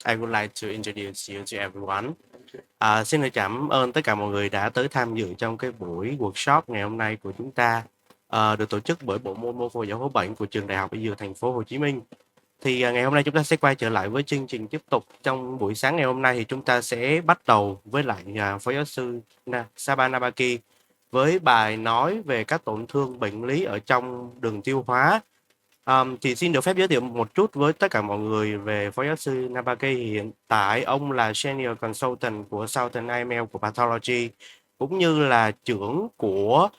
I would like to introduce you to everyone. Xin cảm ơn tất cả mọi người đã tới tham dự trong cái buổi workshop ngày hôm nay của chúng ta, được tổ chức bởi bộ môn Mô Phôi Giải Phẫu Bệnh của Trường Đại học Y Dược Thành phố Hồ Chí Minh. Thì ngày hôm nay chúng ta sẽ quay trở lại với chương trình tiếp tục. Trong buổi sáng ngày hôm nay thì chúng ta sẽ bắt đầu với lại Phó Giáo sư Sabanabaki với bài nói về các tổn thương bệnh lý ở trong đường tiêu hóa. Thì xin được phép giới thiệu một chút với tất cả mọi người về Phó Giáo sư Nabaki. Hiện tại ông là Senior Consultant của Southern IML của Pathology, cũng như là trưởng của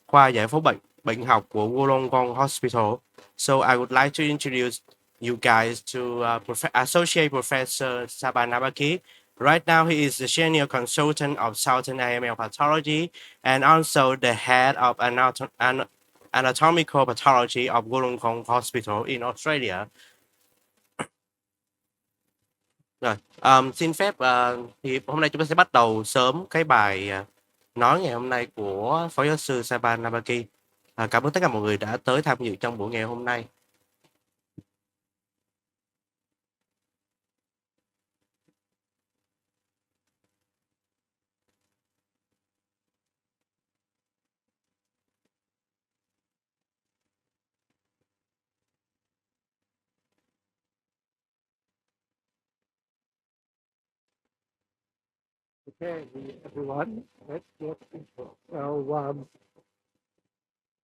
khoa giải phẫu bệnh, bệnh học của Wollongong Hospital. So I would like to introduce you guys to Associate Professor Sabanabaki. Right now, he is the Senior Consultant of Southern IML Pathology and also the Head of Anatomical Pathology of Wollongong Hospital in Australia. Rồi, xin phép thì hôm nay chúng ta sẽ bắt đầu sớm cái bài nói ngày hôm nay của Phó Giáo sư Sabanabaki. Cảm ơn tất cả mọi người đã tới tham dự trong buổi ngày hôm nay. Okay, everyone, let's get into it. So,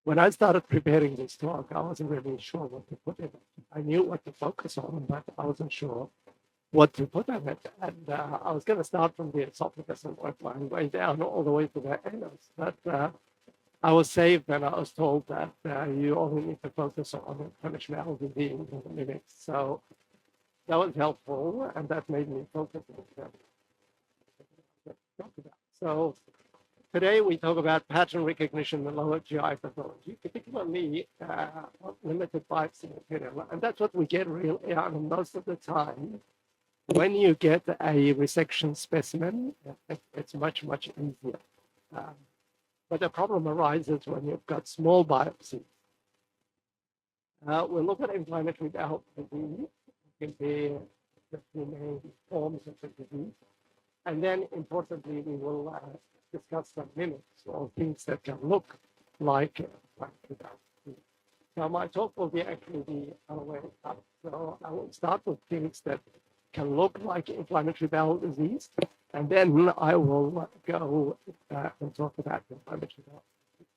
when I started preparing this talk, I wasn't really sure what to put in it. I knew what to focus on, but I wasn't sure what to put in it. And I was going to start from the esophagus and work my way down all the way to the anus. But I was saved and I was told that you only need to focus on Finnish bowel disease in the minutes. So that was helpful, and that made me focus on that. So today we talk about pattern recognition in lower GI pathology, particularly limited biopsy material. And that's what we get really on most of the time. When you get a resection specimen, it's much, much easier. But the problem arises when you've got small biopsies. We'll look at inflammatory bowel disease, compare the two main forms of the disease. And then, importantly, we will discuss some mimics or things that can look like inflammatory bowel disease. So my talk will be actually the other way up. So I will start with things that can look like inflammatory bowel disease, and then I will go and talk about inflammatory bowel disease.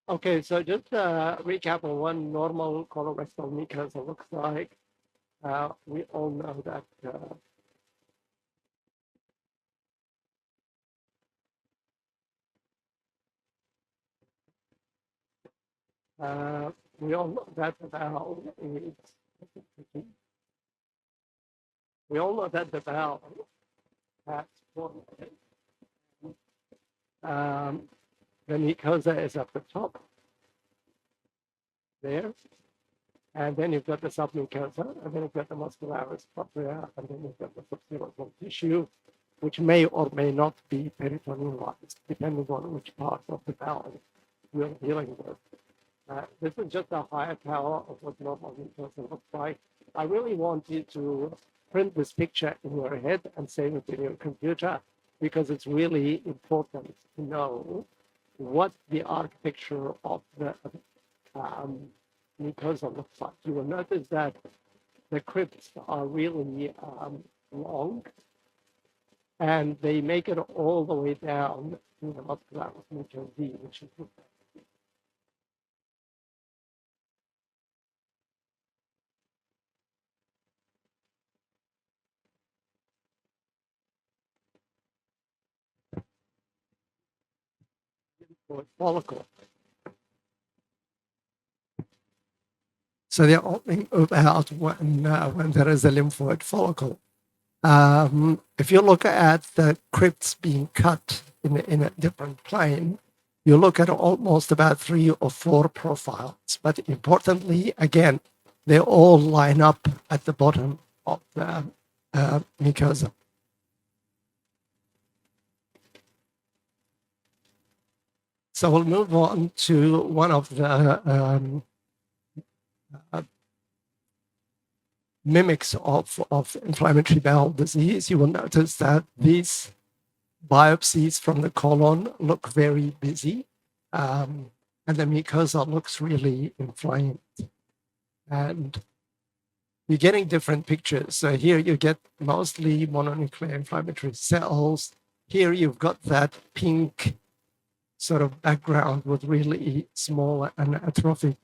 Okay, so just recap on what normal colorectal mucosa looks like. We all know that we all know that the bowel is. We all know that the bowel has four legs. The mucosa is at the top there, and then you've got the submucosa, and then you've got the muscularis propria, and then you've got the subcerebral tissue, which may or may not be peritonealized, depending on which part of the bowel you're dealing with. This is just a higher power of what normal mucosa looks like. I really want you to print this picture in your head and save it in your computer, because it's really important to know what the architecture of the mucosa looks like. You will notice that the crypts are really long, and they make it all the way down to the muscularis mucosae, which is follicle. So they're opening out when there is a lymphoid follicle. If you look at the crypts being cut in a different plane, you look at almost about 3 or 4 profiles. But importantly, again, they all line up at the bottom of the mucosa. So we'll move on to one of the mimics of inflammatory bowel disease, you will notice that these biopsies from the colon look very busy, and the mucosa looks really inflamed. And you're getting different pictures. So here you get mostly mononuclear inflammatory cells. Here you've got that pink sort of background with really small and atrophic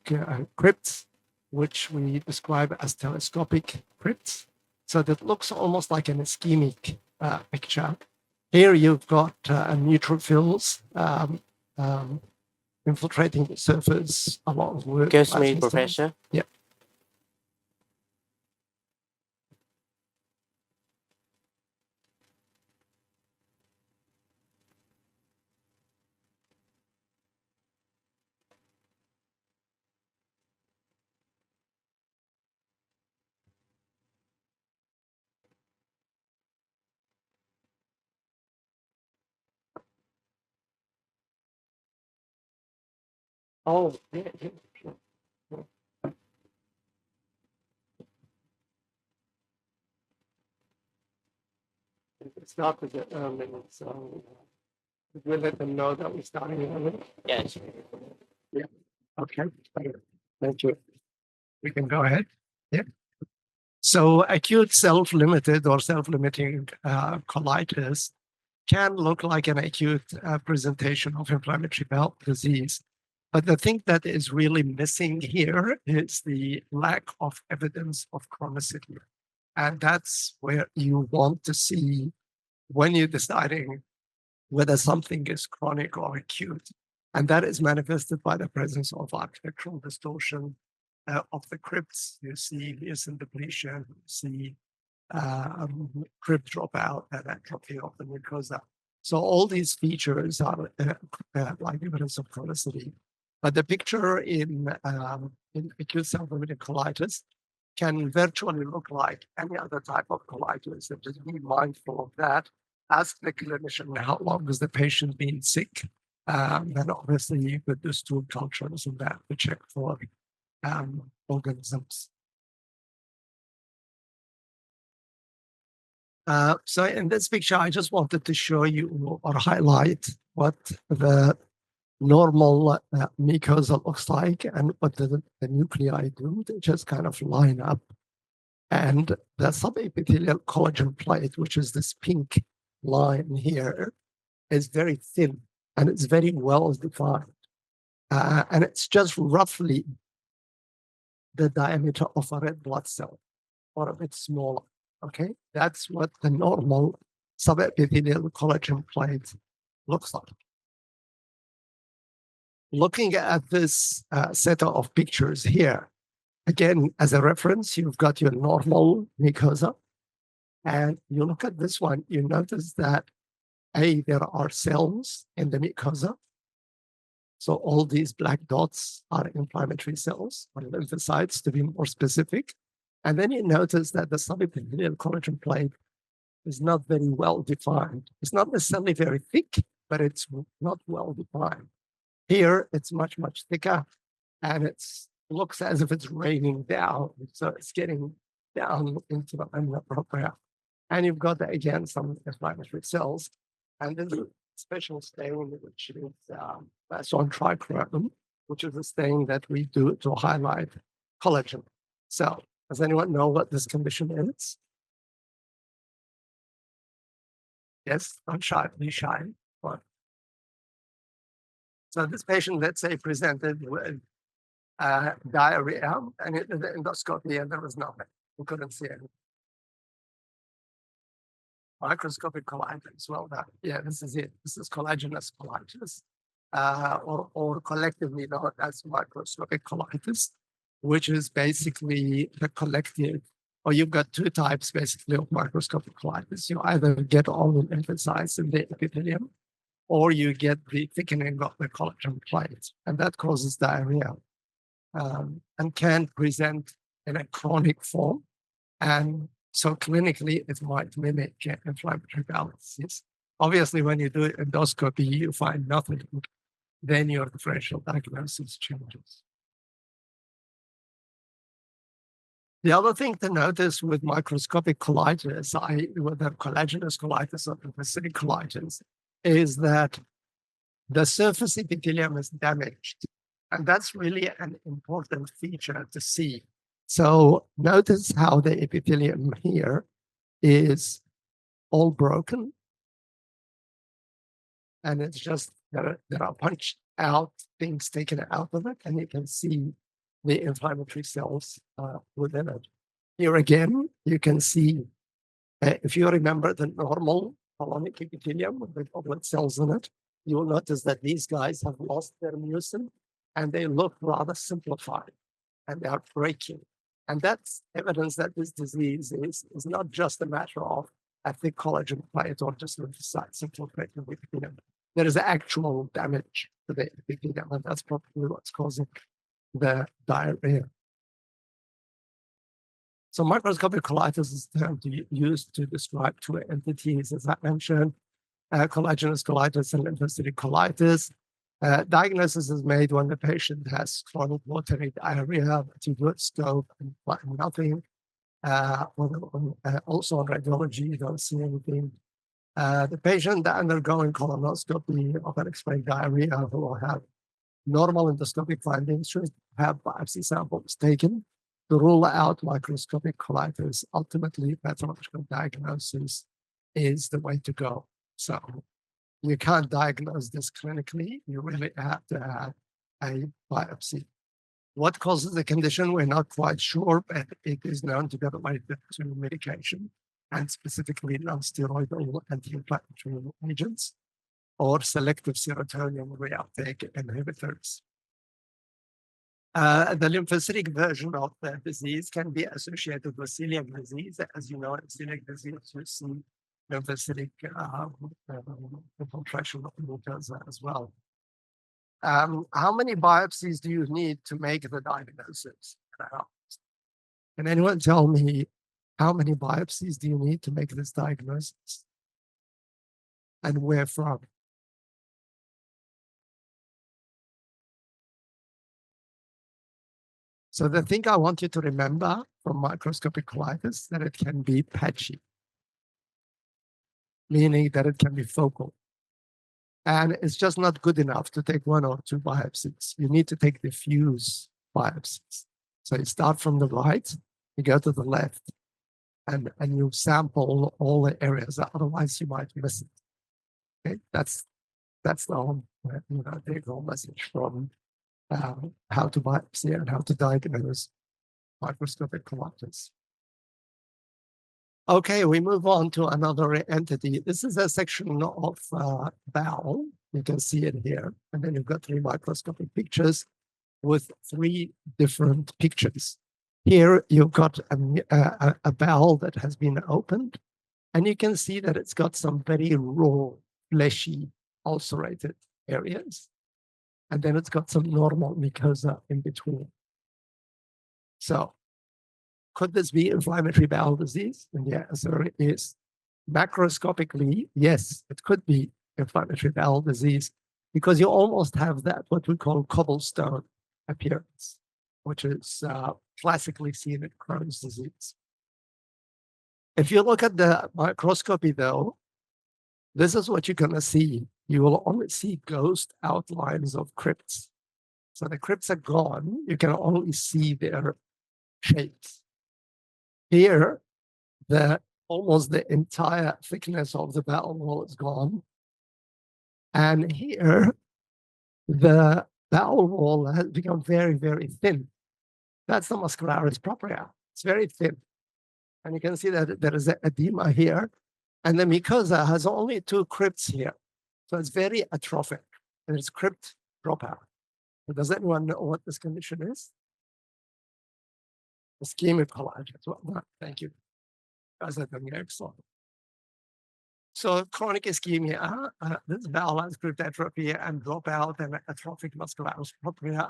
crypts, which we describe as telescopic crypts. So that looks almost like an ischemic picture. Here you've got neutrophils infiltrating the surface along with... Excuse me, Professor. Yeah. Oh, yeah, yeah, sure. It started early, so we'll let them know that we're starting early. Yes. Yeah. Okay. Thank you. We can go ahead. Yeah. So acute self-limited or self-limiting colitis can look like an acute presentation of inflammatory bowel disease. But the thing that is really missing here is the lack of evidence of chronicity. And that's where you want to see when you're deciding whether something is chronic or acute. And that is manifested by the presence of architectural distortion of the crypts. You see eosin depletion, you see crypt dropout and atrophy of the mucosa. So all these features are like evidence of chronicity. But the picture in acute self-limiting colitis can virtually look like any other type of colitis. And just be mindful of that. Ask the clinician how long has the patient been sick. And obviously you could do stool cultures and that to check for organisms. So in this picture, I just wanted to show you or highlight what the normal mucosa looks like and what the nuclei do. They just kind of line up. And the subepithelial collagen plate, which is this pink line here, is very thin and it's very well defined. And it's just roughly the diameter of a red blood cell or a bit smaller. Okay, that's what the normal subepithelial collagen plate looks like. Looking at this set of pictures here, again, as a reference, you've got your normal mucosa. And you look at this one, you notice that there are cells in the mucosa. So all these black dots are inflammatory cells, or lymphocytes to be more specific. And then you notice that the subepithelial collagen plate is not very well defined. It's not necessarily very thick, but it's not well defined. Here, it's much, much thicker, and it looks as if it's raining down. So it's getting down into the lamina propria. And you've got, again, some inflammatory cells. And then the special stain, which is based on trichrome, which is a stain that we do to highlight collagen. So does anyone know what this condition is? Yes, don't shy, be shy. What? So this patient, let's say, presented with diarrhea, and in the endoscopy, and there was nothing. We couldn't see anything. Microscopic colitis, well done. Yeah, this is it. This is collagenous colitis, or collectively known as microscopic colitis, which is basically the collective, or you've got two types basically of microscopic colitis. You either get all the lymphocytes in the epithelium, or you get the thickening of the collagen plate, and that causes diarrhea, and can present in a chronic form. And so clinically, it might mimic inflammatory bowel disease. Obviously, when you do endoscopy, you find nothing. Then your differential diagnosis changes. The other thing to notice with microscopic colitis, whether collagenous colitis or lymphocytic colitis, is that the surface epithelium is damaged. And that's really an important feature to see. So notice how the epithelium here is all broken. And it's just, there are punched out things taken out of it, and you can see the inflammatory cells within it. Here again, you can see, if you remember the normal colonic epithelium with the goblet cells in it, you will notice that these guys have lost their mucin and they look rather simplified and they are breaking. And that's evidence that this disease is not just a matter of a thick collagen plate or just lymphocytes infiltrating the epithelium. There is actual damage to the epithelium, and that's probably what's causing the diarrhea. So microscopic colitis is used to describe two entities, as I mentioned, collagenous colitis and lymphocytic colitis. Diagnosis is made when the patient has chronic watery diarrhea, but you do a scope and find nothing. Also on radiology, you don't see anything. The patient undergoing colonoscopy of unexplained diarrhea who will have normal endoscopic findings should have biopsy samples taken to rule out microscopic colitis. Ultimately, pathological diagnosis is the way to go. So you can't diagnose this clinically. You really have to have a biopsy. What causes the condition, we're not quite sure, but it is known to be related to medication, and specifically non-steroidal anti-inflammatory agents or selective serotonin reuptake inhibitors. The lymphocytic version of the disease can be associated with celiac disease. As you know, in celiac disease, you see lymphocytic infiltration of the mucosa as well. How many biopsies do you need to make the diagnosis? Can anyone tell me how many biopsies do you need to make this diagnosis? And where from? So the thing I want you to remember from microscopic colitis, that it can be patchy, meaning that it can be focal. And it's just not good enough to take one or two biopsies. You need to take diffuse biopsies. So you start from the right, you go to the left, and you sample all the areas. Otherwise, you might miss it. Okay? That's the whole, take home message from how to biopsy and how to diagnose microscopic colitis. Okay, we move on to another entity. This is a section of bowel. You can see it here. And then you've got three microscopic pictures with three different pictures. Here you've got a bowel that has been opened. And you can see that it's got some very raw, fleshy, ulcerated areas. And then it's got some normal mucosa in between. So could this be inflammatory bowel disease? And the answer is macroscopically, yes, it could be inflammatory bowel disease because you almost have that, what we call cobblestone appearance, which is classically seen in Crohn's disease. If you look at the microscopy, though, this is what you're going to see. You will only see ghost outlines of crypts. So the crypts are gone. You can only see their shapes. Here, almost the entire thickness of the bowel wall is gone. And here, the bowel wall has become very, very thin. That's the muscularis propria. It's very thin. And you can see that there is edema here. And the mucosa has only two crypts here. So it's very atrophic. And it's crypt dropout. Does anyone know what this condition is? Ischemic colitis. Well, thank you. Guys are doing excellent. So chronic ischemia, this bowel has crypt atrophy and dropout and atrophic muscularis propria.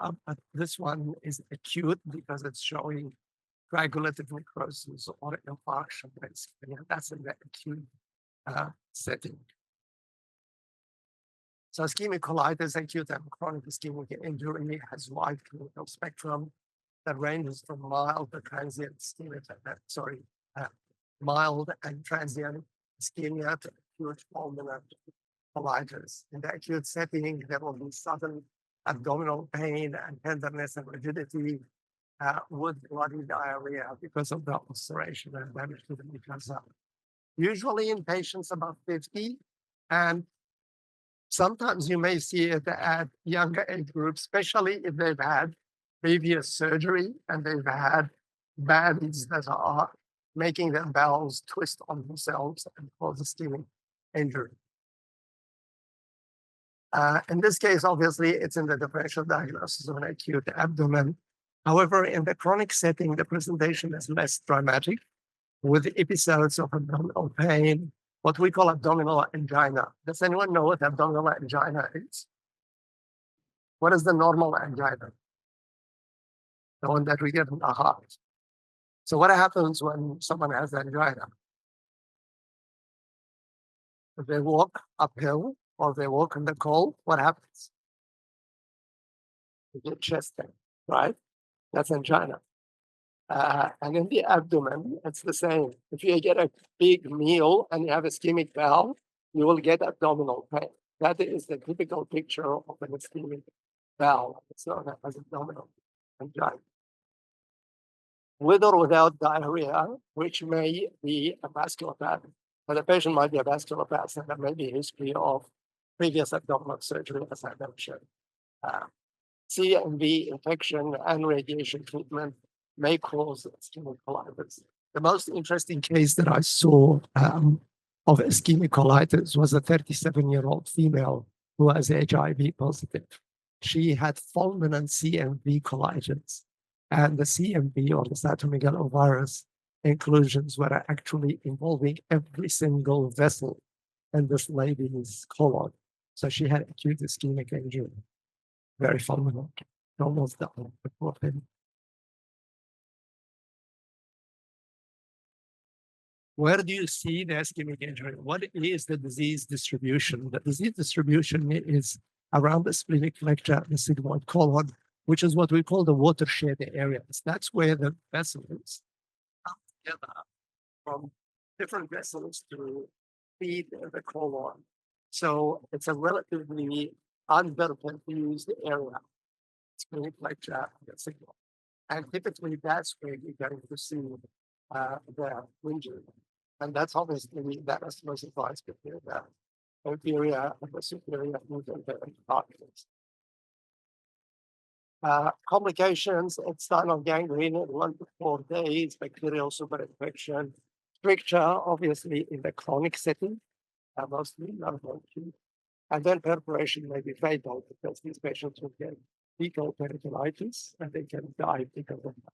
This one is acute because it's showing coagulative necrosis or infarction. That's in the acute setting. So ischemic colitis, acute and chronic ischemic injury has wide clinical spectrum. that ranges from mild to transient ischemia, mild and transient ischemia to acute pulmonary colitis. In the acute setting, there will be sudden abdominal pain and tenderness and rigidity with bloody diarrhea because of the ulceration and damage to the mucosa. Usually in patients above 50, and sometimes you may see it at younger age groups, especially if they've had previous surgery and they've had bands that are making their bowels twist on themselves and cause ischemic injury. In this case, obviously, it's in the differential diagnosis of an acute abdomen. However, in the chronic setting, the presentation is less dramatic, with episodes of abdominal pain, what we call abdominal angina. Does anyone know what abdominal angina is? What is the normal angina? The one that we get in the heart. So what happens when someone has angina? If they walk uphill or they walk in the cold, what happens? You get chest pain, right? That's angina. And in the abdomen, it's the same. If you get a big meal and you have ischemic bowel, you will get abdominal pain. That is the typical picture of an ischemic bowel. It's known as abdominal angina. With or without diarrhea, which may be a vascular pattern. But the patient might be a vascular pattern, and there may be a history of previous abdominal surgery, as I mentioned. CMV infection and radiation treatment may cause ischemic colitis. The most interesting case that I saw of ischemic colitis was a 37-year-old female who was HIV positive. She had fulminant CMV colitis, and the CMV, or the cytomegalovirus inclusions, were actually involving every single vessel in this lady's colon. So she had acute ischemic injury, very fulminant, almost done before him. Where do you see the ischemic injury? What is the disease distribution? The disease distribution is around the splenic flexure, the sigmoid colon, which is what we call the watershed areas. That's where the vessels come together from different vessels to feed the colon. So it's a relatively underperfused area, splenic flexure, the sigmoid. And typically that's where you're going to see the injury. And that's obviously that specifies between the inferior and the superior arteries. Complications, it's done on gangrene in 1 to 4 days, bacterial superinfection, stricture, obviously in the chronic setting, mostly not acute. And then perforation may be fatal because these patients will get fecal peritonitis and they can die because of that.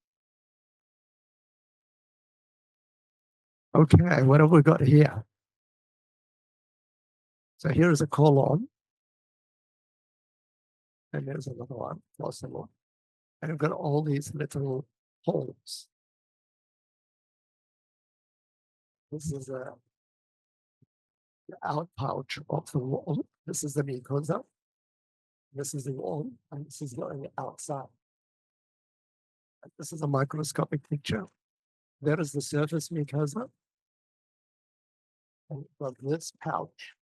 Okay, what have we got here? So here is a colon. And there's another one, possible. And we've got all these little holes. This is the out pouch of the wall. This is the mucosa. This is the wall, and this is going outside. And this is a microscopic picture. There is the surface mucosa. And from this pouch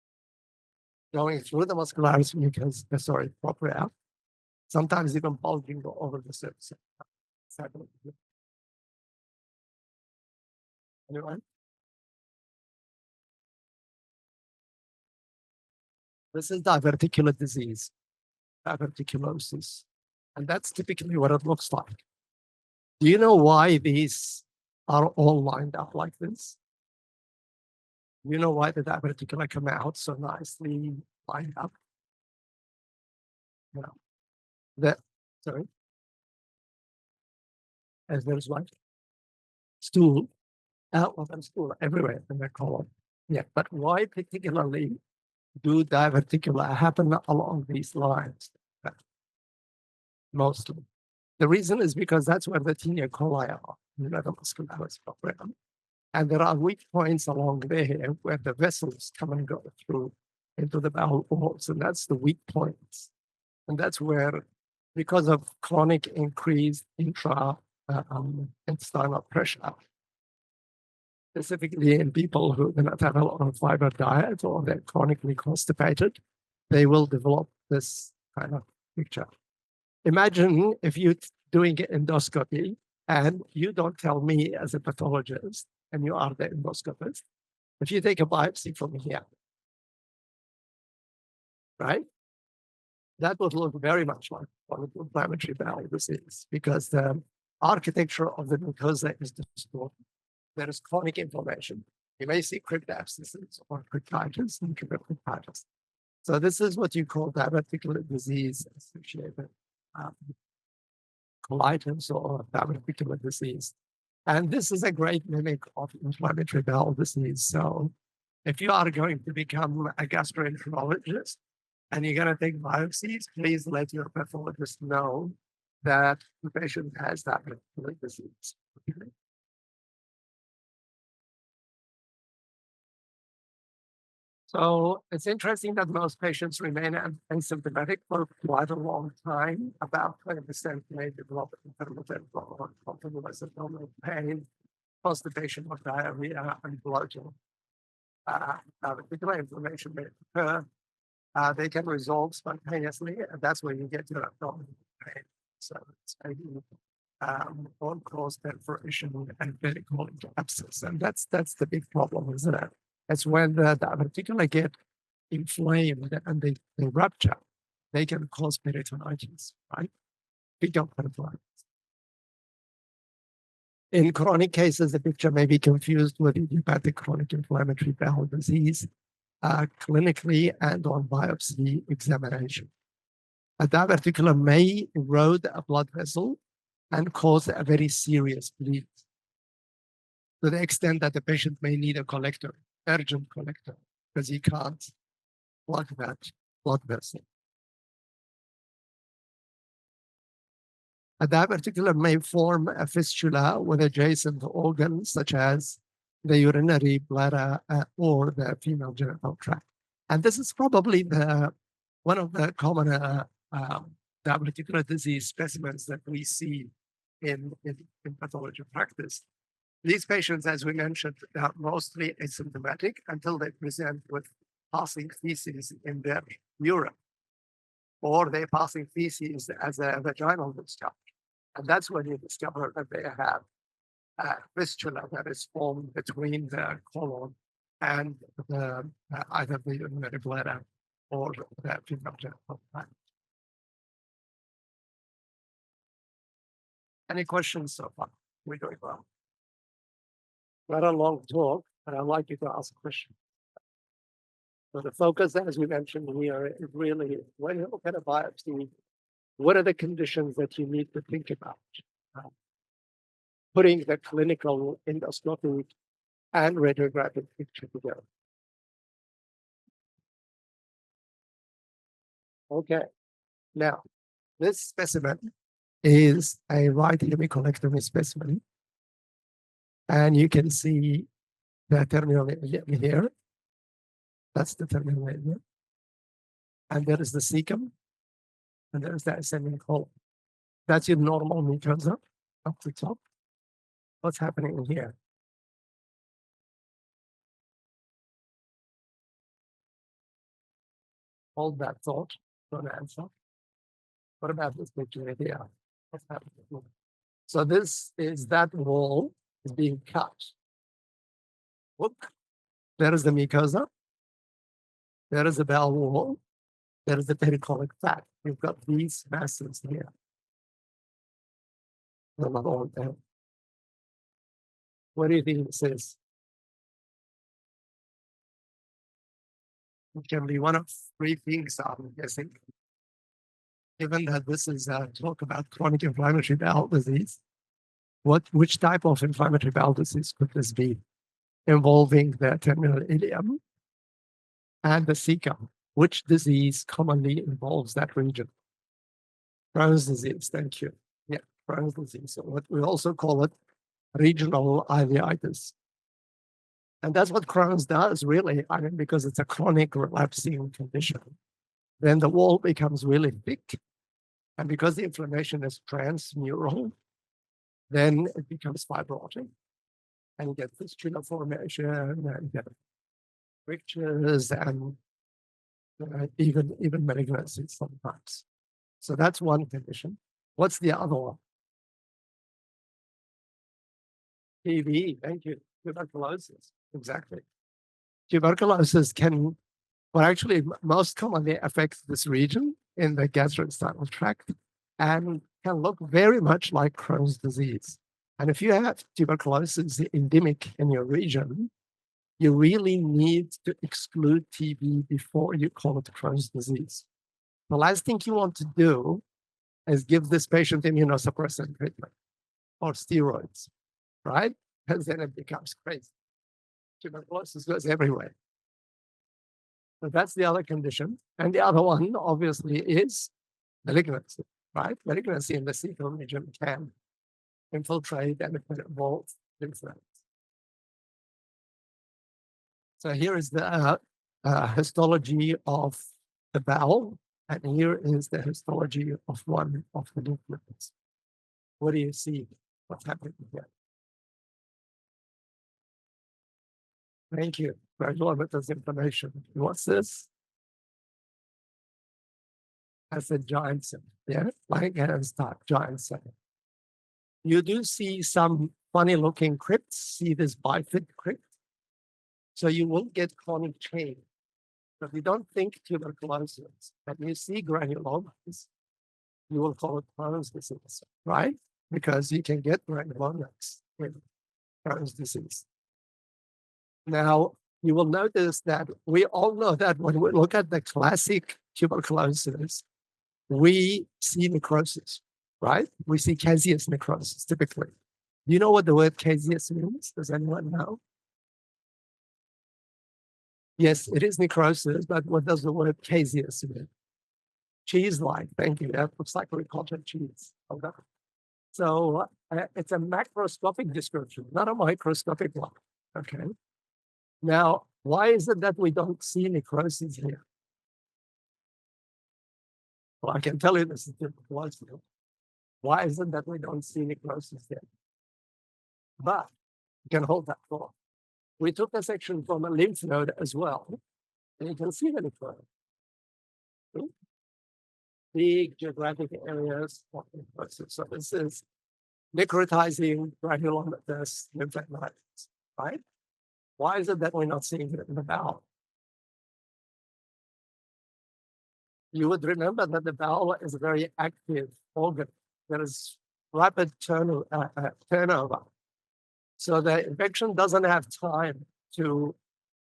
going through the muscularis mucosa, propria, sometimes even bulging over the surface. Anyone? This is diverticular disease, diverticulosis. And that's typically what it looks like. Do you know why these are all lined up like this? You know why the diverticula come out so nicely lined up? No. Sorry. As there's one stool, out of them stool everywhere in the colon. Yeah, but why particularly do diverticula happen along these lines? Mostly. The reason is because that's where the tinea coli are, the muscularis propria. And there are weak points along there where the vessels come and go through into the bowel walls, and that's the weak points. And that's where because of chronic increased intestinal pressure, specifically in people who do not have a lot of fiber diet or they're chronically constipated, they will develop this kind of picture. Imagine if you're doing endoscopy and you don't tell me as a pathologist, and you are the endoscopist, if you take a biopsy from here, right? That would look very much like chronic inflammatory bowel disease because the architecture of the mucosa is distorted. There is chronic inflammation. You may see crypt abscesses or cryptitis and cryptitis. So this is what you call diverticular disease associated colitis or diverticular disease. And this is a great mimic of inflammatory bowel disease. So if you are going to become a gastroenterologist and you're going to take biopsies, please let your pathologist know that the patient has diverticular disease. Okay. So it's interesting that most patients remain asymptomatic for quite a long time. About 20% may develop intermittent or continuous abdominal pain, constipation or diarrhea, and bloating. Particular inflammation may occur. They can resolve spontaneously, and that's where you get your abdominal pain. So it's maybe on-cause perforation and vertical abscess, and that's the big problem, isn't it? It's when the diverticula get inflamed and they rupture, they can cause peritonitis, right? Fecal peritonitis. In chronic cases, the picture may be confused with idiopathic chronic inflammatory bowel disease, clinically and on biopsy examination. A diverticula may erode a blood vessel and cause a very serious bleed to the extent that the patient may need a collector, urgent collector, because he can't plug that blood vessel. A diverticula may form a fistula with adjacent organs such as the urinary bladder or the female genital tract. And this is probably one of the common diverticular disease specimens that we see in pathology practice. These patients, as we mentioned, are mostly asymptomatic until they present with passing feces in their urine, or they're passing feces as a vaginal discharge. And that's when you discover that they have a fistula that is formed between the colon and either the urinary bladder or the female genital tract. Any questions so far? We're doing well. Not a long talk, but I'd like you to ask questions. So the focus, as we mentioned here, is really when you look at a biopsy, what are the conditions that you need to think about? Putting the clinical, endoscopic, and radiographic picture together. Okay, now this specimen is a right hemicolectomy specimen. And you can see the terminal ileum here. That's the terminal ileum. And there is the cecum. And there's the ascending colon. That's your normal mucosa up the top. What's happening here? Hold that thought. Don't answer. What about this picture here? What's happening? So this is that wall is being cut. Look, there is the mucosa. There is the bowel wall. There is the pericolic fat. You've got these masses here. They're not all there. What do you think this is? It can be one of three things, I'm guessing. Given that this is a talk about chronic inflammatory bowel disease, which type of inflammatory bowel disease could this be? Involving the terminal ileum and the cecum. Which disease commonly involves that region? Crohn's disease, thank you. Yeah, Crohn's disease. So what we also call it regional uveitis. And that's what Crohn's does, really. I mean, because it's a chronic relapsing condition. Then the wall becomes really thick And because the inflammation is transmural, then it becomes fibrotic. And you get fistula formation, and you get frictures, and even malignancy sometimes. So that's one condition. What's the other one? TB, thank you. Tuberculosis, exactly. Tuberculosis can, well, actually, most commonly affects this region in the gastrointestinal tract and can look very much like Crohn's disease. And if you have tuberculosis endemic in your region, you really need to exclude TB before you call it Crohn's disease. The last thing you want to do is give this patient immunosuppressant treatment or steroids, right? Because then it becomes crazy. Tuberculosis goes everywhere. So that's the other condition. And the other one, obviously, is malignancy, right? Malignancy in the cerebral region can infiltrate and it can involve lymph nodes. So here is the histology of the bowel, and here is the histology of one of the lymph nodes. What do you see? What's happening here? Thank you. Granulomatous inflammation. What's this? That's a giant cell. Yeah, like hands type giant cell. You do see some funny looking crypts. See this bifid crypt? So you will get chronic change. If you don't think tuberculosis and you see granulomas, you will call it Crohn's disease, right? Because you can get granulomas in Crohn's disease. Now, you will notice that we all know that when we look at the classic tuberculosis, we see necrosis, right? We see caseous necrosis typically. Do you know what the word caseous means? Does anyone know? Yes, it is necrosis, but what does the word caseous mean? Cheese-like, thank you. That looks like ricotta cheese. Okay. So it's a macroscopic description, not a microscopic one. Okay. Now, why is it that we don't see necrosis here? Well, I can tell you this is tuberculosis. Why is it that we don't see necrosis there? But you can hold that thought. We took a section from a lymph node as well, and you can see the necrosis. Big geographic areas of necrosis. So this is necrotizing granulomatous lymphadenopathies, right? Why is it that we're not seeing it in the bowel? You would remember that the bowel is a very active organ. There is rapid turnover. So the infection doesn't have time to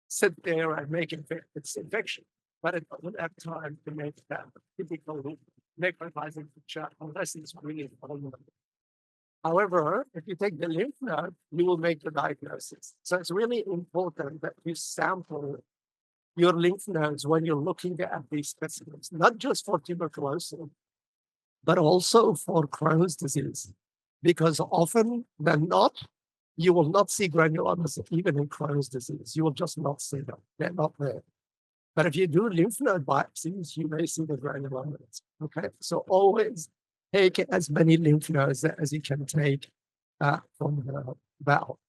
sit there and make its infection, but it doesn't have time to make that typical necrotizing picture unless it's really vulnerable. However, if you take the lymph node, you will make the diagnosis. So it's really important that you sample your lymph nodes when you're looking at these specimens, not just for tuberculosis, but also for Crohn's disease, because often than not, you will not see granulomas even in Crohn's disease. You will just not see them. They're not there. But if you do lymph node biopsies, you may see the granulomas. Okay, so always take as many lymph nodes as you can take from the bowel.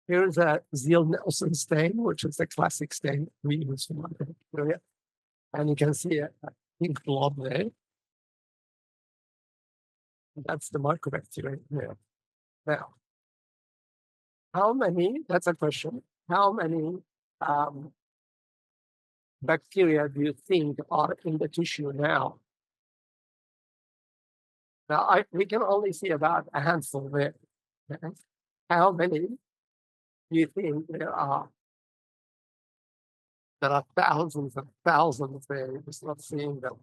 Here's a Ziehl-Neelsen stain, which is the classic stain we use for bacteria. And you can see a pink blob there. That's the mycobacteria there. Now, how many, that's a question, how many bacteria do you think are in the tissue now? Now, we can only see about a handful there. Okay? How many do you think there are? There are thousands and thousands there. You're just not seeing them.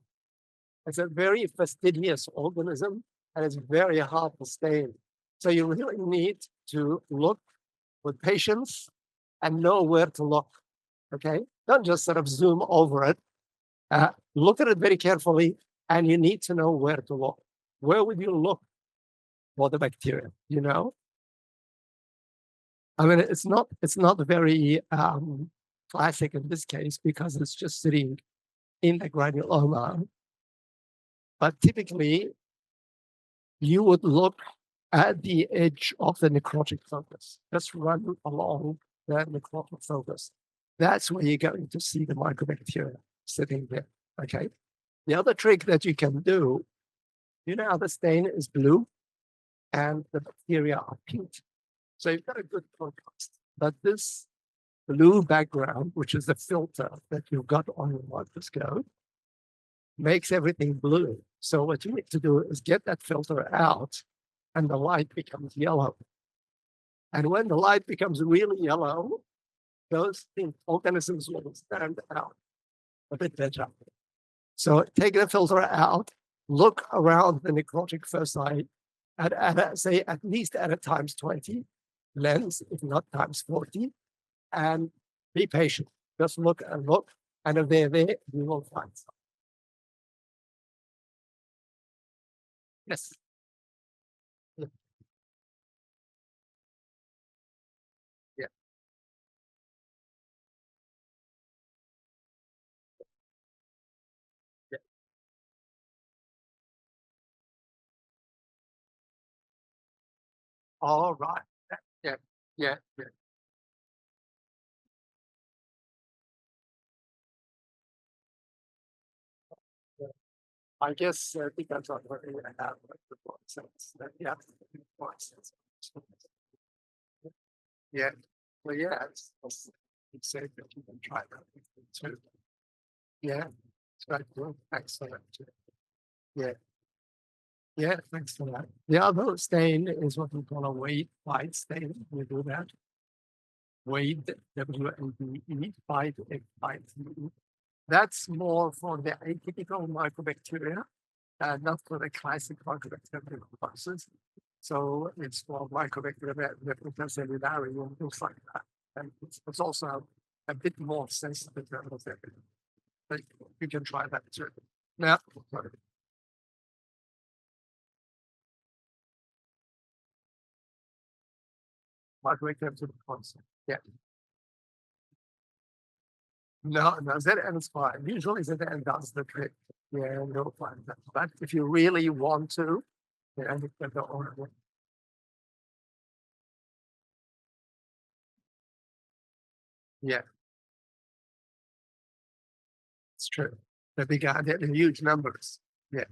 It's a very fastidious organism, and it's very hard to stain. So you really need to look with patience and know where to look. Okay? Don't just sort of zoom over it. Look at it very carefully, and you need to know where to look. Where would you look for the bacteria? You know? I mean, it's not very classic in this case because it's just sitting in the granuloma. But typically, you would look at the edge of the necrotic focus. Just run along the necrotic focus. That's where you're going to see the microbacteria sitting there, okay? The other trick that you can do, you know how the stain is blue and the bacteria are pink. So you've got a good contrast. But this blue background, which is the filter that you've got on your microscope, makes everything blue. So what you need to do is get that filter out and the light becomes yellow. And when the light becomes really yellow, those organisms will stand out a bit better. So take the filter out, look around the necrotic foci say at least at a times 20 lens, if not times 40, and be patient. Just look and look, and if they're there, you will find some. Yes. Yeah. Yeah. Yeah. All right. Yeah. Yeah. Yeah. Yeah. I guess it depends on what you have the sense. Yeah. Yeah. Well, yeah, it's safe that you can try that too. Yeah. It's very good. Excellent. Yeah. Yeah, thanks for that. The other stain is what we call a weight white stain. We do that. Weight, W-A-D-E, white, F-I-T-E. That's more for the atypical microbacteria, not for the classic microbacterial complexes. So it's for microbacteria intercellulari and things like that. And it's also a bit more sensitive to everything. But you can try that too. Now, microbacteria to the concept. Yeah. No, ZN is fine. Usually ZN does the trick. Yeah, you'll find that. But if you really want to, yeah, you can go on. Yeah, it's true. The big the huge numbers. Yeah.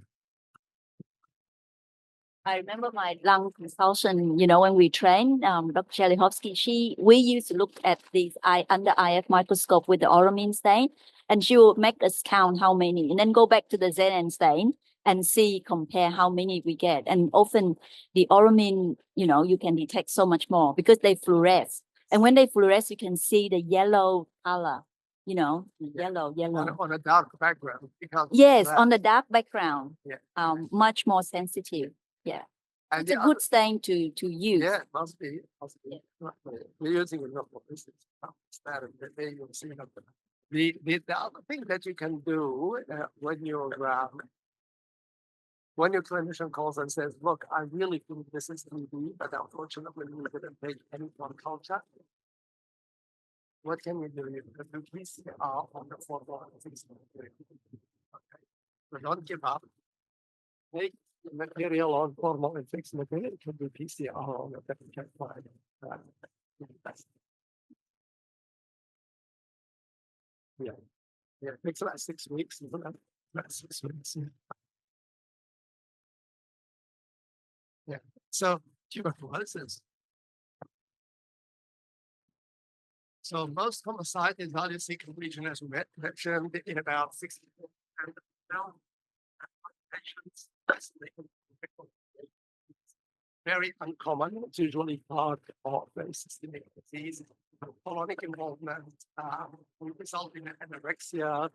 I remember my lung consultant, when we trained, Dr. Shelihovsky, we used to look at these under IF microscope with the auramine stain, and she would make us count how many, and then go back to the ZN stain and compare how many we get. And often the auramine, you can detect so much more because they fluoresce. And when they fluoresce, you can see the yellow color, yellow. On a dark background. Yes, on the dark background. Yeah. Much more sensitive. Yeah. And it's a good stain to use. Yeah, it must be. Yeah. We're using it for this. The other thing that you can do when your clinician calls and says, "Look, I really think this is TB, but unfortunately we didn't take any from culture." What can you do? You can do PCR on the formal. Okay, but don't give up. Take the material on formal and fixed material. It can do PCR on it that you can find. Yeah. Yeah, it takes about 6 weeks, isn't it? About 6 weeks. Yeah. So tuberculosis. So most homicides are the completion as mentioned in about 60% of patients. Very uncommon. It's usually part of the systemic disease. Colonic involvement will result in anorexia,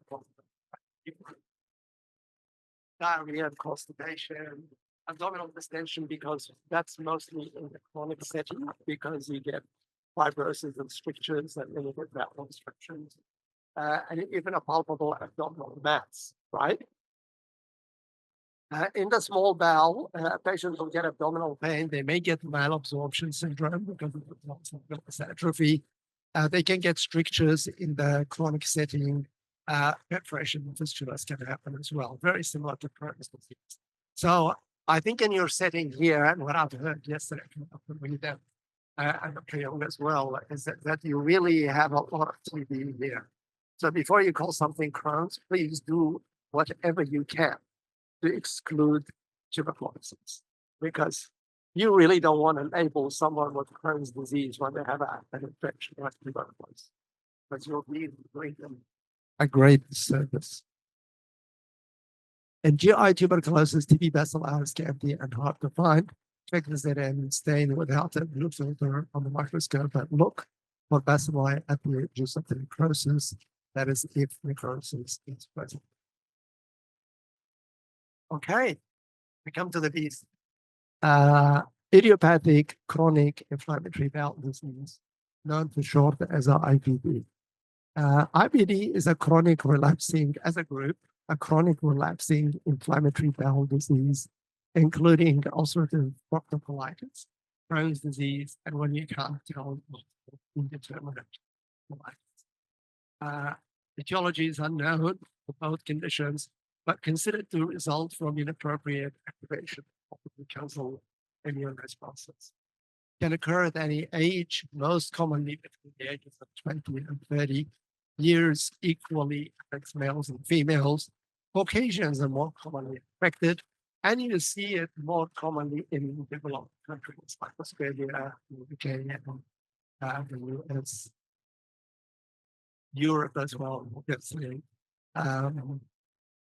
diarrhea, constipation, abdominal distension, because that's mostly in the chronic setting, because you get fibrosis and strictures and then you get bowel obstructions, and even a palpable abdominal mass, right? In the small bowel, patients will get abdominal pain. They may get malabsorption syndrome because of the atrophy. They can get strictures in the chronic setting. perforation and fistulas can happen as well, very similar to Crohn's disease. So I think in your setting here, and what I've heard yesterday from Dr. Weeder and Dr. Young as well, is that you really have a lot of TB here. So before you call something Crohn's, please do whatever you can to exclude tuberculosis, because you really don't want to label someone with Crohn's disease when they have an infection like tuberculosis, because you'll be doing them a great service. In GI tuberculosis, TB bacilli are scanty and hard to find. Check the ZN stain without a blue filter on the microscope, but look for bacilli at the edges of the necrosis. That is, if necrosis is present. Okay, we come to the beast. Idiopathic chronic inflammatory bowel disease, known for short as IBD. IBD is a chronic relapsing, as a group, a chronic relapsing inflammatory bowel disease, including ulcerative colitis, Crohn's disease, and when you can't tell, indeterminate colitis. Etiology is unknown for both conditions, but considered to result from inappropriate activation of the mucosal immune responses. Can occur at any age, most commonly between the ages of 20 and 30 years, equally affects males and females. Caucasians are more commonly affected, and you see it more commonly in developed countries like Australia, the UK, and the US, Europe as well, obviously.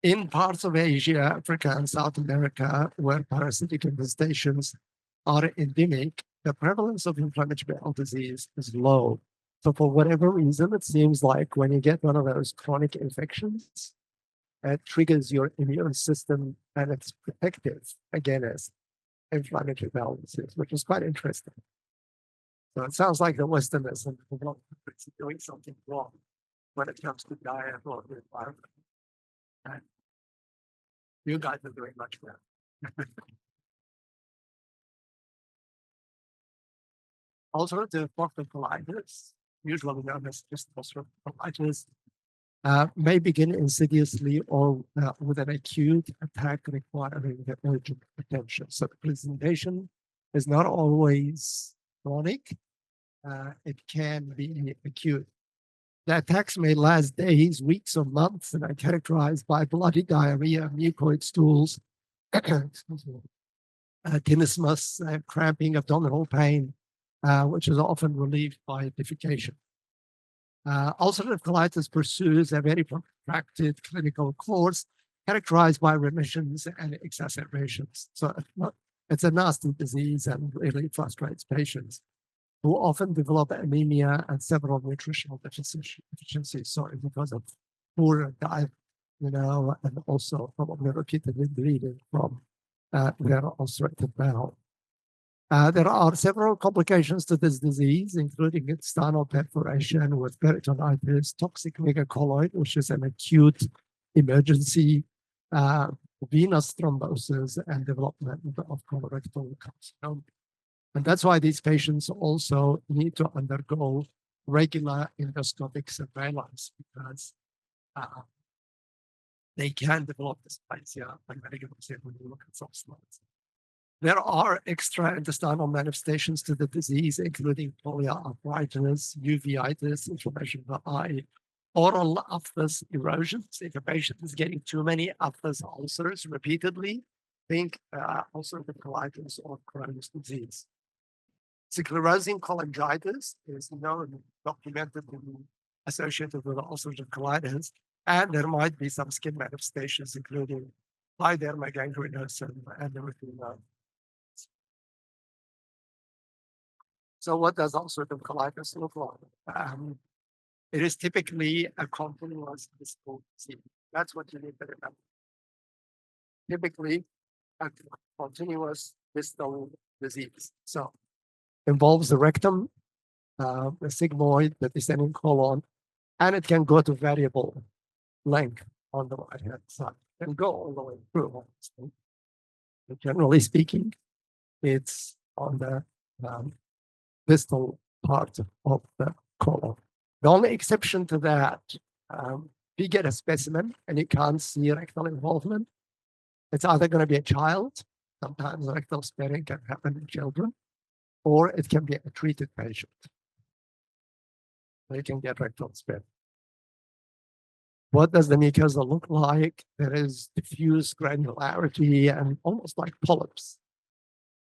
In parts of Asia, Africa, and South America, where parasitic infestations are endemic, the prevalence of inflammatory bowel disease is low. So for whatever reason, it seems like when you get one of those chronic infections, it triggers your immune system and it's protective against inflammatory bowel disease, which is quite interesting. So it sounds like the Westerners and the developed countries are doing something wrong when it comes to diet or the environment. And you guys are doing much better. Ulcerative colitis, usually known as just ulcerative colitis, may begin insidiously or with an acute attack requiring urgent attention. So the presentation is not always chronic. It can be acute. The attacks may last days, weeks, or months, and are characterized by bloody diarrhea, mucoid stools, tenesmus, cramping, abdominal pain, which is often relieved by defecation. Ulcerative colitis pursues a very protracted clinical course characterized by remissions and exacerbations. So it's a nasty disease and really frustrates patients who often develop anemia and several nutritional deficiencies, sorry, because of poor diet, and also probably repeatedly bleeding from their ulcerative bowel. There are several complications to this disease, including intestinal perforation with peritonitis, toxic megacolloid, which is an acute emergency, venous thrombosis, and development of colorectal carcinoma. And that's why these patients also need to undergo regular endoscopic surveillance, because they can develop dysplasia when you look at some slides. There are extraintestinal manifestations to the disease, including polyarthritis, uveitis, inflammation of the eye, oral aphthous erosions. If a patient is getting too many aphthous ulcers repeatedly, think ulcerative colitis or Crohn's disease. Sclerosing cholangitis is known, documented to be associated with ulcerative colitis, and there might be some skin manifestations, including pyoderma gangrenosum and erythema. So what does ulcerative colitis look like? It is typically a continuous distal disease. That's what you need to remember. Typically, a continuous distal disease. So involves the rectum, the sigmoid, the descending colon, and it can go to variable length on the right-hand side. It can go all the way through. But generally speaking, it's on the distal part of the colon. The only exception to that, you get a specimen and you can't see rectal involvement, it's either going to be a child, sometimes rectal sparing can happen in children, or it can be a treated patient. They can get rectal sparing. What does the mucosa look like? There is diffuse granularity and almost like polyps.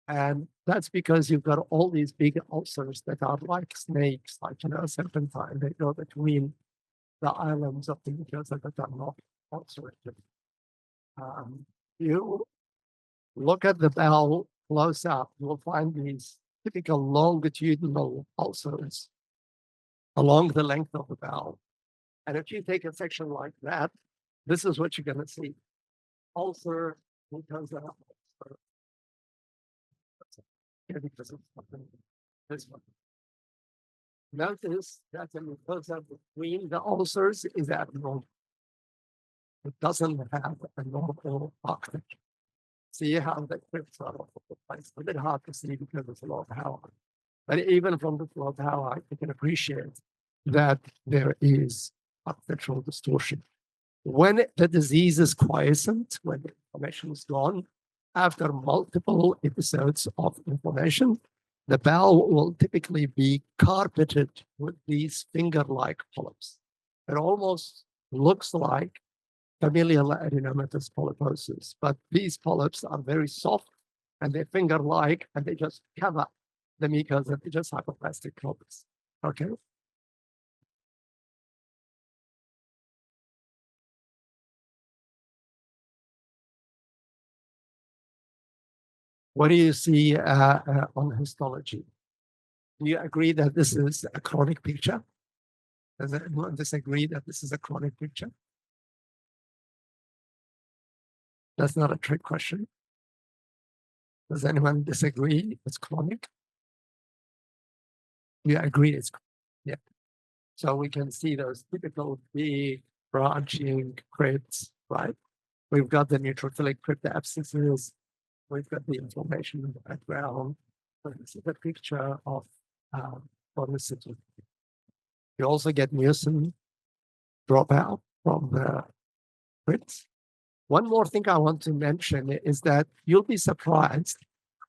And that's because you've got all these big ulcers that are like snakes, like, serpentine. They go between the islands of the mucosa that are not ulcerated. You look at the bowel close up, you'll find these typical longitudinal ulcers along the length of the bowel. And if you take a section like that, this is what you're going to see. Ulcer, mucosa, ulcer. This one. Notice that the mucosa between the ulcers is abnormal. It doesn't have a normal architecture. See how the crypts are all over the place. A bit hard to see because there's a lot of power. But even from the flow of power, you can appreciate that there is architectural distortion. When the disease is quiescent, when the inflammation is gone, after multiple episodes of inflammation, the bowel will typically be carpeted with these finger-like polyps. It almost looks like familial adenomatous polyposis, but these polyps are very soft and they're finger-like and they just cover the mucosa. They're just hypoplastic polyps. Okay. What do you see on histology? Do you agree that this is a chronic picture? Does anyone disagree that this is a chronic picture? That's not a trick question. Does anyone disagree it's chronic? You agree it's chronic? Yeah. So we can see those typical big branching crypts, right? We've got the neutrophilic crypt abscesses. We've got the inflammation in the background. This is a picture of chronicity. You also get mucin dropout from the crypts. One more thing I want to mention is that you'll be surprised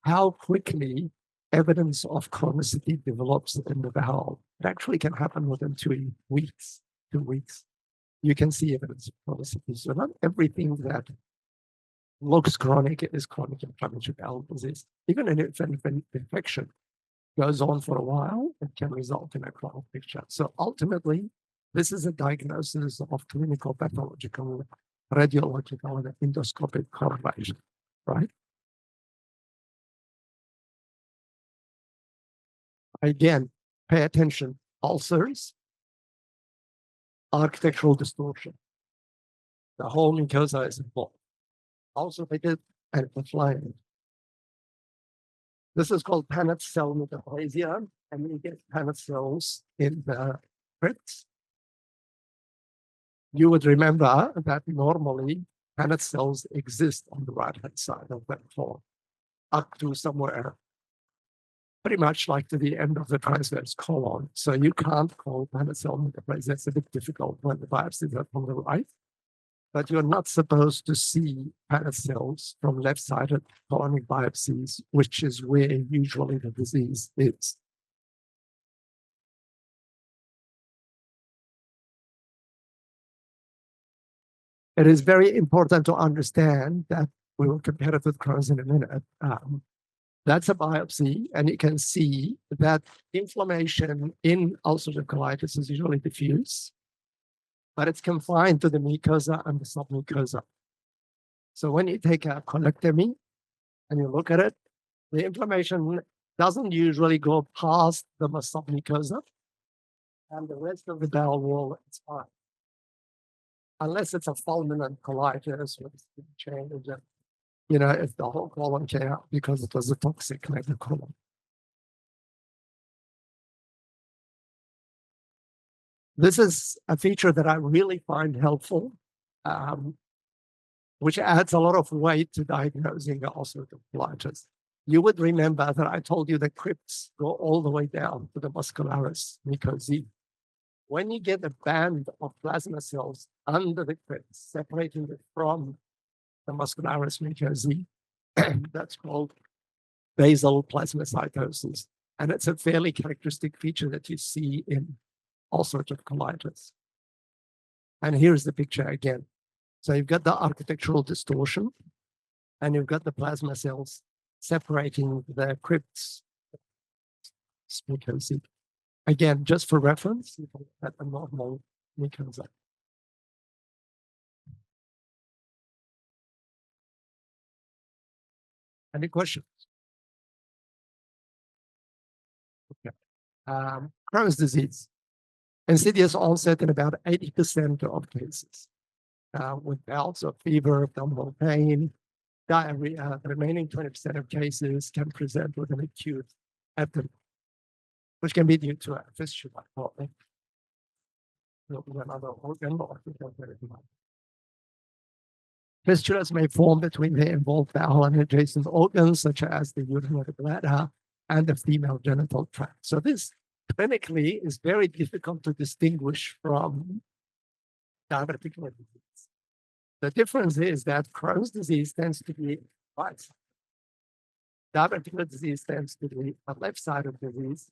how quickly evidence of chronicity develops in the bowel. It actually can happen within 2 weeks. 2 weeks. You can see evidence of chronicity. So not everything that looks chronic is chronic inflammatory bowel disease. Even if an infection goes on for a while, it can result in a chronic picture. So ultimately, this is a diagnosis of clinical, pathological, radiological, and endoscopic correlation, right? Again, pay attention. Ulcers, architectural distortion. The whole mucosa is involved. Ulcerated and inflamed. This is called Paneth cell metaplasia, and you get Paneth cells in the crypts. You would remember that normally Paneth cells exist on the right-hand side of that form, up to somewhere pretty much like to the end of the transverse colon. So you can't call Paneth cell metaplasia. It's a bit difficult when the biopsies are from the right. But you're not supposed to see Paneth cells from left-sided colonic biopsies, which is where usually the disease is. It is very important to understand that we will compare it with Crohn's in a minute. That's a biopsy, and you can see that inflammation in ulcerative colitis is usually diffuse, but it's confined to the mucosa and the submucosa. So when you take a colectomy and you look at it, the inflammation doesn't usually go past the submucosa, and the rest of the bowel wall is fine. Unless it's a fulminant colitis with change, if the whole colon came out because it was a toxic colon. This is a feature that I really find helpful, which adds a lot of weight to diagnosing ulcerative colitis. You would remember that I told you the crypts go all the way down to the muscularis mucosae. when you get a band of plasma cells under the crypt, separating it from the muscularis mucosae, that's called basal plasmacytosis. And it's a fairly characteristic feature that you see in ulcerative colitis. And here's the picture again. So you've got the architectural distortion, and you've got the plasma cells separating the crypts mucosae. Again, just for reference, you can look at a normal mucosa. Any questions? Okay. Crohn's disease. Insidious onset in about 80% of cases, with bouts of fever, abdominal pain, diarrhea. The remaining 20% of cases can present with an acute abdomen, which can be due to a fistula or another organ. Fistulas may form between the involved bowel and adjacent organs, such as the urinary bladder and the female genital tract. So this clinically is very difficult to distinguish from diverticular disease. The difference is that Crohn's disease tends to be right side. Diverticular disease tends to be a left side of disease,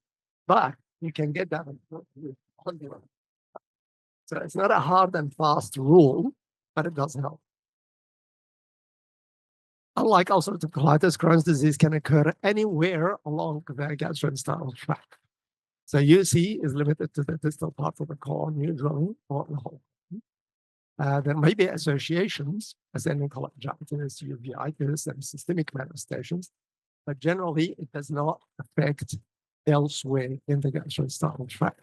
but you can get that on the other. So it's not a hard and fast rule, but it does help. Unlike ulcerative colitis, Crohn's disease can occur anywhere along the gastrointestinal tract. So UC is limited to the distal part of the colon, usually, or the whole. There may be associations, ascending cholangitis, uveitis, and systemic manifestations, but generally it does not affect elsewhere in the gastrointestinal tract.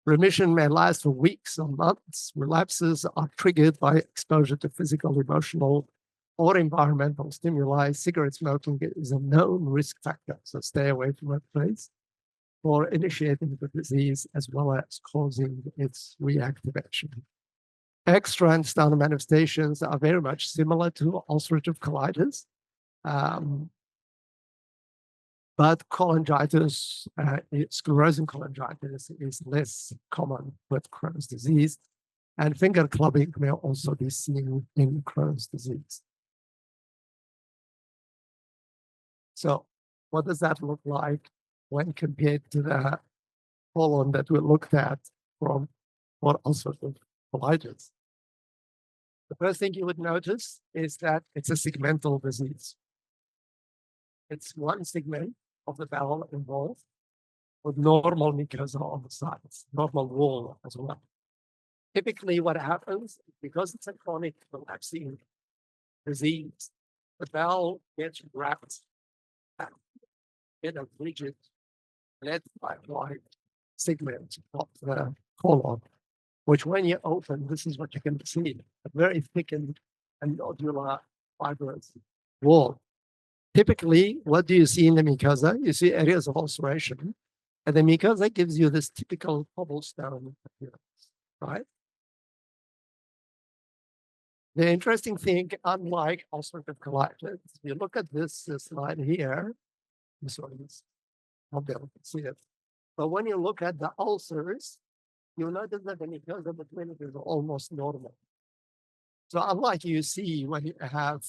Remission may last for weeks or months. Relapses are triggered by exposure to physical, emotional, or environmental stimuli. Cigarette smoking is a known risk factor, so stay away from that place for initiating the disease as well as causing its reactivation. Extraintestinal manifestations are very much similar to ulcerative colitis, but cholangitis, sclerosing cholangitis is less common with Crohn's disease, and finger clubbing may also be seen in Crohn's disease. So what does that look like when compared to the colon that we looked at for ulcerative colitis? The first thing you would notice is that it's a segmental disease. It's one segment of the bowel involved with normal mucosa on the sides, normal wall as well. Typically what happens, because it's a chronic relapsing disease, the bowel gets wrapped in a rigid lead-like segment of the colon, which when you open, this is what you can see, a very thickened and nodular fibrous wall. Typically, what do you see in the mucosa? You see areas of ulceration, and the mucosa gives you this typical cobblestone appearance, right? The interesting thing, unlike ulcerative colitis, you look at this slide here, I'll be able to see it. But when you look at the ulcers, you'll notice that the mucosa between it is almost normal. So unlike you see when you have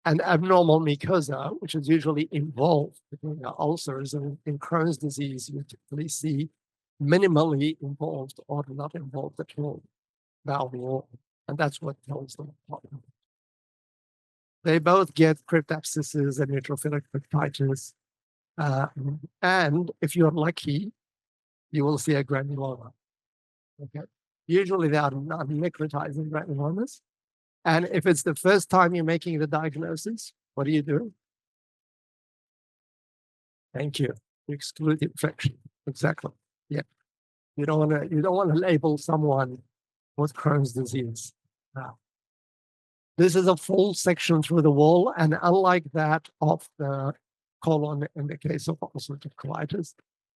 an abnormal mucosa, which is usually involved between the ulcers, and in Crohn's disease, you typically see minimally involved or not involved at all bowel wall, and that's what tells them apart. They both get crypt abscesses and neutrophilic cryptitis, and if you're lucky, you will see a granuloma. Okay, usually they are non-necrotizing granulomas. And if it's the first time you're making the diagnosis, what do you do? Thank you. You exclude the infection. Exactly. Yeah. You don't want to label someone with Crohn's disease. Now, this is a full section through the wall, and unlike that of the colon in the case of ulcerative colitis,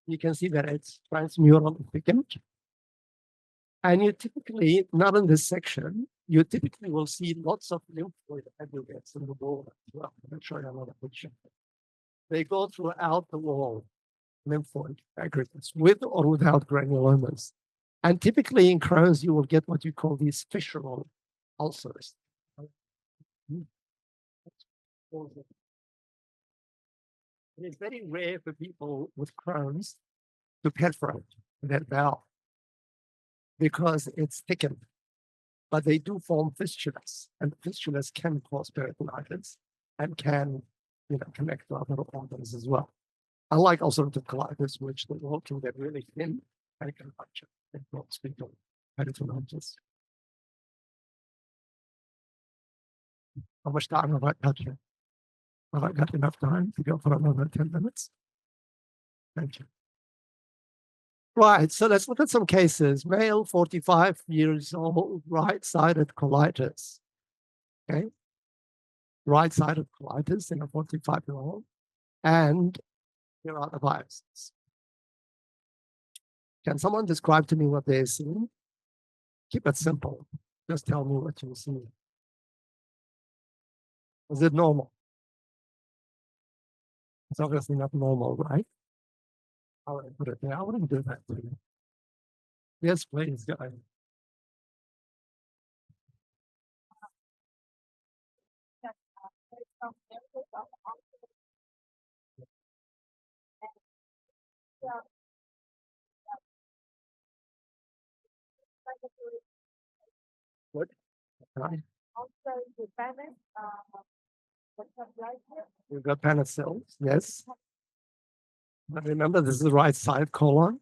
you can see that it's transmural thickened. And you typically, not in this section, you typically will see lots of lymphoid aggregates in the wall as well. I'll show you another picture. They go throughout the wall. lymphoid aggregates with or without granulomas. And typically in Crohn's, you will get what you call these fissural ulcers. It is very rare for people with Crohn's to perforate that valve because it's thickened, but they do form fistulas, and fistulas can cause peritonitis and can, connect to other organs as well. Unlike ulcerative colitis, which the wall can get really thin and can puncture and cause people peritonitis. How much time have I got here? Have I got enough time to go for another 10 minutes? Thank you. Right, so let's look at some cases. Male, 45 years old, right-sided colitis. Okay, right-sided colitis in a 45-year-old. And here are the biopsies. Can someone describe to me what they're seeing? Keep it simple. Just tell me what you see. Is it normal? It's obviously not normal, right? How would I put it there? I wouldn't do that to you. Yes, please, go ahead. What? Right. We've got penicillin, yes. But remember, this is the right side colon.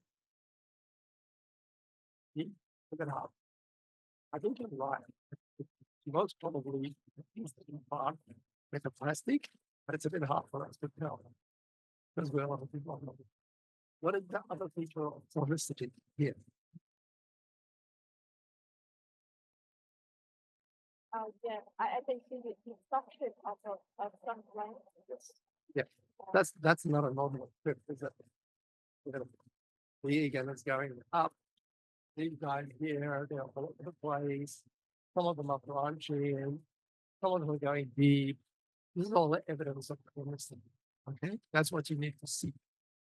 Look it up. I think you're right. Most probably part with a plastic, but it's a bit hard for us to tell because we're a lot of people. What is the other feature of phonicity here? Yeah, I can see the structure of some glands. Yeah, that's not a normal strip, is it? The again is going up. These guys here, they're all over the place. Some of them are branching. Some of them are going deep. This is all the evidence of chronicity. Okay, that's what you need to see.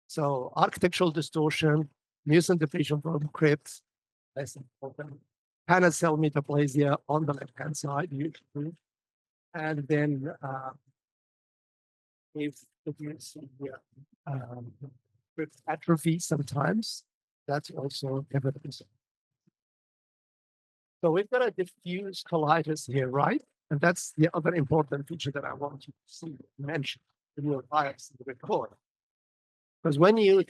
So architectural distortion, mucin depletion from crypts, less important. Panel-cell metaplasia on the left-hand side, usually. And then if you see here, crypt atrophy sometimes, that's also evidence. So we've got a diffuse colitis here, right? And that's the other important feature that I want you to see mentioned in your biopsy record. Because when an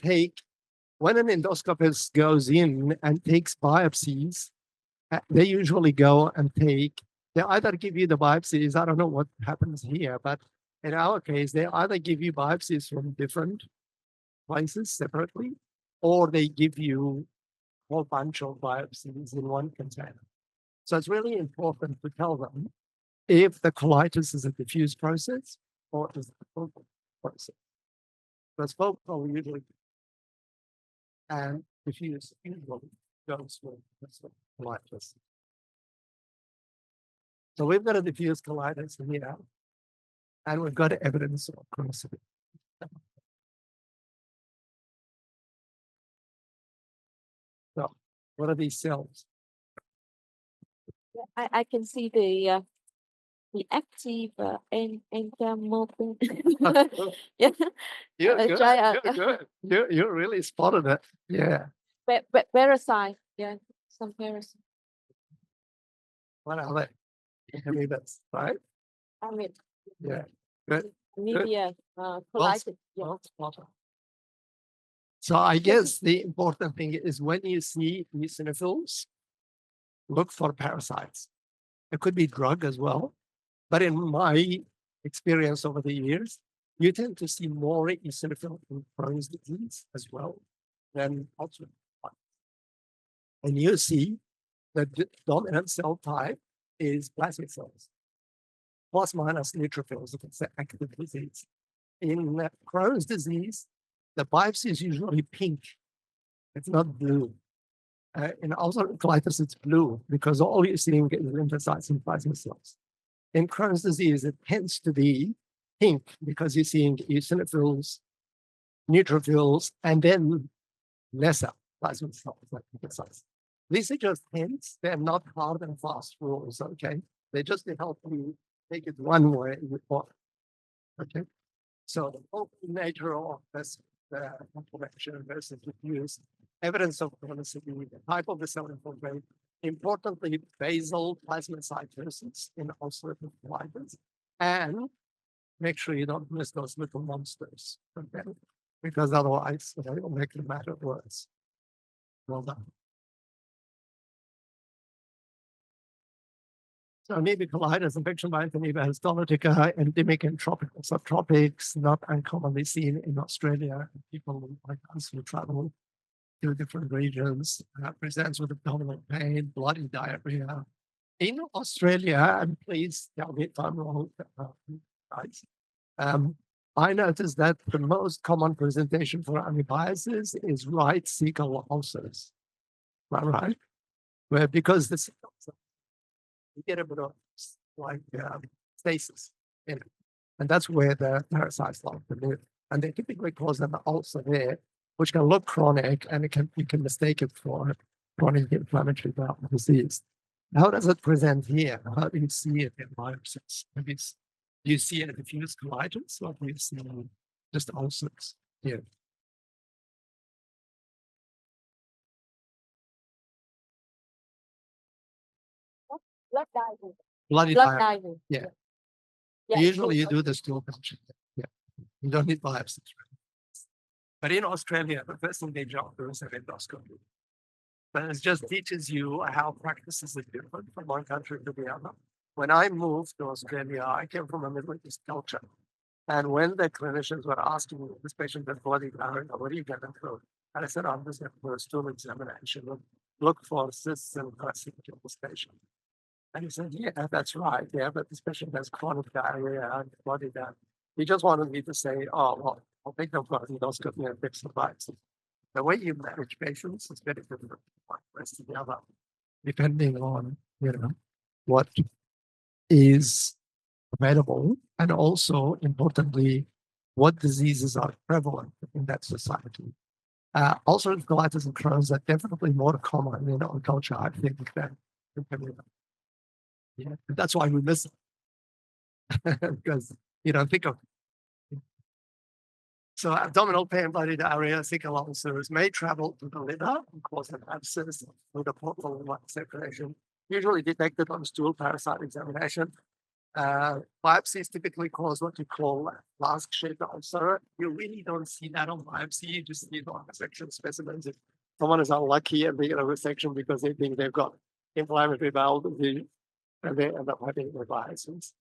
endoscopist goes in and takes biopsies, they usually go and they either give you the biopsies, I don't know what happens here, but in our case, they either give you biopsies from different places separately, or they give you a whole bunch of biopsies in one container. So it's really important to tell them if the colitis is a diffuse process or is it a focal process. Because focal usually and diffuse usually goes with colitis. So we've got a diffuse colitis here, and we've got evidence of chronicity. So what are these cells? I can see the active endomorphin. Yeah. You're good. Try, You're good. You really spotted it. Yeah. Parasite. Yeah, some parasite. What are they? Amoebas, right? I mean, Yeah. Good. media colitis. Yeah. Well spotted. So I guess the important thing is when you see eosinophils, look for parasites. It could be drug as well. But in my experience over the years, you tend to see more eosinophil in Crohn's disease as well than ulcerative colitis. And you see that the dominant cell type is plasma cells, plus minus neutrophils, if it's an active disease. In Crohn's disease, the biopsy is usually pink. It's not blue. In ulcerative colitis, it's blue because all you're seeing is lymphocytes and plasma cells. In Crohn's disease, it tends to be pink because you're seeing eosinophils neutrophils, and then lesser plasma cells like leukocytes. These are just hints. They're not hard and fast rules, okay? They just help you take it one way or okay? So the whole nature of this inflammation versus diffuse, evidence of chronicity, the type of the cell infiltrate, importantly, basal plasmacytosis in ulcerative colitis, and make sure you don't miss those little monsters, okay? Because otherwise, it will make the matter worse. Well done. So amoebic colitis, infection by Amoeba histolytica, endemic in tropical subtropics, not uncommonly seen in Australia. People like us who travel to different regions, presents with abdominal pain, bloody diarrhea. In Australia, and please tell me if I'm wrong, guys, I noticed that the most common presentation for amoebiasis is right cecal ulcers. Am I right? Where because this you get a bit of like stasis in it. And that's where the parasites like to live. And they typically cause an ulcer there, which can look chronic, and you can mistake it for chronic inflammatory bowel disease. How does it present here? How do you see it in biopsies? Do you see a diffuse colitis, or do you see just ulcers here? Blood diving. Bloody Blood diarrhea. diving. Yeah. Yeah, Usually you okay. do the stool culture. Yeah. You don't need biopsies. But in Australia, the first thing they do is an endoscopy. But it just teaches you how practices are different from one country to the other. When I moved to Australia, I came from a Middle East culture. And when the clinicians were asking me, this patient has bloody diarrhea, what are you going to do? And I said, I'm just going to do a stool examination. Look for cysts and carcinoma in this patient. And he said, yeah, that's right. Yeah, but this patient has chronic diarrhea and bloody diarrhea. He just wanted me to say, oh, well, I'll take them for endoscopy and fix the biopsy. The way you manage patients is very different from one place to the other, depending on, what is available, and also, importantly, what diseases are prevalent in that society. Ulcerative colitis and Crohn's are definitely more common in our culture, I think, than yeah, that's why we miss it. Because you don't think of it. So abdominal pain, bloody diarrhea, cecal ulcers may travel to the liver and cause an abscess with a portal like circulation, usually detected on stool parasite examination. Biopsies typically cause what you call flask-shaped ulcer. You really don't see that on biopsy. You just see it on resection specimens. If someone is unlucky and they get a resection because they think they've got inflammatory bowel disease, and they end up having their biases.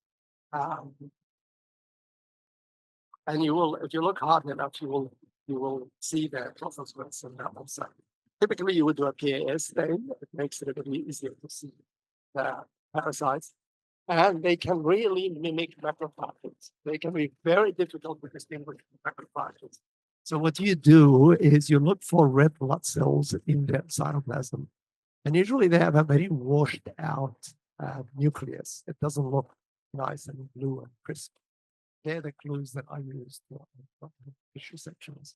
And you will, if you look hard enough, you will see the trophosphorus and that also. Typically, you would do a PAS stain. It makes it a bit easier to see the parasites. And they can really mimic macrophages. They can be very difficult to distinguish from macrophages. So what you do is you look for red blood cells in their cytoplasm. And usually they have a very washed out nucleus. It doesn't look nice and blue and crisp. They're the clues that I use for tissue sections.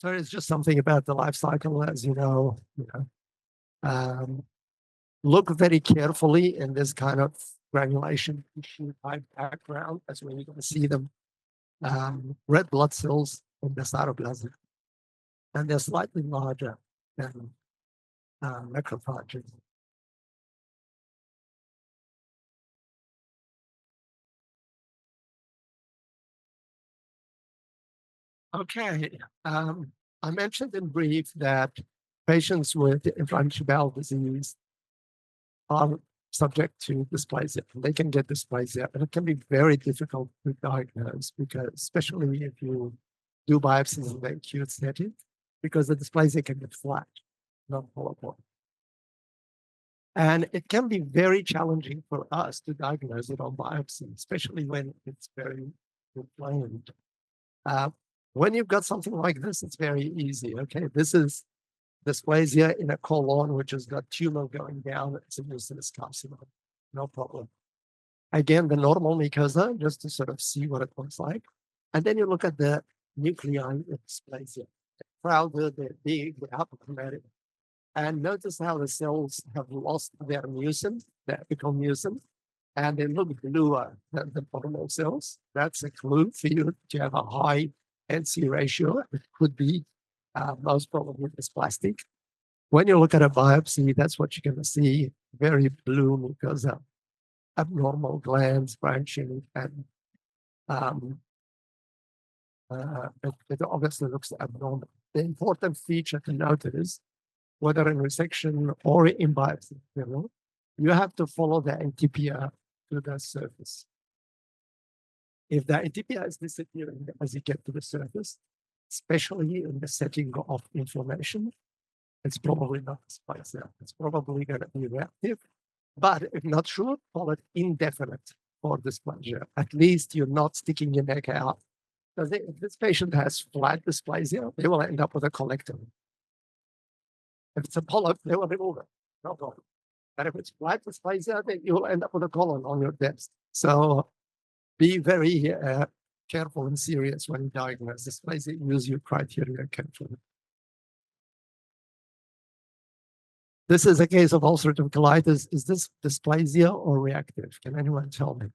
So it's just something about the life cycle, as you know. Look very carefully in this kind of granulation tissue type background. That's where you're going to see them. Red blood cells in the cytoplasm, and they're slightly larger than macrophages. Okay, I mentioned in brief that patients with inflammatory bowel disease are subject to dysplasia. They can get dysplasia, and it can be very difficult to diagnose, because especially if you do biopsies in the acute setting, because the dysplasia can get flat, not polypoid. And it can be very challenging for us to diagnose it on biopsy, especially when it's very inflamed. When you've got something like this, it's very easy. Okay, this is dysplasia in a colon which has got tumor going down. It's a mucinous carcinoma, no problem. Again, the normal mucosa, just to sort of see what it looks like. And then you look at the nuclei dysplasia. Crowded, they're big, they're hyperchromatic. And notice how the cells have lost their mucin, the apical mucin, and they look bluer than the normal cells. That's a clue for you to have a high NC ratio. It could be most probably dysplastic. When you look at a biopsy, that's what you're going to see, very blue because of abnormal glands branching, and it obviously looks abnormal. The important feature to note is whether in resection or in biopsy, you have to follow the antipia to the surface. If the antipia is disappearing as you get to the surface, especially in the setting of inflammation, it's probably not dysplasia. It's probably going to be reactive. But if not sure, call it indefinite for dysplasia. At least you're not sticking your neck out. Because if this patient has flat dysplasia, they will end up with a colectomy. If it's a polyp, they will remove it. No problem. But if it's flat dysplasia, then you will end up with a colon on your desk. So be very careful and serious when you diagnose dysplasia. Use your criteria carefully. This is a case of ulcerative colitis. Is this dysplasia or reactive? Can anyone tell me?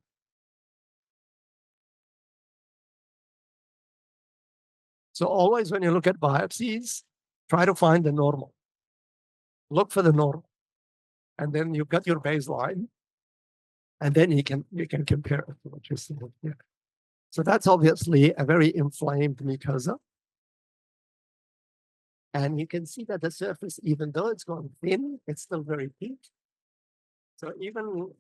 So always when you look at biopsies, try to find the normal. Look for the normal. And then you've got your baseline. And then you can compare it to what you're seeing here. So that's obviously a very inflamed mucosa. And you can see that the surface, even though it's gone thin, it's still very pink. So even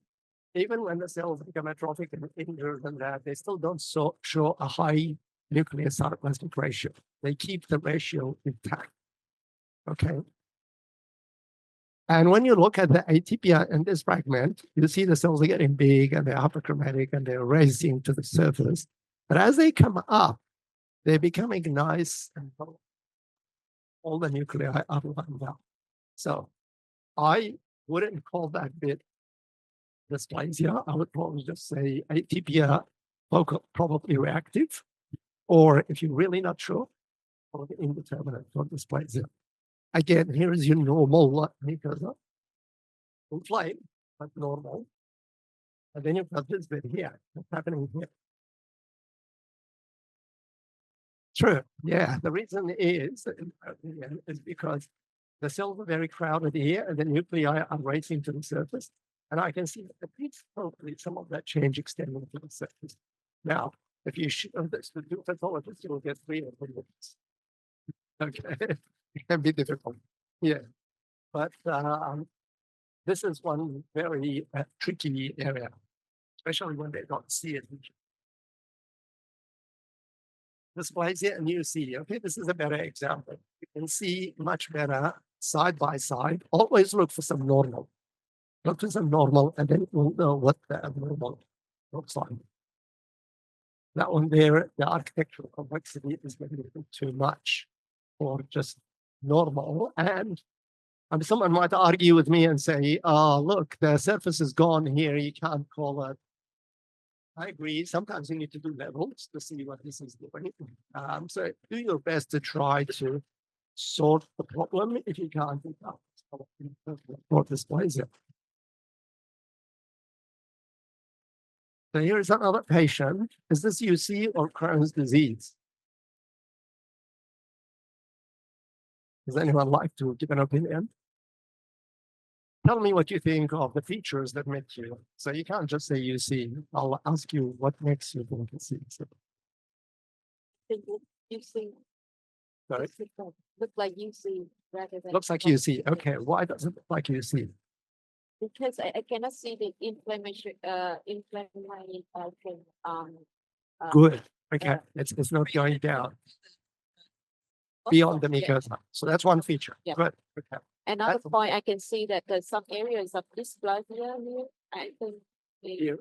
when the cells become atrophic and injured and that, they still don't show a high nucleus cytoplasmic ratio. They keep the ratio intact. Okay. And when you look at the atypia in this fragment, you see the cells are getting big and they're hyperchromatic and they're raising to the surface. But as they come up, they're becoming nice and all the nuclei are lined up. So I wouldn't call that bit dysplasia. I would probably just say atypia, probably reactive, or if you're really not sure, probably indeterminate for dysplasia. Again, here is your normal mucosa, inflamed, but normal. And then you've got this bit here. What's happening here? True. Yeah. The reason is because the cells are very crowded here, and the nuclei are racing to the surface. And I can see that it's probably some of that change extending to the surface. Now, if you show this to two pathologists, you will get 3 or 4 minutes. Okay. It can be difficult. Yeah. But this is one very tricky area, especially when they don't see it. Dysplasia and you see, okay, this is a better example. You can see much better side by side. Always look for some normal. Look for some normal, and then we'll know what the abnormal looks like. That one there, the architectural complexity is maybe a bit too much for just normal. And someone might argue with me and say, oh, look, the surface is gone here. You can't call it. I agree. Sometimes you need to do levels to see what this is doing. So do your best to try to sort the problem. If you can't, you can't. For dysplasia. So here is another patient. Is this UC or Crohn's disease? Does anyone like to give an opinion? Tell me what you think of the features that make you. So you can't just say UC. I'll ask you what makes you think it's UC. UC. Sorry? Look like UC rather than. Looks like UC. Okay. Why does it look like UC? Because I cannot see the inflammation. Good. Okay. It's not going down beyond the mucosa. So that's one feature. Yeah. Good. Okay. Another point, I can see that there's some areas of dysplasia here. I think Here.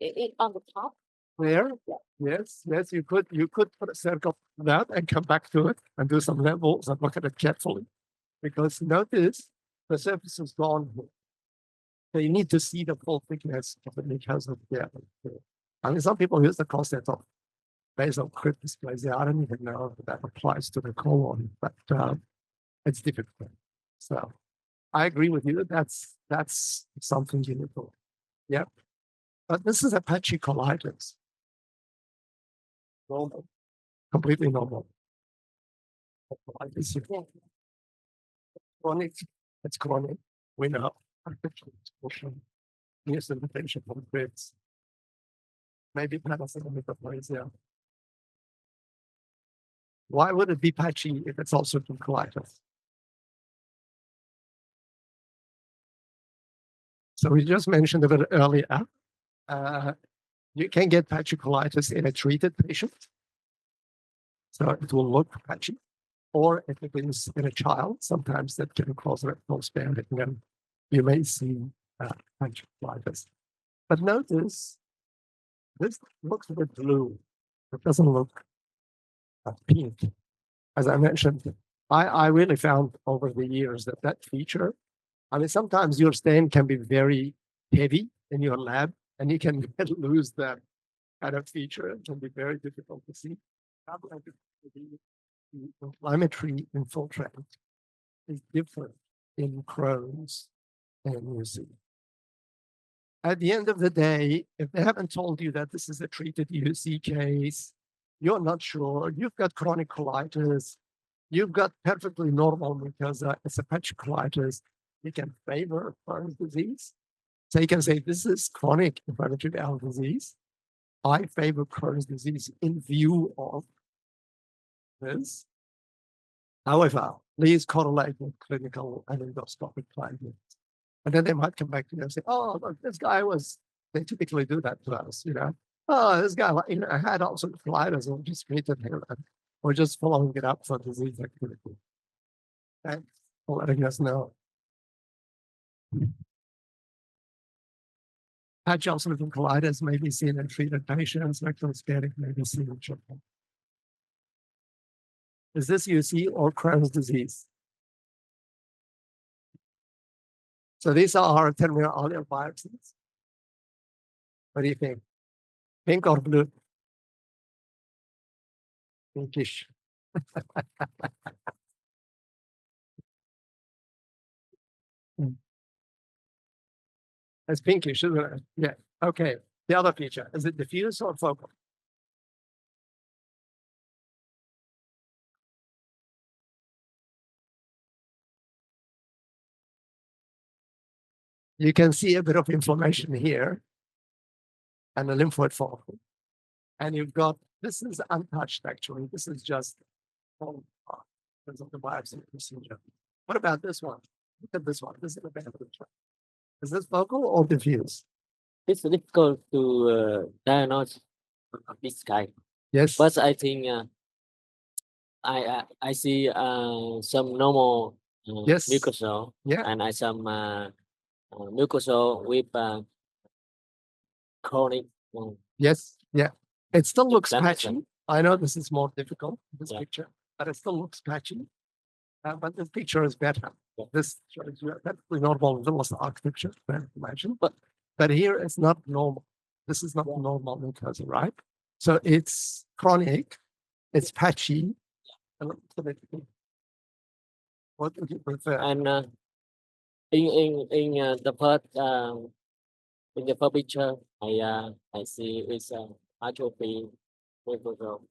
it on the top. There. Yes. You could put a circle on that and come back to it and do some levels and look at it carefully. Because notice the surface is gone here. So you need to see the full thickness of the mucosa there. I mean, some people use the concept of basal crypt dysplasia. I don't even know if that applies to the colon, but it's difficult. So I agree with you. That's something unique. Yep. But this is a patchy colitis. Normal. Completely normal. Colitis. Chronic. It's chronic. We know. Here's the potential for grids. Maybe metaplasia. Why would it be patchy if it's also colitis? So we just mentioned a bit earlier, you can get patchy colitis in a treated patient. So it will look patchy. Or if it is in a child, sometimes that can cause rectal sparing, and you may see patchy colitis. But notice, this looks a bit blue. It doesn't look pink. As I mentioned, I really found over the years that feature, I mean, sometimes your stain can be very heavy in your lab, and you can lose that kind of feature. It can be very difficult to see. The inflammatory infiltrate is different in Crohn's and UC. At the end of the day, if they haven't told you that this is a treated UC case, you're not sure, you've got chronic colitis, you've got perfectly normal because it's a patchy colitis, you can favor Crohn's disease. So you can say, this is chronic inflammatory bowel disease. I favor Crohn's disease in view of this. However, these correlate with clinical and endoscopic findings. And then they might come back to you and say, oh, look, this guy was, they typically do that to us, you know. Oh, this guy, you know, had also colitis and just treated him. And we're just following it up for disease activity. Thanks for letting us know. Patchy ulcerative colitis may be seen in treated patients, rectal sparing may be seen in children. Is this UC or Crohn's disease? So these are our terminal olive biopsies. What do you think? Pink or blue? Pinkish. It's pinkish, isn't it? Yeah. Okay. The other feature, is it diffuse or focal? You can see a bit of inflammation here and a lymphoid focal. And you've got, this is untouched actually. This is just because of the biopsy procedure. What about this one? Look at this one. This is a bad picture. Is this focal or diffuse? It's difficult to diagnose this guy. Yes. But I think I see some normal Yes. mucosal, Yeah. and I some mucosal with chronic. Yes. Yeah. It still looks inflammation. patchy. I know this is more difficult, this Yeah. picture, but it still looks patchy. But this picture is better. Yeah. This shows you a perfectly normal villous architecture, imagine. But here it's not normal. This is not normal mucosa, right? So it's chronic, it's patchy. What would you prefer? And in the first picture, I see it's atrophy mucosal.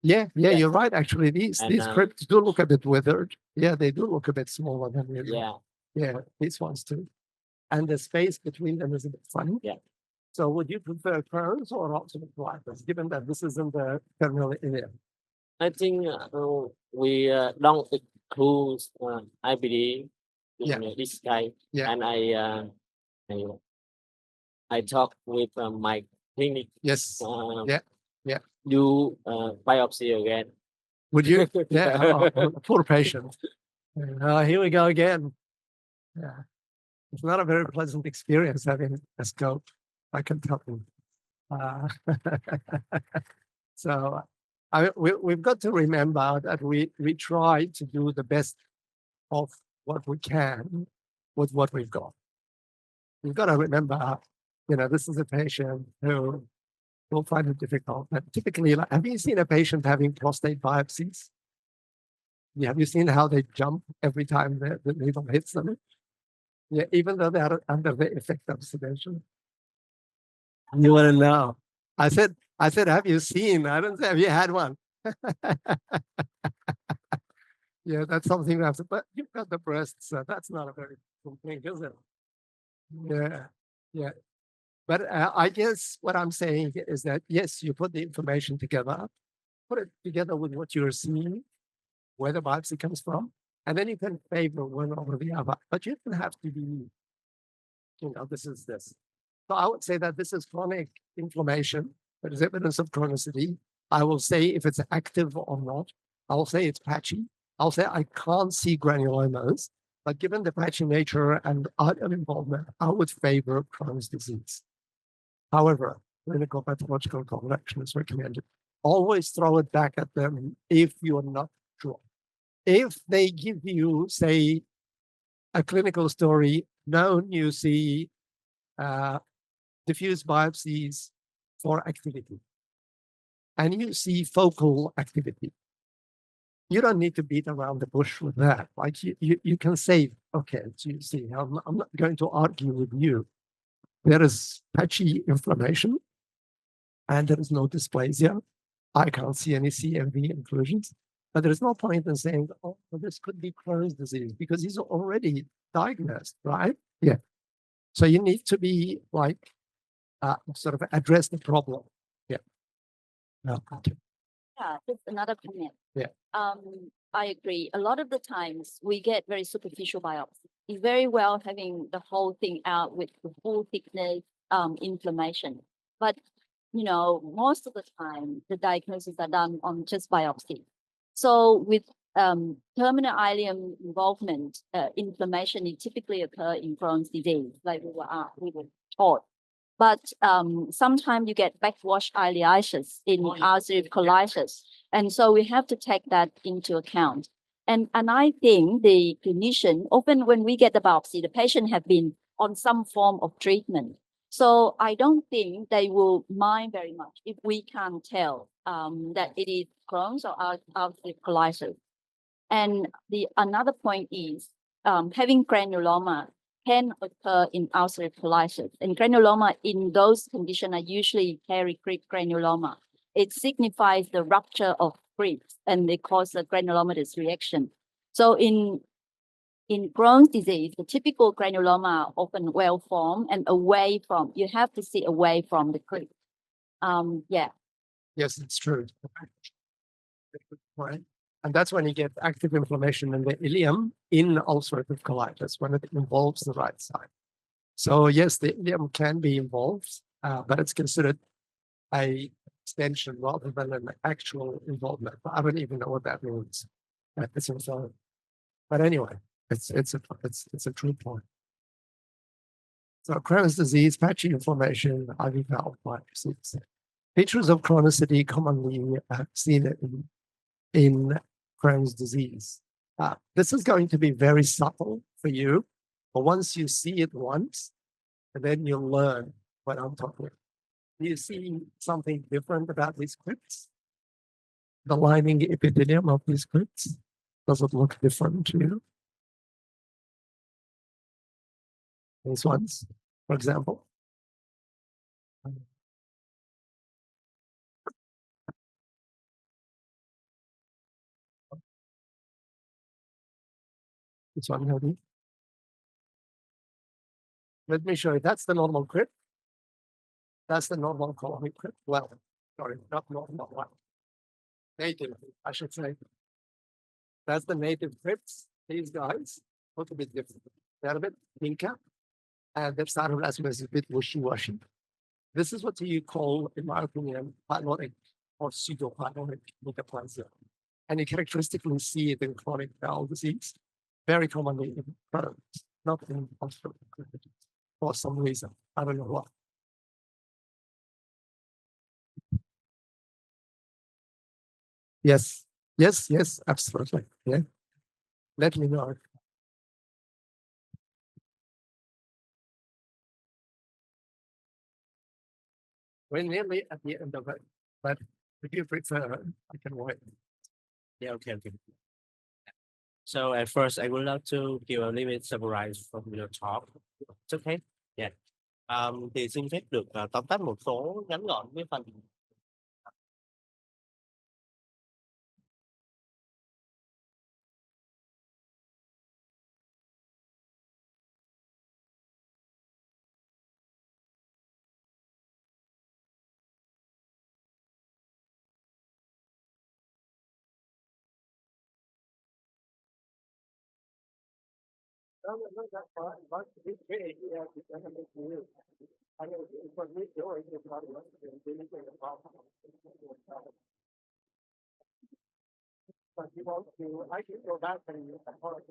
Yeah, Yeah. you're right. Actually, these And, crypts do look a bit withered. Yeah, they do look a bit smaller than usual. Yeah. Yeah, these ones too. And the space between them is a bit funny. Yeah. So would you prefer Crohn's or ulcerative colitis, given that this is in the terminal area? I think we don't include IBD in this guy. Yeah. And I talk with my clinic. Yes. Yeah. Do biopsy again. Would you? Yeah. Oh, poor patient. Here we go again. Yeah. It's not a very pleasant experience having a scope, I can tell you. So we've got to remember that we try to do the best of what we can with what we've got. You've got to remember, you know, this is a patient who will find it difficult. But typically, like, have you seen a patient having prostate biopsies? Yeah, have you seen how they jump every time the needle hits them? Yeah, even though they are under the effect of sedation. You want to know? I said, have you seen? I don't say, have you had one? Yeah, that's something we have to, but you've got the breasts, so that's not a very cool thing, is it? Yeah, yeah. But I guess what I'm saying is that, yes, you put the information together, put it together with what you're seeing, where the biopsy comes from, and then you can favor one over the other. But you don't have to be, this is this. So I would say that this is chronic inflammation. There is evidence of chronicity. I will say if it's active or not. I'll say it's patchy. I'll say I can't see granulomas, but given the patchy nature and other involvement, I would favor Crohn's disease. However, clinical pathological correction is recommended. Always throw it back at them if you're not sure. If they give you, say, a clinical story, known you see diffuse biopsies for activity, and you see focal activity, you don't need to beat around the bush with that. Like you can say, okay, so you see, I'm not going to argue with you. There is patchy inflammation and there is no dysplasia. I can't see any CMV inclusions, but there's no point in saying, oh, well, this could be Crohn's disease because he's already diagnosed, right? Yeah. So you need to be like, sort of address the problem. Yeah. No. Yeah, just another comment. Yeah. I agree. A lot of the times we get very superficial biopsy. It's very well having the whole thing out with the full thickness inflammation. But most of the time the diagnoses are done on just biopsy. So with terminal ileum involvement, inflammation, it typically occur in Crohn's disease, like we were taught. But sometimes you get backwash ileitis in ulcerative colitis. And so we have to take that into account. And I think the clinician, often when we get the biopsy, the patient have been on some form of treatment. So I don't think they will mind very much if we can tell that it is Crohn's or ulcerative colitis. And another point is having granuloma can occur in ulcerative colitis. And granuloma in those conditions are usually hairy-crypt granuloma. It signifies the rupture of crypts and they cause a granulomatous reaction. So in Crohn's disease, the typical granuloma are often well-formed and away from, you have to see away from the crypt. Yeah. Yes, it's true. Right. And that's when you get active inflammation in the ileum in ulcerative colitis, when it involves the right side. So yes, the ileum can be involved, but it's considered a extension rather than an actual involvement. I don't even know what that means. But anyway, it's a true point. So Crohn's disease, patchy inflammation, IV valve biopsies. Features of chronicity commonly seen in Crohn's disease. This is going to be very subtle for you, but once you see it once, and then you'll learn what I'm talking about. Do you see something different about these crypts? The lining epithelium of these crypts, does it look different to you? These ones, for example. This one, maybe. Let me show you. That's the normal crypt. That's the normal colonic crypt. Well, sorry, not normal one. Native, I should say. That's the native crypts. These guys look a bit different. They're a bit pinker, and their cytoplasm is a bit wishy-washy. This is what you call, in my opinion, pylotic or pseudo-pylotic metaplasia. And you characteristically see it in chronic bowel disease, very commonly in Crohn's, not in ulcerative colitis, for some reason. I don't know why. Yes, absolutely. Yeah. Let me know. We're nearly at the end of it, but if you prefer, I can wait. Yeah, okay. So at first, I would love to give a little bit summarize from your talk. It's okay. Yeah. Thì xin phép được tóm tắt một số ngắn gọn với phần.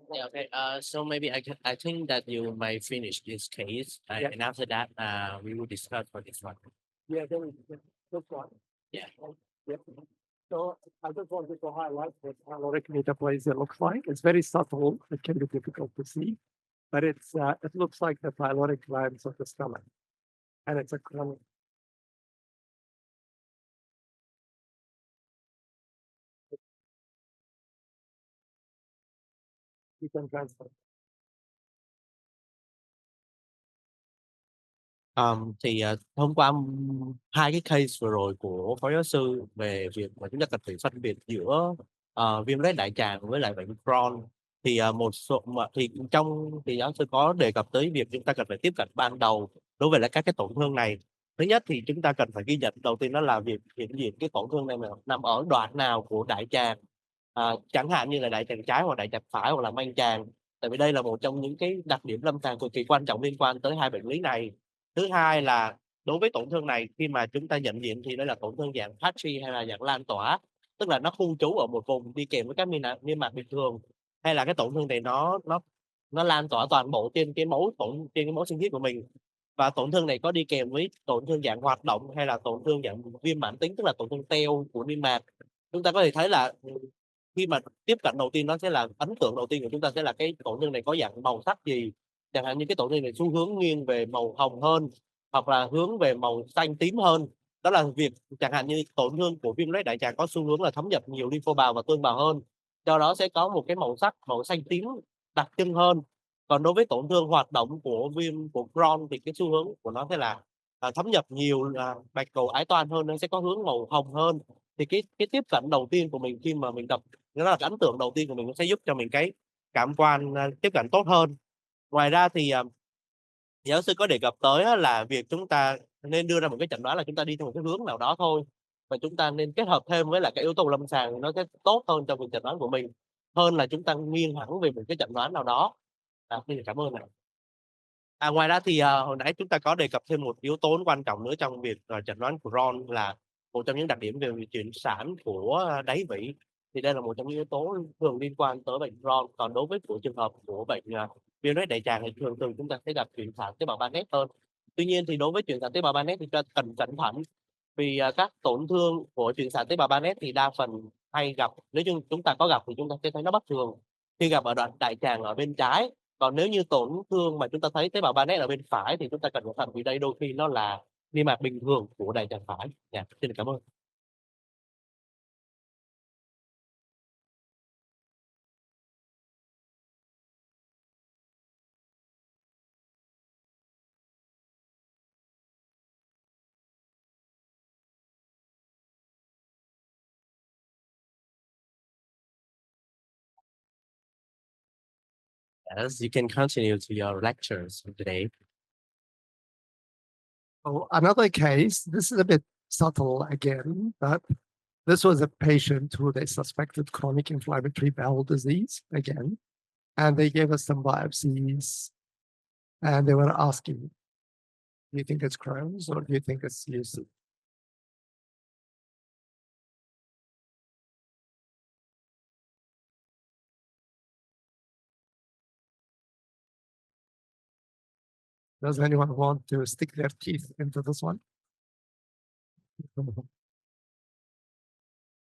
Yeah, okay. So maybe I think that you might finish this case, Yeah. and after that, we will discuss for this one. Yeah, there is this one. Yeah. Yep. So I just wanted to highlight what caloric metaplasia looks like. It's very subtle. It can be difficult to see, but it looks like the pyloric glands of the stomach, and it's a chronic. You can translate. Thông qua hai cái case vừa rồi của phó giáo sư về việc mà chúng ta cần phải phân biệt giữa viêm loét đại tràng với lại bệnh Crohn, thì một số thì thì giáo sư có đề cập tới việc chúng ta cần phải tiếp cận ban đầu đối với lại các cái tổn thương này. Thứ nhất thì chúng ta cần phải ghi nhận đầu tiên đó là việc hiện diện cái tổn thương này nằm ở đoạn nào của đại tràng, chẳng hạn như là đại tràng trái hoặc đại tràng phải hoặc là manh tràng, tại vì đây là một trong những cái đặc điểm lâm sàng cực kỳ quan trọng liên quan tới hai bệnh lý này. Thứ hai là đối với tổn thương này, khi mà chúng ta nhận diện thì đây là tổn thương dạng patchy hay là dạng lan tỏa, tức là nó khu trú ở một vùng đi kèm với các niêm mạc bình thường, hay là cái tổn thương này nó lan tỏa toàn bộ trên cái mẫu sinh thiết của mình, và tổn thương này có đi kèm với tổn thương dạng hoạt động hay là tổn thương dạng viêm mãn tính, tức là tổn thương teo của niêm mạc. Chúng ta có thể thấy là khi mà tiếp cận đầu tiên, nó sẽ là ấn tượng đầu tiên của chúng ta sẽ là cái tổn thương này có dạng màu sắc gì, chẳng hạn như cái tổn thương này xu hướng nghiêng về màu hồng hơn hoặc là hướng về màu xanh tím hơn. Đó là việc chẳng hạn như tổn thương của viêm loét đại tràng có xu hướng là thấm nhập nhiều lympho và tương bào hơn, do đó sẽ có một cái màu sắc màu xanh tím đặc trưng hơn. Còn đối với tổn thương hoạt động của viêm của Crohn thì cái xu hướng của nó sẽ là thấm nhập nhiều bạch cầu ái toan hơn, nó sẽ có hướng màu hồng hơn. Thì cái tiếp cận đầu tiên của mình khi mà mình đọc, đó là cái ấn tượng đầu tiên của mình, nó sẽ giúp cho mình cái cảm quan tiếp cận tốt hơn. Ngoài ra thì giáo sư có đề cập tới là việc chúng ta nên đưa ra một cái chẩn đoán là chúng ta đi theo một cái hướng nào đó thôi, và chúng ta nên kết hợp thêm với lại cái yếu tố lâm sàng, nó sẽ tốt hơn cho việc chẩn đoán của mình hơn là chúng ta nghiêng hẳn về một cái chẩn đoán nào đó. Xin cảm ơn ạ. Ngoài ra thì hồi nãy chúng ta có đề cập thêm một yếu tố quan trọng nữa trong việc chẩn đoán của Crohn, là một trong những đặc điểm về chuyển sản của đáy vỉ. Thì đây là một trong những yếu tố thường liên quan tới bệnh Crohn. Còn đối với trường hợp của bệnh viêm loét đại tràng thì thường chúng ta sẽ gặp chuyển sản tế bào Barnett hơn. Tuy nhiên thì đối với chuyển sản tế bào Barnett thì chúng ta cần cẩn thận, vì các tổn thương của chuyển sản tế bào Barnett thì đa phần hay gặp, nếu như chúng ta có gặp thì chúng ta sẽ thấy nó bất thường khi gặp ở đoạn đại tràng ở bên trái. Còn nếu như tổn thương mà chúng ta thấy tế bào Barnett ở bên phải thì chúng ta cần cẩn thận, vì đây đôi khi nó là niêm mạc bình thường của đại tràng phải. Xin cảm ơn. Yes, you can continue to your lectures today. Oh, another case, this is a bit subtle again, but this was a patient who they suspected chronic inflammatory bowel disease again, and they gave us some biopsies, and they were asking, do you think it's Crohn's or do you think it's UC? Does anyone want to stick their teeth into this one?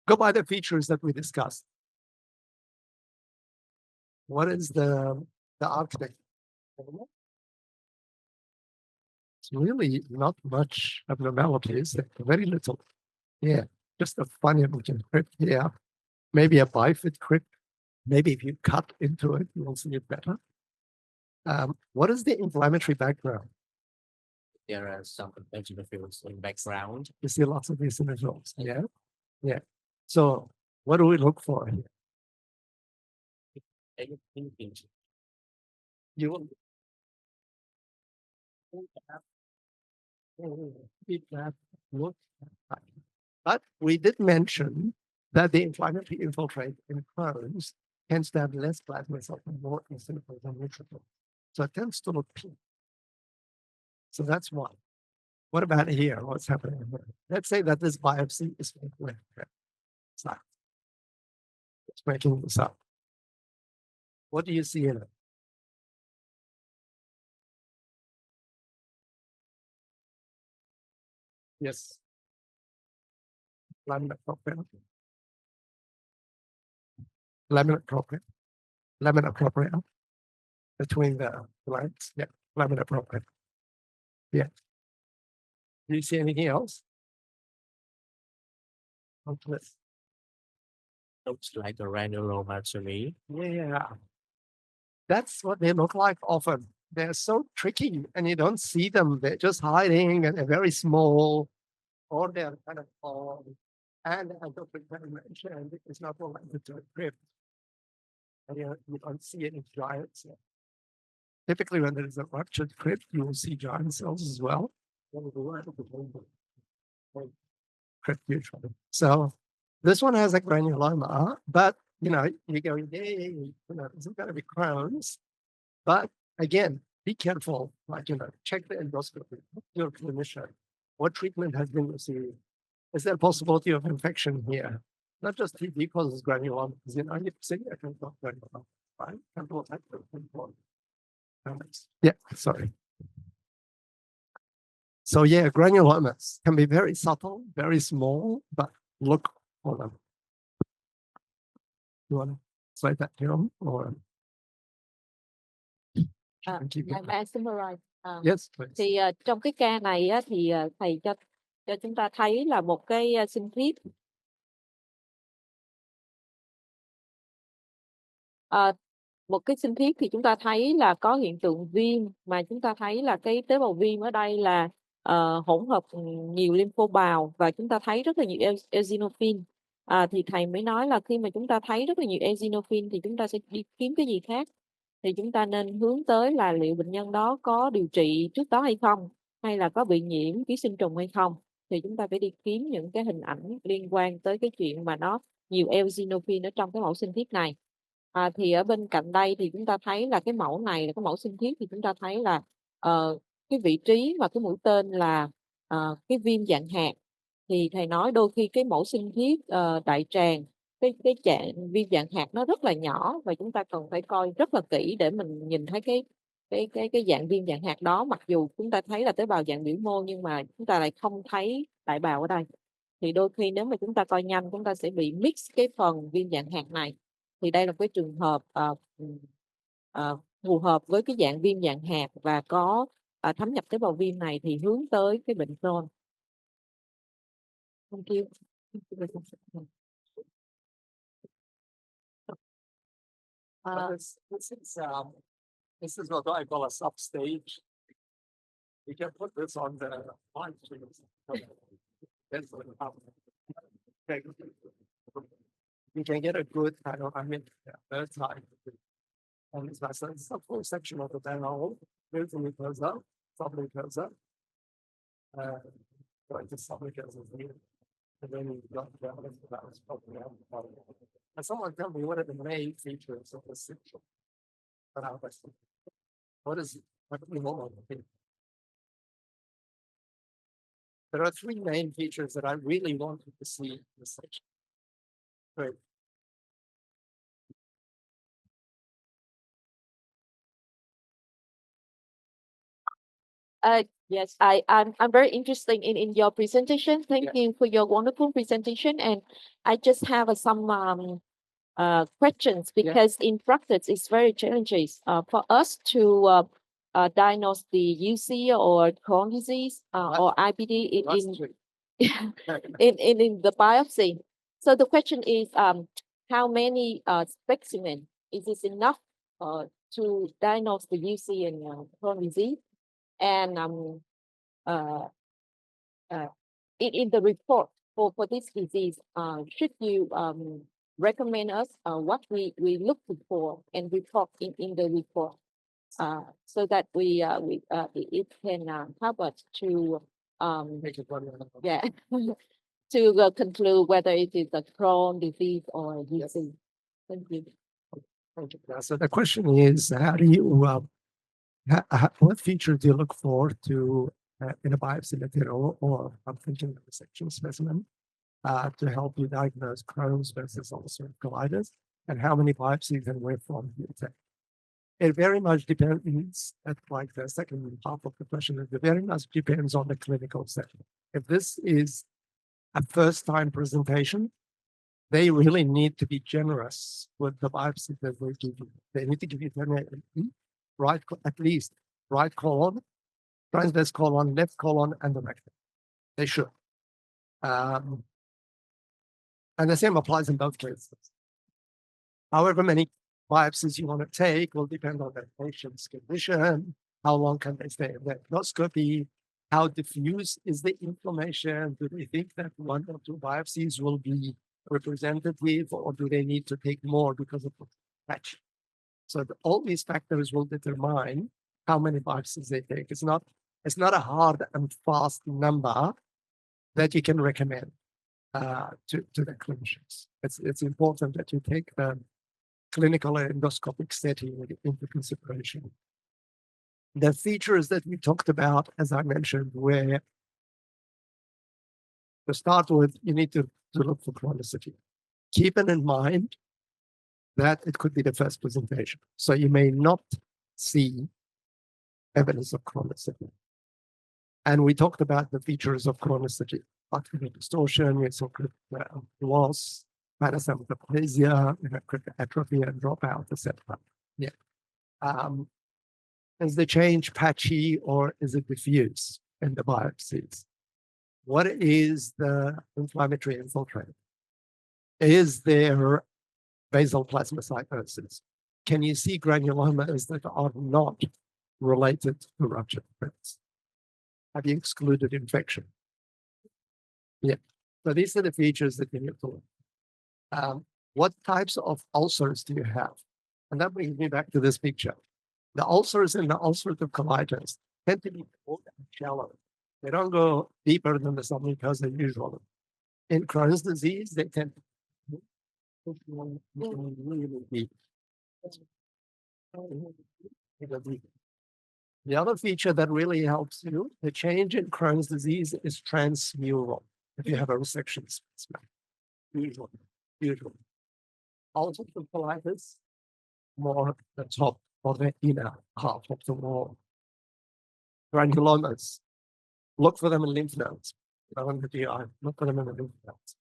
Go by the features that we discussed. What is the architect? It's really not much abnormalities, very little. Yeah, just a funny looking crypt here. Maybe a bifid crypt. Maybe if you cut into it, you'll see it better. What is the inflammatory background? There are some eosinophils in background. You see lots of eosinophils. Yeah, yeah. So what do we look for here? You will look at. But we did mention that the inflammatory infiltrate in Crohn's tends to have less plasma cells and more eosinophils and neutrophils. So it tends to look pink. So that's one. What about here? What's happening here? Let's say that this biopsy is fake. It's not. It's making this up. What do you see in it? Yes. Laminate propria. Laminate propria. Laminate propria. Between the lines. Yeah. Laminate propria. Yeah. Do you see anything else? Looks like a granuloma to me. Yeah. That's what they look like often. They're so tricky and you don't see them. They're just hiding and they're very small, or they're kind of tall. And I don't think I mentioned it's not related to a crypt. And you don't see any giants. Typically, when there is a ruptured crypt, you will see giant cells as well. Crypt usually. So this one has a granuloma, but you go, yay, isn't going to be Crohn's. But again, be careful, check the endoscopy, your clinician. What treatment has been received? Is there a possibility of infection here? Not just TB causes granulomas, you see a control granuloma, right? Control type of control. Yeah, sorry. So yeah, granulomas can be very subtle, very small, but look for them. You want to slide that down or? May summarize. Yes, please. Thì trong cái ca này á, thì thầy cho chúng ta thấy là một cái sinh thiết. Một cái sinh thiết thì chúng ta thấy là có hiện tượng viêm, mà chúng ta thấy là cái tế bào viêm ở đây là hỗn hợp nhiều lympho bào, và chúng ta thấy rất là nhiều eosinophil. Thì thầy mới nói là khi mà chúng ta thấy rất là nhiều eosinophil thì chúng ta sẽ đi kiếm cái gì khác. Thì chúng ta nên hướng tới là liệu bệnh nhân đó có điều trị trước đó hay không, hay là có bị nhiễm ký sinh trùng hay không. Thì chúng ta phải đi kiếm những cái hình ảnh liên quan tới cái chuyện mà nó nhiều eosinophil ở trong cái mẫu sinh thiết này. Thì ở bên cạnh đây thì chúng ta thấy là cái mẫu này là cái mẫu sinh thiết, thì chúng ta thấy là cái vị trí và cái mũi tên là cái viêm dạng hạt. Thì thầy nói đôi khi cái mẫu sinh thiết đại tràng, cái trạng viêm dạng hạt nó rất là nhỏ, và chúng ta cần phải coi rất là kỹ để mình nhìn thấy cái dạng viêm dạng hạt đó. Mặc dù chúng ta thấy là tế bào dạng biểu mô nhưng mà chúng ta lại không thấy đại bào ở đây. Thì đôi khi nếu mà chúng ta coi nhanh, chúng ta sẽ bị mix cái phần viêm dạng hạt này. Thì đây là cái trường hợp phù hợp với cái dạng viêm dạng hạt và có thâm nhập tế bào viêm này thì hướng tới cái bệnh Crohn. Thank you. This is what I call a substage. You can put this on the line. You can get a good kind of, third time. And it's a full section of the panel. There's a mucosa, submucosa. Submucosa is here. And then you've got the that was probably out. And someone tell me what are the main features of this section? What is normal? There are three main features that I really wanted to see in this section. Great. Yes, I'm very interested in your presentation. Thank you for your wonderful presentation. And I just have some questions, because in practice it's very challenging for us to diagnose the UC or Crohn's disease or IBD in the biopsy. So the question is, how many specimen is this enough to diagnose the UC and Crohn's disease? And in the report for this disease, should you recommend us what we look for and report in the report, so that it can help us to yeah to conclude whether it is a Crohn's disease or a UC. Thank you. Thank you. So the question is, how do you what feature do you look for to in a biopsy material, or I'm thinking of a section specimen, to help you diagnose Crohn's versus ulcerative colitis, and how many biopsies and where from do you take? It very much depends, at like the second half of the question, it very much depends on the clinical setting. If this is a first-time presentation, they really need to be generous with the biopsy that they give you. They need to give you right, at least right colon, transverse colon, left colon, and the rectum. They should. And the same applies in both cases. However many biopsies you want to take will depend on the patient's condition, how long can they stay in the endoscopy, how diffuse is the inflammation, do they think that 1 or 2 biopsies will be representative, or do they need to take more because of the patch? So all these factors will determine how many biopsies they take. It's not a hard and fast number that you can recommend to the clinicians. It's important that you take the clinical and endoscopic setting into consideration. The features that we talked about, as I mentioned, where to start with, you need to look for chronicity. Keeping in mind that it could be the first presentation. So you may not see evidence of chronicity. And we talked about the features of chronicity, ocular distortion, loss, metastasia, atrophy, and dropout, etc. Yeah. Is the change patchy or is it diffuse in the biopsies? What is the inflammatory infiltrate? Is there basal plasmacytosis? Can you see granulomas that are not related to ruptured prints? Have you excluded infection? Yeah. So these are the features that you need to look. What types of ulcers do you have? And that brings me back to this picture. The ulcers in the ulcerative colitis tend to be cold and shallow. They don't go deeper than the submucosa usually. In Crohn's disease, they tend to really deep. The other feature that really helps you, the change in Crohn's disease is transmural. If you have a resection specimen, usually. Ulcerative colitis, more the top or the inner half of the wall. Granulomas, look for them in lymph nodes. Look for them in the lymph nodes.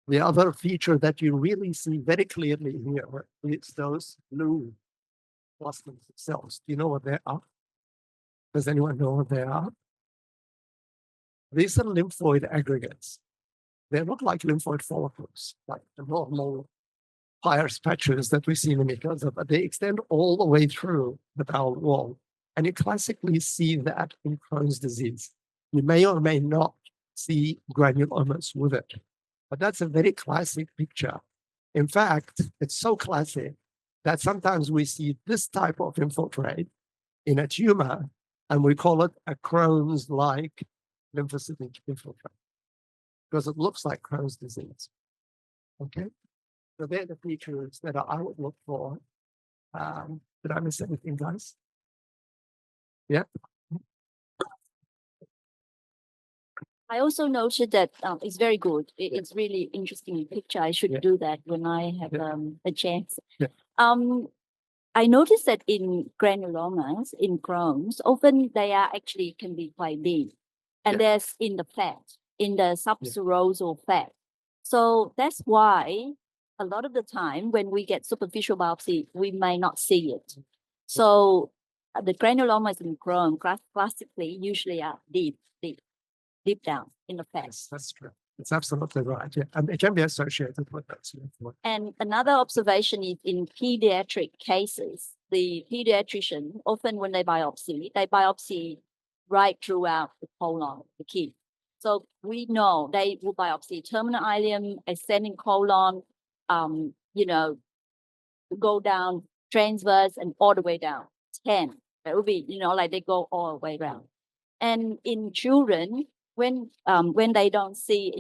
The other feature that you really see very clearly here is those blue clusters of cells. Do you know what they are? Does anyone know what they are? These are lymphoid aggregates. They look like lymphoid follicles, like the normal Peyer's patches that we see in the mucosa, but they extend all the way through the bowel wall. And you classically see that in Crohn's disease. You may or may not see granulomas with it, but that's a very classic picture. In fact, it's so classic that sometimes we see this type of infiltrate in a tumor, and we call it a Crohn's-like lymphocytic infiltrate because it looks like Crohn's disease. Okay, so they're the features that I would look for. Did I miss anything, guys? Yeah. I also noted that it's very good. It's really interesting picture. I should do that when I have a chance. Yeah. I noticed that in granulomas, in Crohn's, often they are actually can be quite big. And there's in the fat, in the subserosal fat. So that's why a lot of the time when we get superficial biopsy, we may not see it. So The granulomas in Crohn classically usually are deep down in the fat. Yes, that's true. It's absolutely right. Yeah. And it can be associated with those. And another observation is in pediatric cases, the pediatrician, often when they biopsy right throughout the colon, the kid. So we know they will biopsy terminal ileum, ascending colon, go down transverse and all the way down, 10. That would be, like they go all the way around. And in children, when they don't see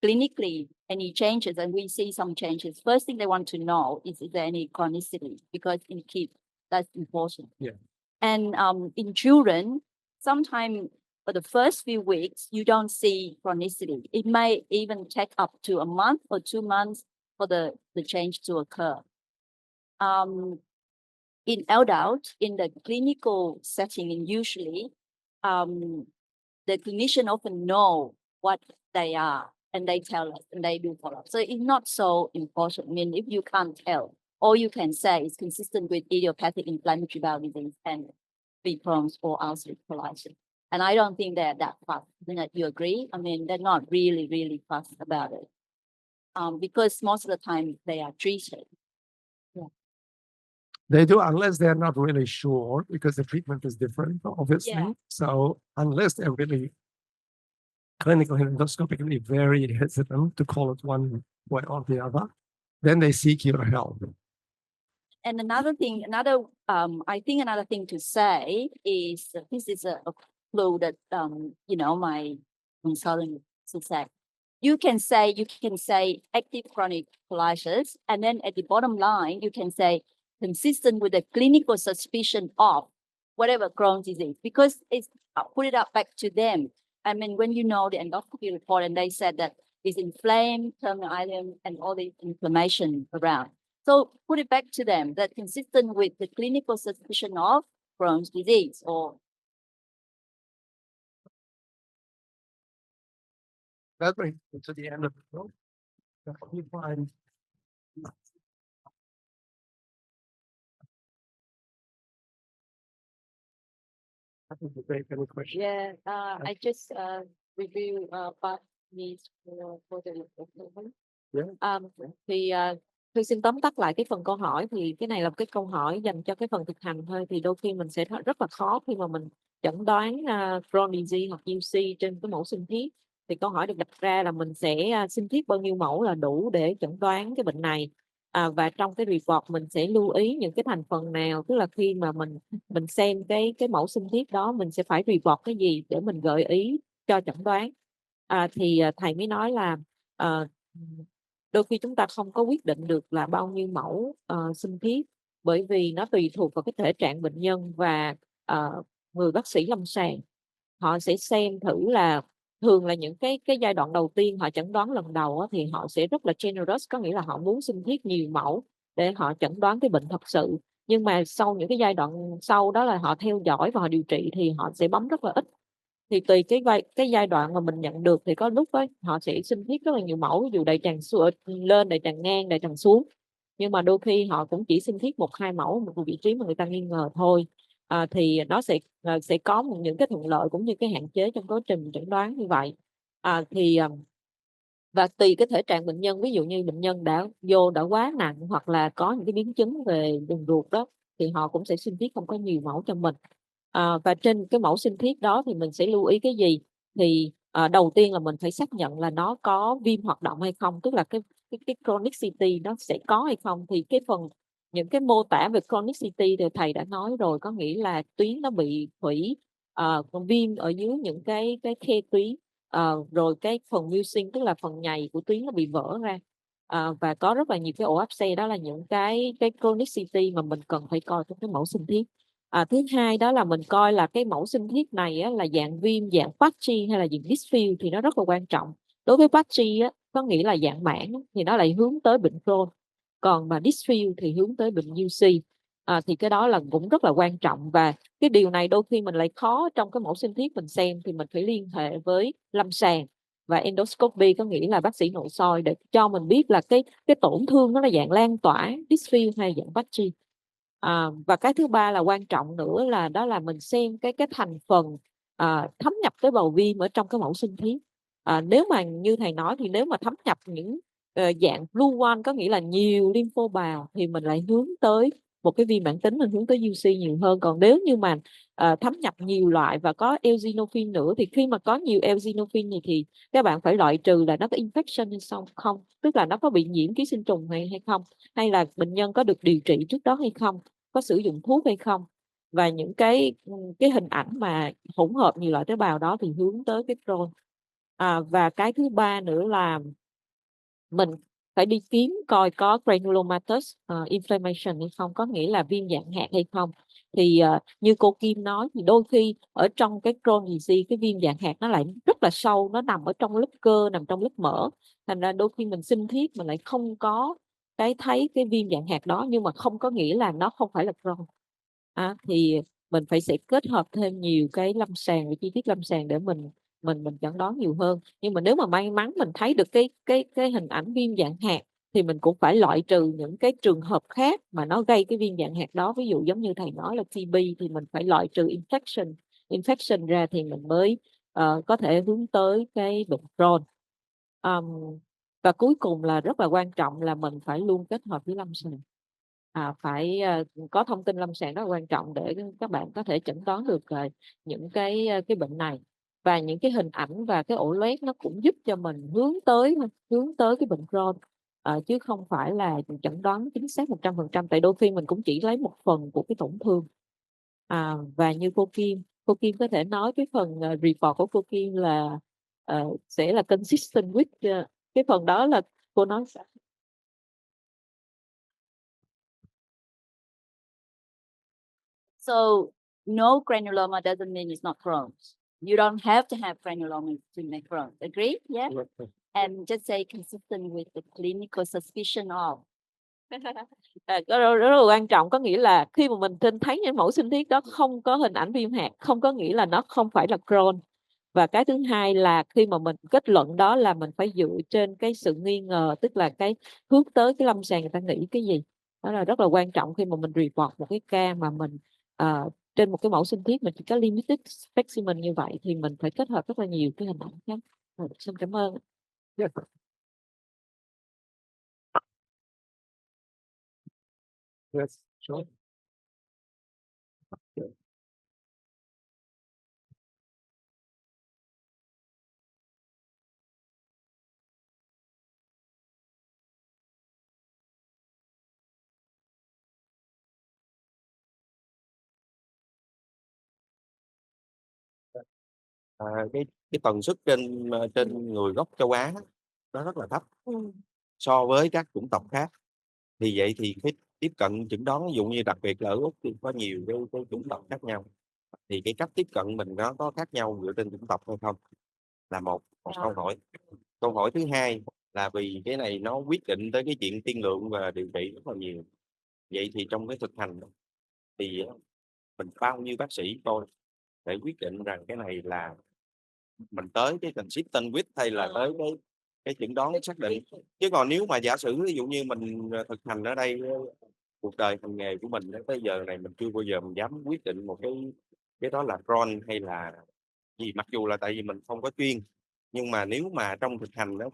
clinically any changes, and we see some changes, first thing they want to know is there any chronicity, because in kids, that's important. Yeah. And in children, sometimes for the first few weeks, you don't see chronicity. It may even take up to a month or 2 months for the change to occur. In adult, in the clinical setting, and usually the clinician often know what they are, and they tell us, and they do follow up. So it's not so important. I mean, if you can't tell, all you can say is consistent with idiopathic inflammatory bowel disease and Crohn's or ulcerative colitis. And I don't think they're that fussed. You agree? I mean, they're not really fussed about it, because most of the time they are treated. They do, unless they're not really sure, because the treatment is different, obviously. Yeah. So unless they're really clinically and endoscopically very hesitant to call it one way or the other, then they seek your help. And another thing to say is that this is a clue that my consultant said. You can say active chronic colitis, and then at the bottom line you can say consistent with the clinical suspicion of whatever Crohn's disease, because it's put it up back to them. I mean, when you know the endoscopy report and they said that it's inflamed, terminal ileum, and all the inflammation around. So put it back to them, that consistent with the clinical suspicion of Crohn's disease or. That brings me to the end of the book. You find any questions? Yeah, I just review part needs for the tôi xin tóm tắt lại cái phần câu hỏi. Thì cái này là một cái câu hỏi dành cho cái phần thực hành thôi. Thì đôi khi mình sẽ rất là khó khi mà mình chẩn đoán Crohn's disease hoặc UC trên cái mẫu sinh thiết. Thì câu hỏi được đặt ra là mình sẽ sinh thiết bao nhiêu mẫu là đủ để chẩn đoán cái bệnh này. Và trong cái report mình sẽ lưu ý những cái thành phần nào, tức là khi mà mình xem cái mẫu sinh thiết đó, mình sẽ phải report cái gì để mình gợi ý cho chẩn đoán. Thì thầy mới nói là đôi khi chúng ta không có quyết định được là bao nhiêu mẫu sinh thiết, bởi vì nó tùy thuộc vào cái thể trạng bệnh nhân và người bác sĩ lâm sàng. Họ sẽ xem thử là thường là những cái giai đoạn đầu tiên họ chẩn đoán lần đầu thì họ sẽ rất là generous, có nghĩa là họ muốn sinh thiết nhiều mẫu để họ chẩn đoán cái bệnh thật sự. Nhưng mà sau những cái giai đoạn sau đó là họ theo dõi và họ điều trị thì họ sẽ bấm rất là ít. Thì tùy cái giai đoạn mà mình nhận được thì có lúc họ sẽ sinh thiết rất là nhiều mẫu, ví dụ đại tràng lên, đại tràng ngang, đại tràng xuống. Nhưng mà đôi khi họ cũng chỉ sinh thiết 1-2 mẫu một vị trí mà người ta nghi ngờ thôi. Thì nó sẽ có những cái thuận lợi cũng như cái hạn chế trong quá trình chẩn đoán như vậy. Và tùy cái thể trạng bệnh nhân, ví dụ như bệnh nhân đã quá nặng hoặc là có những cái biến chứng về đường ruột đó, thì họ cũng sẽ sinh thiết không có nhiều mẫu cho mình. Và trên cái mẫu sinh thiết đó thì mình sẽ lưu ý cái gì? Thì đầu tiên là mình phải xác nhận là nó có viêm hoạt động hay không, tức là cái chronicity nó sẽ có hay không. Thì những cái mô tả về chronicity thì thầy đã nói rồi, có nghĩa là tuyến nó bị hủy, viêm ở dưới những cái khe tuyến, rồi cái phần mucin, tức là phần nhầy của tuyến nó bị vỡ ra, và có rất là nhiều cái ổ áp xe. Đó là những cái chronicity mà mình cần phải coi trong cái mẫu sinh thiết. Thứ hai đó là mình coi là cái mẫu sinh thiết này là dạng viêm, dạng patchy hay là dạng diffuse, thì nó rất là quan trọng. Đối với patchy có nghĩa là dạng mảng thì nó lại hướng tới bệnh Crohn, còn mà diffuse thì hướng tới bệnh UC. Thì cái đó là cũng rất là quan trọng, và cái điều này đôi khi mình lại khó trong cái mẫu sinh thiết mình xem, thì mình phải liên hệ với lâm sàng và endoscopy, có nghĩa là bác sĩ nội soi, để cho mình biết là cái tổn thương nó là dạng lan tỏa, diffuse hay dạng patchy. Và cái thứ ba là quan trọng nữa là đó là mình xem cái thành phần thâm nhập tế bào viêm ở trong cái mẫu sinh thiết. Nếu mà như thầy nói thì nếu mà thâm nhập những dạng blue one, có nghĩa là nhiều lympho bào, thì mình lại hướng tới một cái viêm mãn tính, mình hướng tới UC nhiều hơn. Còn nếu như mà thâm nhập nhiều loại và có eosinophil nữa, thì khi mà có nhiều eosinophil này thì các bạn phải loại trừ là nó có infection hay không, tức là nó có bị nhiễm ký sinh trùng hay không, hay là bệnh nhân có được điều trị trước đó hay không, có sử dụng thuốc hay không. Và những cái hình ảnh mà hỗn hợp nhiều loại tế bào đó thì hướng tới cái Crohn. Và cái thứ ba nữa là mình phải đi kiếm coi có granulomatous inflammation hay không, có nghĩa là viêm dạng hạt hay không. Thì như cô Kim nói thì đôi khi ở trong cái Crohn disease, cái viêm dạng hạt nó lại rất là sâu, nó nằm ở trong lớp cơ, nằm trong lớp mỡ, thành ra đôi khi mình sinh thiết mình lại không có thấy cái viêm dạng hạt đó, nhưng mà không có nghĩa là nó không phải là Crohn. Thì mình sẽ kết hợp thêm nhiều cái lâm sàng và chi tiết lâm sàng để mình chẩn đoán nhiều hơn. Nhưng mà nếu mà may mắn mình thấy được cái hình ảnh viêm dạng hạt thì mình cũng phải loại trừ những cái trường hợp khác mà nó gây cái viêm dạng hạt đó. Ví dụ giống như thầy nói là TB thì mình phải loại trừ infection ra thì mình mới có thể hướng tới cái bệnh Crohn. Và cuối cùng là rất là quan trọng là mình phải luôn kết hợp với lâm sàng. Phải có thông tin lâm sàng rất là quan trọng để các bạn có thể chẩn đoán được những cái bệnh này. Và những cái hình ảnh và cái ổ loét nó cũng giúp cho mình hướng tới cái bệnh Crohn, chứ không phải là chẩn đoán chính xác 100%, tại đôi khi mình cũng chỉ lấy một phần của cái tổn thương. Và như cô Kim có thể nói cái phần report của cô Kim là sẽ là consistent with cái phần đó là cô nói sao? So no granuloma doesn't mean it's not Crohn's. You don't have to have granuloma to make Crohn's. Agree? Yeah. And just say consistent with the clinical suspicion of. Rất là quan trọng, có nghĩa là khi mà mình thấy những mẫu sinh thiết đó không có hình ảnh viêm hạt, không có nghĩa là nó không phải là Crohn. Và cái thứ hai là khi mà mình kết luận đó là mình phải dựa trên cái sự nghi ngờ, tức là cái hướng tới cái lâm sàng người ta nghĩ cái gì. Đó là rất là quan trọng khi mà mình report một cái ca mà mình trên một cái mẫu sinh thiết mình chỉ có limited specimen như vậy, thì mình phải kết hợp rất là nhiều cái hình ảnh khác. Xin cảm ơn. Yes. Yes, sure. Cái tần suất trên người gốc châu Á nó rất là thấp so với các chủng tộc khác. Thì vậy thì cái tiếp cận chẩn đoán, ví dụ như đặc biệt là ở Úc thì có nhiều cái chủng tộc khác nhau, thì cái cách tiếp cận mình nó có khác nhau dựa trên chủng tộc hay không, là một câu hỏi. Câu hỏi thứ hai là vì cái này nó quyết định tới cái chuyện tiên lượng và điều trị rất là nhiều. Vậy thì trong cái thực hành thì mình bao nhiêu bác sĩ coi để quyết định rằng cái này là mình tới cái consistent with hay là tới cái chẩn đoán xác định. Chứ còn nếu mà giả sử ví dụ như mình thực hành ở đây cuộc đời hành nghề của mình tới giờ này mình chưa bao giờ mình dám quyết định một cái đó là Crohn hay là gì, mặc dù là tại vì mình không có chuyên. Nhưng mà nếu mà trong thực hành đó,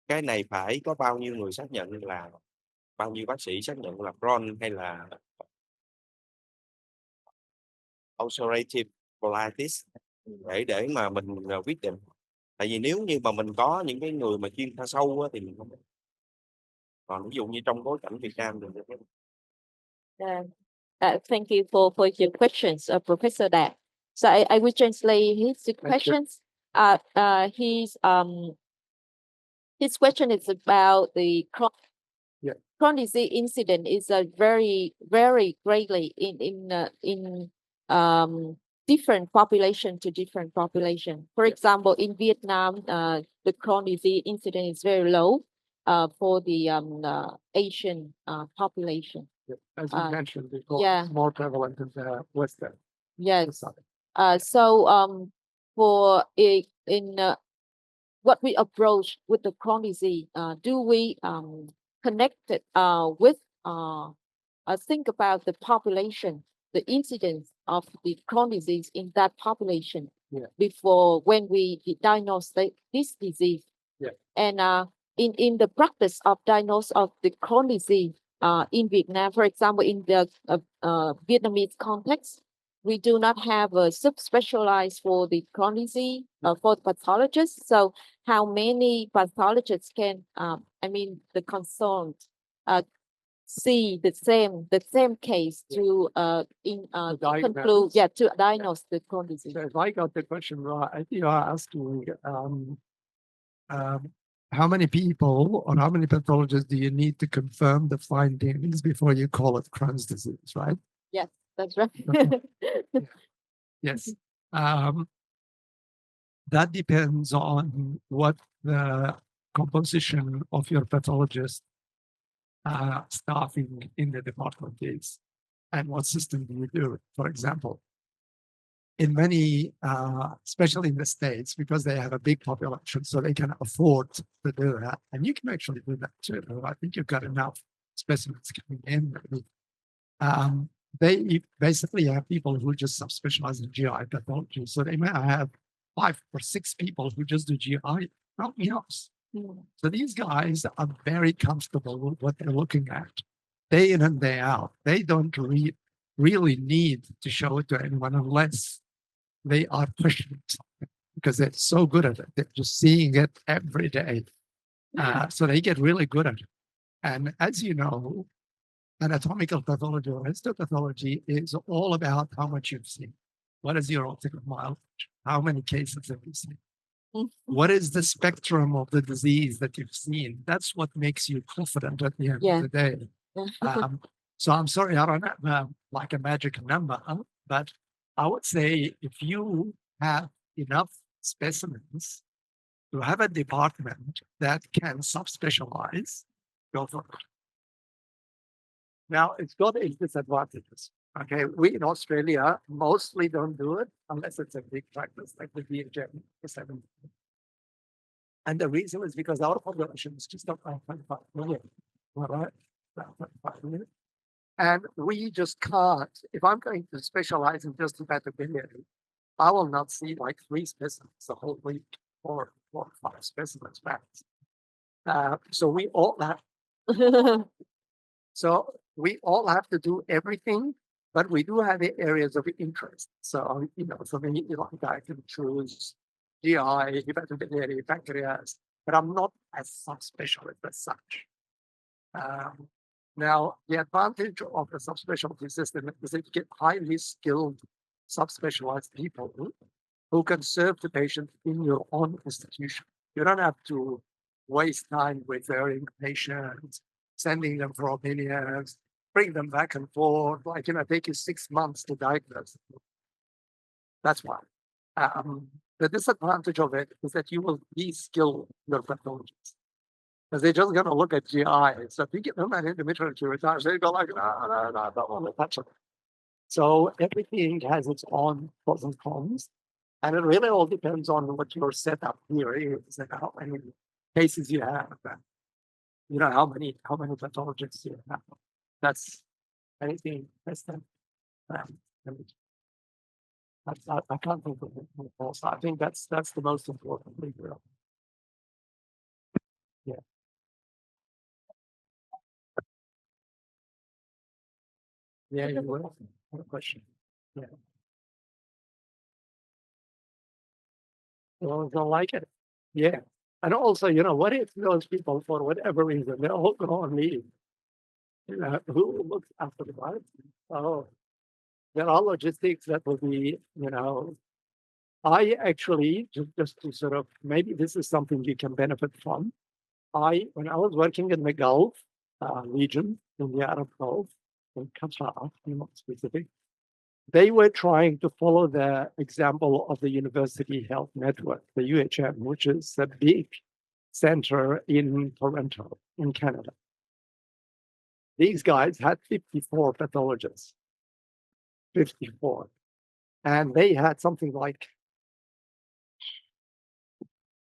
cái này phải có bao nhiêu người xác nhận, là bao nhiêu bác sĩ xác nhận là Crohn hay là ulcerative colitis để mà mình quyết định. Tại vì nếu như mà mình có những cái người mà chuyên khoa sâu á, thì mình không. Còn ví dụ như trong bối cảnh Việt Nam thì Thank you for your questions, Professor Dat. So I will translate his questions. His question is about the Crohn disease incident is a very, very greatly in different population to different population. For example, in Vietnam, the Crohn disease incident is very low for the Asian population. As you mentioned before, yeah. it's more prevalent in the Western Yes. society. For in what we approach with the Crohn disease, do we connect it with think about the population, the incidence of the Crohn's disease in that population before when we diagnose this disease. And in the practice of diagnosis of the Crohn's disease in Vietnam, for example, in the Vietnamese context, we do not have a subspecialized for the Crohn's disease for pathologists. So how many pathologists can, the concerned see the same case to conclude, to diagnose the Crohn's disease. So if I got the question right, you are asking how many people or how many pathologists do you need to confirm the findings before you call it Crohn's disease, right? Yes, that's right. Yes. That depends on what the composition of your pathologist staffing in the department is and what system do you do. For example, in many, especially in the States, because they have a big population, so they can afford to do that. And you can actually do that too. I think you've got enough specimens coming in. They basically have people who just subspecialize in GI pathology. So they might have 5 or 6 people who just do GI, nothing else. So these guys are very comfortable with what they're looking at day in and day out. They don't really need to show it to anyone unless they are pushing something because they're so good at it. They're just seeing it every day. So they get really good at it. And as you know, anatomical pathology or histopathology is all about how much you've seen. What is your optical mileage? How many cases have you seen? What is the spectrum of the disease that you've seen? That's what makes you confident at the end of the day. So I'm sorry, I don't have like a magic number, but I would say if you have enough specimens to have a department that can subspecialize, go for it. Now, it's got its disadvantages. Okay, we in Australia mostly don't do it unless it's a big practice like the DHM. And the reason is because our population is just not 25 million. All right, 25 million. And we just can't, if I'm going to specialize in just hepatobiliary, I will not see like 3 specimens the whole week or 4 or 5 specimens max. So we all have to do everything, but we do have the areas of interest. So, for me, like I can choose GI, hepatobiliary, pancreas, but I'm not as subspecialist as such. Now, the advantage of the subspecialty system is that you get highly skilled subspecialized people who can serve the patient in your own institution. You don't have to waste time referring patients, sending them for opinions, bring them back and forth, take you 6 months to diagnose. That's why. The disadvantage of it is that you will de-skill your pathologists. Because they're just going to look at GI. So if you give them an endometrial curettage, they go like, no, I don't want to touch it. So everything has its own pros and cons. And it really all depends on what your setup here is and how many cases you have. How many pathologists you have. That's anything less than I can't think of it. Also, I think that's the most important thing. Yeah. Yeah, you will. No question. Yeah. Well, don't like it. Yeah. And also, what if those people, for whatever reason, they're all going to leave? Who looks after the body? Oh, there are logistics that will be, I actually, just to sort of, maybe this is something you can benefit from. When I was working in the Gulf region, in the Arab Gulf, in Qatar, to be more specific, they were trying to follow the example of the University Health Network, the UHN, which is a big center in Toronto, in Canada. These guys had 54 pathologists, 54. And they had something like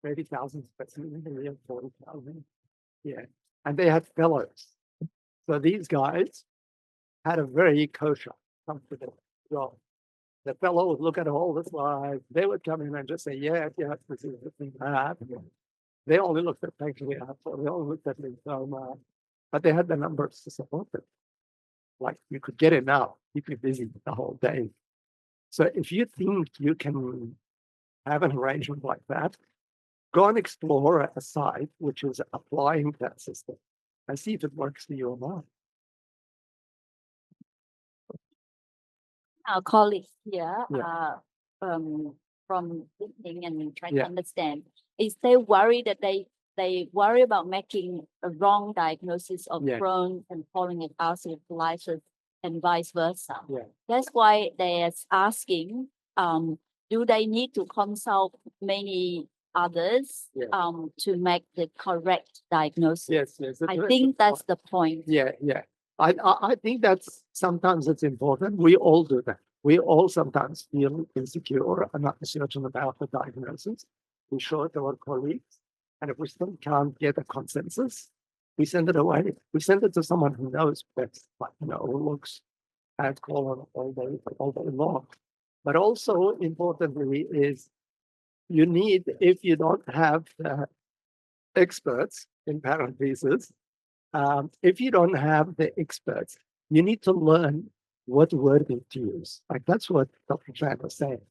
30,000 specimens, 40,000. Yeah. And they had fellows. So these guys had a very kosher, comfortable job. The fellow would look at all the slides. They would come in and just say, yes, this is the thing that happened. They only looked at pancreas, or they only looked at lymphoma, but they had the numbers to support it. Like you could get it now, keep you busy the whole day. So if you think you can have an arrangement like that, go and explore a site which is applying that system and see if it works for you or not. Our colleagues here Yeah. from listening and trying Yeah. to understand, is they worry that they worry about making a wrong diagnosis of Yeah. Crohn's and colic ulcerative colitis and vice versa. Yeah. That's why they're asking, do they need to consult many others Yeah. to make the correct diagnosis? Yes, yes. I think that's the point. Yeah, yeah. I think that's sometimes it's important. We all do that. We all sometimes feel insecure or not certain about the diagnosis. We show it to our colleagues, and if we still can't get a consensus, we send it away. We send it to someone who knows best, like who looks at colon all day long. But also importantly is you need, if you don't have the experts in parentheses, if you don't have the experts, you need to learn what wording to use. Like that's what Dr. Chan was saying,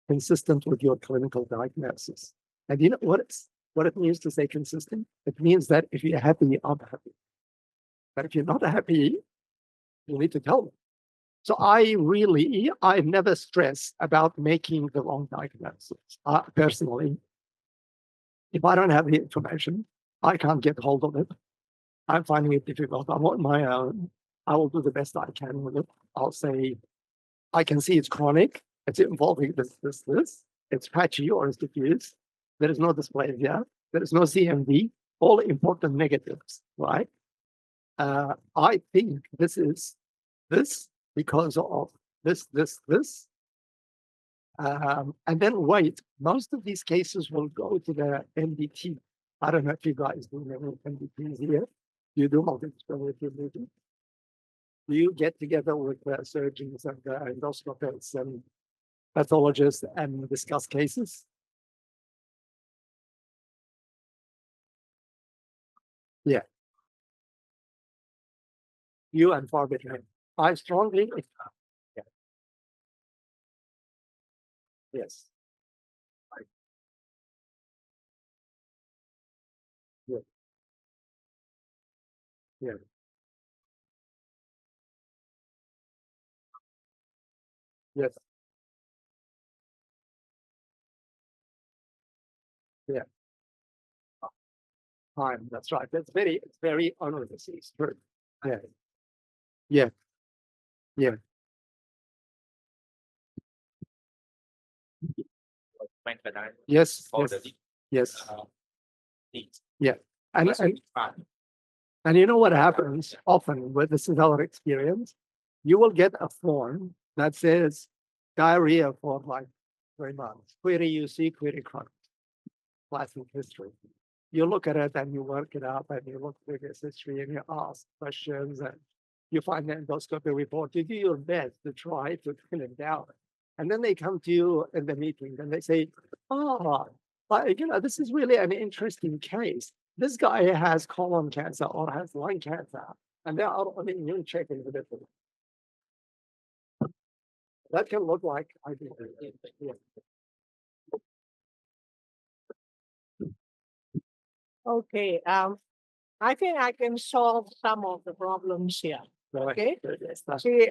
consistent with your clinical diagnosis. And you know what it means to say consistent? It means that if you're happy, I'm happy. But if you're not happy, you need to tell me. So I never stress about making the wrong diagnosis. Personally, if I don't have the information, I can't get hold of it. I'm finding it difficult. I'm on my own. I will do the best I can with it. I'll say, I can see it's chronic. It's involving this. It's patchy or it's diffuse. There is no dysplasia. There is no CMV. All important negatives, right? I think this is this because of this. And then wait, most of these cases will go to the MDT. I don't know if you guys do MDTs here. You do multidisciplinary meetings. Do you get together with surgeons and endoscopists and pathologists and discuss cases? Yeah. You and far between. I strongly. Yeah. Yes. Yeah. Yeah. Yes. Yeah. Time. That's right. It's very onerous. It's true. Yeah. Yeah. Yeah. Yes. Yes. Yes. Yeah. And you know what happens often with this is our experience, you will get a form that says diarrhea for like 3 months. Query UC, query chronic, classic history. You look at it and you work it out and you look at previous history and you ask questions and you find the endoscopy report. You do your best to try to pin it down. And then they come to you in the meeting and they say, this is really an interesting case. This guy has colon cancer or has lung cancer, and they are on the immune check inhibitor. That can look like Okay, I think I can solve some of the problems here. Okay. See,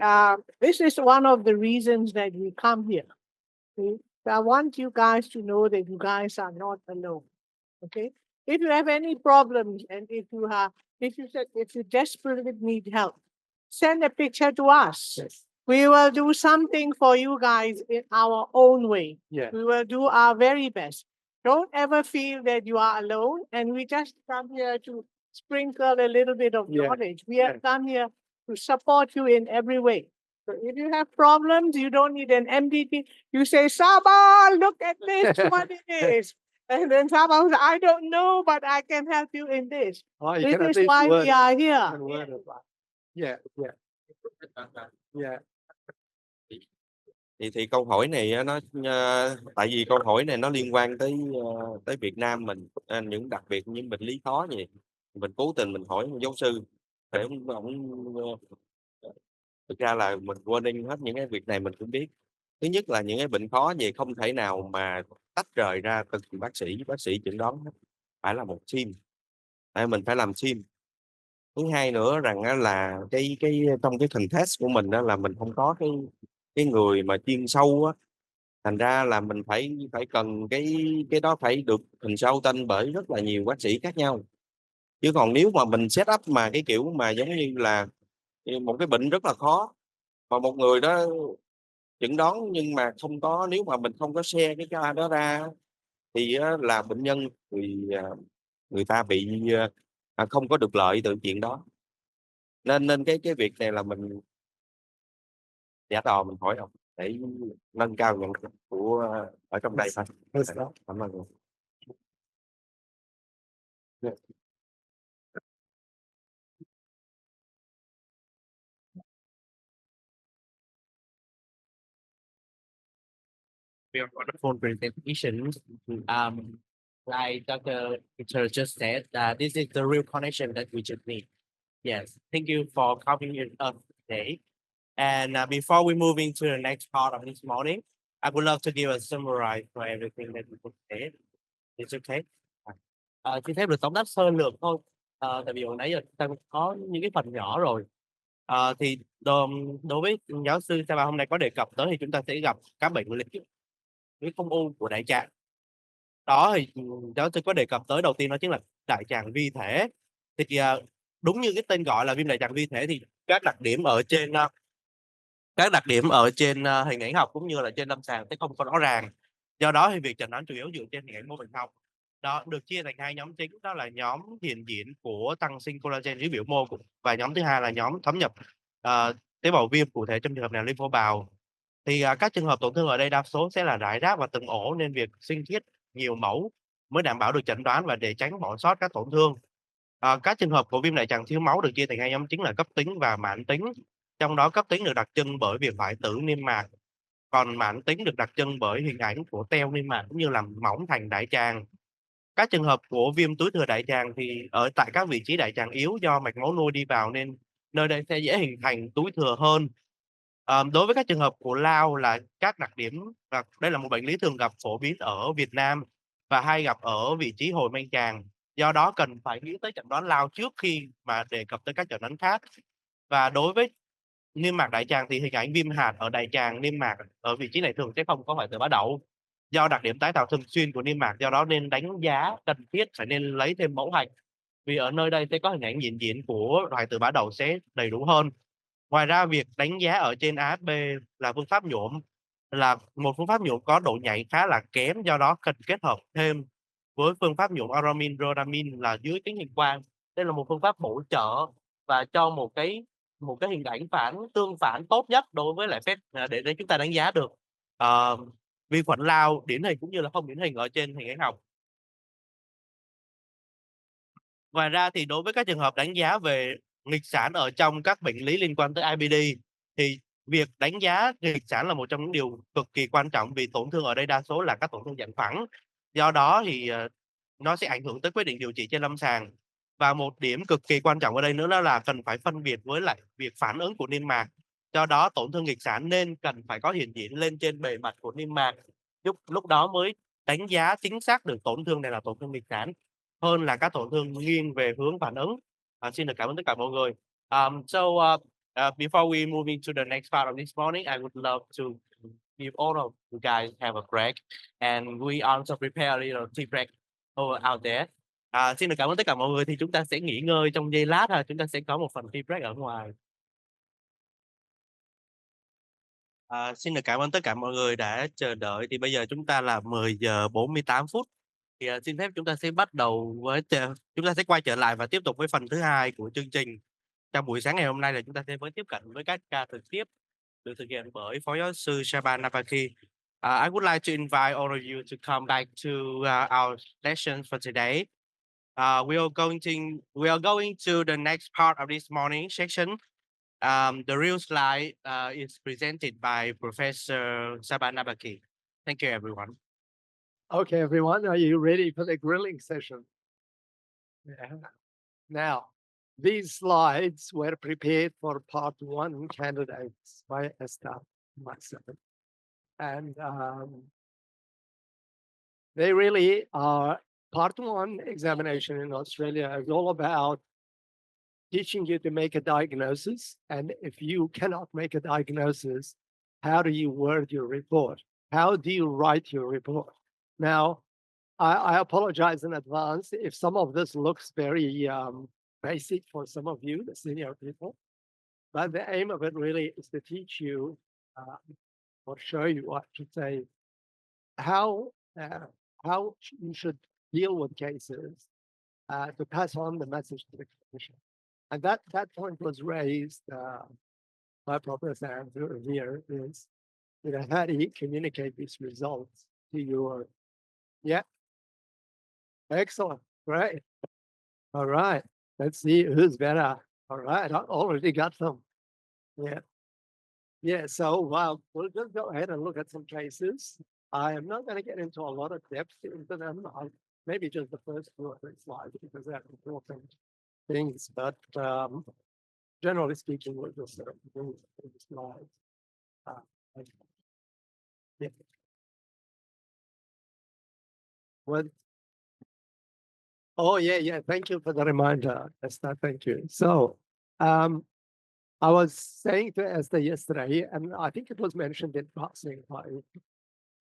this is one of the reasons that we come here. Okay? So I want you guys to know that you guys are not alone. Okay. If you have any problems and if you desperately need help, send a picture to us. Yes. We will do something for you guys in our own way. Yeah. We will do our very best. Don't ever feel that you are alone, and we just come here to sprinkle a little bit of knowledge. We have come here to support you in every way. So if you have problems, you don't need an MDT. You say, Saba, look at this, what it is. And then Saba says, I don't know, but I can help you in this. This is why we are here. Yeah. Yeah. Thì câu hỏi này á, nó tại vì câu hỏi này nó liên quan tới tới Việt Nam mình, những đặc biệt những bệnh lý khó gì mình cố tình mình hỏi giáo sư để ông thực ra là mình warning hết những cái việc này mình cũng biết. Thứ nhất là những cái bệnh khó gì không thể nào mà tách rời ra từng bác sĩ chẩn đoán hết, phải là một team, mình phải làm team. Thứ hai nữa rằng á, là cái trong cái phần test của mình đó là mình không có cái người mà chuyên sâu á, thành ra là mình phải cần cái đó phải được hình sâu tên bởi rất là nhiều bác sĩ khác nhau. Chứ còn nếu mà mình set up mà cái kiểu mà giống như là một cái bệnh rất là khó mà một người đó chẩn đoán nhưng mà không có, nếu mà mình không có share cái ca đó ra thì là bệnh nhân người ta bị không có được lợi từ chuyện đó. Nên cái việc này là mình giả tò mình hỏi ông để nâng cao nhận thức của ở trong đây thôi. Cảm ơn. Your wonderful presentation. Like Dr. Peter just said, this is the real connection that we just need. Yes, thank you for coming with us today. And before we move into the next part of this morning, I would love to give a summary for everything that we put said. It's okay. Xin phép được tóm tắt sơ lược thôi. Tại vì hồi nãy giờ chúng ta có những cái phần nhỏ rồi. Thì đối với giáo sư Saba hôm nay có đề cập tới thì chúng ta sẽ gặp các bệnh lý không u của đại tràng. Đó thì giáo sư có đề cập tới đầu tiên đó chính là đại tràng vi thể. Thì đúng như cái tên gọi là viêm đại tràng vi thể thì các đặc điểm ở trên hình ảnh học cũng như là trên lâm sàng sẽ không có rõ ràng. Do đó thì việc chẩn đoán chủ yếu dựa trên hình ảnh mô bệnh học. Đó được chia thành hai nhóm chính, đó là nhóm hiện diễn của tăng sinh collagen dưới biểu mô và nhóm thứ hai là nhóm thâm nhập tế bào viêm, cụ thể trong trường hợp này lympho bào. Thì các trường hợp tổn thương ở đây đa số sẽ là rải rác và từng ổ, nên việc sinh thiết nhiều mẫu mới đảm bảo được chẩn đoán và để tránh bỏ sót các tổn thương. Các trường hợp của viêm đại tràng thiếu máu được chia thành hai nhóm chính là cấp tính và mãn tính. Trong đó cấp tính được đặc trưng bởi việc hoại tử niêm mạc, còn mãn tính được đặc trưng bởi hình ảnh của teo niêm mạc cũng như làm mỏng thành đại tràng. Các trường hợp của viêm túi thừa đại tràng thì ở tại các vị trí đại tràng yếu do mạch máu nuôi đi vào nên nơi đây sẽ dễ hình thành túi thừa hơn. Đối với các trường hợp của lao là các đặc điểm, và đây là một bệnh lý thường gặp phổ biến ở Việt Nam và hay gặp ở vị trí hồi manh tràng. Do đó cần phải nghĩ tới chẩn đoán lao trước khi mà đề cập tới các chẩn đoán khác. Và đối với niêm mạc đại tràng thì hình ảnh viêm hạt ở đại tràng niêm mạc ở vị trí này thường sẽ không có hoại tử bã đậu. Do đặc điểm tái tạo thường xuyên của niêm mạc, do đó nên đánh giá cần thiết phải nên lấy thêm mẫu hạch, vì ở nơi đây sẽ có hình ảnh nhận diện của hoại tử bã đậu sẽ đầy đủ hơn. Ngoài ra việc đánh giá ở trên AFB là phương pháp nhuộm, là một phương pháp nhuộm có độ nhạy khá là kém, do đó cần kết hợp thêm với phương pháp nhuộm Aramin Rhodamin là dưới kính hiển quang. Đây là một phương pháp bổ trợ và cho một cái hình ảnh tương phản tốt nhất đối với lại phép để chúng ta đánh giá được vi khuẩn lao điển hình cũng như là không điển hình ở trên hình ảnh học. Ngoài ra thì đối với các trường hợp đánh giá về nghịch sản ở trong các bệnh lý liên quan tới IBD thì việc đánh giá nghịch sản là một trong những điều cực kỳ quan trọng, vì tổn thương ở đây đa số là các tổn thương dạng phẳng. Do đó thì nó sẽ ảnh hưởng tới quyết định điều trị trên lâm sàng. Và một điểm cực kỳ quan trọng ở đây nữa đó là cần phải phân biệt với lại việc phản ứng của niêm mạc. Do đó tổn thương nghịch sản nên cần phải có hiện diện lên trên bề mặt của niêm mạc, lúc đó mới đánh giá chính xác được tổn thương này là tổn thương nghịch sản hơn là các tổn thương nghiêng về hướng phản ứng. Xin được cảm ơn tất cả mọi người. Before we move into the next part of this morning, I would love to give all of you guys have a break, and we also prepare a little tea break out there. Xin được cảm ơn tất cả mọi người. Thì chúng ta sẽ nghỉ ngơi trong giây lát, chúng ta sẽ có một phần tea break ở ngoài. Xin được cảm ơn tất cả mọi người đã chờ đợi. Thì bây giờ chúng ta là 10 giờ 48 phút. Thì xin phép chúng ta sẽ bắt đầu với chúng ta sẽ quay trở lại và tiếp tục với phần thứ hai của chương trình. Trong buổi sáng ngày hôm nay là chúng ta sẽ tiếp cận với các ca trực tiếp được thực hiện bởi Phó Giáo sư Shaban Napaki. I would like to invite all of you to come back to our lessons for today. We are going to the next part of this morning section. The real slide is presented by Professor Sabanabaki. Thank you, everyone. Okay, everyone, are you ready for the grilling session? Yeah. Now, these slides were prepared for part 1 candidates by Esther myself. And they really are part 1 examination in Australia is all about teaching you to make a diagnosis. And if you cannot make a diagnosis, how do you word your report? How do you write your report? Now, I apologize in advance if some of this looks very basic for some of you, the senior people, but the aim of it really is to teach you or show you, I should say, how you should deal with cases to pass on the message to the clinician. And that point was raised by Professor Andrew here is, how do you communicate these results to your, excellent, great. All right, let's see who's better. All right, I already got some. Yeah, so we'll just go ahead and look at some cases. I am not going to get into a lot of depth into them. Maybe just the first 2 or 3 slides because they're important things, but generally speaking, we'll just do the slides. Yeah. What? Oh, yeah. Thank you for the reminder, Esther. Thank you. So, I was saying to Esther yesterday, and I think it was mentioned in passing by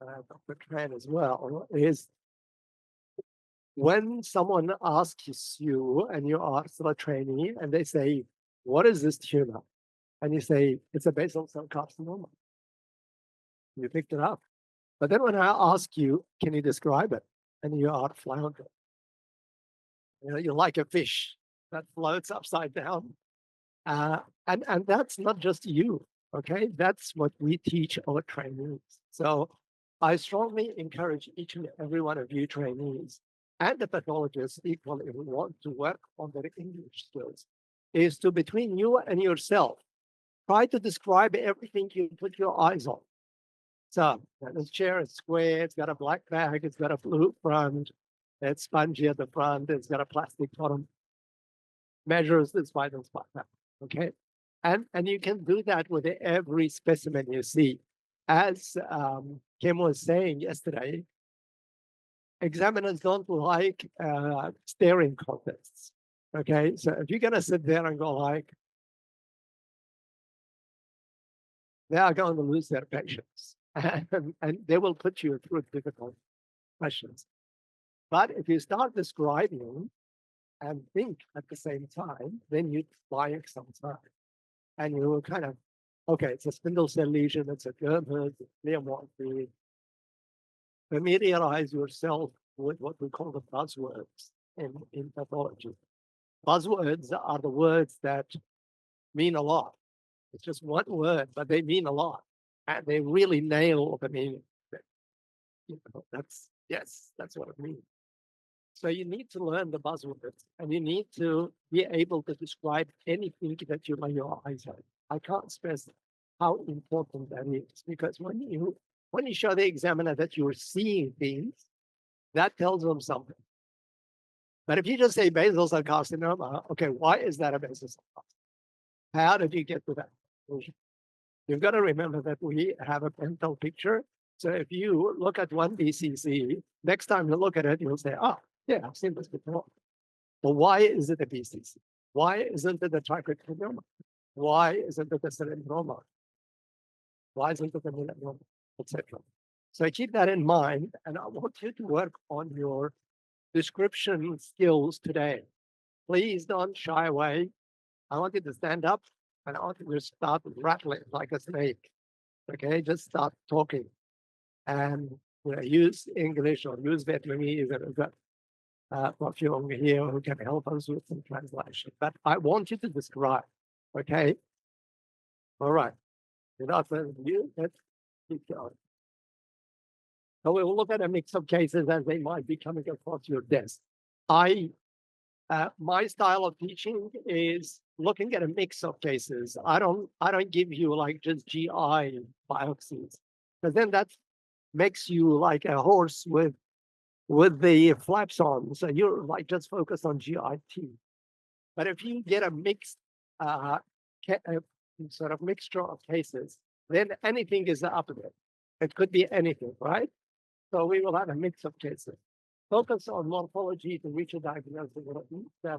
Dr. Tran as well, is when someone asks you and you ask the trainee and they say, what is this tumor? And you say, it's a basal cell carcinoma. You picked it up. But then when I ask you, can you describe it? And you are floundering. You're like a fish that floats upside down. And that's not just you, okay? That's what we teach our trainees. So I strongly encourage each and every one of you trainees and the pathologists equally who want to work on their English skills is to, between you and yourself, try to describe everything you put your eyes on. So this chair is square, it's got a black bag, it's got a blue front, it's spongy at the front, it's got a plastic bottom, measures this by this by that, okay? And you can do that with every specimen you see. As Kim was saying yesterday, examiners don't like staring contests, okay? So if you're gonna sit there and go like, they are going to lose their patience and they will put you through difficult questions. But if you start describing and think at the same time, then you buy some time. And you will kind of, okay, it's a spindle cell lesion, it's a germ, it's a pleomorphy. Familiarize yourself with what we call the buzzwords in pathology. Buzzwords are the words that mean a lot. It's just one word, but they mean a lot. And they really nail the meaning. That's what it means. So you need to learn the buzzwords and you need to be able to describe anything that you lay your eyes on. I can't stress how important that is because when you show the examiner that you're seeing things, that tells them something. But if you just say basal cell carcinoma, okay, why is that a basal cell carcinoma? How did you get to that conclusion? You've got to remember that we have a mental picture. So if you look at one BCC, next time you look at it, you'll say, oh, yeah, I've seen this before. But why is it a BCC? Why isn't it a trichotomoma? Why isn't it a syndroma? Why isn't it a melanoma, etc.? So keep that in mind, and I want you to work on your description skills today. Please don't shy away. I want you to stand up, and I want you to start rattling like a snake. Okay, just start talking, and use English or use Vietnamese. A few over here who can help us with some translation. But I want you to describe, okay? All right. Without further ado, let's keep going. So we will look at a mix of cases as they might be coming across your desk. I My style of teaching is looking at a mix of cases. I don't give you like just GI biopsies, because then that makes you like a horse with the flaps on. So you're like just focused on GIT. But if you get a mixed sort of mixture of cases, then anything is up there. It could be anything, right? So we will have a mix of cases. Focus on morphology to reach a diagnosis,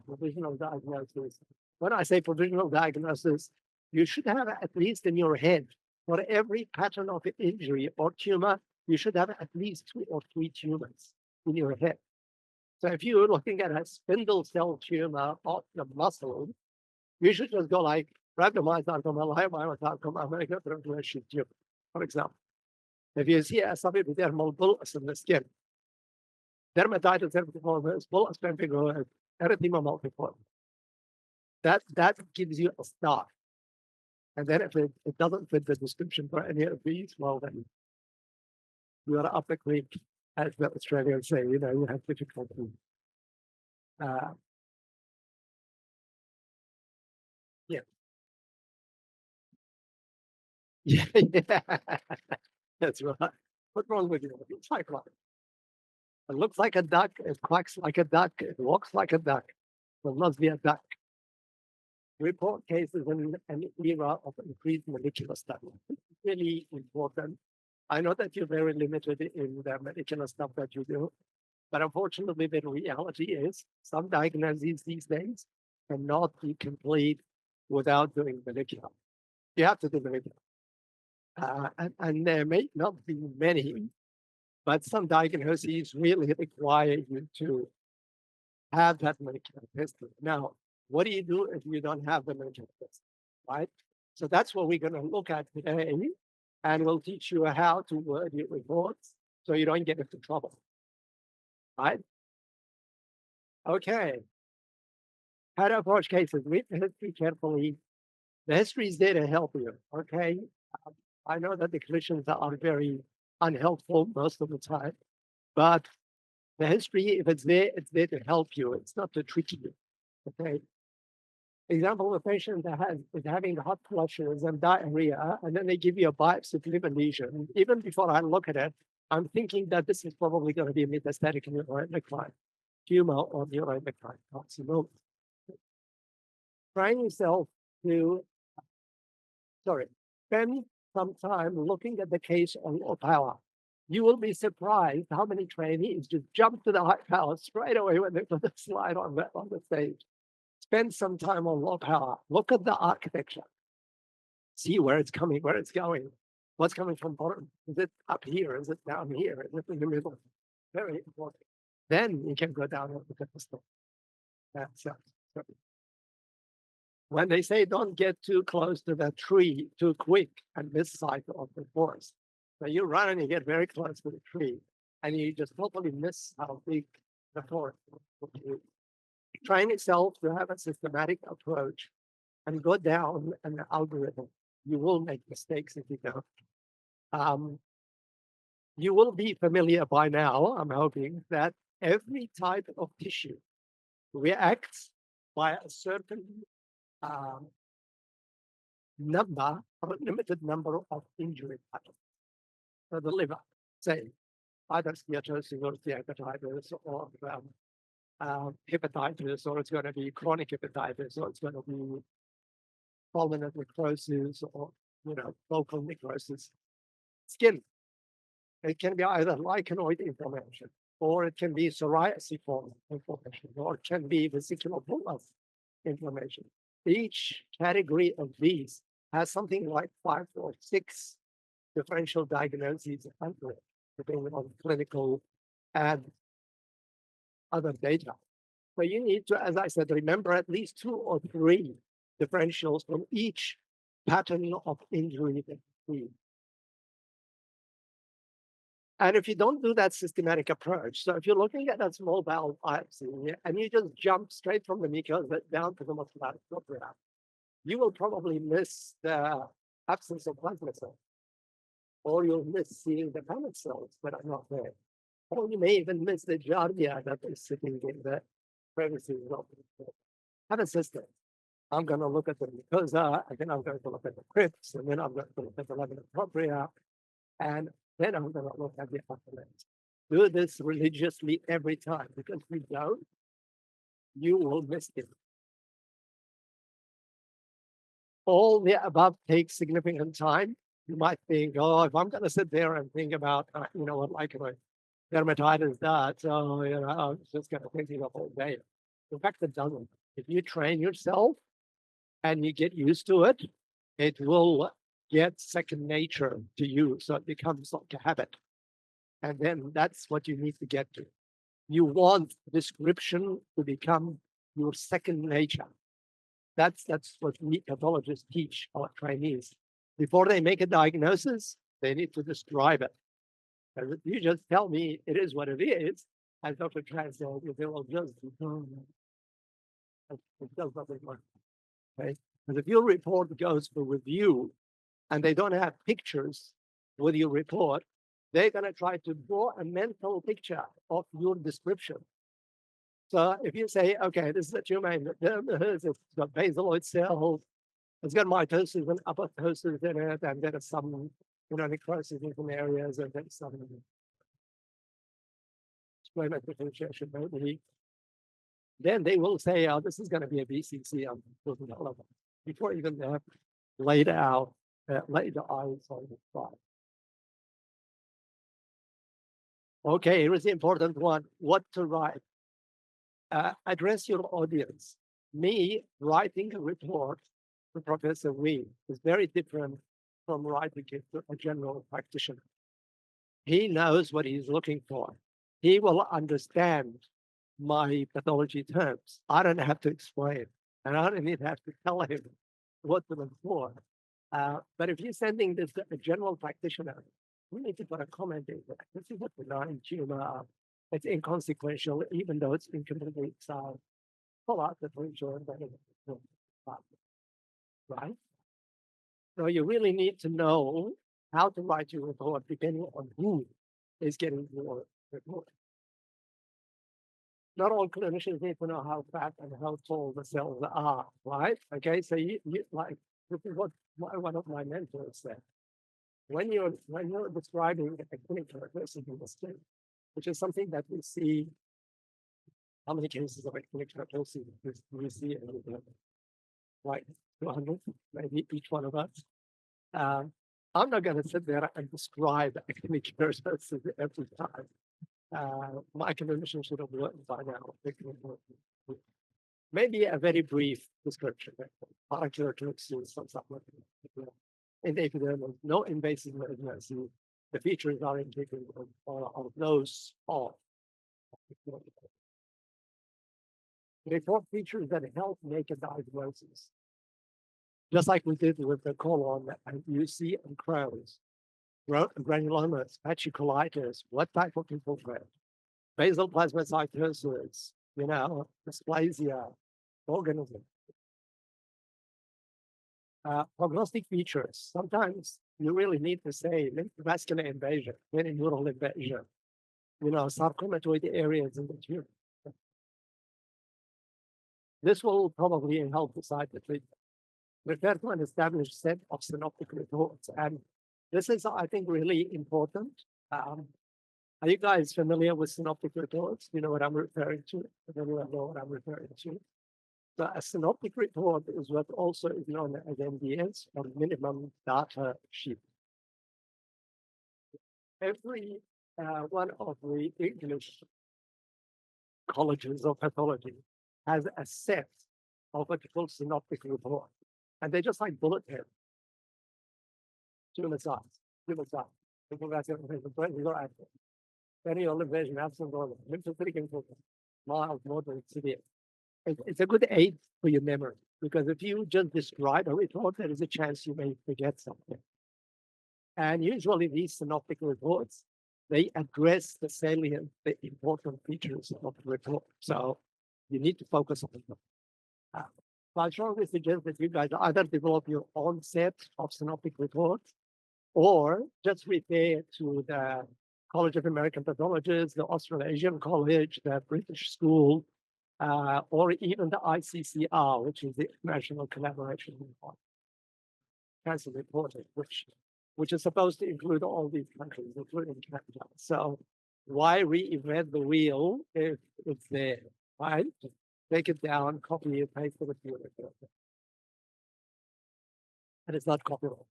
provisional diagnosis. When I say provisional diagnosis, you should have at least in your head, for every pattern of injury or tumor, you should have at least 2 or 3 tumors in your head. So if you're looking at a spindle cell tumor of the muscle, you should just go like randomized sarcoma, leiomyosarcoma, malignant tumor, for example. If you see a subepidermal bullous in the skin, dermatitis erythematosus, bullous pemphigoid, erythema multiforme, that gives you a start. And then if it doesn't fit the description for any of these, well, then you are up the creek, as the Australians say, you know, you have difficulty. Yeah. Yeah, that's right. What's wrong with you? It looks like one. It looks like a duck, it quacks like a duck, it walks like a duck. It must be a duck. Report cases in an era of increased molecular study. It's really important. I know that you're very limited in the molecular stuff that you do, but unfortunately, the reality is some diagnoses these days cannot be complete without doing molecular. You have to do molecular. And there may not be many, but some diagnoses really require you to have that molecular testing. Now, what do you do if you don't have the molecular testing, right? So that's what we're going to look at today, and we'll teach you how to word your reports so you don't get into trouble, right? Okay. How to approach cases. Read the history carefully. The history is there to help you, okay? I know that the clinicians are very unhelpful most of the time, but the history, if it's there to help you. It's not to trick you, okay? Example, a patient that is having hot flushes and diarrhea, and then they give you a biopsy of liver lesion. Even before I look at it, I'm thinking that this is probably going to be a metastatic neuroendocrine tumor or neuroendocrine carcinoma. Trying yourself to, spend some time looking at the case on low power. You will be surprised how many trainees just jump to the high power straight away when they put the slide on the stage. Spend some time on low power. Look at the architecture. See where it's coming, where it's going. What's coming from bottom? Is it up here? Is it down here? Is it in the middle? Very important. Then you can go down and look at the stuff. That's when they say don't get too close to the tree too quick and miss sight of the forest. So you run and you get very close to the tree and you just totally miss how big the forest is. Train itself to have a systematic approach and go down an algorithm. You will make mistakes if you don't. You will be familiar by now, I'm hoping, that every type of tissue reacts by a certain number or limited number of injury patterns. So the liver, say, either steatosis or steatohepatitis or hepatitis, or it's going to be chronic hepatitis, or it's going to be fulminant necrosis, or local necrosis. Skin, it can be either lichenoid inflammation, or it can be psoriasis inflammation, or it can be vesicular bullous inflammation. Each category of these has something like 5 or 6 differential diagnoses under it, depending on clinical and other data. So you need to, as I said, remember at least 2 or 3 differentials from each pattern of injury that you see. And if you don't do that systematic approach, so if you're looking at a small bowel biopsy and you just jump straight from the mucosa down to the muscular program, you will probably miss the absence of plasma cells, or you'll miss seeing the pannate cells that are not there, or you may even miss the giardia that is sitting in the privacy is not have a system. I'm going to look at the mucosa, and then I'm going to look at the crypts, and then I'm going to look at the lamina propria, and then I'm going to look at the upper limbs. Do this religiously every time, because if you don't, you will miss it. All the above takes significant time. You might think, oh, if I'm going to sit there and think about, you know, what like my dermatitis does, so, you know, I'm just going to think the whole day. In fact, it doesn't. If you train yourself and you get used to it, it will get second nature to you. So it becomes like a habit. And then that's what you need to get to. You want description to become your second nature. That's what we pathologists teach our trainees. Before they make a diagnosis, they need to describe it. And if you just tell me it is what it is, as Dr. Tran said, they will just it does nothing work. Okay? Because if your report goes for review and they don't have pictures with your report, they're going to try to draw a mental picture of your description. So if you say, okay, this is a tumor, it's got basaloid cells, it's got mitosis and apoptosis in it, and there is some, you know, necrosis in some areas, and then some squamous differentiation maybe. Then they will say, oh, this is going to be a BCC before even they have laid out, laid the eyes on the slide. Okay, here is the important one, what to write. Address your audience. Me writing a report to Professor Wee is very different from writing it to a general practitioner. He knows what he's looking for. He will understand my pathology terms. I don't have to explain, and I don't need to have to tell him what to look for. But if you're sending this to a general practitioner, we need to put a comment in there. This is a benign tumor. It's inconsequential, even though it's incomplete size. Pull out the potential, right? So you really need to know how to write your report depending on who is getting your report. Not all clinicians need to know how fat and how tall the cells are, right? Okay, so you like, this is what one of my mentors said. When you're describing a clinical characteristic in the skin, which is something that we see, how many cases of a clinical characteristic do we see? Like 200, maybe each one of us. I'm not going to sit there and describe a clinical characteristic every time. My clinician should have learned by now. Maybe a very brief description. Characteristics, something like that. In the epidermis, no invasive malignancy. The features are indicative of those all. Report features that help make a diagnosis. Just like we did with the colon and UC and Crohn's, granulomas, fasciculitis, what type of infiltrate, basal plasmacytosis, you know, dysplasia, organism. Prognostic features. Sometimes you really need to say vascular invasion, very neural invasion, you know, sarcomatoid areas in the tumor. This will probably help decide the treatment. Refer to an established set of synoptic reports. And this is, I think, really important. Are you guys familiar with synoptic reports? You know what I'm referring to? Everyone know what I'm referring to? So a synoptic report is what also is known as MDS, or minimum data sheet. Every one of the English colleges of pathology has a set of what you call synoptic report. And they're just like bullet heads. Tumor size, cranial invasion, absent organ, lymphocytic infiltrate, mild, moderate, severe. It's a good aid for your memory, because if you just describe a report, there is a chance you may forget something. And usually these synoptic reports, they address the salient, the important features of the report. So you need to focus on them. So I strongly suggest that you guys either develop your own set of synoptic reports, or just refer to the College of American Pathologists, the Australasian College, the British School, or even the ICCR, which is the International Collaboration Report, has a report which is supposed to include all these countries, including Canada. So why reinvent the wheel if it's there, right? Take it down, copy it, paste it, and it's not copyright.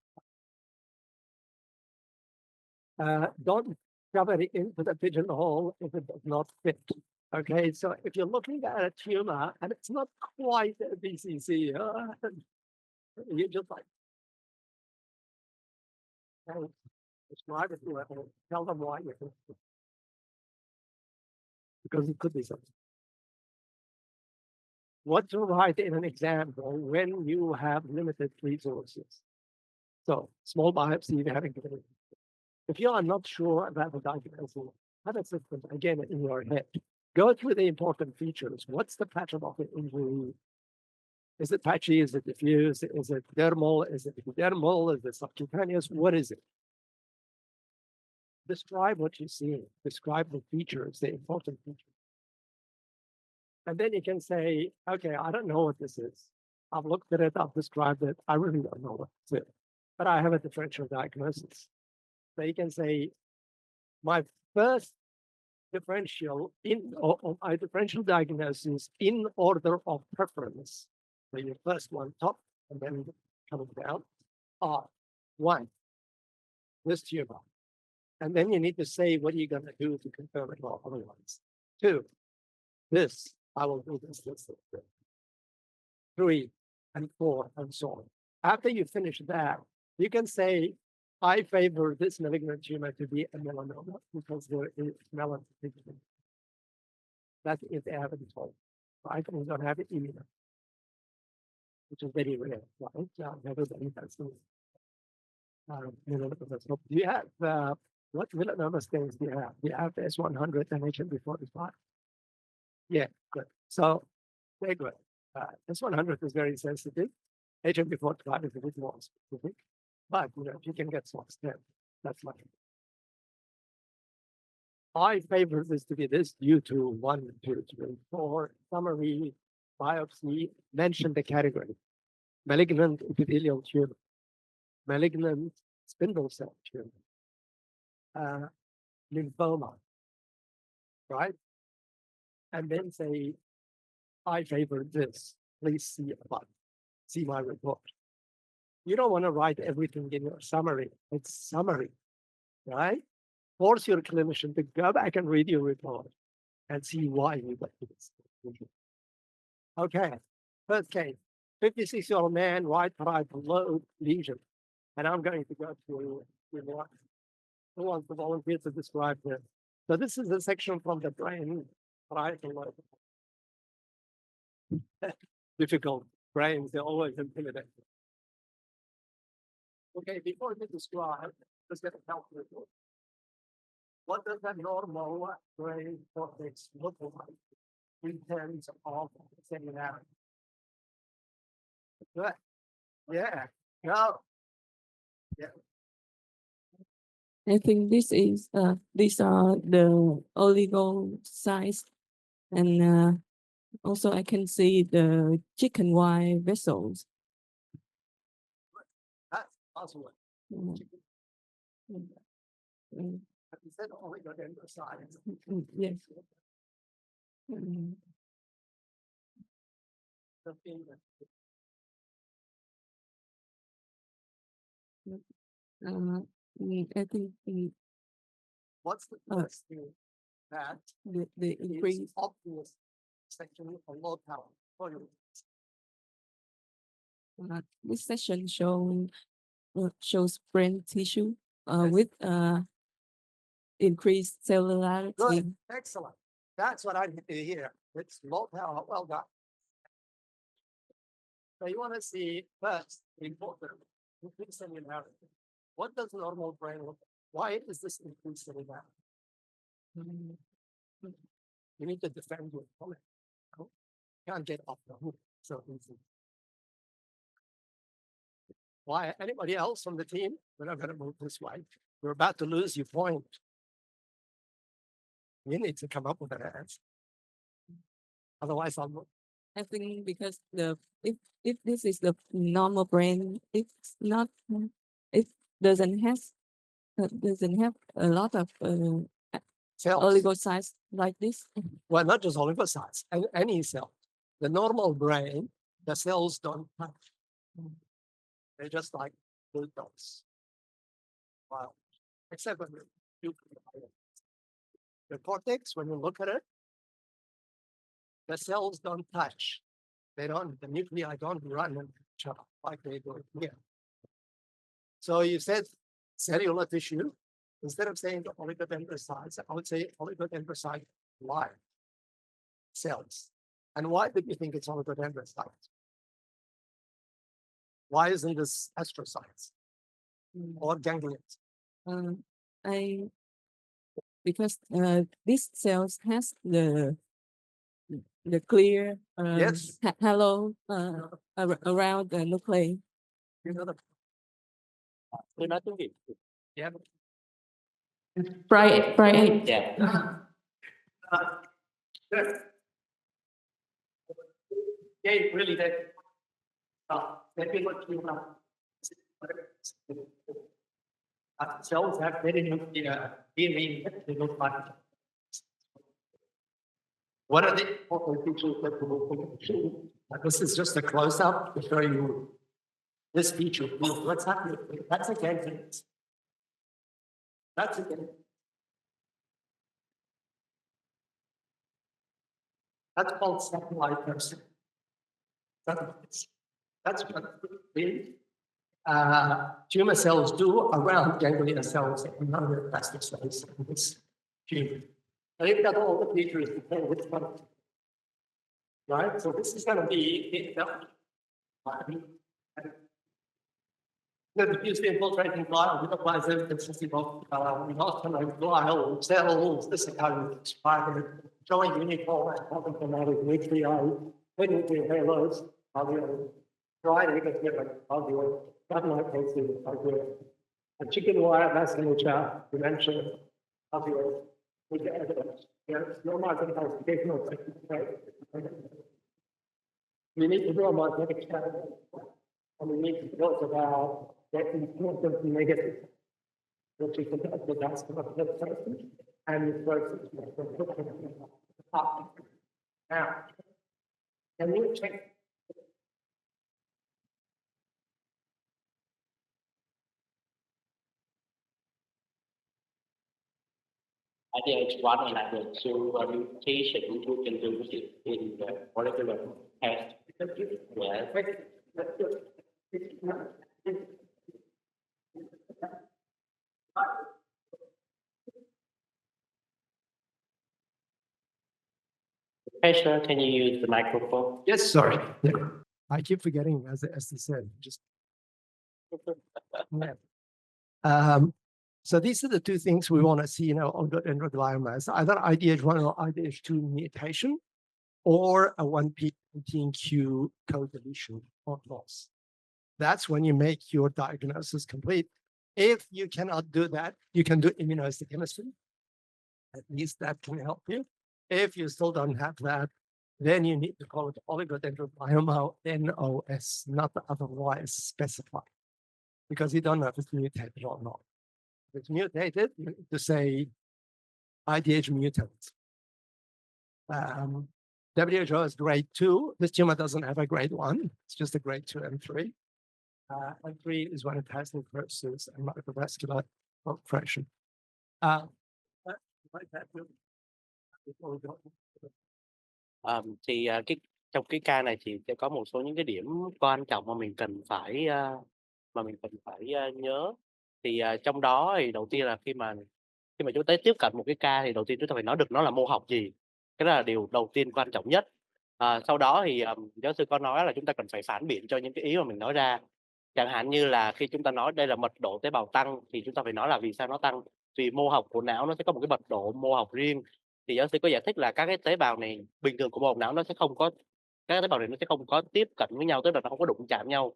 Don't shove it into the pigeonhole if it does not fit. Okay, so if you're looking at a tumor and it's not quite a BCC, you just like, describe it to them, tell them why you think it. Because it could be something. What to write in an example when you have limited resources. So small biopsy, if you are not sure about the diagnosis, have a system again in your head. Go through the important features. What's the pattern of the injury? Is it patchy? Is it diffuse? Is it dermal? Is it epidermal? Is it subcutaneous? What is it? Describe what you see. Describe the features, the important features. And then you can say, okay, I don't know what this is. I've looked at it, I've described it. I really don't know what it is. But I have a differential diagnosis. So you can say, my first differential or my differential diagnosis in order of preference. So your first one top and then coming down are one, this tumor. And then you need to say what are you going to do to confirm it or otherwise. Two, this, I will do this. 3 and 4 and so on. After you finish that, you can say, I favor this malignant tumor to be a melanoma because there is melanin. That is evidence, right? We don't have it either, which is very rare, right? Everybody has melanoma. So do you have, what melanoma stains do you have? Do you have S100 and HMB45? Yeah, good. So, very good. S100 is very sensitive. HMB45 is a bit more specific. But if you can get soft stem, that's much. I favor this to be this due to 1, 2, 3, 4 summary biopsy. Mention the category: malignant epithelial tumor, malignant spindle cell tumor, lymphoma, right? And then say, I favor this. Please see above. See my report. You don't want to write everything in your summary. It's summary, right? Force your clinician to go back and read your report and see why you got this. Okay, first case, 56-year-old man, right parietal lobe lesion. And I'm going to go to who wants to volunteer to describe this. So this is a section from the brain, parietal lobe. Difficult brains, they're always intimidating. Okay, before we describe, let's get a calculator. What does a normal brain cortex look like in terms of similarity? Good. Yeah. Go. Yeah. I think this is these are the oligocytes, and also I can see the chicken wire vessels. That's possible. Mm. Mm. You said oligodendrocytes. Yes. Mm. The finger. I think What's the first thing that the increase is obvious section of low power? this session shows brain tissue Yes. with increased cellularity. Good. Excellent. That's what I need to hear. It's low power. Well done. So you want to see first important increased cellularity. What does normal brain look like? Why is this increased cellularity? You need to defend your comment. You can't get off the hook so easy. Why? Anybody else from the team? We're not going to move this way. We're about to lose your point. You need to come up with an answer. Otherwise, I'll I think because if this is the normal brain, it's not it doesn't have a lot of cells. oligocytes like this. Well, not just oligocytes, any cell. The normal brain, the cells don't touch. They're just like blue dots. Wow. Except when you the cortex, when you look at it, the cells don't touch. The nuclei don't run into each other like they do here. So you said cellular tissue. Instead of saying the oligodendrocytes, I would say oligodendrocyte like cells. And why did you think it's oligodendrocytes? Why isn't this astrocytes or ganglions? Because these cells has the clear Yes. halo around the nuclei. You know the Tôi nói tiếng Việt. yeah. Right. Dạ. Good. Yeah, really did. Let me look you up. Cells have very DNA they look like. What are the important features that we will show? This is just a close-up to show you this feature. What's happening? That's again. That's again. That's called satellite person. That's what tumor cells do around ganglion cells and other plastic cells in this tumor. And they've got all the features to tell which one. Right? So this is going to be the diffuse infiltrating glial with a consisting of inoculum glial cells. This is how you describe it. Showing uniform and polychromatic nuclei, nuclear halos, dried ectodermal alveoli, satellite cases alveoli, a chicken wire vasculature dimension alveoli, with the evidence. There's no market classification of we need to do a magnetic study, and we need to talk about the importance of negative, which is the vascular person and the person. Now, can you check? IDH1 là the two mutation we can do in the molecular test. Professor, can you use the microphone? Yes, sorry. Yeah. I keep forgetting, as they said. Just yeah. So these are the two things we want to see in our oligodendrogliomas, either IDH1 or IDH2 mutation, or a 1p protein Q code deletion or loss. That's when you make your diagnosis complete. If you cannot do that, you can do immunohistochemistry. At least that can help you. If you still don't have that, then you need to call it oligodendroglioma, NOS, not otherwise specified, because you don't know if it's mutated or not. If it's mutated, you need to say IDH mutant. WHO is grade 2. This tumor doesn't have a grade 1. It's just a grade 2 and 3. And 3 is when it has necrosis and microvascular proliferation. Thì trong cái ca này thì sẽ có một số những cái điểm quan trọng mà mình cần phải nhớ. Thì trong đó thì đầu tiên là khi mà chúng ta tiếp cận một cái ca thì đầu tiên chúng ta phải nói được nó là mô học gì. Cái đó là điều đầu tiên quan trọng nhất. Sau đó thì giáo sư có nói là chúng ta cần phải phản biện cho những cái ý mà mình nói ra. Chẳng hạn như là khi chúng ta nói đây là mật độ tế bào tăng thì chúng ta phải nói là vì sao nó tăng. Vì mô học của não nó sẽ có một cái mật độ mô học riêng. Thì giáo sư có giải thích là các cái tế bào này bình thường của mô học não nó sẽ không có, các tế bào này nó sẽ không có tiếp cận với nhau, tức là nó không có đụng chạm nhau.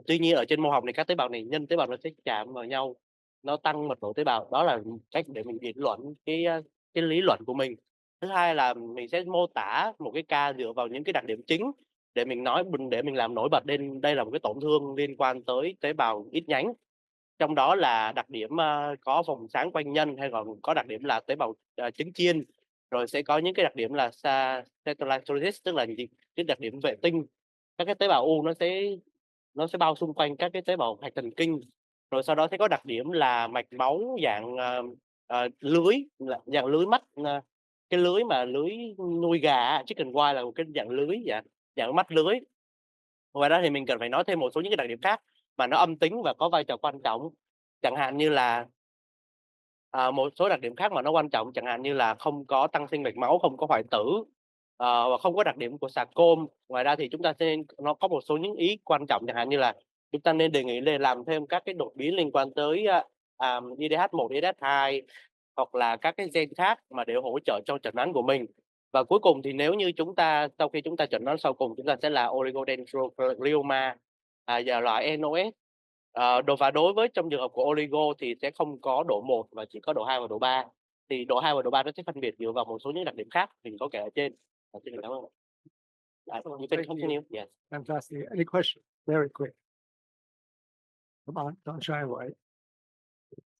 Tuy nhiên ở trên mô học này các tế bào này, nhân tế bào nó sẽ chạm vào nhau, nó tăng mật độ tế bào. Đó là cách để mình biện luận cái lý luận của mình. Thứ hai là mình sẽ mô tả một cái ca dựa vào những cái đặc điểm chính để mình làm nổi bật lên đây là một cái tổn thương liên quan tới tế bào ít nhánh. Trong đó là đặc điểm có vòng sáng quanh nhân, hay còn có đặc điểm là tế bào trứng chiên, rồi sẽ có những cái đặc điểm là centralized, tức là cái đặc điểm vệ tinh. Các cái tế bào u nó sẽ bao xung quanh các cái tế bào hạch thần kinh, rồi sau đó sẽ có đặc điểm là mạch máu dạng lưới, dạng lưới mắt, cái lưới mà lưới nuôi gà, chicken wire là một cái dạng lưới, dạng mắt lưới. Ngoài ra thì mình cần phải nói thêm một số những cái đặc điểm khác mà nó âm tính và có vai trò quan trọng, chẳng hạn như là một số đặc điểm khác mà nó quan trọng, chẳng hạn như là không có tăng sinh mạch máu, không có hoại tử, và không có đặc điểm của sarcom. Ngoài ra thì chúng ta nó có một số những ý quan trọng, chẳng hạn như là chúng ta nên đề nghị làm thêm các cái đột biến liên quan tới IDH1, IDH2 hoặc là các cái gen khác mà để hỗ trợ cho chẩn đoán của mình. Và cuối cùng thì nếu như sau khi chúng ta chẩn đoán sau cùng, chúng ta sẽ là oligodendroglioma, và loại NOS. Và đối với trong trường hợp của oligo thì sẽ không có độ 1 và chỉ có độ 2 và độ 3. Thì độ 2 và độ 3 nó sẽ phân biệt dựa vào một số những đặc điểm khác mình có kể ở trên. Xin cảm ơn. You can continue. Yes. Fantastic. Any questions? Very quick. Come on, don't shy away.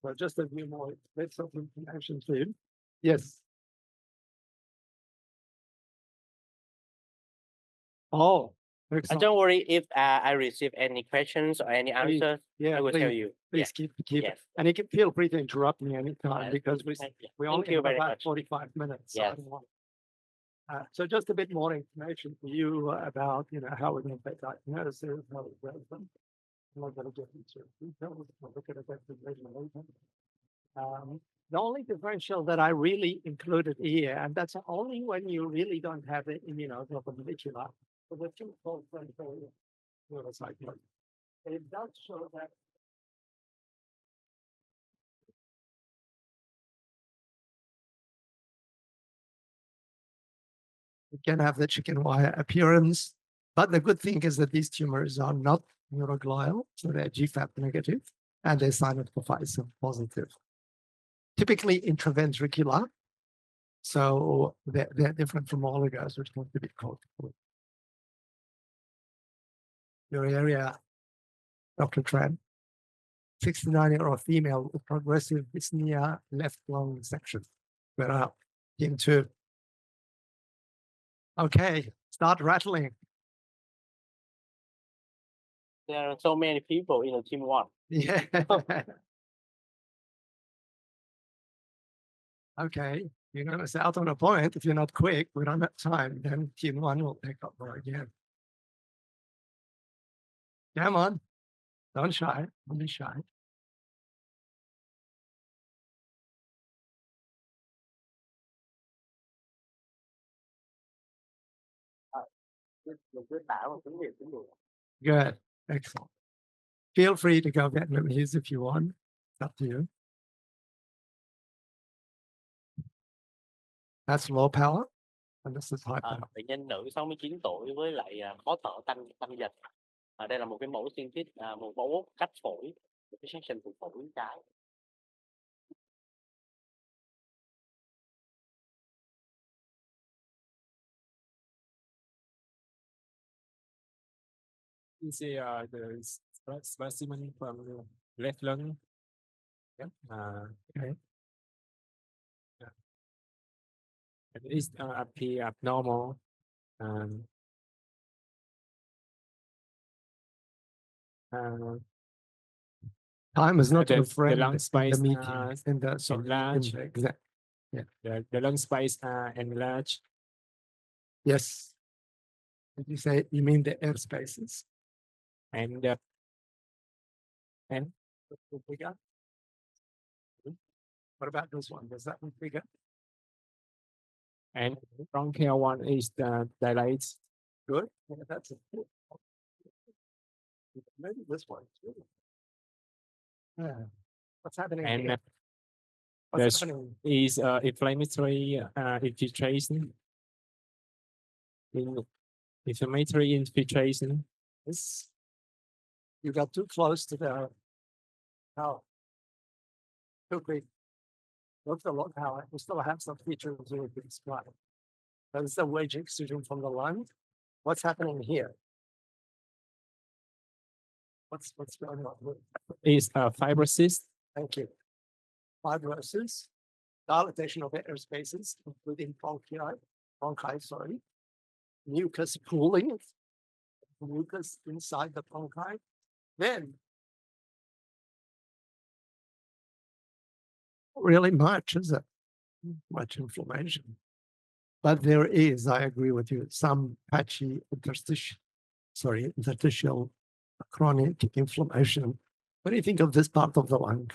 So just a few more bits of information for you. Yes. Oh, And excellent. don't worry if I receive any questions or any answers. Yeah, I will tell you. Please keep Yes. it. And you can feel free to interrupt me anytime because we Thank only you have very about much. 45 minutes. So, I Yes. don't want, so just a bit more information for you about, how we're going to take diagnosis, how we grade them. I'm not going to get into details. We'll look at it later. The only differential that I really included here, and that's only when you really don't have the immunoglobulin. So the two called neurocycloid. It does show that you can have the chicken wire appearance, but the good thing is that these tumors are not neuroglial, so they're GFAP negative, and they're synaptophysin positive. Typically intraventricular, so they're different from oligos, which want to be called. Your area, Dr. Tran, 69-year-old female with progressive dyspnea, left lung section. We're up. Team 2. Okay, start rattling. There are so many people in the team 1. Yeah. Okay, you're going to miss out on a point if you're not quick. We don't have time. Then team 1 will pick up more again. Come on, don't shy. Don't be shy. Good, excellent. Feel free to go Vietnamese if you want. It's up to you. That's low power, and this is high power. Bệnh nhân nữ 69 tuổi với lại khó thở tăng dần. Đây là một cái mẫu xuyên tiết, một mẫu cắt phổi, một cái section của phổi trái. You see the specimen from the left lung. Yep. Okay. It is appear abnormal. Time is not your the friend lung space in the meeting. In the enlarged. Yeah. The lung space are enlarged. Yes. Did you say you mean the air spaces? And bigger? What about this one? Does that look bigger? And bronchial one is dilated. Good. Yeah, that's a maybe this one too. Yeah. What's happening? And here? there What's happening? is inflammatory infiltration. Inflammatory infiltration. This you got too close to the too quick. Look at how we still have some features we can describe. There's the wedge extrusion from the lung. What's happening here? What's going on here? Is fibrosis. Thank you. Fibrosis, dilatation of air spaces, including bronchi, sorry, mucus pooling, mucus inside the bronchi. Then, not really much, is it? Much inflammation. But there is, I agree with you, some patchy interstitial chronic inflammation. What do you think of this part of the lung?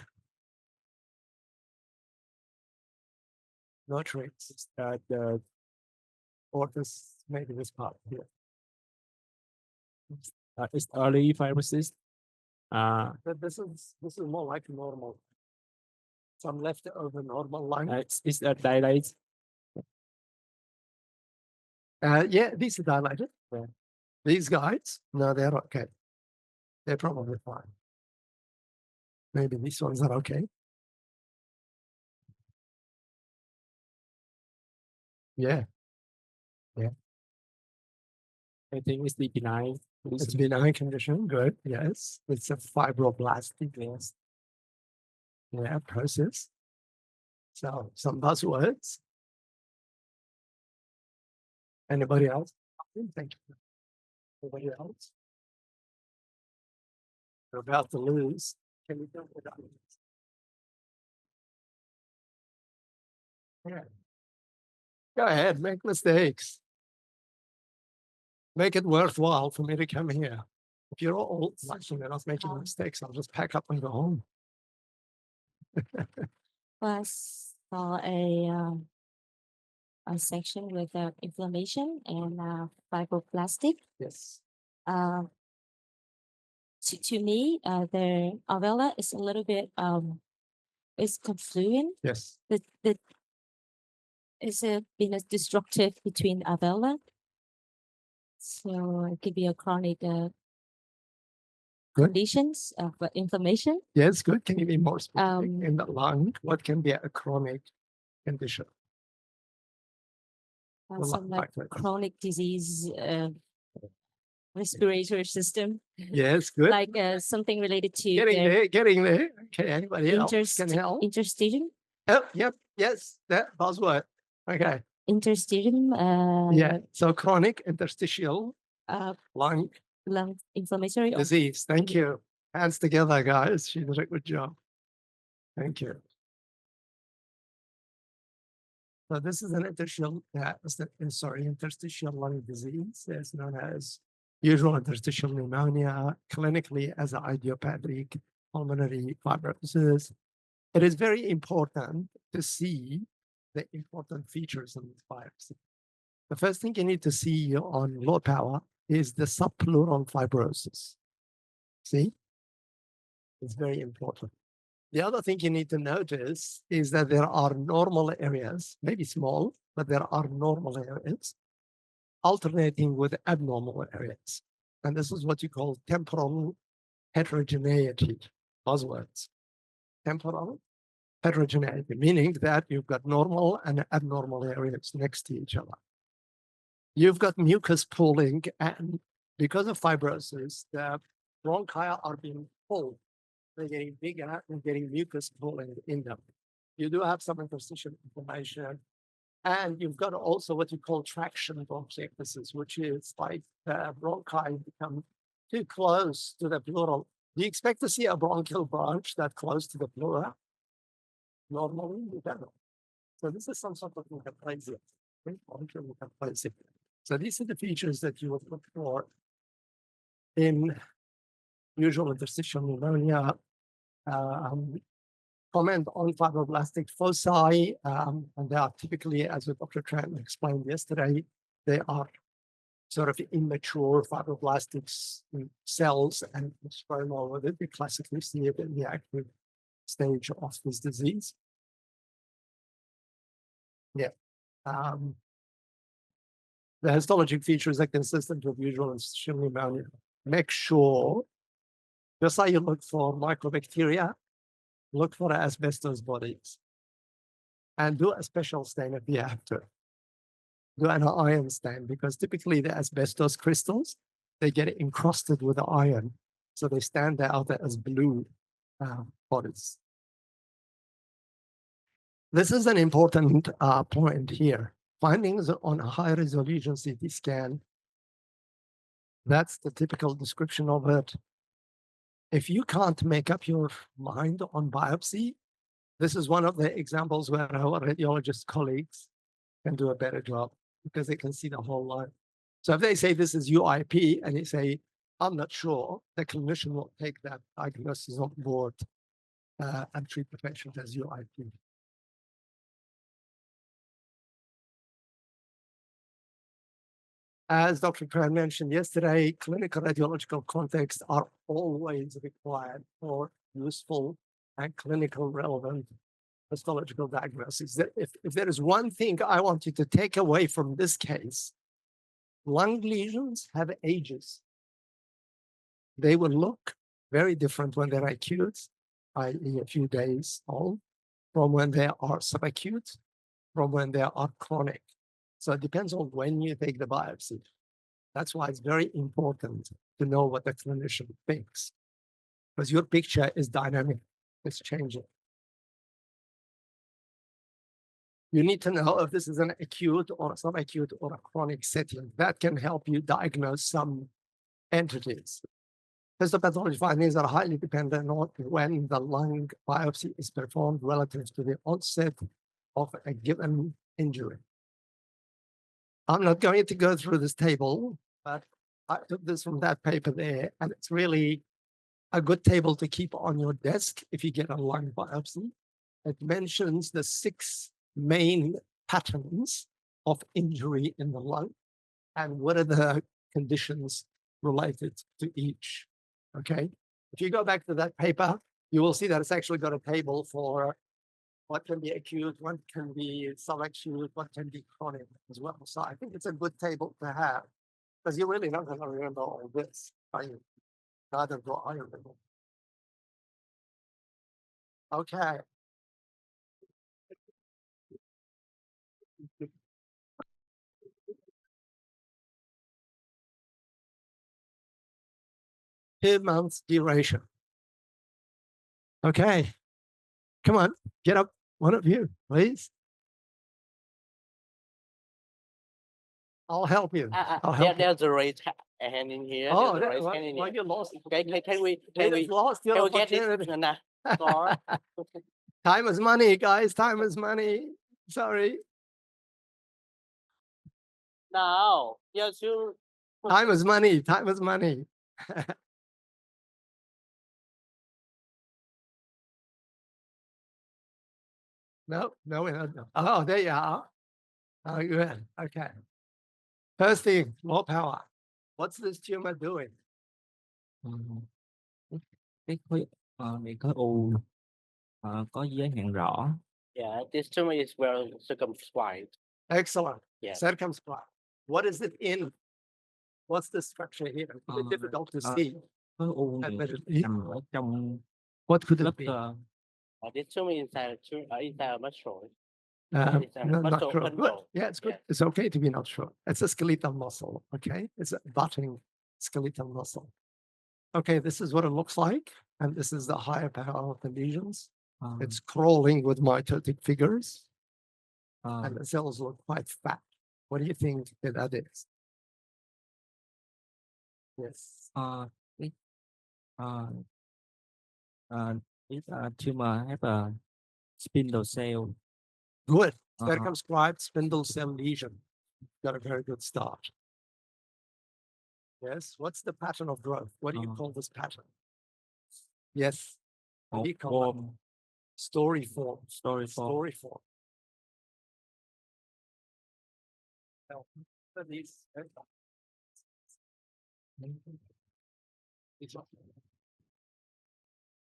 No traits. Or this, maybe this part here. It's early fibrosis. But this is more like normal. Some leftover normal lung. It's dilated. Yeah, these are dilated. Yeah. These guys, no, they're okay. They're probably fine. Maybe these ones are okay. Yeah. Yeah. I think it's the benign. It's a benign condition. Good. Yes. It's a fibroblastic. Yes. Yeah, process. So some buzzwords. Anybody else? Thank you. Anybody else? We're about to lose. Can we go with that? Yeah. Go ahead, make mistakes. Make it worthwhile for me to come here. If you're all watching and not making mistakes, I'll just pack up and go home. Was saw a section with inflammation and fibroblastic. Yes. To me, the alveolar is a little bit is confluent. Yes. The is been a destructive between alveolar, so it could be a chronic conditions of inflammation. Yes, good. Can you be more specific? In the lung, what can be a chronic condition? Some like chronic disease, respiratory system. Yes, good. Like something related to getting there. Okay, anybody else can help? Interstitium. Oh, yep, yes, that buzzword. Okay. Interstitium. Yeah. So chronic interstitial lung inflammatory disease. Thank you. Hands together, guys. She did a good job. Thank you. So this is an interstitial lung disease. It's known as usual interstitial pneumonia, clinically as an idiopathic pulmonary fibrosis. It is very important to see the important features of this biopsy. The first thing you need to see on low power is the subpleural fibrosis. See? It's very important. The other thing you need to notice is that there are normal areas, maybe small, but there are normal areas alternating with abnormal areas. And this is what you call temporal heterogeneity, buzzwords. Temporal heterogeneity, meaning that you've got normal and abnormal areas next to each other. You've got mucus pooling, and because of fibrosis, the bronchi are being pulled. They're getting bigger and getting mucus pooling in them. You do have some interstitial inflammation, and you've got also what you call traction bronchiectasis, which is like the bronchi become too close to the pleural. Do you expect to see a bronchial branch that close to the pleura? Normally, you don't. So this is some sort of metaplasia. So these are the features that you would look for in usual interstitial pneumonia. Comment on fibroblastic foci, and they are typically, as Dr. Trent explained yesterday, they are sort of immature fibroblastic cells and spermal with it. We classically see it in the active stage of this disease. Yeah. The histologic features are consistent with usual interstitial pneumonia. Make sure, just like you look for mycobacteria, look for asbestos bodies. and do a special stain if you have to. Do an iron stain, because typically the asbestos crystals, they get encrusted with the iron, so they stand out as blue bodies. This is an important point here. Findings on a high resolution CT scan, that's the typical description of it. If you can't make up your mind on biopsy, this is one of the examples where our radiologist colleagues can do a better job because they can see the whole line. So if they say this is UIP and you say, I'm not sure, the clinician will take that diagnosis on board and treat the patient as UIP. As Dr. Tran mentioned yesterday, clinical radiological contexts are always required for useful and clinical relevant histological diagnosis. If there is one thing I want you to take away from this case, lung lesions have ages. They will look very different when they're acute, i.e. a few days old, from when they are subacute, from when they are chronic. So it depends on when you take the biopsy. That's why it's very important to know what the clinician thinks, because your picture is dynamic, it's changing. You need to know if this is an acute or subacute or a chronic setting. That can help you diagnose some entities. Histopathology findings are highly dependent on when the lung biopsy is performed relative to the onset of a given injury. I'm not going to go through this table, but I took this from that paper there, and it's really a good table to keep on your desk if you get a lung biopsy. It mentions the 6 main patterns of injury in the lung and what are the conditions related to each. Okay, if you go back to that paper, you will see that it's actually got a table for what can be acute, what can be subacute, what can be chronic as well. So I think it's a good table to have, because you're really not going to remember all this, are you? Neither do I remember. Okay. Two months duration. Okay, come on, get up, one of you, please. I'll help you. I'll help you. There's a raised hand in here. Oh, There's a raised hand in well, here. you lost. Okay, can we lost your get this? opportunity. Nah, sorry. Time is money, guys. Time is money. Sorry. No, yes, you. Time is money. Time is money. No, we're not. Oh, there you are. Oh, good. Okay. First thing, more power. What's this tumor doing? Cái khối này khối u có giới hạn rõ. Yeah, this tumor is well circumscribed. Excellent. Yeah. Circumscribed. What is it in? What's the structure here? It's difficult to see. Khối u này nằm ở trong What could it lớp be? This tumor inside a muscle. Not muscle sure. bundle. Good. Yeah, it's good. Yeah. It's okay to be not sure. It's a skeletal muscle. Okay, it's a butting skeletal muscle. Okay, this is what it looks like, and this is the higher power of the lesions. It's crawling with mitotic figures, and the cells look quite fat. What do you think that is? Yes. This tumor have a spindle cell. Good. Circumscribed spindle cell lesion. Got a very good start. Yes. What's the pattern of growth? What do you call this pattern? Yes. What do you call it? Story form. Story form. Story form. Now, these.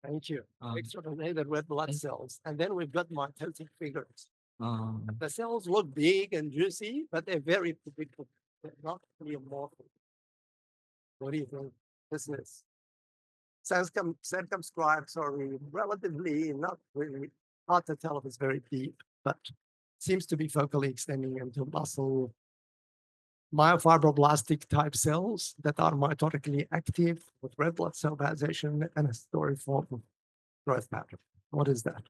Thank you. Extraordinary red blood cells. And then we've got mitotic figures. The cells look big and juicy, but they're very predictable. They're not pleomorphic. What do you think this is? Circumscribed, sorry, relatively not really hard to tell if it's very deep, but seems to be focally extending into muscle myofibroblastic type cells that are mitotically active with red blood cell pulsation and a storiform growth pattern. What is that?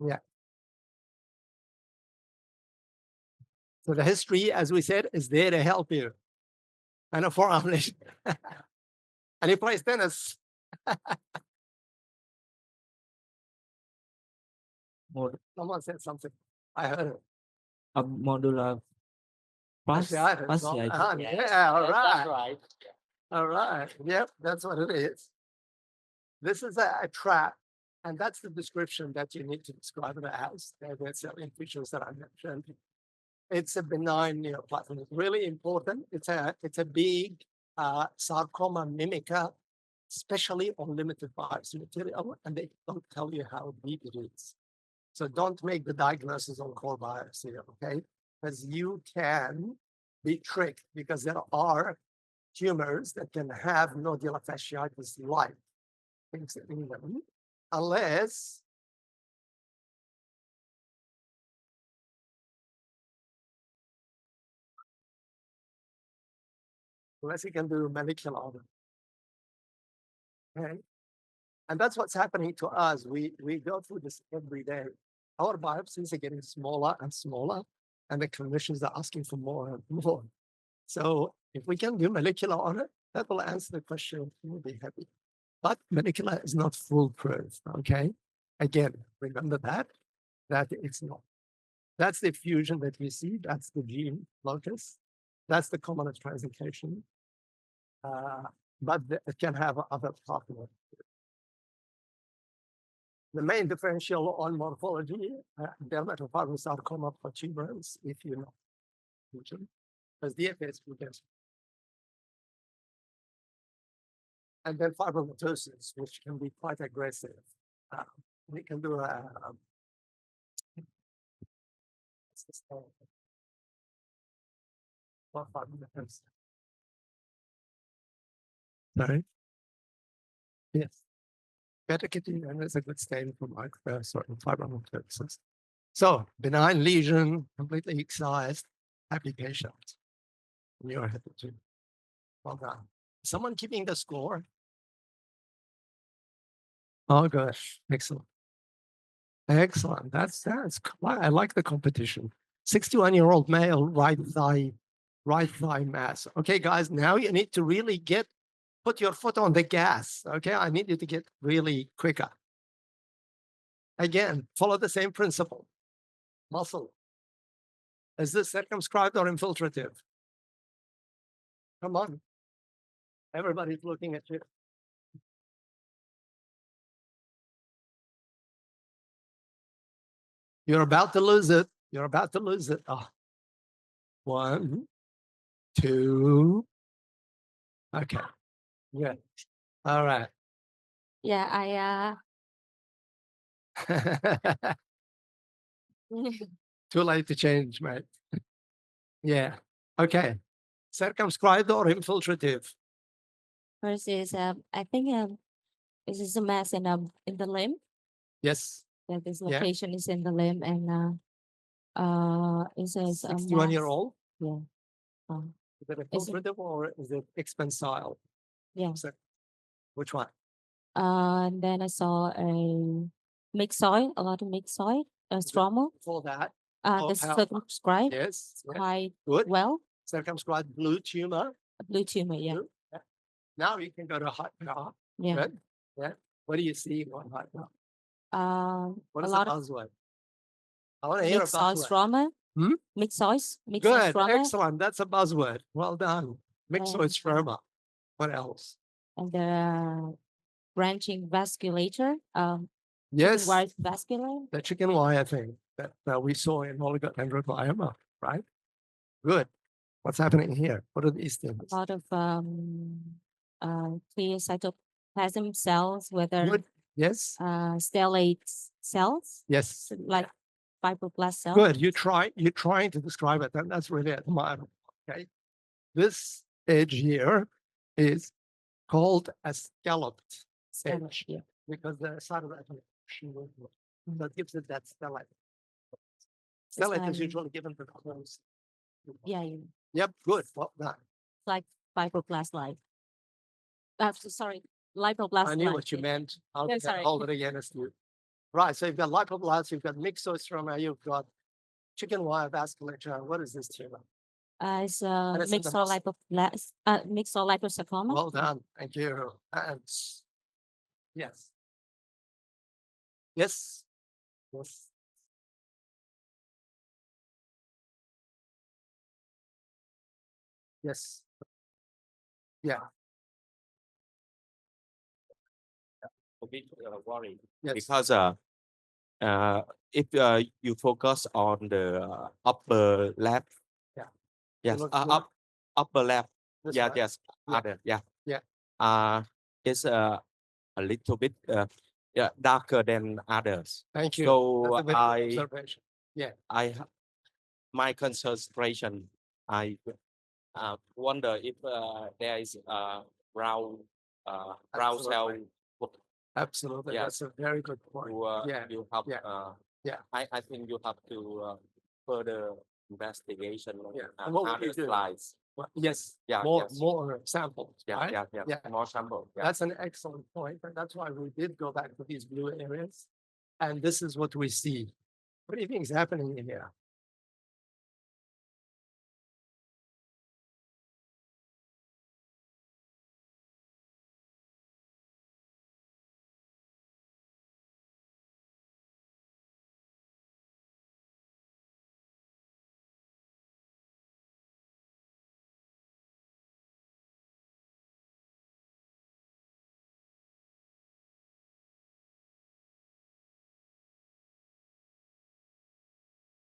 Yeah. So the history, as we said, is there to help you. And a forearm lesion. And he plays tennis. Someone said something. I heard it. A modular Fasciitis. Yeah, all right. That's right. All right. Yep, that's what it is. This is a trap, and that's the description that you need to describe it as. There are certain features that I mentioned. It's a benign neoplasm. It's really important. It's a big sarcoma mimicker, especially on limited biopsy material, and they don't tell you how deep it is. So don't make the diagnosis on core biopsy, okay? Because you can be tricked, because there are tumors that can have nodular fasciitis-like things in them, unless you can do molecular. Okay? And that's what's happening to us. We go through this every day. Our biopsies are getting smaller and smaller, and the clinicians are asking for more and more. So if we can do molecular on it, that will answer the question. We'll be happy. But molecular is not foolproof. Okay. Again, remember that it's not. That's the fusion that we see. That's the gene locus. That's the common translocation. But it can have other pathways. The main differential on morphology, dermatofibrosarcoma protuberans, if you know, because DFS progression. And then fibromatosis, which can be quite aggressive. We can do a sorry. Yes. Beta-catenin is a good stain for certain fibromatosis. So benign lesion, completely excised, happy patient. You're happy too. Well done. Someone keeping the score? Oh gosh, excellent. Excellent. That's I like the competition. 61-year-old male, right thigh mass. Okay, guys, now you need to really put your foot on the gas. Okay, I need you to get really quicker. Again, follow the same principle. Muscle. Is this circumscribed or infiltrative? Come on. Everybody's looking at you. You're about to lose it. You're about to lose it. Oh. 1, 2. Okay. Good. All right. Yeah, Too late to change, mate. Yeah. Okay. Circumscribed or infiltrative? first is I think this is a mass in the limb. Yes. That this Yeah. location is in the limb, and it says 61-year-old? Yeah. Is it Is it- infiltrative or is it expansile? Yeah. So, which one? And then I saw a myxoid, a lot of myxoid, stroma. For that. The how- circumscribed Yes. Yeah. quite Good. well. Circumscribed blue tumor. A blue tumor, yeah. Blue. Yeah. Now you can go to high power. Yeah. Good. Yeah. What do you see on high power? What A is the lot of buzzword? I want to hear a myxoid buzzword. stroma. Hmm? Myxoid Good. stroma. Excellent. That's a buzzword. Well done. Myxoid And- stroma. What else? And the branching vasculature. Yes. Wide vascular. The chicken wire thing that we saw in oligodendroglioma, right? Good. What's happening here? What are these things? A lot of clear cytoplasm cells, whether Good. Yes. stellate cells, Yes. like fibroblast cells. Good. You're trying to describe it, and that's really admirable. Okay. This edge here is called a scalloped edge Yeah. because the side of that That gives it that stellate. It's Stellate is like- usually given to the close. Yeah, Yep, good. Well done. like fibroblast like. Sorry, lipoblasts. I knew like what you it. meant. I'll Yeah, sorry. hold it against you. Right, so you've got lipoblasts, you've got myxostroma, you've got chicken wire vasculature. What is this tumor? It's And it's in the myxolipoblast, myxoliposarcoma. Well done. Thank you. And yes. Yes. Yes. Yes. Yeah. A bit worried Yes. because if you focus on the upper left, Yeah. yes, look upper left, this yeah, way. yes, Yeah. other, yeah, Yeah. it's a little bit darker than others. Thank you. So That's a very good observation. Yeah. My concentration, I wonder if there is a brown cell. Absolutely. Yes. That's a very good point. Yeah. You have, Yeah. I think you have to further investigation Yeah. on And what would other you do? slides. Well, yes. Yeah, More yes. more samples. Yeah, right? yeah, Yeah. more sample. Yeah. That's an excellent point. And that's why we did go back to these blue areas. And this is what we see. What do you think is happening in here?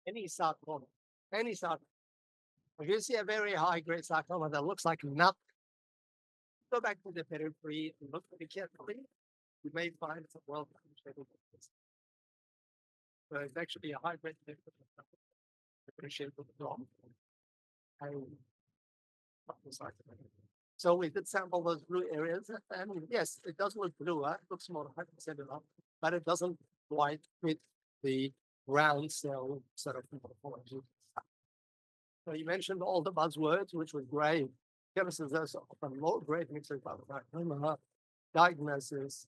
Any sarcoma. Any sarcoma. If you see a very high grade sarcoma that looks like nothing, go back to the periphery and look at it carefully. You may find some well penetrated. But it's actually a high grade appreciate the drop. So we did sample those blue areas, and yes, it does look blue. It looks more 100% enough, but it doesn't quite fit the round cell sort of morphology. So you mentioned all the buzzwords, which was great. Chemists are often low-grade myxoplasma diagnosis.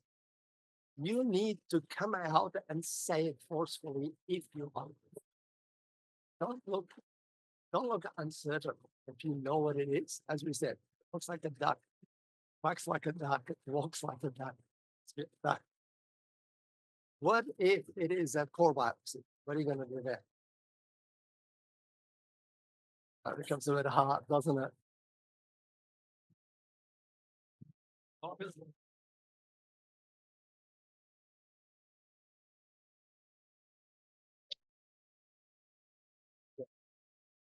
You need to come out and say it forcefully if you want. Don't look uncertain. If you know what it is, as we said, looks like a duck, quacks like a duck, walks like a duck. It's a duck. What if it is a core biopsy? What are you going to do there? That becomes a bit hard, doesn't it? Obviously.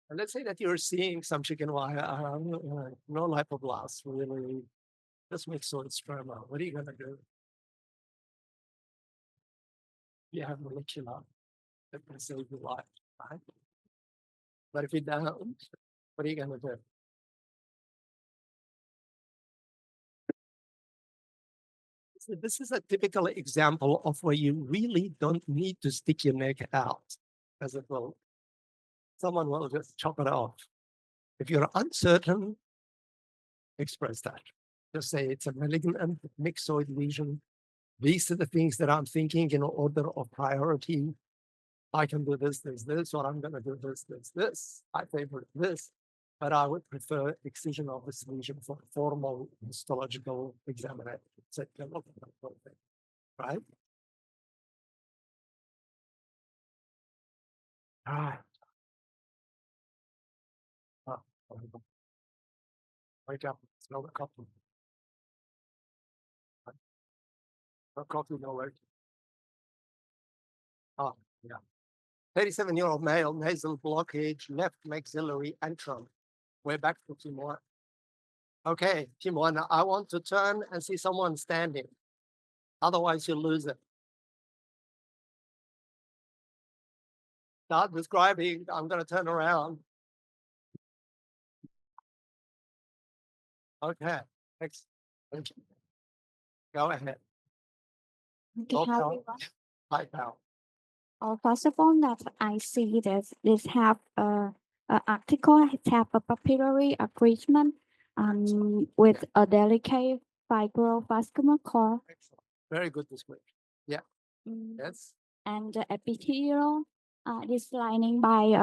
And let's say that you're seeing some chicken wire, no lipoblast, really, just myxostroma. What are you going to do? You have molecular that can save your life, right? But if you don't, what are you going to do? So this is a typical example of where you really don't need to stick your neck out, as it will. Someone will just chop it off. If you're uncertain, express that. Just say it's a malignant myxoid lesion. These are the things that I'm thinking in order of priority. I can do this, or I'm going to do this. I favor this, but I would prefer excision of this lesion for formal histological examination. So you can look at that whole thing, right? All right. Oh, wake up, smell the coffee. No coffee, no work. Oh, yeah. 37-year-old male, nasal blockage, left maxillary antrum. We're back to Timor. Okay, Timor, now I want to turn and see someone standing. Otherwise, you'll lose it. Start describing. I'm going to turn around. Okay, next. Go ahead. Okay, Go, hi Pal. everyone. Hi, pal. First of all, that I see that this have a article have a papillary arrangement with a delicate fibrovascular core. Excellent. Very good description. Yeah. Mm, Yes. And the epithelial is lining by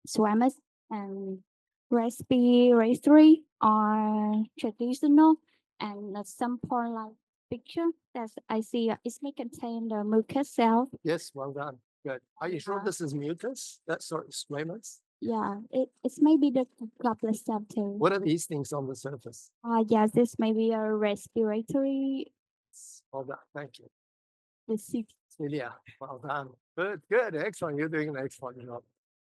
squamous and respiratory or traditional, and some point-like picture that I see it may contain the mucus cell. Yes, well done. Good. Are you sure this is mucus? That's sort of squamous. Yeah, it's maybe the goblet cell too. What are these things on the surface? Yes, this may be a respiratory Well done. Thank you. disease. Celia, well done. Good, good, excellent. You're doing an excellent job.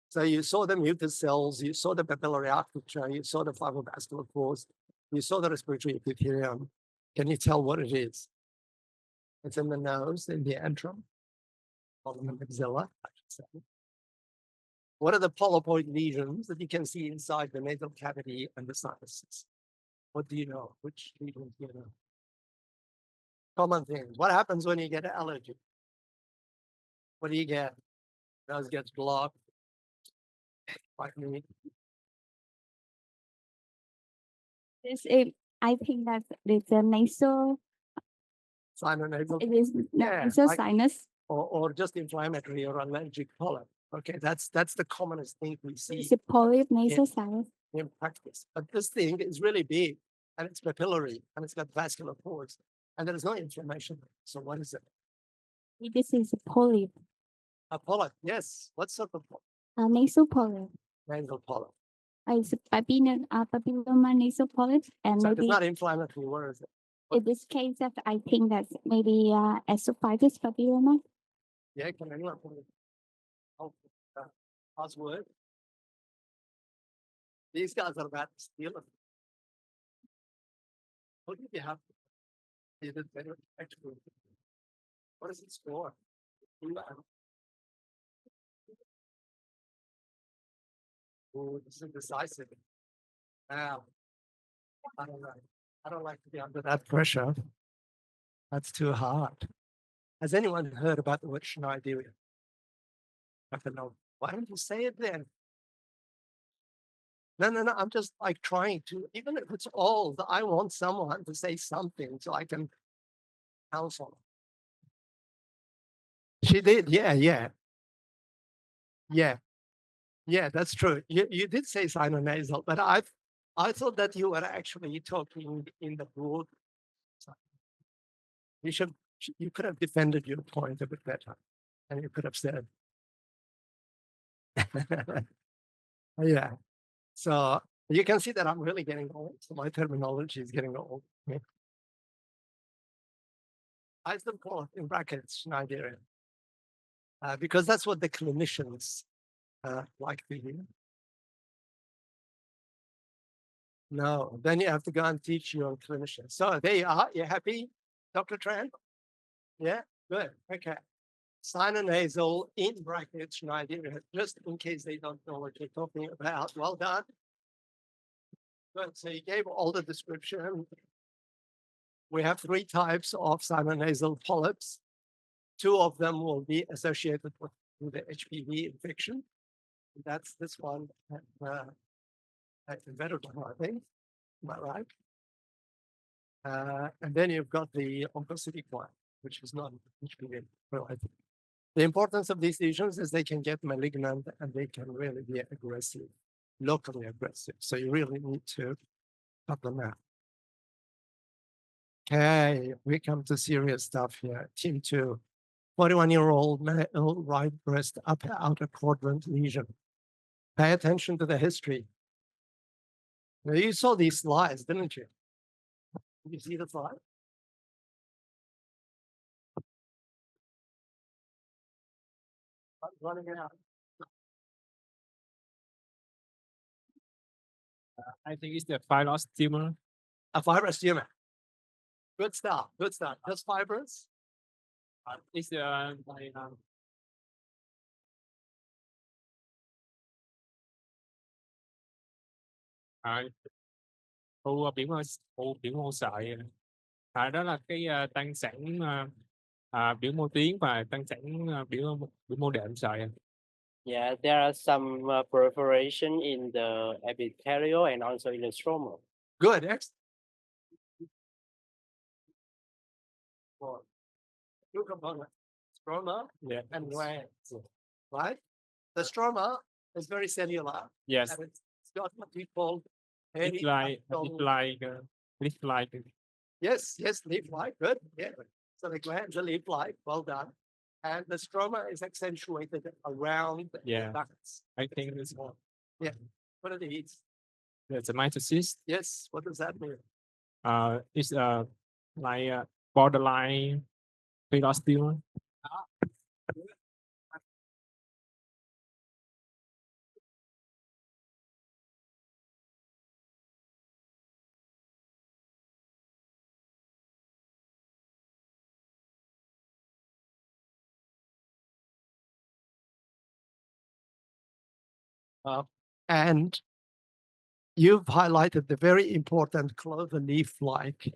So you saw the mucus cells, you saw the papillary architecture, you saw the fibrovascular pores, you saw the respiratory epithelium. Can you tell what it is? It's in the nose, in the antrum, or in the maxilla, I should say. What are the polypoid lesions that you can see inside the nasal cavity and the sinuses? What do you know? Which lesions do you know? Common things. What happens when you get an allergy? What do you get? Nose gets blocked. Like me. This is, I think that it's a nasal. Sinonasal. It is Yeah, nasal like- sinus. Or just inflammatory or allergic polyp. Okay, that's the commonest thing we see It's a polyp nasal sinus. in practice. But this thing is really big and it's papillary and it's got vascular pores and there is no inflammation. So what is it? This is a polyp, A polyp, yes. What sort of polyp? a nasal polyp. Nasal polyp. It's a papilloma nasal polyp, and So it's maybe not inflammatory. Where is it? in this case, that I think that's maybe esophagus papilloma. Yeah, can anyone put it? Oh, Oswald. These guys are about to steal it. What did you have? You did better, actually. What is it for? Oh, this is decisive. Now, I don't like. I don't like to be under that pressure. That's too hard. Has anyone heard about the word Schneiderian? I don't know. Why don't you say it then? No. I'm just like trying to, even if it's old, I want someone to say something so I can counsel. She did, yeah. Yeah, that's true. You did say sinonasal, but I thought that you were actually talking in the broad. You could have defended your point a bit better, and you could have said, yeah. So you can see that I'm really getting old. So my terminology is getting old. Yeah. I still call it in brackets Schneiderian because that's what the clinicians like to hear. No, then you have to go and teach your clinicians. So there you are. You happy, Dr. Tran? Yeah, good. Okay. Sinonasal in brackets Schneiderian, just in case they don't know what you're talking about. Well done. Good. So you gave all the description. We have 3 types of sinonasal polyps. 2 of them will be associated with the HPV infection. That's this one. Better than I think. Am I right? And then you've got the oncocytic one, which is not HPV related. The importance of these lesions is they can get malignant and they can really be aggressive, locally aggressive. So you really need to cut them out. Okay, we come to serious stuff here. Team 2, 41-year-old male right breast upper outer quadrant lesion. Pay attention to the history. Now, you saw these slides, didn't you? Did you see the slide? I'm running out. I think it's the fibrous tumor. A fibrous tumor. Good stuff. Good stuff. Just fibrous. It's the u biểu mô sợi. Đó là cái tăng sản biểu mô tuyến và tăng sản biểu mô đệm sợi. Yeah, there are some perforation in the epithelial and also in the stroma. Good. Excellent. Two components, stroma Yeah. and glands, right? The stroma is very cellular. Yes. And it's got what we call It's leaf-like. Yes, leaf-like. Good. Yeah. So the glands are leaf-like. Well done. And the stroma is accentuated around the ducts. I think it's more. Yeah. What are these? There's a mitosis. Yes. What does that mean? It's like borderline periosteum. And you've highlighted the very important clover leaf-like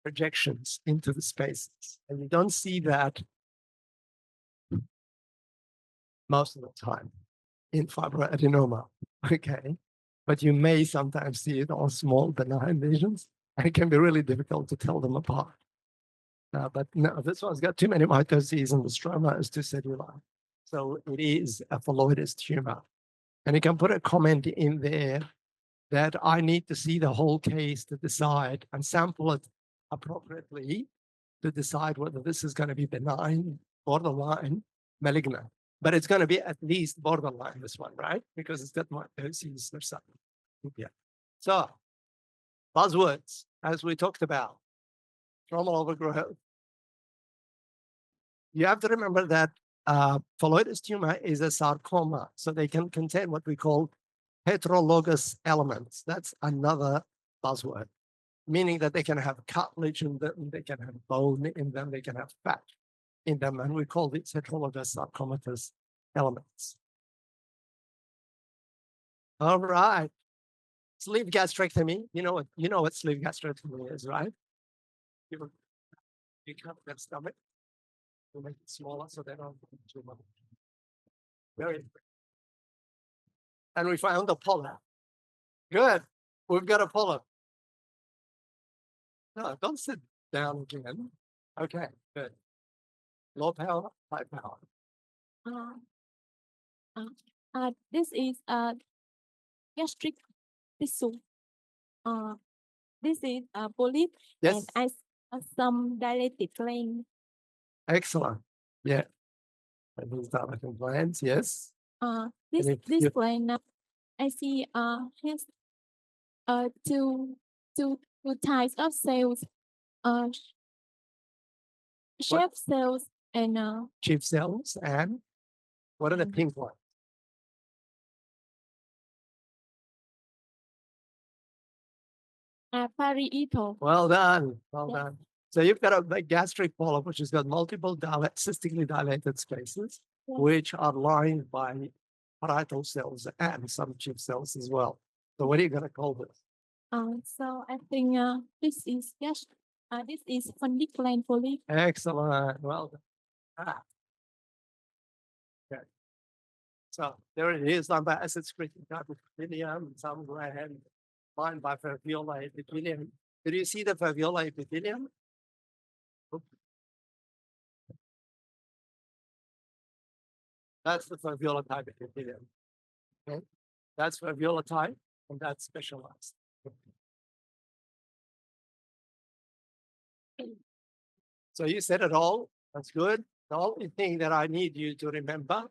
projections into the spaces. And you don't see that most of the time in fibroadenoma, okay? But you may sometimes see it on small benign lesions, and it can be really difficult to tell them apart. But no, this one's got too many mitoses and the stroma is too cellular. So it is a phalloides tumor. And you can put a comment in there that I need to see the whole case to decide and sample it appropriately to decide whether this is going to be benign, borderline, malignant. But it's going to be at least borderline, this one, right? Because it's got mitoses or something. Yeah. So, buzzwords, as we talked about, stromal overgrowth. You have to remember that phalloides tumor is a sarcoma, so they can contain what we call heterologous elements. That's another buzzword, meaning that they can have cartilage in them, they can have bone in them, they can have fat in them, and we call these heterologous sarcomatous elements. All right. Sleeve gastrectomy. You know what sleeve gastrectomy is, right? You cut their stomach to make it smaller so they don't get too much. Very good. And we found a polyp. Good. We've got a polyp. No, don't sit down again. Okay, good. Low power, high power. This is gastric tissue. This is a polyp Yes. and some dilated gland. Excellent. Yeah. And these dilated glands, yes. This gland I see has two types of cells. Shape cells and Chief cells and what are the pink ones? parietal. Well done. Well done. So you've got a gastric polyp, which has got multiple cystically dilated spaces, which are lined by parietal cells and some chief cells as well. So what are you going to call this? So I think this is fundus gland polyp. Excellent. Well done. Okay. So there it is, done by acid secreting epithelium, some gland lined by foveolar epithelium. Did you see the foveolar epithelium? That's the foveolar type epithelium. Okay. That's foveolar type, and that's specialized. So you said it all. That's good. The only thing that I need you to remember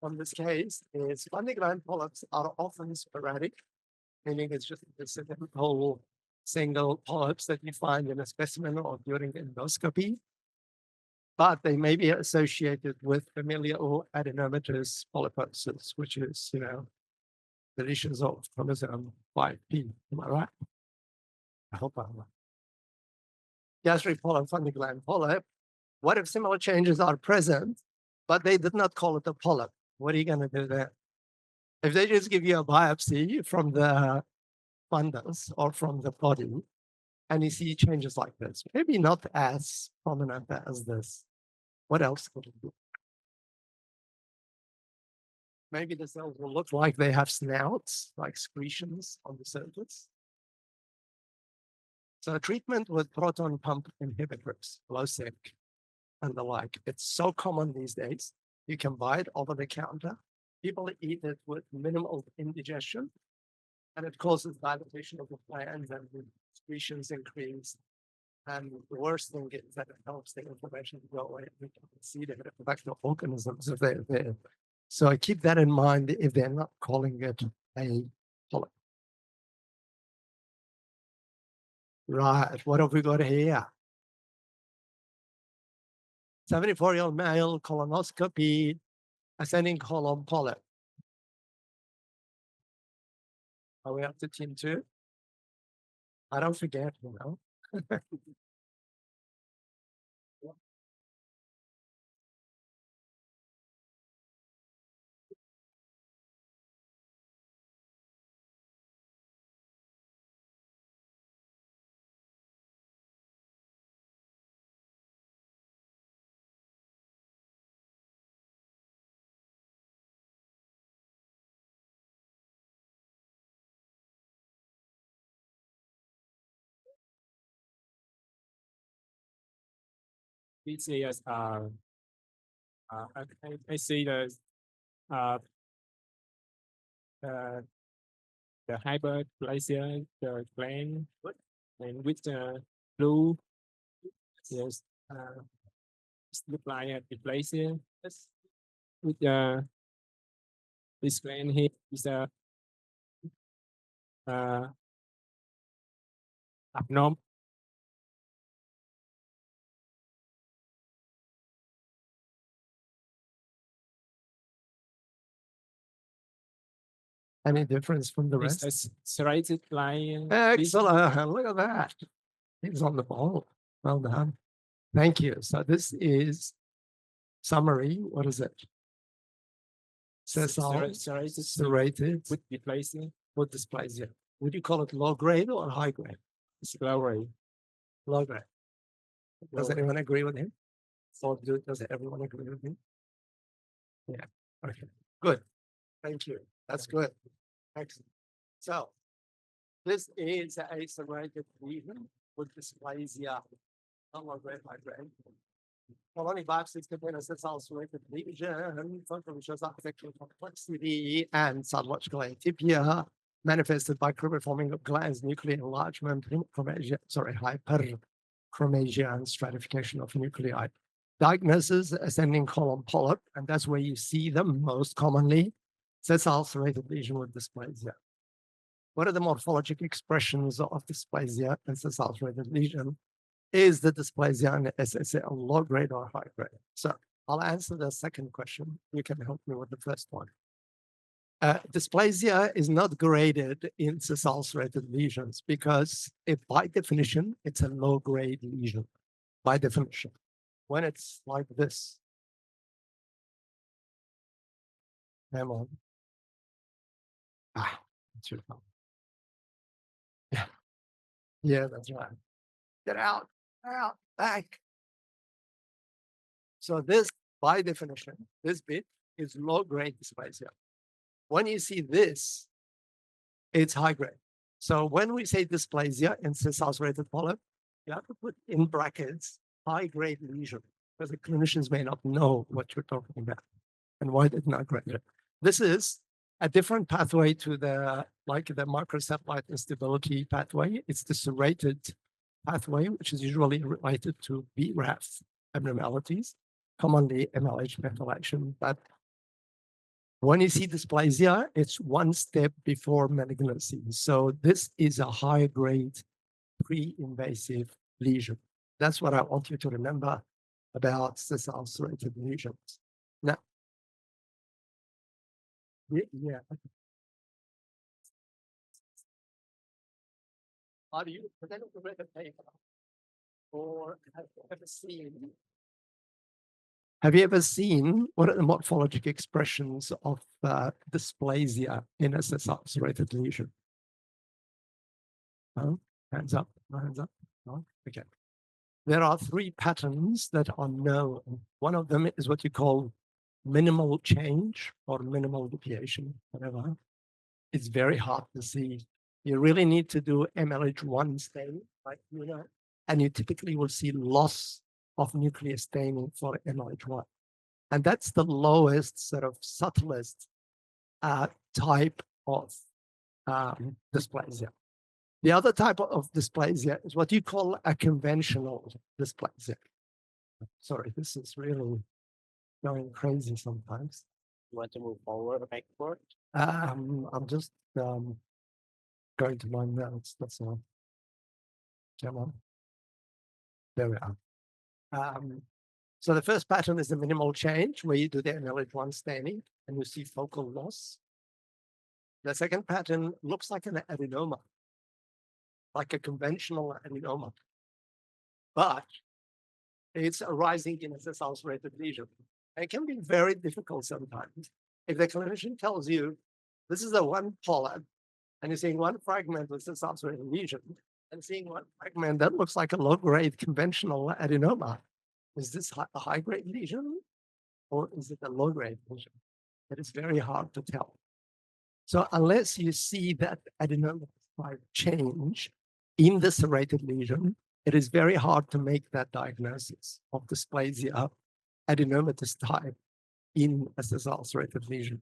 from this case is fundus gland polyps are often sporadic, meaning it's just a simple single polyps that you find in a specimen or during endoscopy. But they may be associated with familial adenomatous polyposis, which is, the lesions of chromosome 5p. Am I right? I hope I'm right. Gastric polyp, fundus gland polyp. What if similar changes are present, but they did not call it a polyp? What are you going to do there? If they just give you a biopsy from the fundus or from the body, and you see changes like this. Maybe not as prominent as this. What else could it be? Maybe the cells will look like they have snouts, like secretions on the surface. So treatment with proton pump inhibitors, Losec, and the like. It's so common these days. You can buy it over the counter. People eat it with minimal indigestion, and it causes dilatation of the glands and the secretions increase. And the worst thing is that it helps the inflammation to go away. We can see the effective organisms if they're there. So keep that in mind if they're not calling it a polyp. Right, what have we got here? 74-year-old male, colonoscopy, ascending colon polyp. Are we up to team 2? I don't forget, you know. This is I see the hyperplasia, the gland, and with the blue, yes, it look like a dysplasia. With this gland here is a abnormal. Any difference from the rest? It's serrated line. Excellent. Look at that. He's on the ball. Well done. Thank you. So this is summary. What is it? Sessile, serrated with dysplasia. With dysplasia. Would you call it low grade or high grade? It's low grade. Low grade. Does anyone agree with him? Or does everyone agree with him? Yeah. Okay. Good. Thank you. That's good. Excellent. So this is a serrated lesion with dysplasia. Low grade, high grade. Colony biopsies contain a sessile serrated lesion, function shows architectural complexity and cytological atypia, manifested by cribriforming of glands, nuclear enlargement, hyperchromasia, and stratification of nuclei. Diagnosis, ascending colon polyp, and that's where you see them most commonly. Sessile serrated lesion with dysplasia. What are the morphologic expressions of dysplasia and sessile serrated lesion? Is the dysplasia an SSL low grade or high grade? So I'll answer the second question. You can help me with the first one. Dysplasia is not graded in sessile serrated lesions because by definition, it's a low grade lesion, by definition. When it's like this, come on. That's your problem. Yeah, that's right. Get out, back. So this, by definition, this bit is low grade dysplasia. When you see this, it's high grade. So when we say dysplasia in sessile serrated polyp, you have to put in brackets high grade lesion because the clinicians may not know what you're talking about and why it's not graded. This is a different pathway to the microsatellite instability pathway. It's the serrated pathway, which is usually related to BRAF abnormalities, commonly MLH methylation. But when you see dysplasia, it's one step before malignancy. So this is a high-grade pre-invasive lesion. That's what I want you to remember about sessile serrated lesions. Now, yeah. Are you read the paper or have you ever seen what are the morphologic expressions of dysplasia in a sessile serrated lesion? Huh? Hands up, no hands up. No? Okay. There are three patterns that are known. One of them is what you call minimal change or minimal deviation, whatever. It's very hard to see. You really need to do MLH1 staining, like and you typically will see loss of nuclear staining for MLH1. And that's the lowest, sort of subtlest type of dysplasia. The other type of dysplasia is what you call a conventional dysplasia. Sorry, this is really going crazy sometimes. You want to move forward or backward? I'm just going to my notes, that's all. Come on. There we are. So the first pattern is the minimal change, where you do the MLH1 staining and you see focal loss. The second pattern looks like an adenoma, like a conventional adenoma, but it's arising in a ulcerated lesion. It can be very difficult sometimes. If the clinician tells you, this is a one polyp, and you're seeing one fragment with this ulcerated lesion, and seeing one fragment that looks like a low-grade conventional adenoma, is this a high-grade lesion, or is it a low-grade lesion? It is very hard to tell. So unless you see that adenoma type change in the serrated lesion, it is very hard to make that diagnosis of dysplasia adenomatous type in a ulcerated lesion.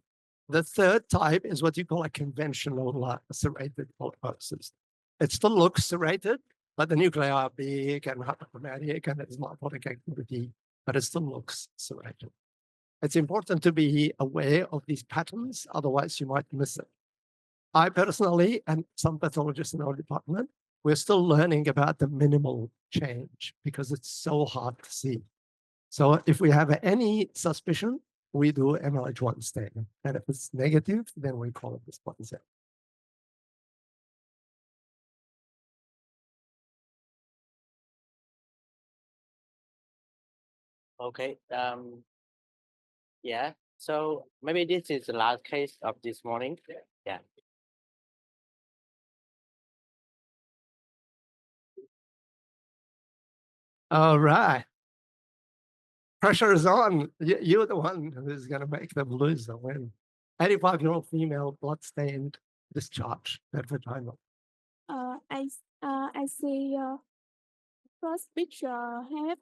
The third type is what you call a conventional serrated polyposis. It still looks serrated, but the nuclei are big and hyperchromatic and there's mitotic activity, but it still looks serrated. It's important to be aware of these patterns, otherwise you might miss it. I personally, and some pathologists in our department, we're still learning about the minimal change because it's so hard to see. So if we have any suspicion, we do MLH1 staining. And if it's negative, then we call it dysplasia. Okay. Yeah. So maybe this is the last case of this morning. Yeah. All right. Pressure is on. You're the one who's going to make them lose the win. 85-year-old female, blood-stained, discharge at vagina. I see first picture have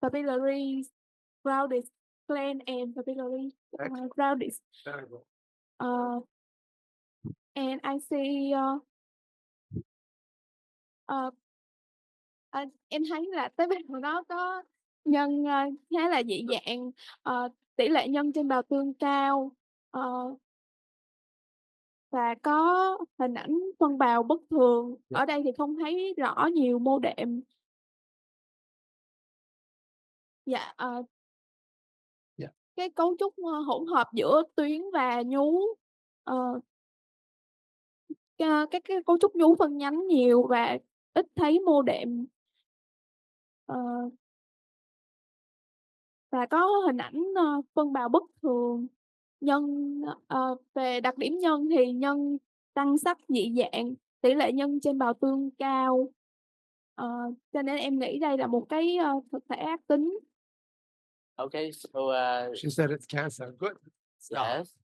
papillary rounded gland and papillary rounded. Very good. And I see em thấy là tế bào của nó có nhân khá là dị dạng, tỷ lệ nhân trên bào tương cao, và có hình ảnh phân bào bất thường. Ở đây thì không thấy rõ nhiều mô đệm. Dạ, cái cấu trúc hỗn hợp giữa tuyến và nhú, các cái cấu trúc nhú phân nhánh nhiều và ít thấy mô đệm. Và có hình ảnh phân bào bất thường. Nhân về đặc điểm nhân thì nhân tăng sắc dị dạng, tỷ lệ nhân trên bào tương cao. Cho nên em nghĩ đây là một cái thực thể ác tính. Okay, so she said it's cancer. Good. Yes.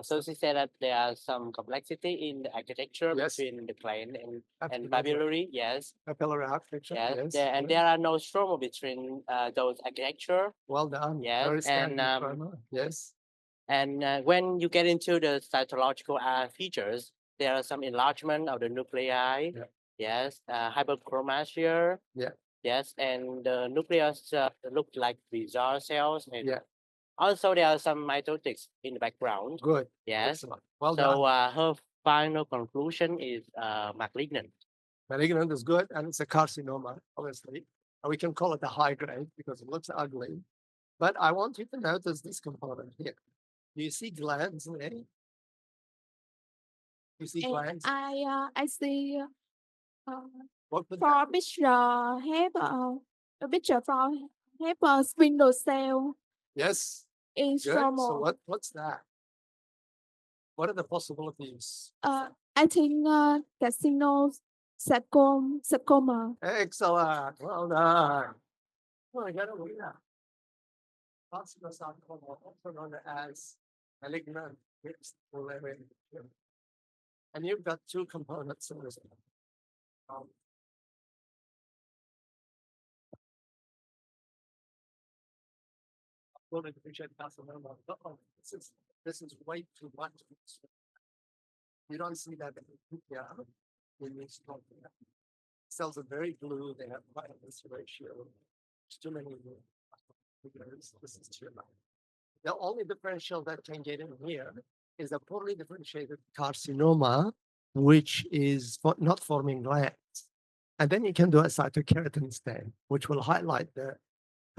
So she said that there are some complexity in the architecture between the gland and papillary. Yes. Papillary architecture. Yes. And there are no stroma between those architecture. Well done. Yes. Very And yes. And when you get into the cytological features, there are some enlargement of the nuclei. Yeah. Yes. Hyperchromasia. Yeah. Yes, and the nucleus look like bizarre cells, and Yeah. also there are some mitotics in the background. Good. Yes. Excellent. Well So done. her final conclusion is malignant. Malignant is good, and it's a carcinoma, obviously. And we can call it a high grade because it looks ugly. But I want you to notice this component here. Do you see glands there? You see glands? I see What would for picture have a picture for have a spindle cell Yes. in Good. stromal. So what's that? What are the possibilities? I think sarcoma. Excellent. Well done. Well, I got to read that. Carcinosarcoma, also known as malignant mixed biliary tumor. And you've got two components in this. This is way too much. You don't see that here in these cells are very blue. They have quite a this ratio. There's too many. This is too much. The only differential that can get in here is a poorly differentiated carcinoma, which is not forming glands. And then you can do a cytokeratin stain, which will highlight the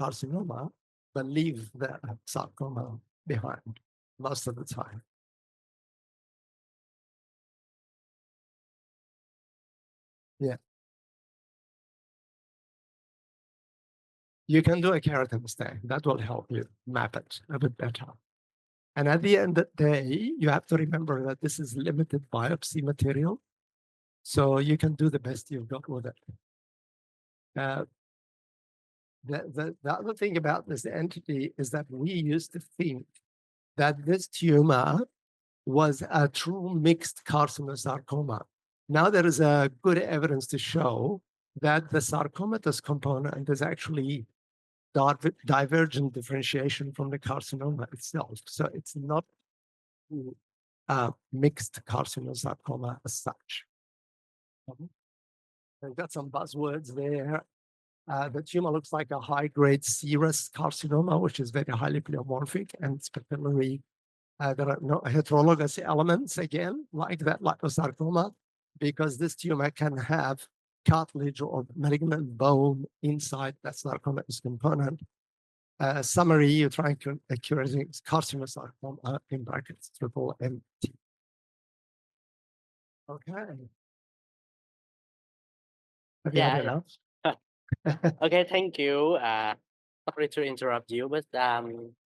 carcinoma, but leave the sarcoma behind most of the time. Yeah. You can do a keratin stain. That will help you map it a bit better. And at the end of the day, you have to remember that this is limited biopsy material. So you can do the best you've got with it. The other thing about this entity is that we used to think that this tumor was a true mixed carcinosarcoma. Now there is a good evidence to show that the sarcomatous component is actually divergent differentiation from the carcinoma itself. So it's not a mixed carcinosarcoma as such. I've got some buzzwords there. The tumor looks like a high-grade serous carcinoma, which is very highly pleomorphic, and it's papillary. There are no heterologous elements, again, like that liposarcoma, because this tumor can have cartilage or malignant bone inside that sarcomatous component. Summary, you're trying to cure carcinosarcoma in brackets, triple MT. Okay. Have you had enough? Okay, thank you. Sorry to interrupt you, but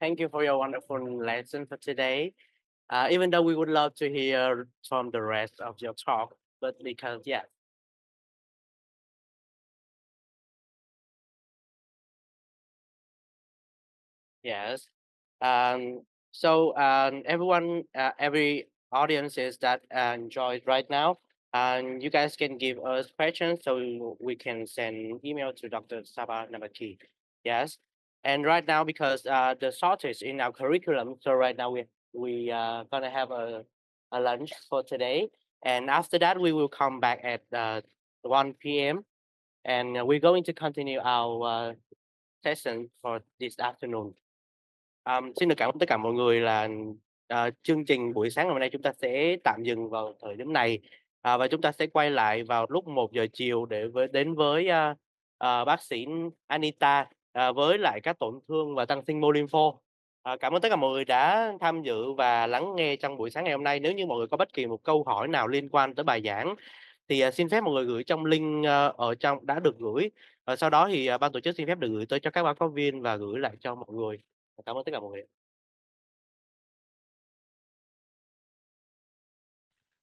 thank you for your wonderful lesson for today. Even though we would love to hear from the rest of your talk, but because, yeah. Yes. So everyone, every audiences that enjoyed right now, and you guys can give us questions so we can send email to Dr. Sabah Nabati. Yes. And right now, because the shortage in our curriculum, so right now we gonna have a lunch for today, and after that we will come back at 1 p.m. and we're going to continue our session for this afternoon. Xin được cảm ơn tất cả mọi người là chương trình buổi sáng ngày hôm nay chúng ta sẽ tạm dừng vào thời điểm này và chúng ta sẽ quay lại vào lúc 1 giờ chiều để đến với bác sĩ Anita với lại các tổn thương và tăng sinh mô lympho. Cảm ơn tất cả mọi người đã tham dự và lắng nghe trong buổi sáng ngày hôm nay. Nếu như mọi người có bất kỳ một câu hỏi nào liên quan tới bài giảng thì xin phép mọi người gửi trong link ở trong đã được gửi. Sau đó thì ban tổ chức xin phép được gửi tới cho các báo cáo viên và gửi lại cho mọi người. Cảm ơn tất cả mọi người.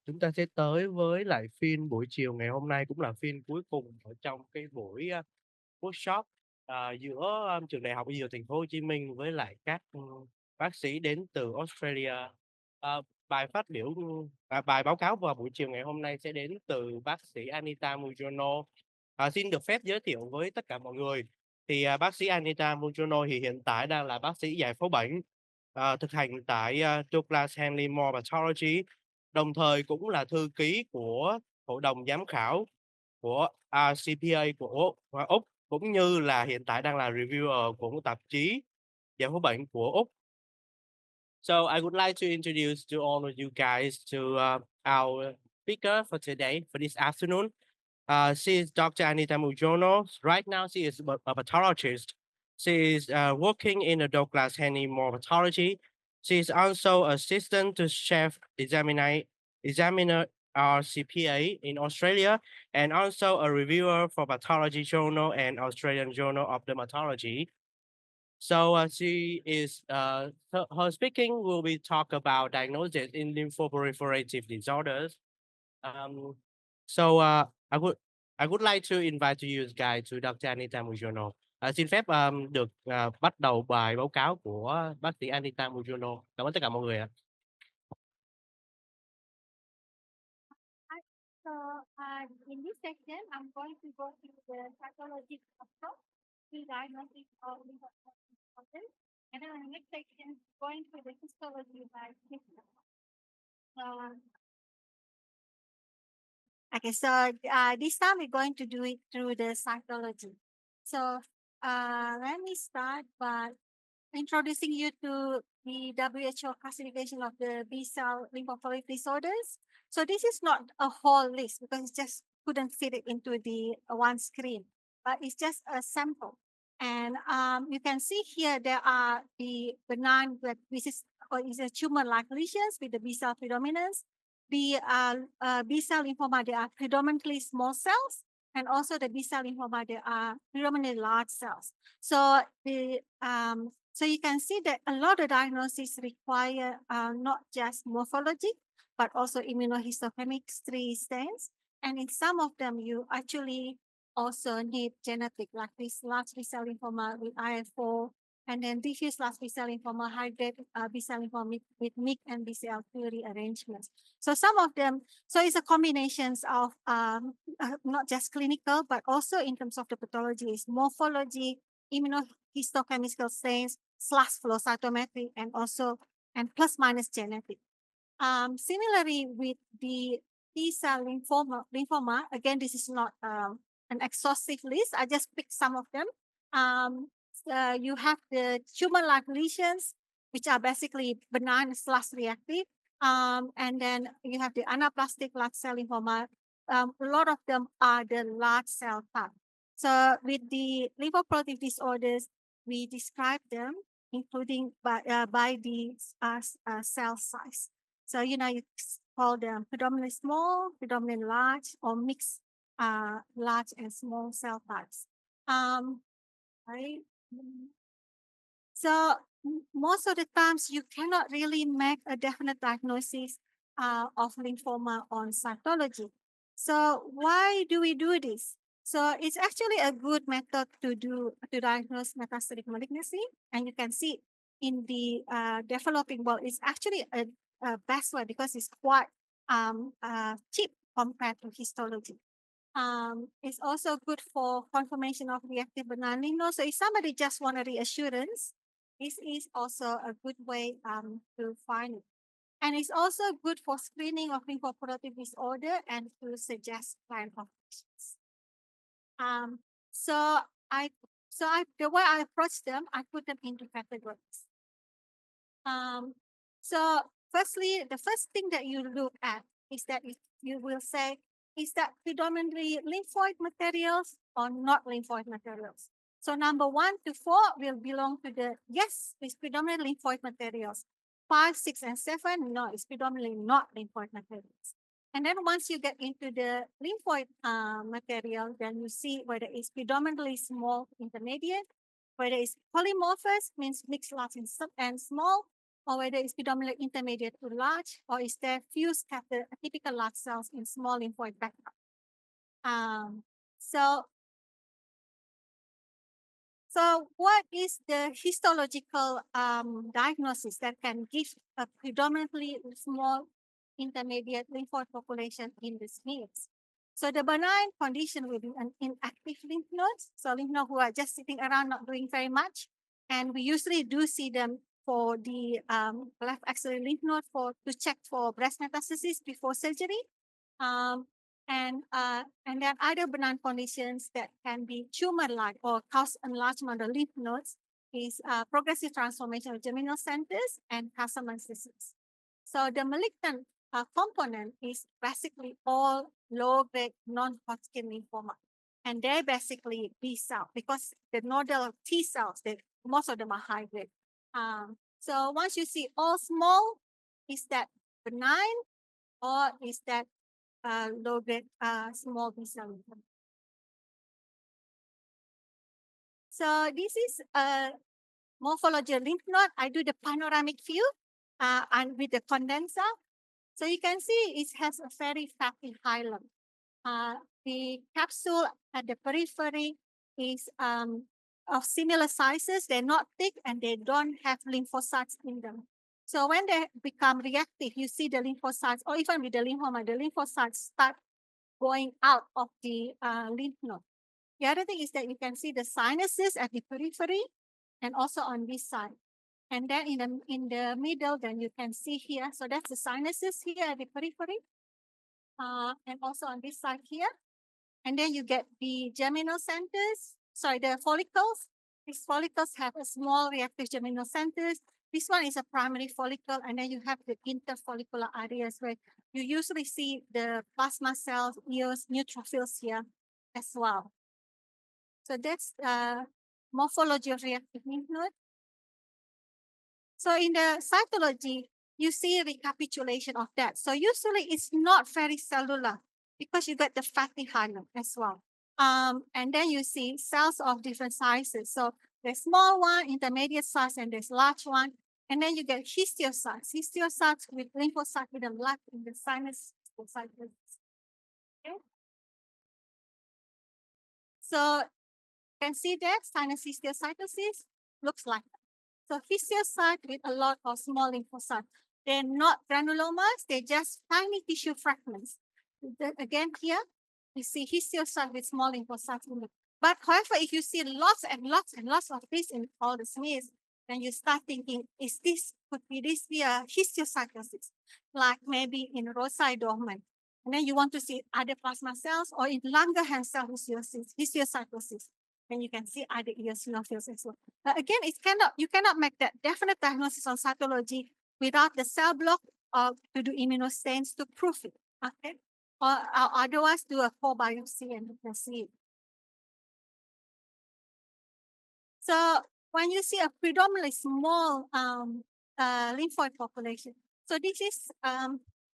Chúng ta sẽ tới với lại phiên buổi chiều ngày hôm nay, cũng là phiên cuối cùng ở trong cái buổi workshop giữa trường đại học y dược thành phố Hồ Chí Minh với lại các bác sĩ đến từ Australia. Bài phát biểu bài báo cáo vào buổi chiều ngày hôm nay sẽ đến từ bác sĩ Anita Mujono. Xin được phép giới thiệu với tất cả mọi người thì bác sĩ Anita Mujono thì hiện tại đang là bác sĩ giải phẫu bệnh thực hành tại Douglas Hanley Moore Pathology, đồng thời cũng là thư ký của hội đồng giám khảo của RCPA của Úc, cũng như là hiện tại đang là reviewer của một tạp chí giải phẫu bệnh của Úc. So I would like to introduce to all of you guys to our speaker for today, for this afternoon. She is Dr. Anita Mujono. Right now, she is a pathologist. She is working in the Douglas Hanley Moore Pathology. She is also assistant to chef examiner RCPA in Australia, and also a reviewer for Pathology Journal and Australian Journal of Dermatology. So she is her speaking will be talk about diagnosis in lymphoproliferative disorders. So I would like to invite you guys to Dr. Anita Mujono. Xin phép được bắt đầu bài báo cáo của bác sĩ Anita Mujono. Cảm ơn tất cả mọi người ạ. So in this section, I'm going to go through the pathology approach to diagnosis of lymphocytosis, and then in the next section, going through the histology by okay, so this time we're going to do it through the cytology. So let me start by introducing you to the WHO classification of the B-cell lymphoprolific disorders. So this is not a whole list because it just couldn't fit it into the one screen, but it's just a sample. And you can see here there are the benign, which is a tumor-like lesions with the B-cell predominance. The B-cell lymphoma, they are predominantly small cells, and also the B-cell lymphoma, they are predominantly large cells. So so you can see that a lot of diagnoses require not just morphology, but also immunohistochemistry stains. And in some of them, you actually also need genetic, like this large B-cell lymphoma with IL-4, and then diffuse large B-cell lymphoma, high-grade B-cell lymphoma with MYC and BCL2 rearrangements. So some of them, so it's a combinations of not just clinical, but also in terms of the pathology, is morphology, immunohistochemical stains, / flow cytometry, and also plus minus genetic. Similarly with the T-cell lymphoma, again, this is not an exhaustive list. I just picked some of them. You have the tumor-like lesions, which are basically benign / reactive. And then you have the anaplastic large cell lymphoma. A lot of them are the large cell type. So with the lymphoprolific disorders, we describe them including by the cell size. So, you call them predominantly small, predominantly large, or mixed large and small cell types. Right. So most of the times you cannot really make a definite diagnosis of lymphoma on cytology. So why do we do this? So it's actually a good method to diagnose metastatic malignancy, and you can see in the developing world, it's actually a best way because it's quite cheap compared to histology. It's also good for confirmation of reactive benign lymph node. So if somebody just want a reassurance, this is also a good way to find it. And it's also good for screening of lymphoprolific disorder and to suggest plan of actions. The way I approach them, I put them into categories. So firstly, the first thing that you look at is that you will say, is that predominantly lymphoid materials or not lymphoid materials? So number 1 to 4 will belong to the, yes, it's predominantly lymphoid materials. 5, 6, and 7, no, it's predominantly not lymphoid materials. And then once you get into the lymphoid material, then you see whether it's predominantly small, intermediate, whether it's polymorphous, means mixed large and small, or whether it's predominantly intermediate to large, or is there few scattered atypical large cells in small lymphoid background. So what is the histological diagnosis that can give a predominantly small intermediate lymphoid population in the smears? So the benign condition will be an inactive lymph nodes, so lymph nodes who are just sitting around not doing very much, and we usually do see them for the left axillary lymph node to check for breast metastasis before surgery. And then other benign conditions that can be tumor-like or cause enlargement of lymph nodes is progressive transformation of germinal centers and Castleman's disease. So the malignant component is basically all low-grade non-Hodgkin lymphoma. And they're basically B cell because the nodal T cells, most of them are high-grade. So once you see all small, is that benign or is that low-grade small B cell lymphoma? So this is a morphology of lymph node. I do the panoramic view and with the condenser. So you can see it has a very fatty hilum. The capsule at the periphery is of similar sizes. They're not thick and they don't have lymphocytes in them. So when they become reactive, you see the lymphocytes, or even with the lymphoma, the lymphocytes start going out of the lymph node. The other thing is that you can see the sinuses at the periphery and also on this side. And then in the middle, then you can see here. So that's the sinuses here at the periphery. And also on this side here. And then you get the germinal centers, the follicles. These follicles have a small reactive germinal centers. This one is a primary follicle, and then you have the interfollicular areas where you usually see the plasma cells, eos, neutrophils here as well. So that's morphology of reactive lymph node. So in the cytology, you see a recapitulation of that. So usually it's not very cellular because you get the fatty hilum as well. And then you see cells of different sizes. So there's small one, intermediate size, and there's large one. And then you get histiocytes. Histiocytes with lymphocytes with the blood in the sinus. Okay. So you can see that sinus histiocytosis looks like that. So histiocyte with a lot of small lymphocytes. They're not granulomas, they're just tiny tissue fragments. Again, here, you see histiocyte with small lymphocytes in it. But however, if you see lots and lots and lots of this in all the smears, then you start thinking, could this be a histiocytosis? Like maybe in Rosae dormant. And then you want to see other plasma cells, or in Langerhans cell histiocytosis. Then you can see other eosinophils as well. Again, you cannot make that definite diagnosis on cytology without the cell block or to do immunostains to prove it. Okay, or otherwise do a core biopsy and you can see it. So when you see a predominantly small lymphoid population, so this is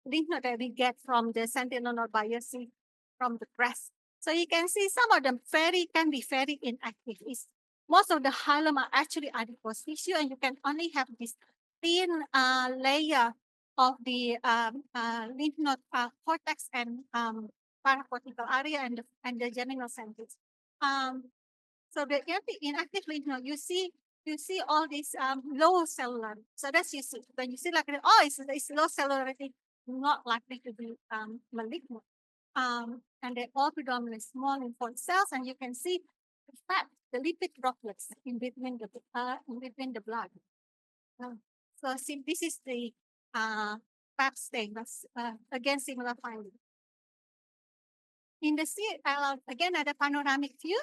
lymph node that we get from the sentinel node biopsy from the breast. So you can see some of them can be very inactive. Most of the hilum are actually adipose tissue, and you can only have this thin layer of the lymph node cortex and paracortical area and the germinal centers. So the inactive lymph node, you see all these low cellular. So that's you see when you see like it's low cellularity, not likely to be malignant. And they're all predominantly small lymphoid cells, and you can see the fat, the lipid droplets in between the blood. So see, this is the fat stain. That's again similar finding. In the CLL, again at the panoramic view.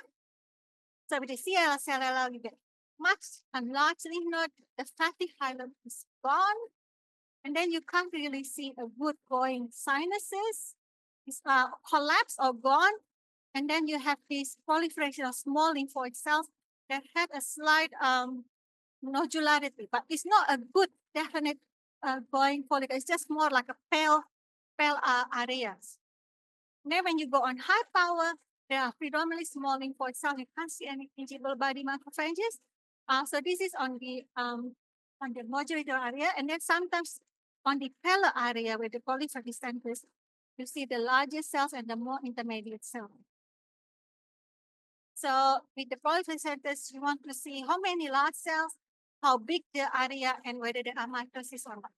So with the CLL, you get much enlarged lymph node. The fatty hilum is gone, and then you can't really see a good going sinuses. It's collapsed or gone, and then you have this proliferation of small lymphoid cells that have a slight nodularity, but it's not a good definite going follicle. It's just more like a pale areas. And then when you go on high power, there are predominantly small lymphoid cells. You can't see any tangible body macrophages. So this is on the modulator area, and then sometimes on the paler area where the proliferative centers, you see the larger cells and the more intermediate cells. So with the proliferative centers, you want to see how many large cells, how big the area, and whether there are mitosis or not.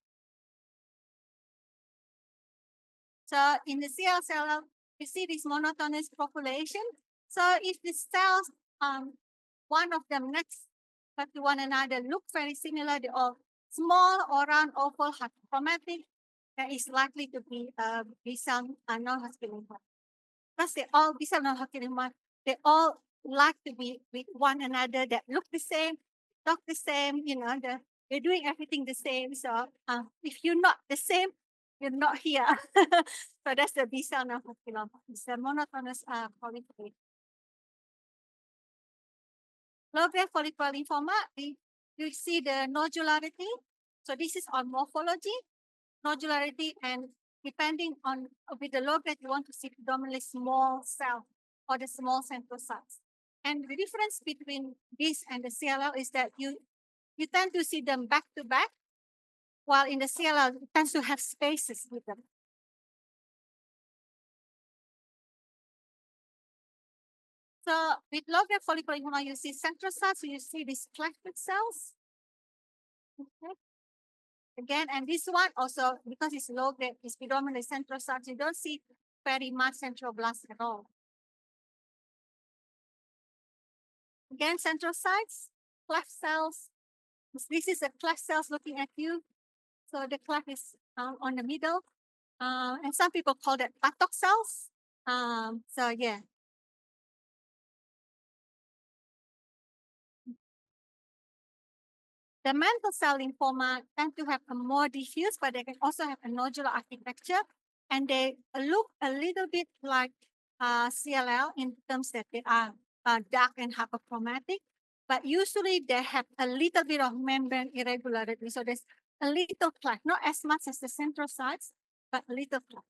So in the CLL, you see this monotonous population. So if the cells, one of them next to one another look very similar, they're all small or round oval hypochromatic, that is likely to be B-cell non-Hodgkin lymphoma. Because they all B-cell non-Hodgkin lymphoma, they all like to be with one another, that look the same, talk the same, they're doing everything the same. So if you're not the same, you're not here. So that's the B-cell non-Hodgkin lymphoma. It's a monotonous proliferation. Low-grade follicular lymphoma, you see the nodularity. So this is on morphology, nodularity, and depending on with the low grade, you want to see predominantly small cell or the small centrocytes. And the difference between this and the CLL is that you tend to see them back to back. while in the CLL, it tends to have spaces with them. So with low-grade follicular lymphoma, you see centrocytes, so you see these clefted cells. Okay. Again, and this one also, because it's low-grade, it's predominantly centrocytes, you don't see very much centroblasts at all. Again, centrocytes, cleft cells. This is a cleft cells looking at you. So the cleft is on the middle. And some people call that buttock cells. So yeah. The mantle cell lymphoma tend to have a more diffuse, but they can also have a nodular architecture. And they look a little bit like CLL in terms that they are dark and hyperchromatic. But usually they have a little bit of membrane irregularity. So there's a little cleft, not as much as the centrocytes, but a little cleft.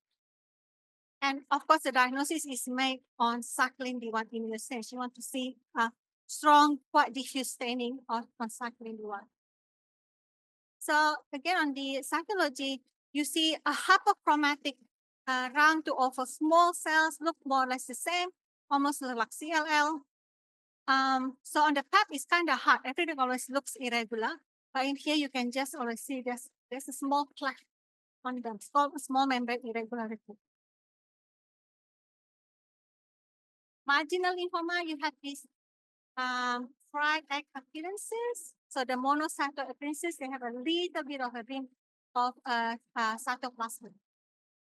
And of course, the diagnosis is made on cyclin D1 immunization. You want to see strong, quite diffuse staining on cyclin D1. So again, on the cytology, you see a hyperchromatic round to oval small cells, look more or less the same, almost look like CLL. So on the PAP, it's kind of hard. Everything always looks irregular. But in here, you can just always see there's a small cleft on them, small membrane irregularity. Marginal lymphoma, you have these fried egg appearances. So the monocyte appearances, they have a little bit of a ring of cytoplasm.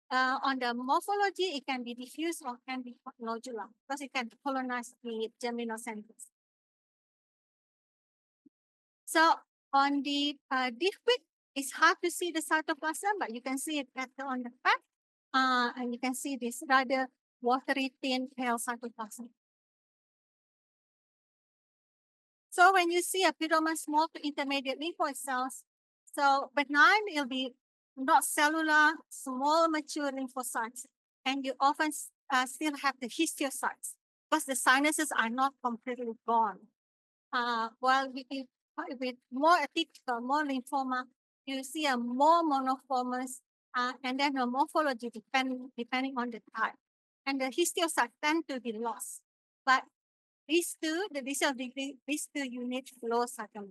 On the morphology, it can be diffuse or can be nodular because it can colonize the germinal centers. So on the DIFWIC, it's hard to see the cytoplasm, but you can see it better on the back. And you can see this rather watery, thin, pale cytoplasm. So when you see a predominant small to intermediate lymphoid cells, so benign, it'll be not cellular, small mature lymphocytes. And you often still have the histiocytes because the sinuses are not completely gone. While with more atypical, more lymphoma, you see a more monoformous and then a morphology depending on the type. And the histiocytes tend to be lost. But these two unit flow cycle.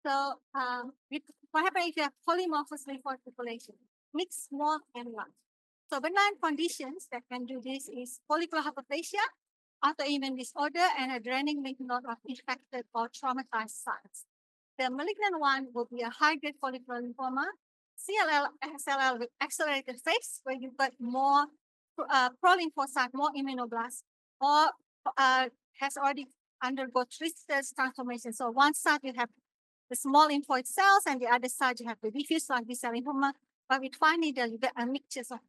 So what happens if you have polymorphous lymphoid population? Mixed, small, and large. So benign conditions that can do this is follicular hyperplasia, autoimmune disorder, and a draining lymph node of infected or traumatized sites. The malignant one will be a high-grade follicular lymphoma, CLL, SLL with accelerated phase, where you've got more pro-lymphocyte, more immunoblasts, or has already undergone twisted transformation. So one side you have the small lymphoid cells, and the other side you have the diffuse large B-cell lymphoma. But with fine needle, you get a mixture of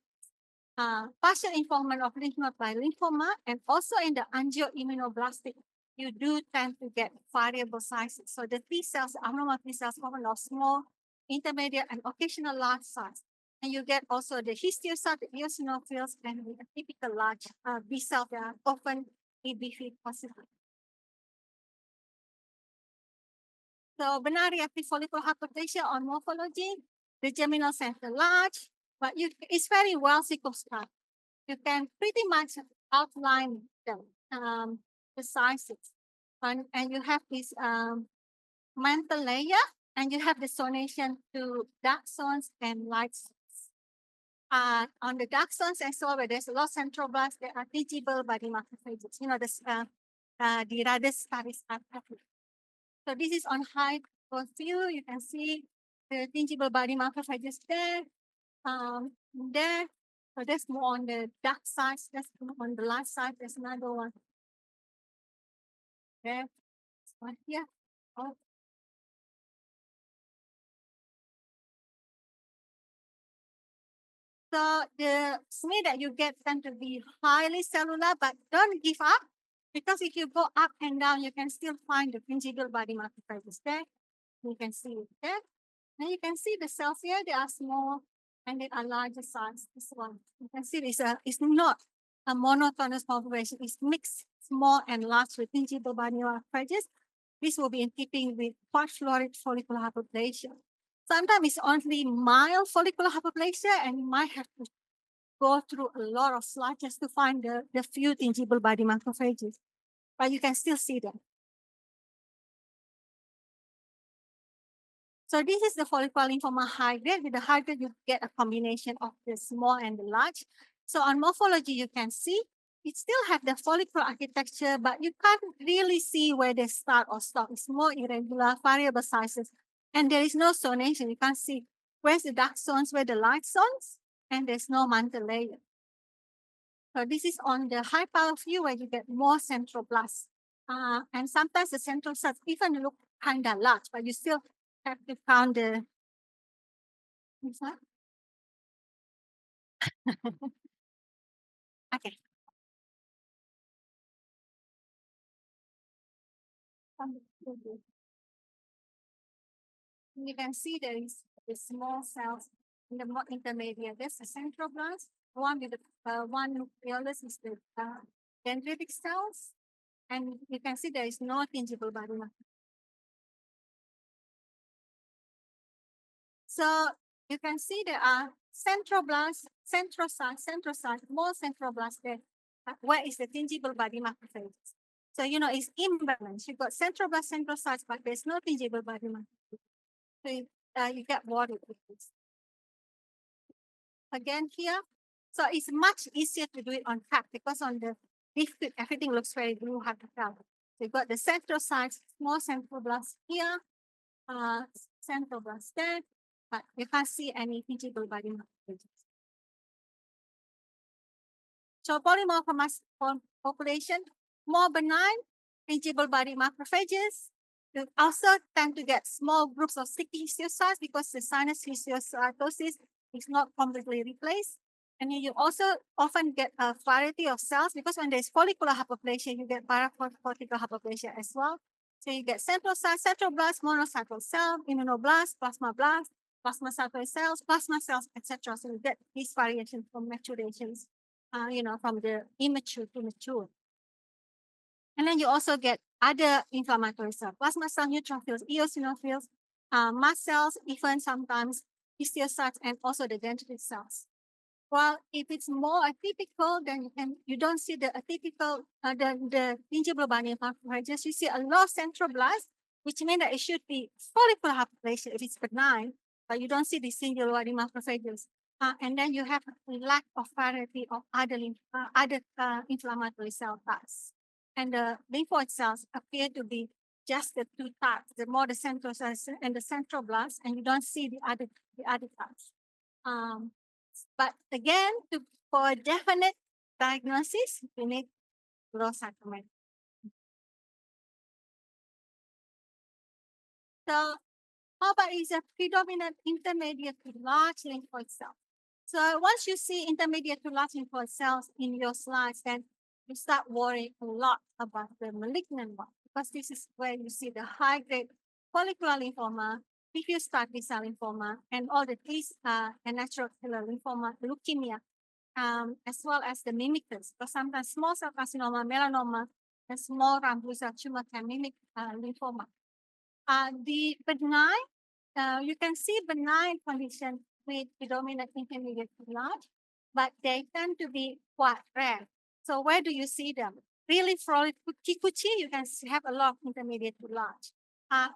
partial involvement of lymph node by lymphoma, and also in the angioimmunoblastic, you do tend to get variable sizes. So the T cells, abnormal T cells, often are small, intermediate, and occasional large size. And you get also the histiocyte, the eosinophils, and the typical large B cells that are often EBV positive. So benign reactive follicular hyperplasia on morphology, the germinal center large, but it's very well circumscribed. You can pretty much outline them, the sizes. And you have this mantle layer, and you have the zonation to dark zones and light zones. On the dark zones as well, where there's a lot of centroblasts, there are tangible body macrophages. You know, the rather studies are happening. So this is on high view. You can see the tangible body macrophages there, there. So that's more on the dark side. That's on the light side. There's another one. There. One here. Oh. So the SME that you get tend to be highly cellular, but don't give up, because if you go up and down, you can still find the tangible body macrophages there. You can see it there. And you can see the cells here, they are small and they are larger size. This one. You can see this it's not a monotonous population, it's mixed, small and large with tangible body macrophages. this will be in keeping with quite florid follicular hyperplasia. Sometimes it's only mild follicular hyperplasia, and you might have to go through a lot of slides just to find the few tingible body macrophages, but you can still see them. So this is the follicular lymphoma high grade. With the high grade, you get a combination of the small and the large. So on morphology, you can see it still have the follicular architecture, but you can't really see where they start or stop. It's more irregular, variable sizes, and there is no zonation. You can't see where's the dark zones, where the light zones, and there's no mantle layer. So this is on the high power view where you get more central blasts. And sometimes the central cells even look kind of large, but you still have to count the. Okay. You can see there is the small cells in the more intermediate. There's the central blast. One with the one nucleolus is the dendritic cells, and you can see there is no tingible body marker. So you can see there are centroblasts, centrocytes, more centroblasts there. Where is the tingible body macrophages? So you know it's imbalance. You got centroblasts, centrocytes, but there's no tingible body macrophages. So you get worried with this. Again here, so it's much easier to do it on CAP because on the liquid everything looks very blue, hard to tell. So you got the centrocytes, small centroblasts here, centroblasts there, but you can't see any tingible body macrophages. So polymorphomas population, more benign, tingible body macrophages. You also tend to get small groups of sticky histiocytes because the sinus histiocytosis is not completely replaced. And you also often get a variety of cells because when there's follicular hyperplasia, you get paracortical hyperplasia as well. So you get centrocytes, centroblast, monocytal cell, immunoblasts, plasmacytoid cells, plasma cells, etc. So you get these variations from maturations, from the immature to mature. And then you also get other inflammatory cells, plasma cell, neutrophils, eosinophils, mast cells, even sometimes histiocytes, and also the dendritic cells. Well, if it's more atypical, then you don't see the atypical, the tingible body macrophages. You see a lot of centroblasts, which means that it should be follicular hyperplasia if it's benign, but you don't see the tingible body macrophages. And then you have a lack of variety of other inflammatory cell types. And the lymphoid cells appear to be just the two types, the more the centrocytes and the centroblasts, and you don't see the other types. But again, for a definite diagnosis, you need flow cytometry. So how about is a predominant intermediate to large lymphoid cell? So once you see intermediate to large lymphoid cells in your slides, then you start worrying a lot about the malignant one, because this is where you see the high-grade follicular lymphoma, diffuse large B-cell lymphoma, and all the and natural killer lymphoma, leukemia, as well as the mimickers. Because sometimes small cell carcinoma, melanoma, and small round cell tumor can mimic lymphoma. The benign, you can see benign condition with predominant intermediate to large, but they tend to be quite rare. So where do you see them? Really florid kuchi, you can have a lot of intermediate to large.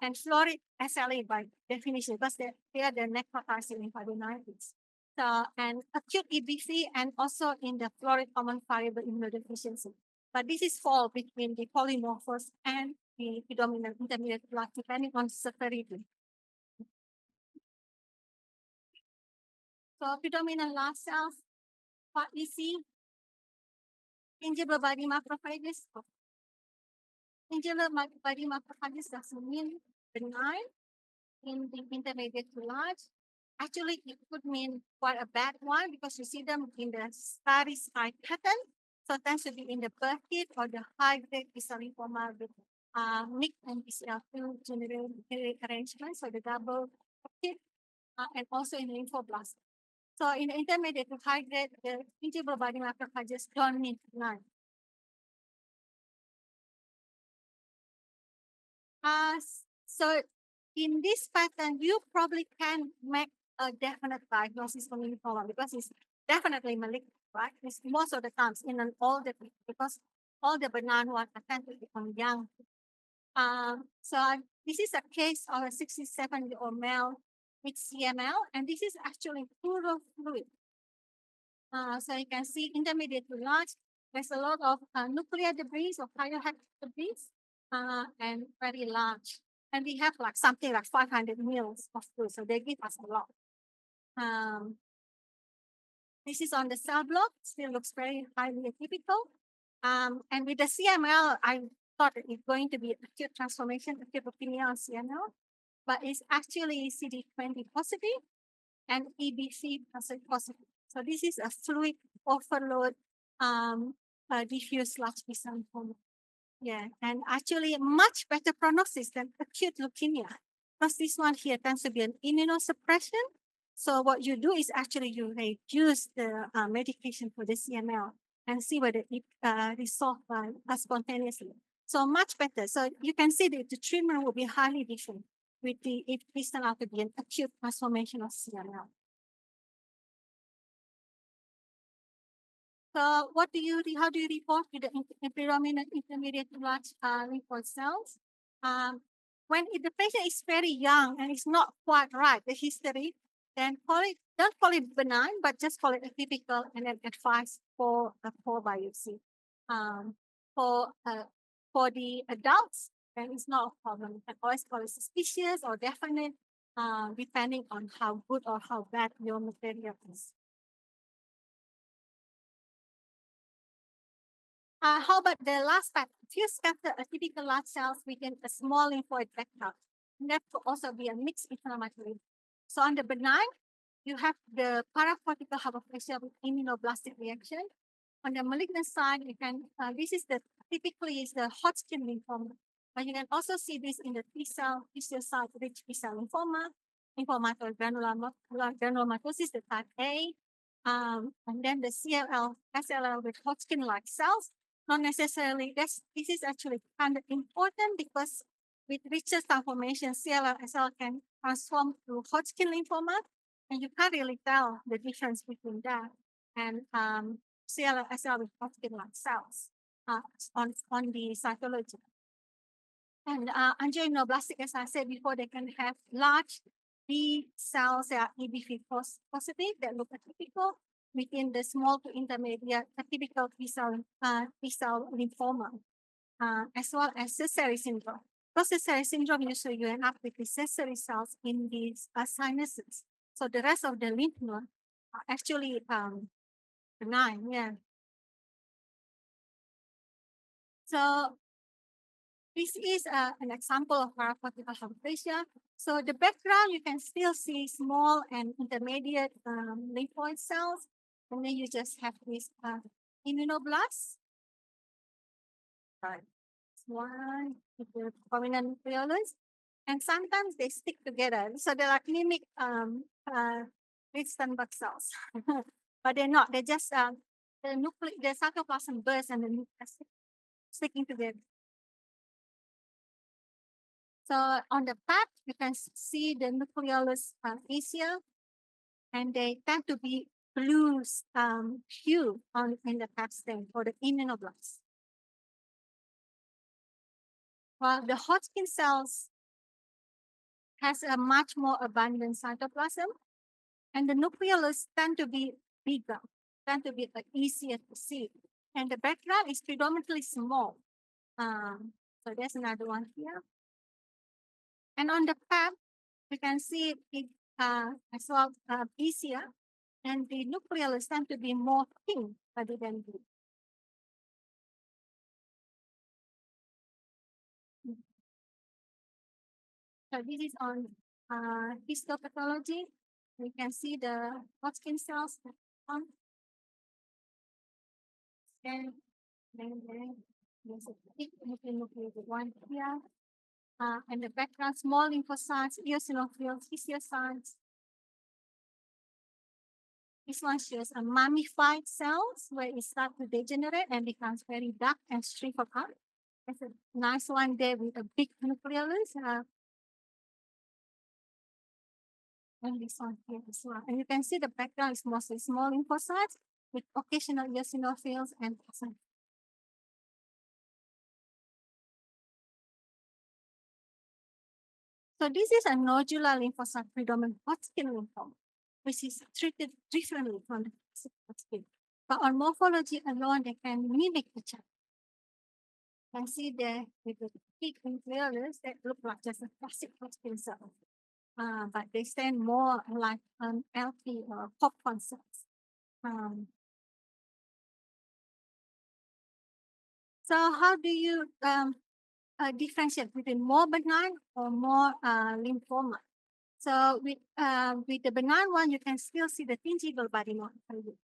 And florid SLE by definition, because they are the necrotizing lymphadenopathies. So, and acute EBV, and also in the florid common variable immunodeficiency. But this is fall between the polymorphous and the predominant intermediate to large, depending on severity. So predominant large cells, what we see, tingible body macrophages. Tingible body macrophages doesn't mean benign in the intermediate to large. Actually, it could mean quite a bad one because you see them in the starry side pattern. So it tends to be in the Burkitt or the high-grade B-cell lymphoma with MYC and BCL2 generic arrangement, so the double Burkitt, and also in lymphoblast. So in the intermediate to high-grade, the tingible body macrophages don't mean benign. So in this pattern, you probably can make a definite diagnosis for lymphoma because it's definitely malignant, right? It's most of the times in an older people because all the benign ones tend to become young. This is a case of a 67-year-old male with CML, and this is actually pleural fluid. So you can see intermediate to large. There's a lot of nuclear debris or bioactive debris, and very large. And we have like something like 500 mils of fluid, so they give us a lot. This is on the cell block, still looks very highly atypical. And with the CML, I thought it's going to be acute transformation, acute leukemia on CML, but it's actually CD20 positive and EBC positive. So this is a fluid overload diffuse large B-cell lymphoma. Yeah, and actually much better prognosis than acute leukemia because this one here tends to be an immunosuppression. So what you do is actually you reduce the medication for the CML and see whether it resolves spontaneously. So much better. So you can see that the treatment will be highly different with the if this turns out to be an acute transformation of CML. So how do you report with the predominant intermediate to large lymphoid cells? When the patient is very young and it's not quite right, the history, then don't call it benign, but just call it atypical and then advise for a core biopsy. For the adults, then it's not a problem. You can always call it suspicious or definite, depending on how good or how bad your material is. How about the last part? If you scatter a typical large cells within a small lymphoid vector, that could also be a mixed inflammatory. So on the benign, you have the paracortical hyperplasia with immunoblastic reaction. On the malignant side, you can this is the typically is the Hodgkin lymphoma, but you can also see this in the T-cell site rich B-cell lymphoma, lymphomatous granulomatosis, the type A, and then the CLL, SLL with Hodgkin-like cells. Not necessarily. This is actually kind of important because with richer transformation, CLL, SLL can transform to Hodgkin lymphoma, and you can't really tell the difference between that and CLL, SLL with Hodgkin-like cells on the cytology. And angioimmunoblastic, as I said before, they can have large B cells that are EBV positive that look atypical within the small to intermediate atypical B-cell lymphoma, as well as Sézary syndrome. Because Sézary syndrome, usually you end up with the Sézary cells in these sinuses. So the rest of the lymph node are actually benign, yeah. So this is an example of paracortical hyperplasia. So the background, you can still see small and intermediate lymphoid cells. And then you just have these immunoblasts. Right. One with the prominent nucleolus. And sometimes they stick together. So they're like mimic Ritzenberg cells. But they're not. They're just the cytoplasm bursts and the nucleus sticking together. So on the PAP, you can see the nucleolus easier, and they tend to be blue hue in the PAP stain for the immunoblasts. While the Hodgkin cells has a much more abundant cytoplasm, and the nucleolus tend to be bigger, tend to be easier to see. And the background is predominantly small. So there's another one here. And on the PAP, you can see it as well easier, and the nucleolus tend to be more pink rather than blue. So this is on histopathology. You can see the Hodgkin cells on. And then there's a big nucleated one here. And the background, small lymphocytes, eosinophils, histiocytes. This one shows a mummified cells where it starts to degenerate and becomes very dark and shriveled up. It's a nice one there with a big nucleolus. And this one here as well. And you can see the background is mostly small lymphocytes with occasional eosinophils and plasma. So this is a nodular lymphocyte predominant Hodgkin lymphoma, which is treated differently from the classic Hodgkin. But on morphology alone, they can mimic each other. You can see there with the big nucleolus that look like just a classic Hodgkin cell. But they stand more like an LP or popcorn cells. So how do you differentiate between more benign or more lymphoma? So with the benign one, you can still see the tingible body morphology.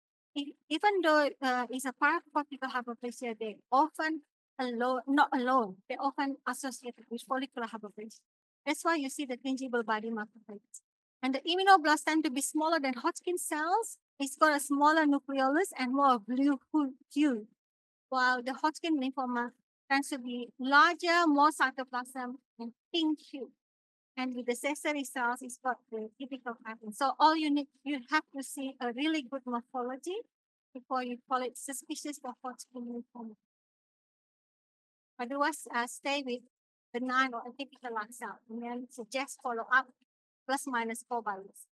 Even though it's a paracortical hyperplasia, they often not alone, they often associated with follicular hyperplasia. That's why you see the tingible body morphology. And the immunoblasts tend to be smaller than Hodgkin cells. It's got a smaller nucleolus and more blue hue, while the Hodgkin lymphoma tends to be larger, more cytoplasm, and pink hue. And with the Sézary cells, it's got the typical pattern. So all you have to see a really good morphology before you call it suspicious for Hodgkin lymphoma. Otherwise, stay with benign or atypical lung cell, and then suggest follow-up plus minus 4 values.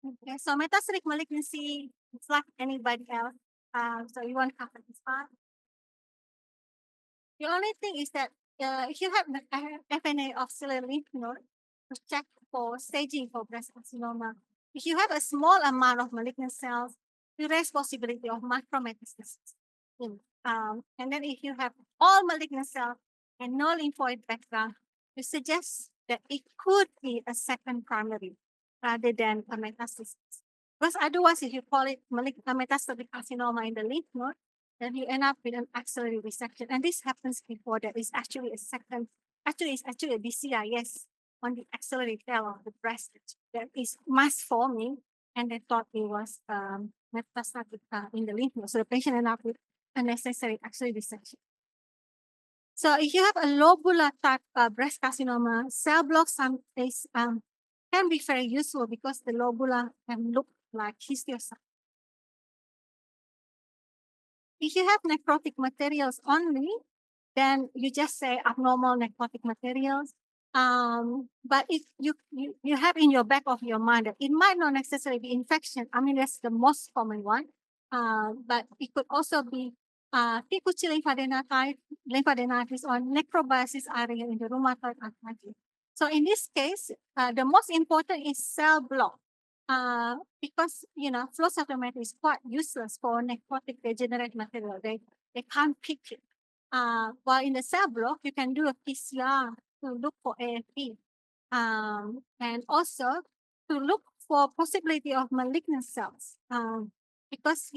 Okay, so metastatic malignancy, it's like anybody else. So you won't cover this part. The only thing is that if you have the FNA of ciliary lymph node to check for staging for breast carcinoma, if you have a small amount of malignant cells, you raise possibility of macrometastasis. And then if you have all malignant cells and no lymphoid background, you suggest that it could be a second primary rather than a metastasis. Because otherwise, if you call it metastatic carcinoma in the lymph node, then you end up with an axillary resection. And this happens before there is actually a second, it's actually a BCIS on the axillary tail of the breast that is mass forming, and they thought it was metastatic in the lymph node. So the patient ended up with unnecessary axillary resection. So if you have a lobular type breast carcinoma, cell blocks can be very useful because the lobula can look like histiocyte. If you have necrotic materials only, then you just say abnormal necrotic materials. But if you have in your back of your mind that it might not necessarily be infection, I mean, that's the most common one. But it could also be Kikuchi lymphadenitis or necrobiosis area in the rheumatoid arthritis. So in this case, the most important is cell block. Because flow cytometry is quite useless for necrotic degenerate material. They can't pick it. While in the cell block, you can do a PCR to look for AFP, and also to look for possibility of malignant cells. Because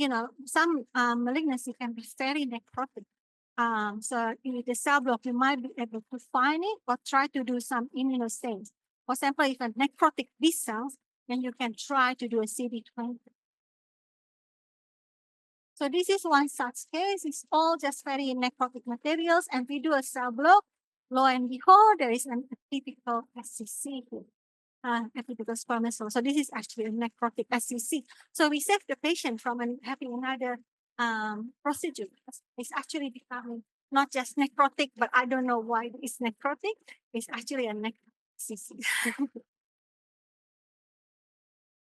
some malignancy can be very necrotic. So in the cell block, you might be able to find it or try to do some immunostains. For example, if a necrotic B cells, then you can try to do a CD20. So this is one such case. It's all just very necrotic materials, and we do a cell block. Lo and behold, there is an atypical SCC here, atypical squamous cell. So this is actually a necrotic SCC. So we save the patient from having another procedure. It's actually becoming not just necrotic, but I don't know why it's necrotic. It's actually a necrotic SCC.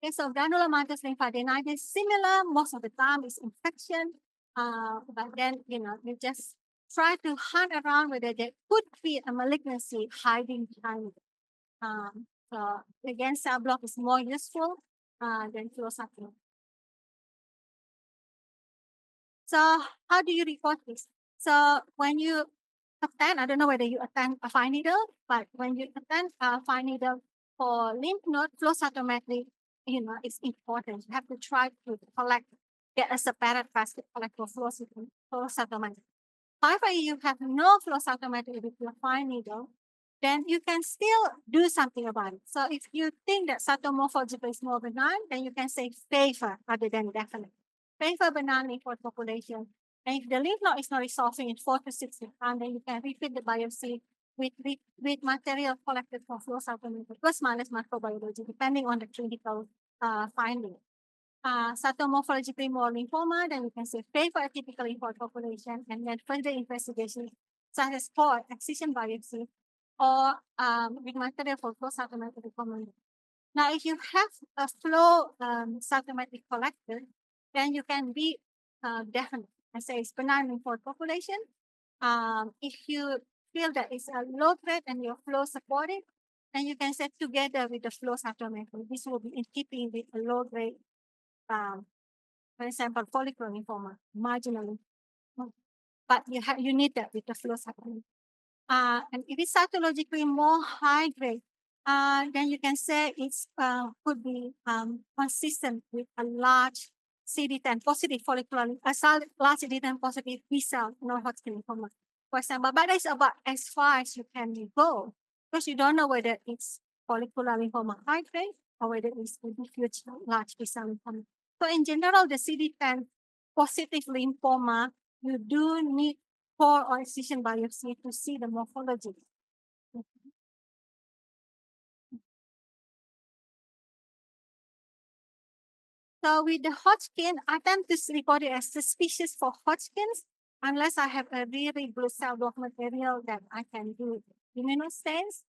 Okay, so granulomatous lymphadenitis, similar, most of the time is infection, but then, you just try to hunt around whether there could be a malignancy hiding behind it. So again, cell block is more useful than flow cytometry. So how do you report this? So when you attend, I don't know whether you attend a fine needle, but when you attend a fine needle for lymph node flow cytometry, it's important. You have to try to get a separate basket collect for flow cytometry. However, if you have no flow cytometry with your fine needle, then you can still do something about it. So if you think that cytomorphology is more benign, then you can say favor rather than definite. Favor benign lymphoid population And if the lymph node is not resolving in 4 to 6 weeks, then you can repeat the biopsy with material collected from flow cytometry plus minus microbiology, depending on the clinical finding. Cytomorphologically more lymphoma, then you can say pay for a typical lymphoid population, and then further investigation such as for excision biopsy or with material for flow cytometry recommended. Now, if you have a flow cytometry collected, then you can be definite. I say it's benign lymphoid population. If you feel that it's a low grade and your flow supported, then you can set together with the flow cytometry. This will be in keeping with a low grade, for example, follicular lymphoma, marginally. But you need that with the flow cytometry. And if it's cytologically more high grade, then you can say it's could be consistent with a large CD10 positive follicular, large CD10 positive B cell non-Hodgkin lymphoma, for example. But that's about as far as you can go, because you don't know whether it's follicular lymphoma high grade or whether it's a diffuse large B cell lymphoma. So in general, the CD10 positive lymphoma, you do need core or excision biopsy to see the morphology. So with the Hodgkin, I tend to report it as suspicious for Hodgkin's unless I have a really blue cell block material that I can do immunostains.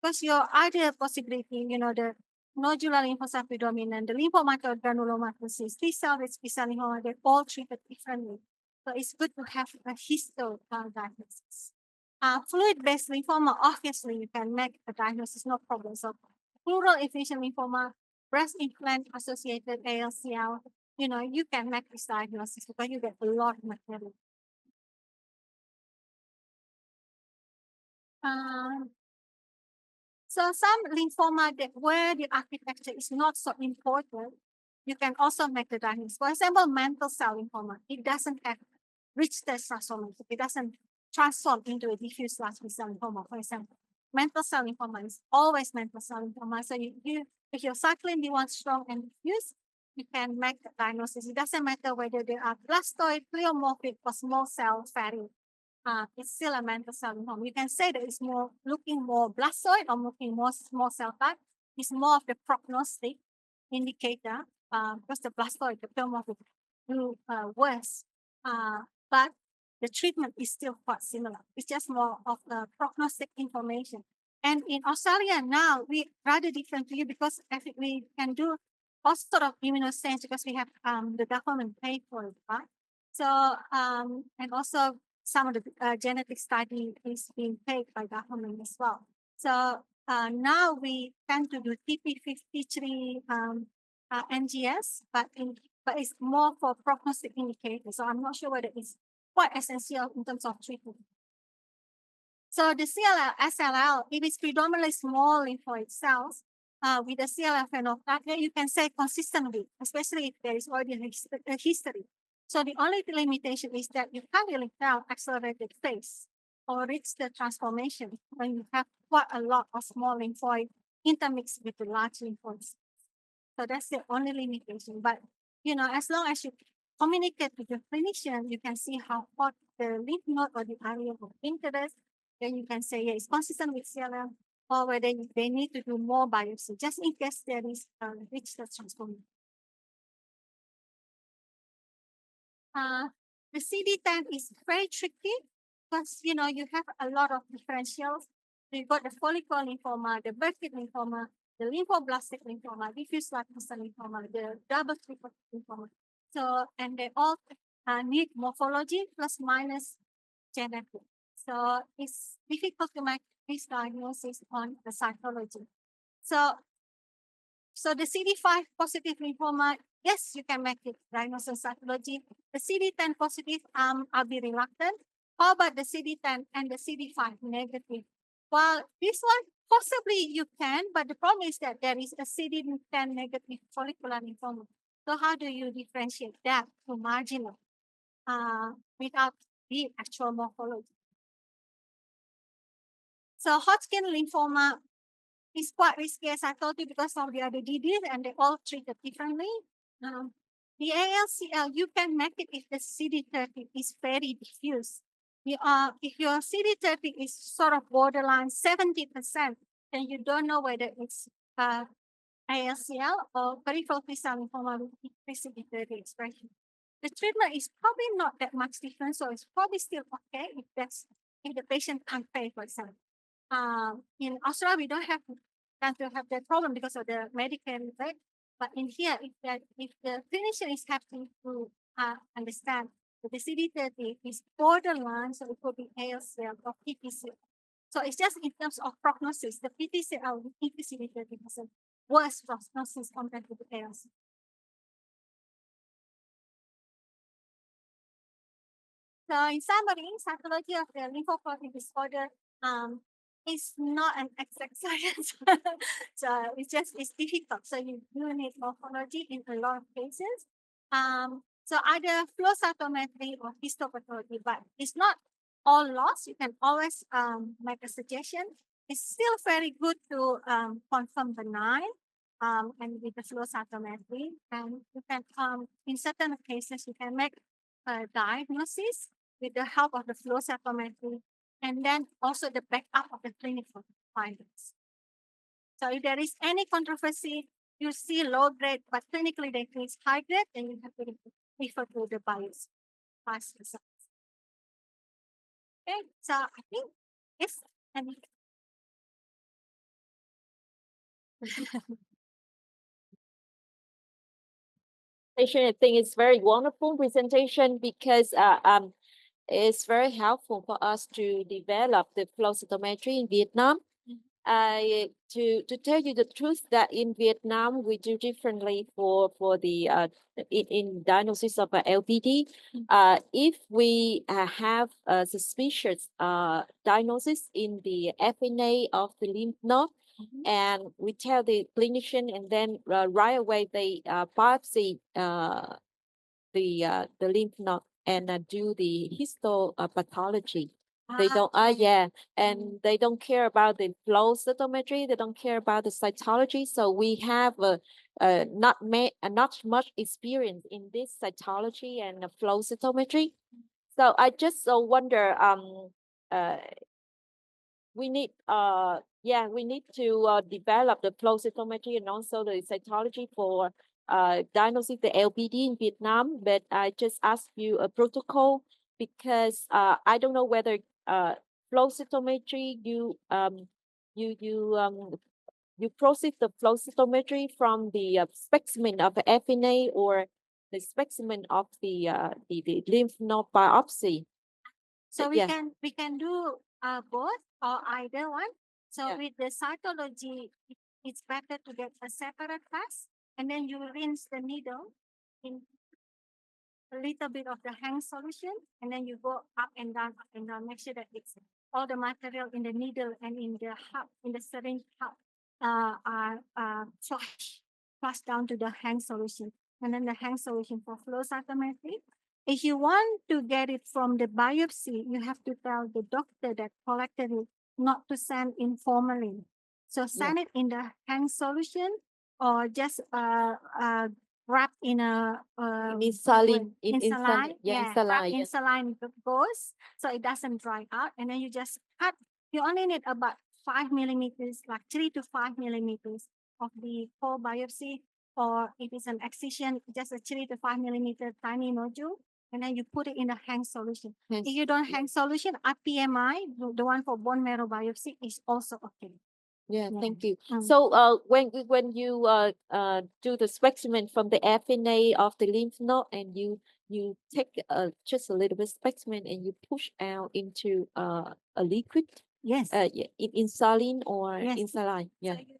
Because your other possibility, the nodular lymphocyte predominant, the lymphomatous granulomatosis, T-cell, B-cell lymphoma, they're all treated differently. So it's good to have a histo diagnosis. Fluid-based lymphoma, obviously, you can make a diagnosis, no problem. So pleural effusion lymphoma, breast implant associated ALCL, you can make this diagnosis because you get a lot of material. So some lymphoma where the architecture is not so important, you can also make the diagnosis. For example, mantle cell lymphoma, it doesn't have rich transformation. It doesn't transform into a diffuse large B-cell lymphoma, for example. Mantle cell lymphoma is always mantle cell lymphoma. So if you're cycling D1 strong and diffuse, you can make the diagnosis. It doesn't matter whether they are blastoid, pleomorphic, or small cell fatty. It's still a mantle cell lymphoma. You can say that it's looking more blastoid or looking more small cell type. It's more of the prognostic indicator because the blastoid, the pleomorphic, do worse. But the treatment is still quite similar. It's just more of the prognostic information. And in Australia now, we rather differently because we can do all sort of immunostains because we have the government paid for it, right? So, and also some of the genetic study is being paid by government as well. So now we tend to do TP53 NGS, but it's more for prognostic indicators. So I'm not sure whether it's quite essential in terms of treatment. So the CLL, SLL, if it's predominantly small lymphoid cells with a CLL phenotype, you can say consistently, especially if there is already a history. So the only limitation is that you can't really tell accelerated phase or reach the transformation when you have quite a lot of small lymphoid intermixed with the large lymphoids. So that's the only limitation. But, as long as you communicate with the clinician, you can see how hot the lymph node or the area of interest. Then you can say, yeah, it's consistent with CLL, or whether they need to do more biopsy, just in case there is reach the transformation. The CD10 is very tricky because, you have a lot of differentials. You've got the follicular lymphoma, the Burkitt lymphoma, the lymphoblastic lymphoma, diffuse large B-cell lymphoma, the double triple lymphoma. So, and they all need morphology plus minus genetic. So it's difficult to make this diagnosis on the cytology. So the CD5 positive lymphoma, yes, you can make it diagnosis cytology. The CD10 positive, I'll be reluctant. How about the CD10 and the CD5 negative? Well, this one, possibly you can, but the problem is that there is a CD10 negative follicular lymphoma. So how do you differentiate that to marginal without the actual morphology? So Hodgkin lymphoma is quite risky, as I told you, because of the other disease, and they all treated differently. The ALCL, you can make it if the CD30 is very diffuse. If your CD30 is sort of borderline 70%, then you don't know whether it's ALCL or peripheral T-cell lymphoma with increased CD30 expression. The treatment is probably not that much different, so it's probably still okay if the patient can't pay, for example. In Australia, we don't have that problem because of the Medicare rebate. But in here, if the clinician is having to understand that the CD30 is borderline, so it could be ALCL or PTCL. So it's just in terms of prognosis, the PTCL with CD30 has a worse prognosis compared to the ALCL. So in summary, cytology of the lymphoproliferative disorder is not an exact science. So it's difficult. So you do need morphology in a lot of cases. So either flow cytometry or histopathology, but it's not all lost. You can always make a suggestion. It's still very good to confirm benign and with the flow cytometry. And you can, in certain cases, you can make a diagnosis with the help of the flow cytometry, and then also the backup of the clinical findings. So if there is any controversy, you see low grade, but clinically they think high grade, then you have to refer to the biopsy past results. Okay, so I think it's I think it's very wonderful presentation because it's very helpful for us to develop the flow cytometry in Vietnam. To tell you the truth, that in Vietnam we do differently for the in diagnosis of LPD. If we have a suspicious diagnosis in the FNA of the lymph node, and we tell the clinician, and then right away they biopsy the lymph node and do the histopathology. They don't, and they don't care about the flow cytometry. They don't care about the cytology. So we have not much experience in this cytology and flow cytometry. So I just wonder, we need to develop the flow cytometry and also the cytology for diagnosing the LPD in Vietnam. But I just ask you a protocol because I don't know whether flow cytometry you process the flow cytometry from the specimen of the FNA or the specimen of the lymph node biopsy. So we can do both or either one. So with the cytology, it's better to get a separate pass, and then you rinse the needle in a little bit of the hang solution, and then you go up and down, make sure that it's all the material in the needle and in the hub, in the syringe hub, are flushed down to the hang solution, and then the hang solution for flow cytometry. If you want to get it from the biopsy, you have to tell the doctor that collected it not to send in formalin. So send it in the hang solution, or just wrapped in a saline, wrapped in saline gauze, so it doesn't dry out. And then you just cut. You only need about 5 millimeters, like 3 to 5 millimeters of the core biopsy, or if it's an excision, just a 3 to 5 millimeter tiny nodule. And then you put it in a hang solution. If you don't hang solution, IPMI, the one for bone marrow biopsy, is also okay. Thank you. So when you do the specimen from the FNA of the lymph node, and you take just a little bit specimen and you push out into a liquid. Yes. In saline or in saline. Yeah. So you do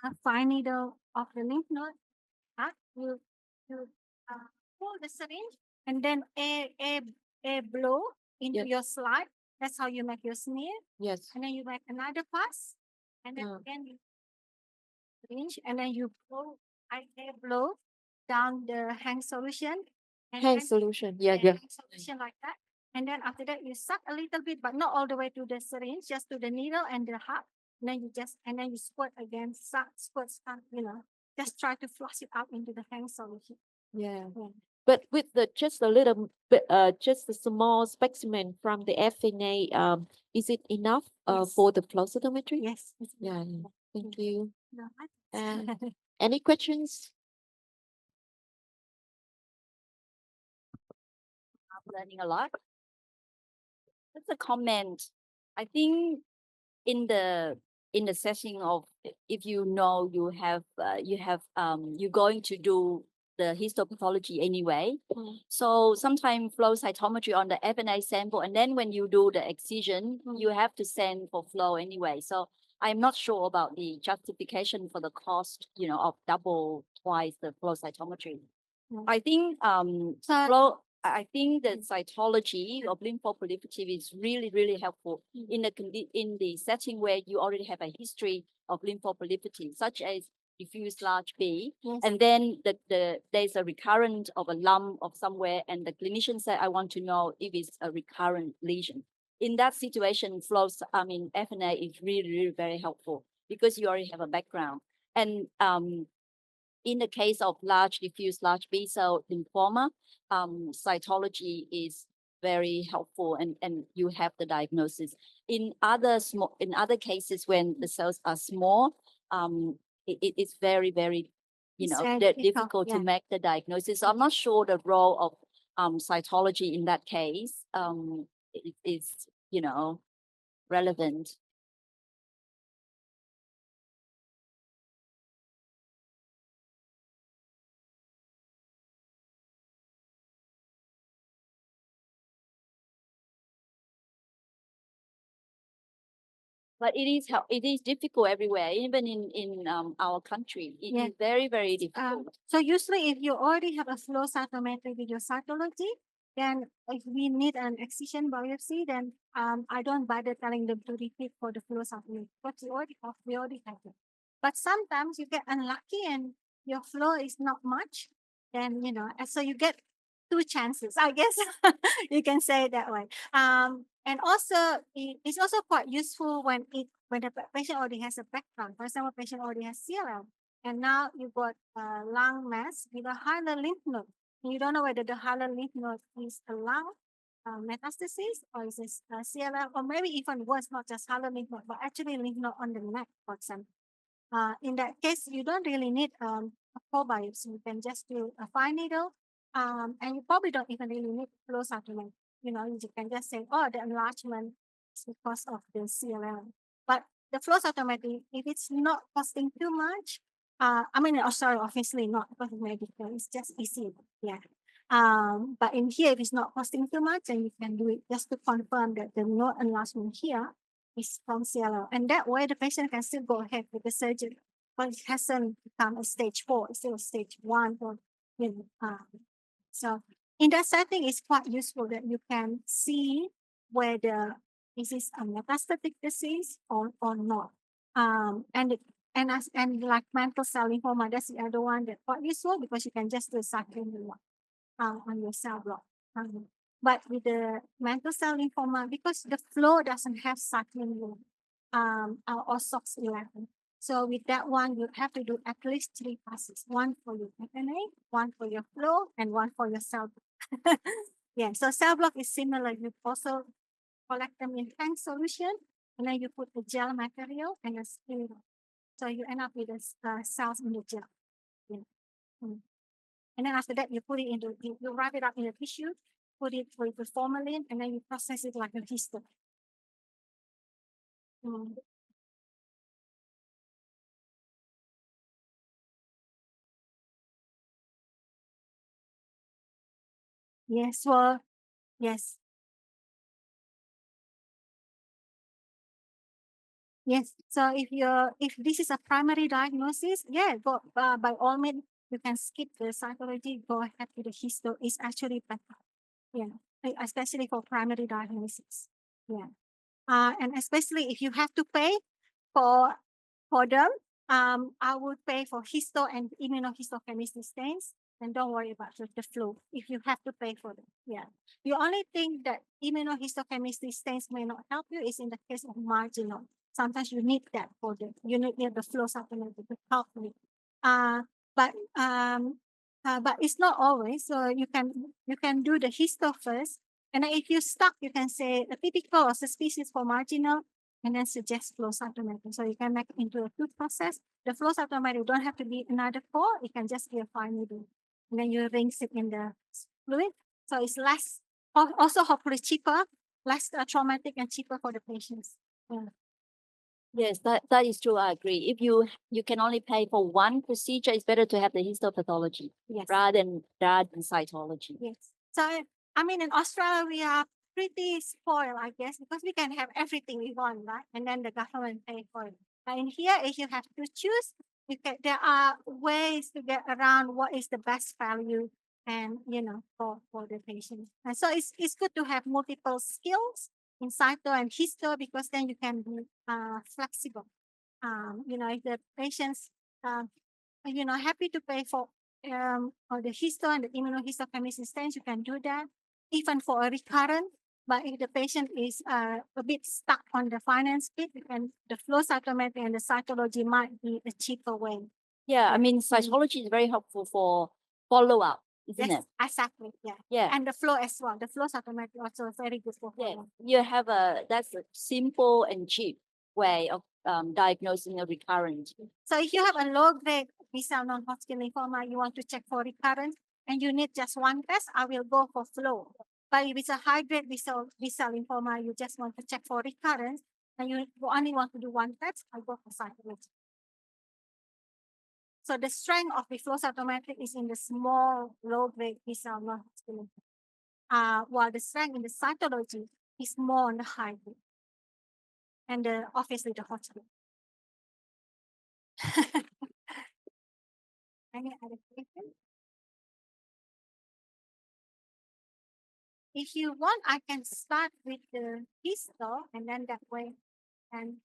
the fine needle of the lymph node. You pull the syringe, and then air blow into your slide. That's how you make your smear. Yes. And then you make another pass, and then again you syringe, and then you air blow down the hang solution. Hang solution, hang solution like that. And then after that, you suck a little bit, but not all the way to the syringe, just to the needle and the hub. And then you squirt again, squirt, just try to flush it out into the tank solution. Yeah. Yeah. But with the just a little bit, just a small specimen from the FNA, is it enough Yes. for the flow cytometry? Yes. Yeah. Thank you. No, Any questions? I'm learning a lot. That's a comment. I think in the setting of, if you know you're going to do the histopathology anyway. So sometimes flow cytometry on the FNA sample, and then when you do the excision, you have to send for flow anyway. So I'm not sure about the justification for the cost, of twice the flow cytometry. I think I think the cytology of lymphoproliferative is really, really helpful in the setting where you already have a history of lymphoproliferative, such as diffuse large B, and then there's a recurrent of a lump of somewhere, and the clinician said, I want to know if it's a recurrent lesion. In that situation, FNA is really, really very helpful because you already have a background. And in the case of diffuse large B cell lymphoma, cytology is very helpful, and you have the diagnosis. In other cases, when the cells are small, it's very, very, difficult to make the diagnosis. So I'm not sure the role of cytology in that case is relevant. But it is difficult everywhere, even in our country. It is very, very difficult. So usually if you already have a flow cytometry with your cytology, then if we need an excision biopsy, then I don't bother telling them to repeat for the flow cytometry, but we already have it. But sometimes you get unlucky and your flow is not much, then and so you get two chances, I guess. You can say it that way. And also it's also quite useful when the patient already has a background. For example, patient already has CLL, and now you got a lung mass with a higher lymph node. You don't know whether the higher lymph node is a lung metastasis, or is it CLL, or maybe even worse, not just higher lymph node, but actually lymph node on the neck, for example. In that case, you don't really need a core biopsy. You can just do a fine needle, and you probably don't even really need flow cytometry. You can just say, oh, the enlargement is because of the CLL. But the flow cytometry, if it's not costing too much, obviously not, because it's medical, it's just easy. Yeah. But in here, if it's not costing too much, then you can do it just to confirm that the node enlargement here is from CLL. And that way the patient can still go ahead with the surgery, but it hasn't become a stage 4, it's still a stage 1. So in that setting, it's quite useful that you can see whether this is a metastatic disease or not. And like mantle cell lymphoma, that's the other one that's quite useful, because you can just do a cycling on your cell block. But with the mantle cell lymphoma, because the flow doesn't have cycling or SOX11. So with that one, you have to do at least 3 passes: one for your FNA, one for your flow, and one for your cell block. Yeah, so cell block is similar. You also collect them in tank solution, and then you put the gel material and a spin. So you end up with the cells in the gel. Yeah. And then after that, you put it into, you wrap it up in a tissue, put it with the formalin, and then you process it like a histo. Yes, well, yes. Yes, so if this is a primary diagnosis, by all means, you can skip the cytology, go ahead with the histo. It's actually better. Yeah, especially for primary diagnosis. Yeah. And especially if you have to pay for them, I would pay for histo and immunohistochemistry stains, and don't worry about the flow if you have to pay for them. Yeah. The only thing that immunohistochemistry stains may not help you is in the case of marginal. Sometimes you need that for you need the flow cytometry to help you But it's not always. So you can do the histo first, and then if you're stuck, you can say the typical or suspicious for marginal, and then suggest flow cytometry. So you can make it into a two process. The flow cytometry don't have to be another core. It can just be a fine needle, and then you rinse it in the fluid. So it's less, also hopefully cheaper, less traumatic and cheaper for the patients. Yeah. Yes, that is true. I agree. If you can only pay for one procedure, it's better to have the histopathology Yes. rather than cytology. Yes. So I mean, in Australia, we are pretty spoiled, I guess, because we can have everything we want, right? And then the government pay for it. But in here, if you have to choose, there are ways to get around what is the best value and for the patient. And so it's good to have multiple skills in cyto and histo, because then you can be flexible. If the patients happy to pay for or the histo and the immunohistochemistry stance, you can do that even for a recurrent. But if the patient is a bit stuck on the finance bit, the flow cytometry and the cytology might be a cheaper way. Yeah, I mean, cytology is very helpful for follow-up, isn't Yes, it? exactly. Yeah. Yeah. And the flow as well. The flow cytometry also very good for Yeah, follow-up. that's a simple and cheap way of diagnosing a recurrent. So if you have a low-grade B-cell non-Hodgkin lymphoma, you want to check for recurrence, and you need just one test, I will go for flow. But if it's a high-grade B-cell lymphoma, you just want to check for recurrence, and you only want to do one test, I go for cytology. So the strength of the flow cytometry is in the small, low-grade B-cell non-Hodgkin lymphoma, while the strength in the cytology is more on the high-grade, and obviously the Hodgkin. Any other questions? If you want, I can start with the histo, and then that way and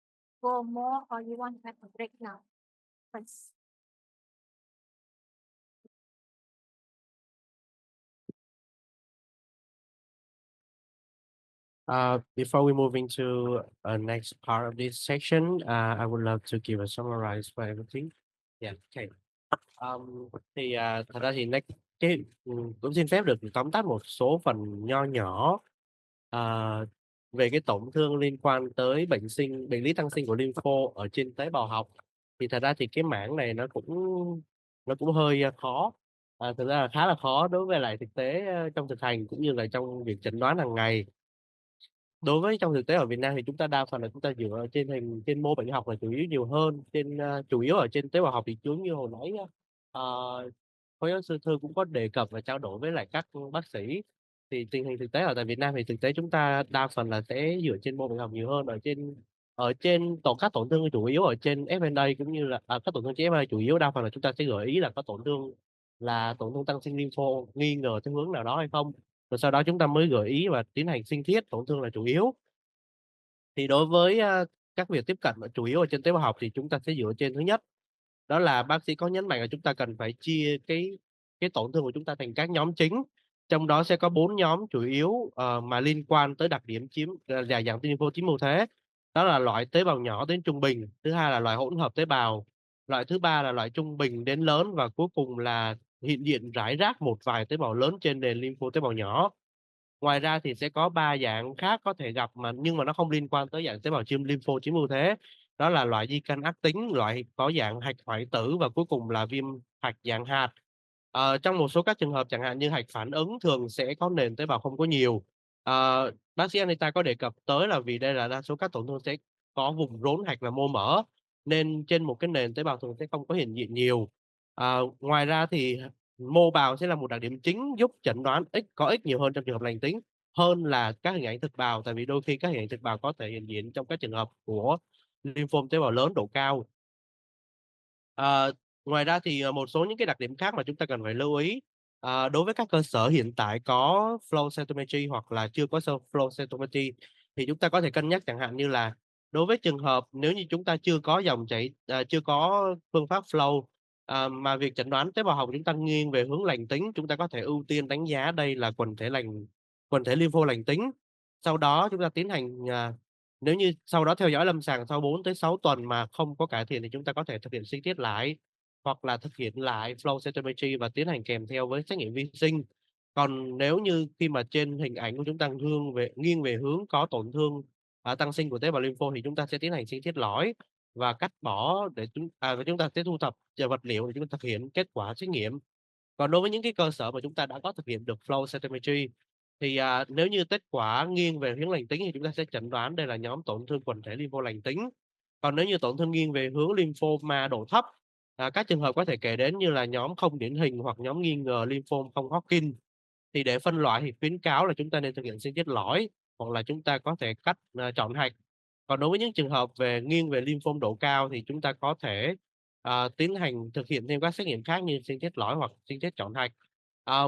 go more, or you want to have a break now first. Before we move into next part of this section, I would love to give a summarize for everything. Yeah, okay. Thật ra thì cũng xin phép được tóm tắt một số phần nho nhỏ về cái tổn thương liên quan tới bệnh lý tăng sinh của lympho ở trên tế bào học. Thì thật ra thì cái mảng này nó cũng hơi khó. Thực ra là khá là khó đối với lại thực tế trong thực hành cũng như là trong việc chẩn đoán hàng ngày. Đối với trong thực tế ở Việt Nam thì chúng ta đa phần là chúng ta dựa trên mô bệnh học là chủ yếu nhiều hơn, chủ yếu ở trên tế bào học thì giống như hồi nãy phó giáo sư Thư cũng có đề cập và trao đổi với lại các bác sĩ. Thì tình hình thực tế ở tại Việt Nam thì thực tế chúng ta đa phần là sẽ dựa trên mô bệnh học nhiều hơn, ở trên các tổn thương chủ yếu ở trên FNA cũng như là các tổn thương trên FNA chủ yếu đa phần là chúng ta sẽ gợi ý là có tổn thương tăng sinh lympho nghi ngờ theo hướng nào đó hay không, rồi sau đó chúng ta mới gợi ý và tiến hành sinh thiết tổn thương là chủ yếu. Thì đối với các việc tiếp cận chủ yếu ở trên tế bào học thì chúng ta sẽ dựa trên thứ nhất, đó là bác sĩ có nhấn mạnh là chúng ta cần phải chia cái tổn thương của chúng ta thành các nhóm chính, trong đó sẽ có 4 nhóm chủ yếu mà liên quan tới đặc điểm dạng lympho tím mù thế. Đó là loại tế bào nhỏ đến trung bình, thứ hai là loại hỗn hợp tế bào, loại thứ ba là loại trung bình đến lớn, và cuối cùng là hiện diện rải rác một vài tế bào lớn trên nền lympho tế bào nhỏ. Ngoài ra thì sẽ có 3 dạng khác có thể gặp nhưng mà nó không liên quan tới dạng tế bào lympho tím mù thế. Đó là loại di căn ác tính, loại có dạng hạch hoại tử, và cuối cùng là viêm hạch dạng hạt. Trong một số các trường hợp chẳng hạn như hạch phản ứng thường sẽ có nền tế bào không có nhiều. Bác sĩ Anita có đề cập tới là vì đây là đa số các tổn thương sẽ có vùng rốn hạch là mô mỡ, nên trên một cái nền tế bào thường sẽ không có hiện diện nhiều. Ngoài ra thì mô bào sẽ là một đặc điểm chính giúp chẩn đoán có ích nhiều hơn trong trường hợp lành tính hơn là các hình ảnh thực bào, tại vì đôi khi các hình ảnh thực bào có thể hiện diện trong các trường hợp của lymphoma tế bào lớn độ cao. Ngoài ra thì một số những cái đặc điểm khác mà chúng ta cần phải lưu ý đối với các cơ sở hiện tại có flow cytometry hoặc là chưa có flow cytometry thì chúng ta có thể cân nhắc, chẳng hạn như là đối với trường hợp nếu như chúng ta chưa có dòng chảy, chưa có phương pháp flow mà việc chẩn đoán tế bào học chúng ta nghiêng về hướng lành tính, chúng ta có thể ưu tiên đánh giá đây là quần thể lympho lành tính. Sau đó chúng ta tiến hành nếu như sau đó theo dõi lâm sàng sau 4 tới 6 tuần mà không có cải thiện thì chúng ta có thể thực hiện sinh thiết lại. hoặc là thực hiện lại flow cytometry và tiến hành kèm theo với xét nghiệm vi sinh. Còn nếu như khi mà trên hình ảnh của chúng ta nghiêng về hướng có tổn thương tăng sinh của tế bào lympho thì chúng ta sẽ tiến hành sinh thiết lõi và cắt bỏ để chúng ta sẽ thu thập vật liệu để chúng ta thực hiện kết quả xét nghiệm. Còn đối với những cái cơ sở mà chúng ta đã có thực hiện được flow cytometry thì nếu như kết quả nghiêng về hướng lành tính thì chúng ta sẽ chẩn đoán đây là nhóm tổn thương quần thể lympho lành tính. Còn nếu như tổn thương nghiêng về hướng lymphoma độ thấp, các trường hợp có thể kể đến như là nhóm không điển hình hoặc nhóm nghi ngờ lymphoma không Hodgkin. Thì để phân loại thì khuyến cáo là chúng ta nên thực hiện sinh thiết lõi hoặc là chúng ta có thể cắt chọn hạch. Còn đối với những trường hợp nghiêng về lymphoma độ cao thì chúng ta có thể tiến hành thực hiện thêm các xét nghiệm khác như sinh thiết lõi hoặc sinh thiết chọn hạch.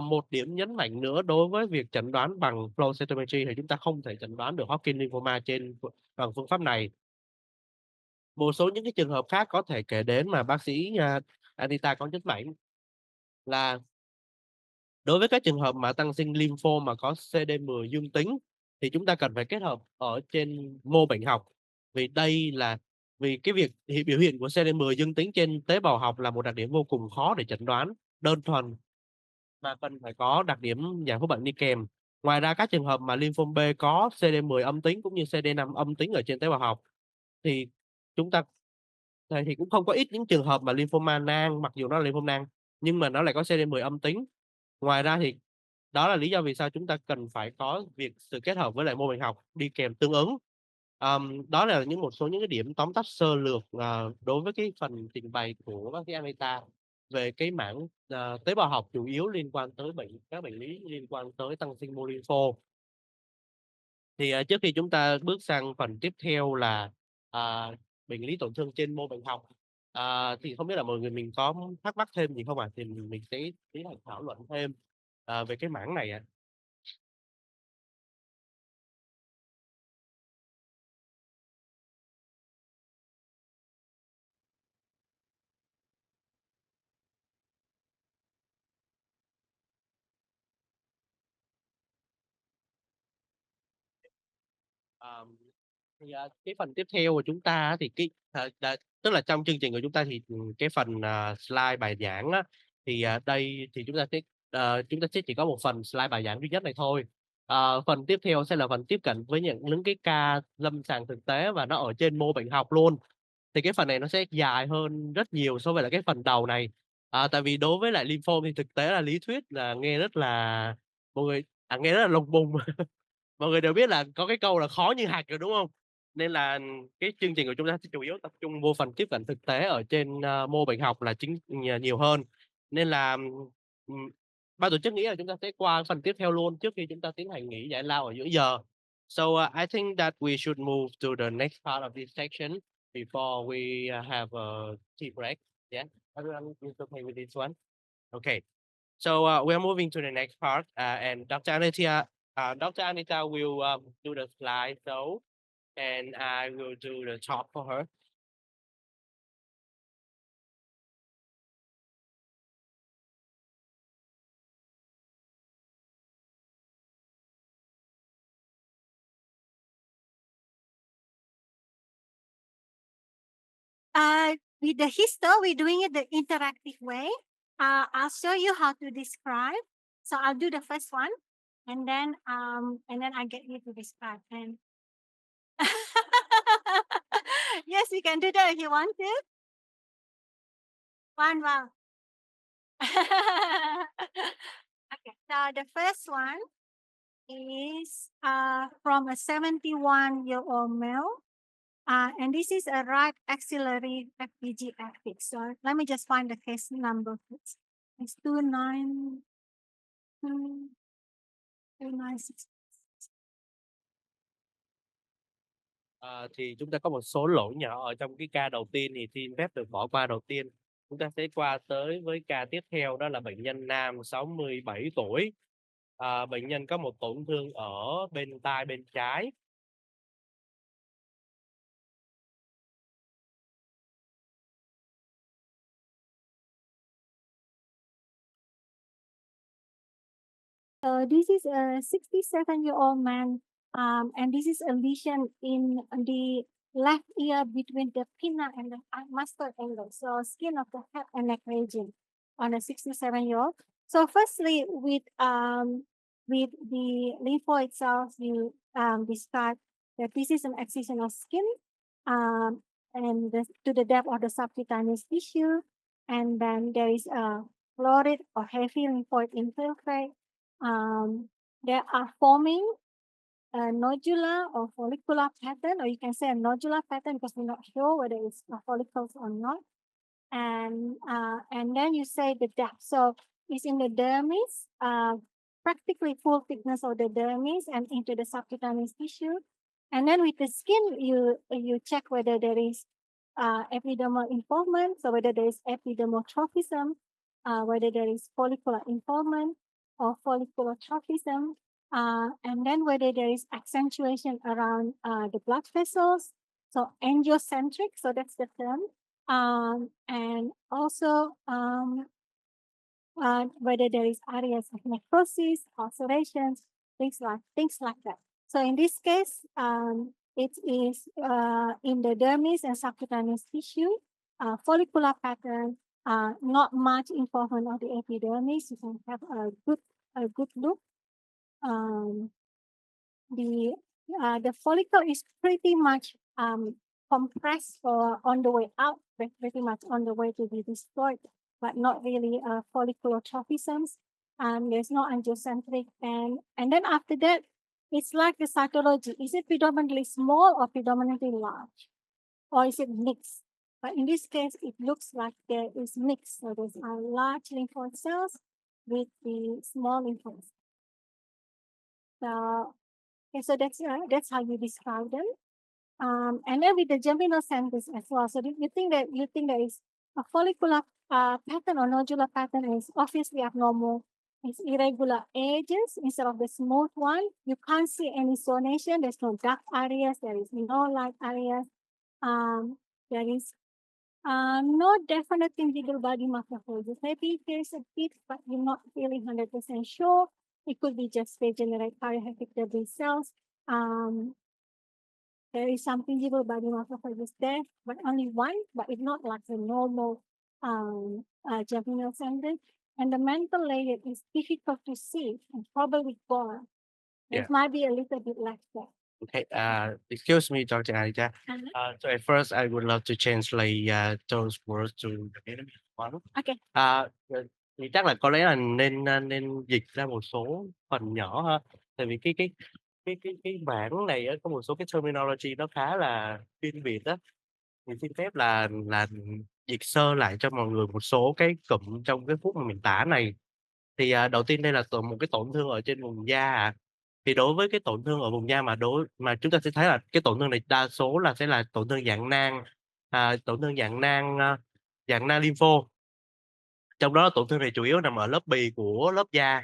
Một điểm nhấn mạnh nữa đối với việc chẩn đoán bằng flow cytometry thì chúng ta không thể chẩn đoán được Hodgkin lymphoma bằng phương pháp này. Một số những cái trường hợp khác có thể kể đến mà bác sĩ Anita có nhấn mạnh là đối với các trường hợp mà tăng sinh lympho mà có CD10 dương tính thì chúng ta cần phải kết hợp ở trên mô bệnh học. Vì cái việc biểu hiện của CD10 dương tính trên tế bào học là một đặc điểm vô cùng khó để chẩn đoán đơn thuần mà cần phải có đặc điểm giải phẫu bệnh đi kèm. Ngoài ra các trường hợp mà lymphoma B có CD10 âm tính cũng như CD5 âm tính ở trên tế bào học thì chúng ta thì cũng không có ít những trường hợp mà lymphoma nang, mặc dù nó là lymphoma nang nhưng mà nó lại có CD10 âm tính. Ngoài ra thì đó là lý do vì sao chúng ta cần phải có sự kết hợp với lại mô bệnh học đi kèm tương ứng. Đó là một số những cái điểm tóm tắt sơ lược đối với cái phần trình bày của bác sĩ Anita về cái mảng tế bào học chủ yếu liên quan tới các bệnh lý liên quan tới tăng sinh mô lympho. Thì trước khi chúng ta bước sang phần tiếp theo là bệnh lý tổn thương trên mô bệnh học, thì không biết là mọi người mình có thắc mắc thêm gì không ạ? Thì mình sẽ tiến hành thảo luận thêm về cái mảng này ạ. Thì cái phần tiếp theo của chúng ta á, thì tức là trong chương trình của chúng ta thì cái phần slide bài giảng á, thì đây thì chúng ta sẽ chỉ có một phần slide bài giảng duy nhất này thôi. Phần tiếp theo sẽ là phần tiếp cận với những cái ca lâm sàng thực tế và nó ở trên mô bệnh học luôn. Thì cái phần này nó sẽ dài hơn rất nhiều so với lại cái phần đầu này. Tại vì đối với lại lymphoma thì thực tế là lý thuyết là nghe rất là nghe rất là lùng bùng. Mọi người đều biết là có cái câu là khó như hạt rồi, đúng không? Nên là cái chương trình của chúng ta sẽ chủ yếu tập trung vô phần tiếp cận thực tế ở trên mô bệnh học là nhiều hơn. Nên là ban tổ chức nghĩ là chúng ta sẽ qua phần tiếp theo luôn trước khi chúng ta tiến hành nghỉ giải lao ở giữa giờ. So I think that we should move to the next part of this section before we have a tea break. Yeah, everyone is okay with this one? Okay. So we are moving to the next part, and Dr. Anita will do the slide show, and I will do the talk for her. With the histo, we're doing it the interactive way. I'll show you how to describe. So I'll do the first one, and then I get you to describe. And yes, you can do that if you want to. Wow. Okay, so the first one is from a 71-year-old male. And this is a right axillary FPG affix. So let me just find the case number first. It's 296. Thì chúng ta có một số lỗi nhỏ ở trong cái ca đầu tiên thì xin phép được bỏ qua đầu tiên. Chúng ta sẽ qua tới với ca tiếp theo, đó là bệnh nhân nam 67 tuổi. Bệnh nhân có một tổn thương ở bên tai bên trái. This is a 67-year-old man, and this is a lesion in the left ear between the pinna and the mastoid angle, so skin of the head and neck region on a 67-year-old. So firstly, with the lympho itself, you describe that this is an excision of skin and to the depth of the subcutaneous tissue, and then there is a florid or heavy lymphoid infiltrate. They are forming a nodular or follicular pattern, or you can say a nodular pattern because we're not sure whether it's follicles or not. And then you say the depth. So it's in the dermis, practically full thickness of the dermis and into the subcutaneous tissue. And then with the skin, you check whether there is epidermal involvement, so whether there is epidermal trophism, whether there is follicular involvement or follicular trophism, and then whether there is accentuation around the blood vessels, so angiocentric, so that's the term, and also whether there is areas of necrosis, ulcerations, things like that. So in this case, it is in the dermis and subcutaneous tissue, follicular pattern, not much involvement of the epidermis. You can have a good look. The follicle is pretty much compressed or on the way out, pretty much on the way to be destroyed, but not really follicular trophisms. There's no angiocentric, and then after that, it's like the cytology. Is it predominantly small or predominantly large, or is it mixed? But in this case, it looks like there is mixed. So there's large lymphoid cells with the small lymphoid cells. So, okay, so that's how you describe them. And then with the germinal centers as well. So you think there is a follicular pattern or nodular pattern is obviously abnormal. It's irregular edges instead of the smooth one. You can't see any zonation. There's no dark areas. There is no light areas. There is no definite invisible body macrophages. Maybe there's a bit, but you're not really 100% sure. It could be just degenerate karyohectic debris cells. There is some visible body macrophages there, but only one, but it's not like the normal germinal center. And the mantle layer is difficult to see and probably gone. It might be a little bit less there. Okay, excuse me, Dr. Aida. So at first, I would love to translate those words to the Vietnamese one. Okay. Thì chắc là có lẽ là nên dịch ra một số phần nhỏ ha. Tại vì cái bảng này á, có một số cái terminology nó khá là chuyên biệt á. Mình xin phép là dịch sơ lại cho mọi người một số cái cụm trong cái phút mà mình tả này. Thì đầu tiên đây là một cái tổn thương ở trên vùng da. Thì đối với cái tổn thương ở vùng da mà chúng ta sẽ thấy là cái tổn thương này đa số là sẽ là tổn thương dạng nang, tổn thương dạng nang lympho. Trong đó tổn thương này chủ yếu nằm ở lớp bì của lớp da.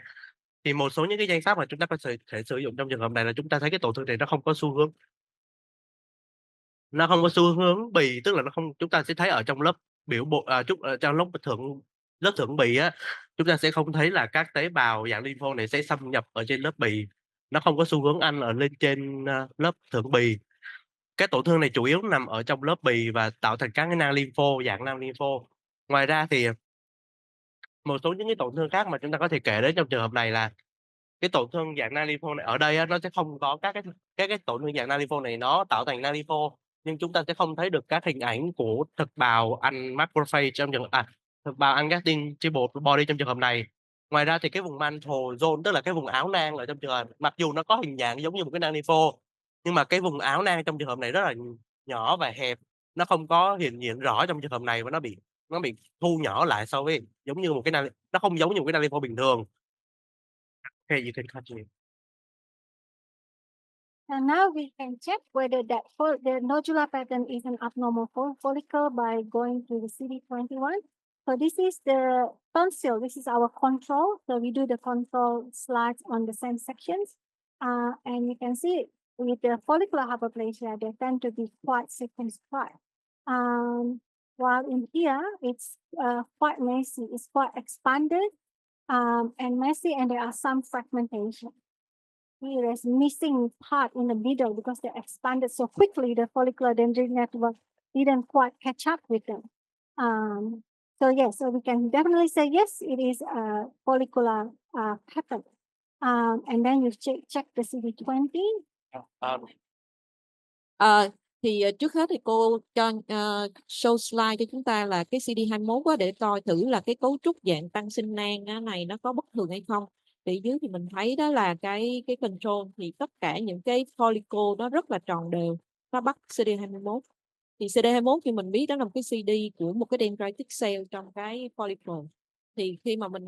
Thì một số những cái danh sách mà chúng ta có thể sử dụng trong trường hợp này là chúng ta thấy cái tổn thương này nó không có xu hướng bì, tức là nó không, chúng ta sẽ thấy ở trong lớp biểu bộ trong lớp thượng bì á, chúng ta sẽ không thấy là các tế bào dạng lympho này sẽ xâm nhập ở trên lớp bì, nó không có xu hướng ăn ở lên trên lớp thượng bì. Cái tổn thương này chủ yếu nằm ở trong lớp bì và tạo thành các cái nang lympho, dạng nang lympho. Ngoài ra thì một số những cái tổn thương khác mà chúng ta có thể kể đến trong trường hợp này là cái tổn thương dạng nang lympho này ở đây á, nó sẽ không có các cái tổn thương dạng nang lympho này nó tạo thành nang lympho, nhưng chúng ta sẽ không thấy được các hình ảnh của thực bào ăn macrophage trong trường thực bào ăn các body trong trường hợp này. Ngoài ra thì cái vùng mantle zone, tức là cái vùng áo nang ở trong trường hợp, mặc dù nó có hình dạng giống như một cái nang lympho, nhưng mà cái vùng áo nang trong trường hợp này rất là nhỏ và hẹp, nó không có hiện diện rõ trong trường hợp này và nó bị thu nhỏ lại so với giống như một cái nang, nó không giống như một cái nang lympho bình thường. Okay, you can continue. And now we can check whether the nodular pattern is an abnormal follicle by going to the CD21. So this is the tonsil. This is our control. So we do the control slides on the same sections. And you can see with the follicular hyperplasia, they tend to be quite circumscribed. While in here, it's quite messy. It's quite expanded and messy, and there are some fragmentation. there's missing part in the middle because they expanded so quickly. The follicular dendritic network didn't quite catch up with them. So yes, so we can definitely say yes, it is a follicular pattern. And then you check the CD20. Trước hết thì cô cho show slide cho chúng ta là cái CD21 á, để coi thử là cái cấu trúc dạng tăng sinh nang này nó có bất thường hay không. Thì dưới thì mình thấy đó là cái control thì tất cả những cái follicle nó rất là tròn đều, nó bắt CD21. Thì CD21 thì mình biết đó là một cái CD của một cái dendritic cell trong cái follicle. Thì khi mà mình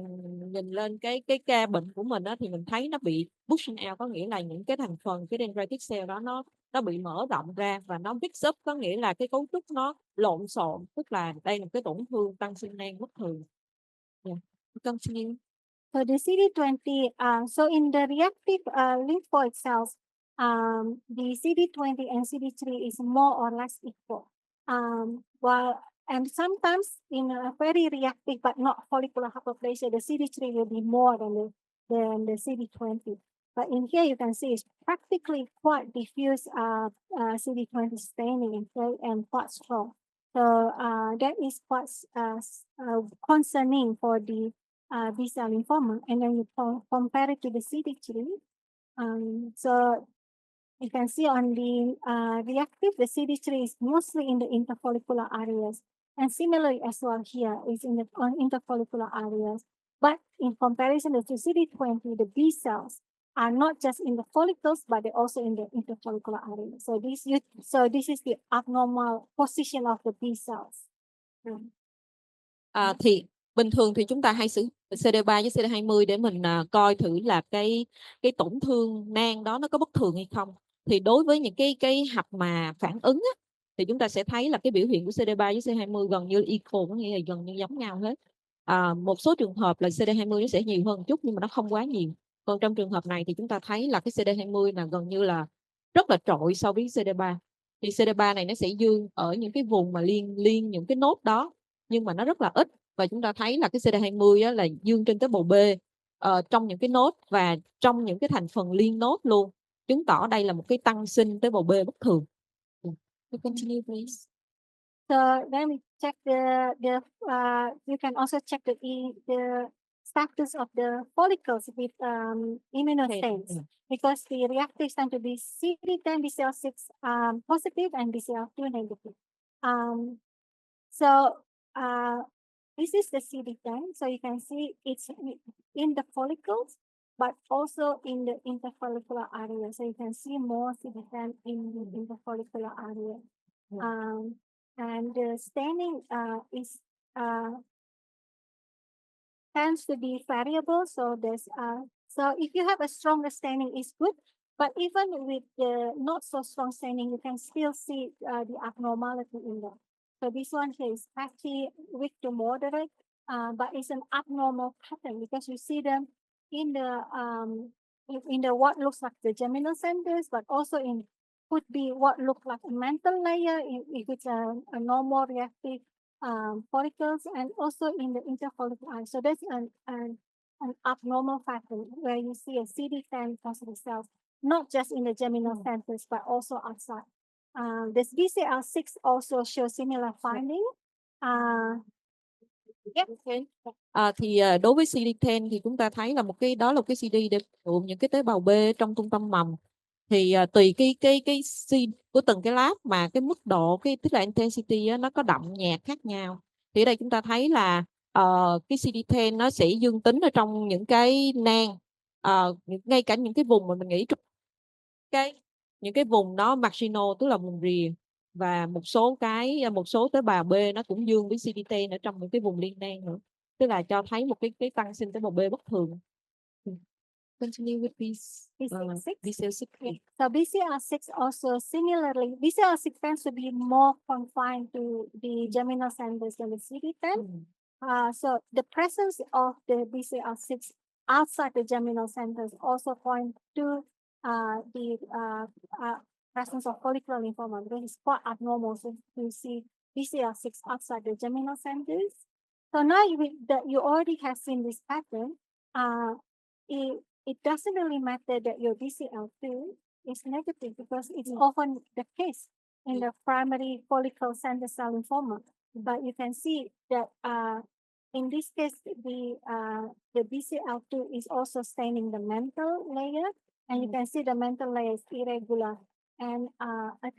nhìn lên cái ca bệnh của mình đó, thì mình thấy nó bị pushing out, có nghĩa là những cái thành phần cái dendritic cell đó nó bị mở rộng ra và nó mix up, có nghĩa là cái cấu trúc nó lộn xộn, tức là đây là cái tổn thương tăng sinh nang bất thường. Yeah. Continue. So the CD20, so in the reactive lymphoid cells, the CD20 and CD3 is more or less equal. And sometimes in a very reactive but not follicular hyperplasia, the CD3 will be more than the CD20. But in here you can see it's practically quite diffuse CD20 staining and quite strong. So that is quite concerning for the B-cell lymphoma. And then you compare it to the CD3. So you can see on the reactive, the CD3 is mostly in the interfollicular areas. And similarly as well here is in the interfollicular areas. But in comparison to CD20, the B cells are not just in the follicles, but they're also in the interfollicular area. So this is the abnormal position of the B cells. Thì bình thường thì chúng ta hay sử CD3 với CD20 để mình coi thử là cái tổn thương nang đó nó có bất thường hay không. Thì đối với những cái hạch mà phản ứng á, thì chúng ta sẽ thấy là cái biểu hiện của CD3 với CD20 gần như equal, có nghĩa là gần như giống nhau hết. Một số trường hợp là CD20 nó sẽ nhiều hơn chút nhưng mà nó không quá nhiều. Còn trong trường hợp này thì chúng ta thấy là cái CD20 là gần như là rất là trội so với CD3. Thì CD3 này nó sẽ dương ở những cái vùng mà liên những cái nốt đó, nhưng mà nó rất là ít. Và chúng ta thấy là cái CD20 á, là dương trên tế bào B trong những cái nốt và trong những cái thành phần liên nốt luôn, chứng tỏ đây là một cái tăng sinh tế bào B bất thường. Continue, please. So then we check you can also check the status of the follicles with immunostains, because the reactives tend to be CD10, BCL6 positive and BCL2 negative. This is the CD10, so you can see it's in the follicles, but also in the interfollicular area. So you can see more CD10 in the interfollicular area. And the staining tends to be variable. So so if you have a stronger staining, it's good. But even with the not so strong staining, you can still see the abnormality in them. So this one here is patchy, weak to moderate, but it's an abnormal pattern because you see them in the what looks like the germinal centers, but also could be what looks like a mantle layer if it's a normal reactive follicles, and also in the interfollicular eye. So that's an abnormal pattern where you see a CD10 positive cells, not just in the germinal centers, but also outside. This BCL6 also shows similar finding. Thì đối với CD10 thì chúng ta thấy là đó là một cái CD để gồm những cái tế bào B trong trung tâm mầm. Thì tùy cái seed của từng cái lab mà cái mức độ tức là intensity á, nó có đậm nhạt khác nhau. Thì ở đây chúng ta thấy là cái CD10 nó sẽ dương tính ở trong những cái nang, ngay cả những cái vùng mà mình nghĩ những cái vùng đó marginal, tức là vùng rìa, và một số tế bào B nó cũng dương với CD10 ở trong những cái vùng liên nang nữa, tức là cho thấy một cái tăng sinh tế bào B bất thường. Continue with BCL6. Yeah. So BCL6 also similarly, BCL6 tends to be more confined to the germinal centers than the CD10. So the presence of the BCL6 outside the germinal centers also point to the presence of follicular lymphoma, because it's quite abnormal to see BCL6 outside the germinal centers. So now you already have seen this pattern. it doesn't really matter that your BCL2 is negative because it's often the case in the primary follicle center cell lymphoma. But you can see that in this case, the BCL2 is also staining the mantle layer, and you can see the mantle layer is irregular. And a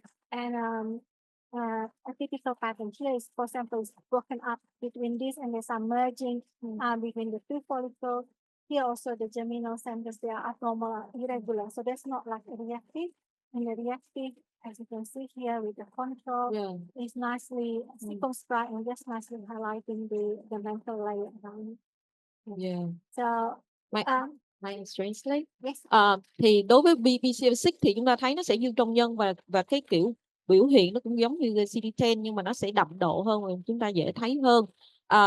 typical pattern here is, for example, is broken up between this, and there's some merging between the two follicles. Here also the germinal centers, they are abnormal, irregular. So that's not like a reactive. And the reactive, as you can see here with the control, is nicely circumscribed and just nicely highlighting the mantle layer around. So May I translate? yes. Thì đối với BCL6 thì chúng ta thấy nó sẽ dương trong nhân và cái kiểu biểu hiện nó cũng giống như CD10 nhưng mà nó sẽ đậm độ hơn và chúng ta dễ thấy hơn.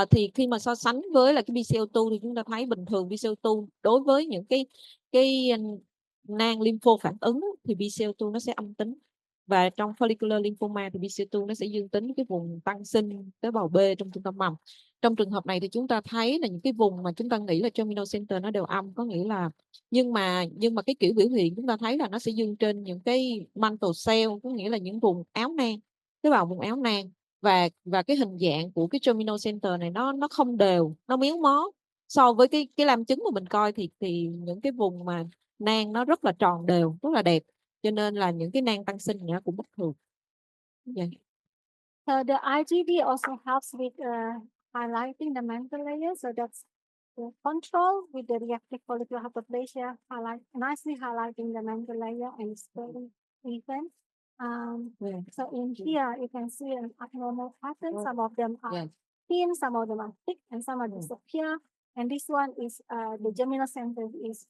Thì khi mà so sánh với là cái BCL2 thì chúng ta thấy bình thường BCL2 đối với những cái nang lympho phản ứng thì BCL2 nó sẽ âm tính, và trong follicular lymphoma thì BCL2 nó sẽ dương tính cái vùng tăng sinh tế bào B trong trung tâm mầm. Trong trường hợp này thì chúng ta thấy là những cái vùng mà chúng ta nghĩ là germinal center nó đều âm, có nghĩa là nhưng mà cái kiểu biểu hiện chúng ta thấy là nó sẽ dương trên những cái mantle cell, có nghĩa là những vùng áo nang, tế bào vùng áo nang, và cái hình dạng của cái germinal center này nó không đều, nó méo mó. So với cái lam trứng mà mình coi thì những cái vùng mà nang nó rất là tròn đều, rất là đẹp, cho nên là những cái nang tăng sinh nó cũng bất thường. So the IgD also helps with highlighting the mantle layer. So that's the control with the reactive follicular hyperplasia, nicely highlighting the mantle layer, and it's very even. So in here you can see an abnormal pattern. Some of them are thin, some of them are thick, and some are disappear. And this one is the germinal center is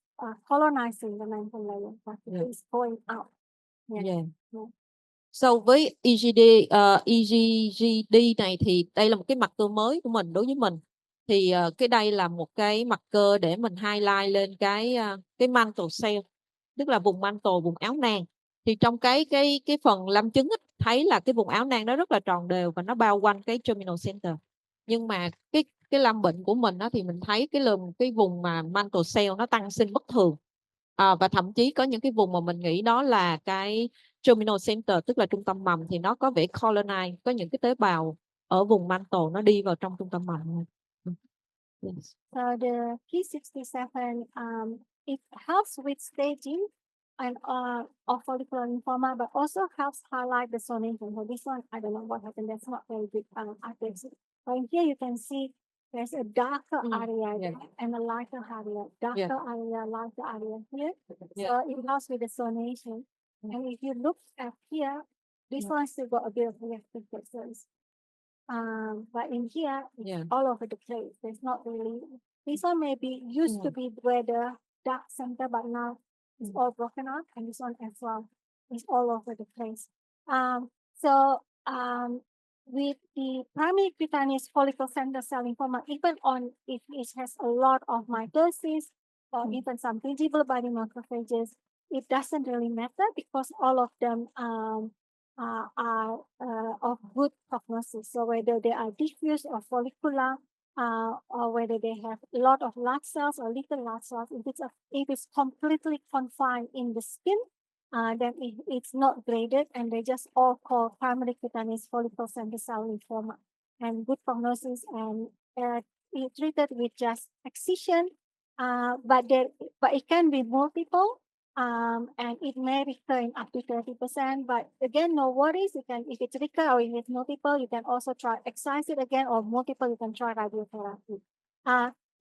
colonizing the mantle layer, but it's going out. So với EGD này thì đây là một cái mặt cơ mới của mình đối với mình. Thì cái đây là một cái mặt cơ để mình highlight lên cái mantle cell, tức là vùng mantle, vùng áo nang. Thì trong cái phần lam trứng thấy là cái vùng áo nang nó rất là tròn đều và nó bao quanh cái germinal center. Nhưng mà cái lam bệnh của mình thì mình thấy cái vùng mà mantle cell nó tăng sinh bất thường. Và thậm chí có những cái vùng mà mình nghĩ đó là cái germinal center, tức là trung tâm mầm, thì nó có vẻ colonize, có những cái tế bào ở vùng mantle nó đi vào trong trung tâm mầm. So the P67 it helps with staging and of follicular lymphoma, but also helps highlight the zonation. So this one, I don't know what happened. That's not very good accuracy. But in here you can see there's a darker area and a lighter area. Darker area, lighter area here. So it helps with the zonation. And if you look at here, this one still got a bit of reactive process. But in here, it's all over the place. There's not really. This one may be used to be where the dark center, but now it's all broken up, and this one as well is all over the place. With the primary cutaneous follicle center cell lymphoma, even on if it has a lot of mitosis or even some visible body macrophages, it doesn't really matter because all of them are of good prognosis. So whether they are diffuse or follicular, or whether they have a lot of large cells or little large cells, if it's completely confined in the skin, then it's not graded, and they just all call primary cutaneous follicle center cell lymphoma, and good prognosis, and treated with just excision, but it can be multiple. And it may recur in up to 30%, but again, no worries. You can, if it's recur or if it's multiple, you can also try excise it again, or multiple, you can try radiotherapy.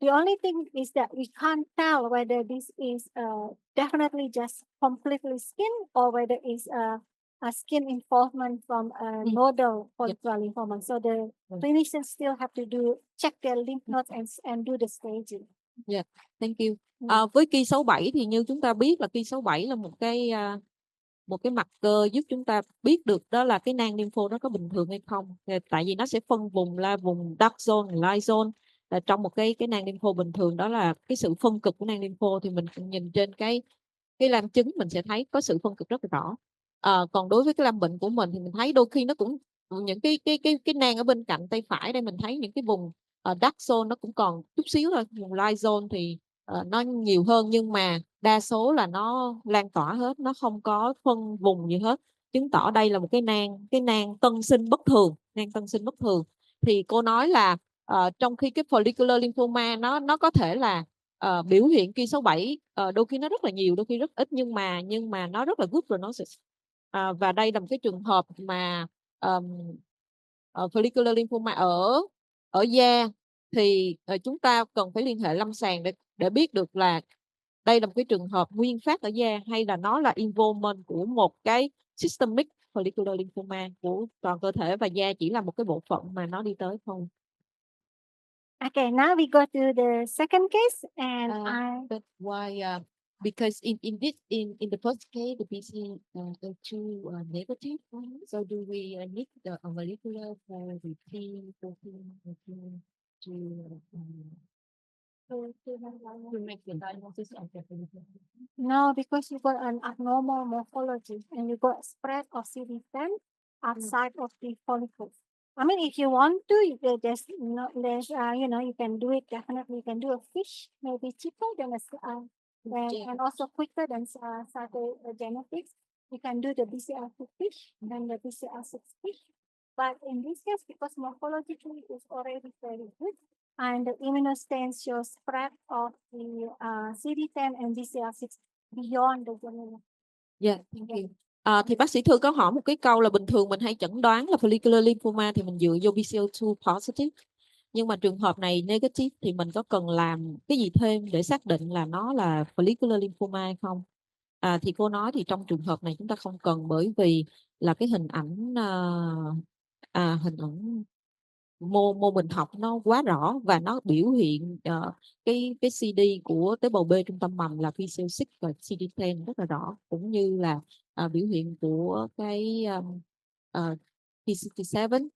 The only thing is that we can't tell whether this is definitely just completely skin or whether it's a skin involvement from a nodal follicular lymphoma. So the clinicians still have to check their lymph nodes and do the staging. Thank you. Với Ki67 thì như chúng ta biết là Ki67 là một cái mặt cơ giúp chúng ta biết được đó là cái nang lympho nó có bình thường hay không. Tại vì nó sẽ phân vùng là vùng dark zone, light zone. Trong một cái nang lympho bình thường, đó là cái sự phân cực của nang lympho, thì mình nhìn trên cái lam trứng mình sẽ thấy có sự phân cực rất là rõ. Còn đối với cái lam bệnh của mình thì mình thấy đôi khi nó cũng những cái nang ở bên cạnh tay phải đây, mình thấy những cái vùng dark zone nó cũng còn chút xíu thôi, vùng light zone thì nó nhiều hơn, nhưng mà đa số là nó lan tỏa hết, nó không có phân vùng gì hết, chứng tỏ đây là một cái nang tân sinh bất thường, Thì cô nói là trong khi cái follicular lymphoma nó có thể là biểu hiện Ki67 đôi khi nó rất là nhiều, đôi khi rất ít, nhưng mà nó rất là good prognosis. Và đây là một cái trường hợp mà follicular lymphoma ở da thì chúng ta cần phải liên hệ lâm sàng để biết được là đây là một cái trường hợp nguyên phát ở da hay là nó là involvement của một cái systemic follicular lymphoma của toàn cơ thể, và da chỉ là một cái bộ phận mà nó đi tới thôi. Okay, now we go to the second case, and But why? Because in the first case, the BCL2 negative. So do we need the molecular for the protein to make the diagnosis of the follicular? No, because you got an abnormal morphology and you got spread of CD10 outside of the follicles. I mean, if you want to, there's you can do it. Definitely, you can do a fish, maybe cheaper than and also quicker than cytogenetics. You can do the BCL2 fish and the BCL6 fish. But in this case, because morphologically is already very good, and the immunostain shows spread of the CD10 and BCL6 beyond the germinal. Yeah, thank you. Thì bác sĩ Thư có hỏi một cái câu là bình thường mình hay chẩn đoán là follicular lymphoma thì mình dựa vô BCL2 positive, nhưng mà trường hợp này negative thì mình có cần làm cái gì thêm để xác định là nó là follicular lymphoma hay không? Thì cô nói thì trong trường hợp này chúng ta không cần, bởi vì là cái hình ảnh mô bệnh học nó quá rõ và nó biểu hiện cái CD của tế bào B trung tâm mầm là BCL6 và CD10 rất là rõ, cũng như là biểu hiện của cái P67.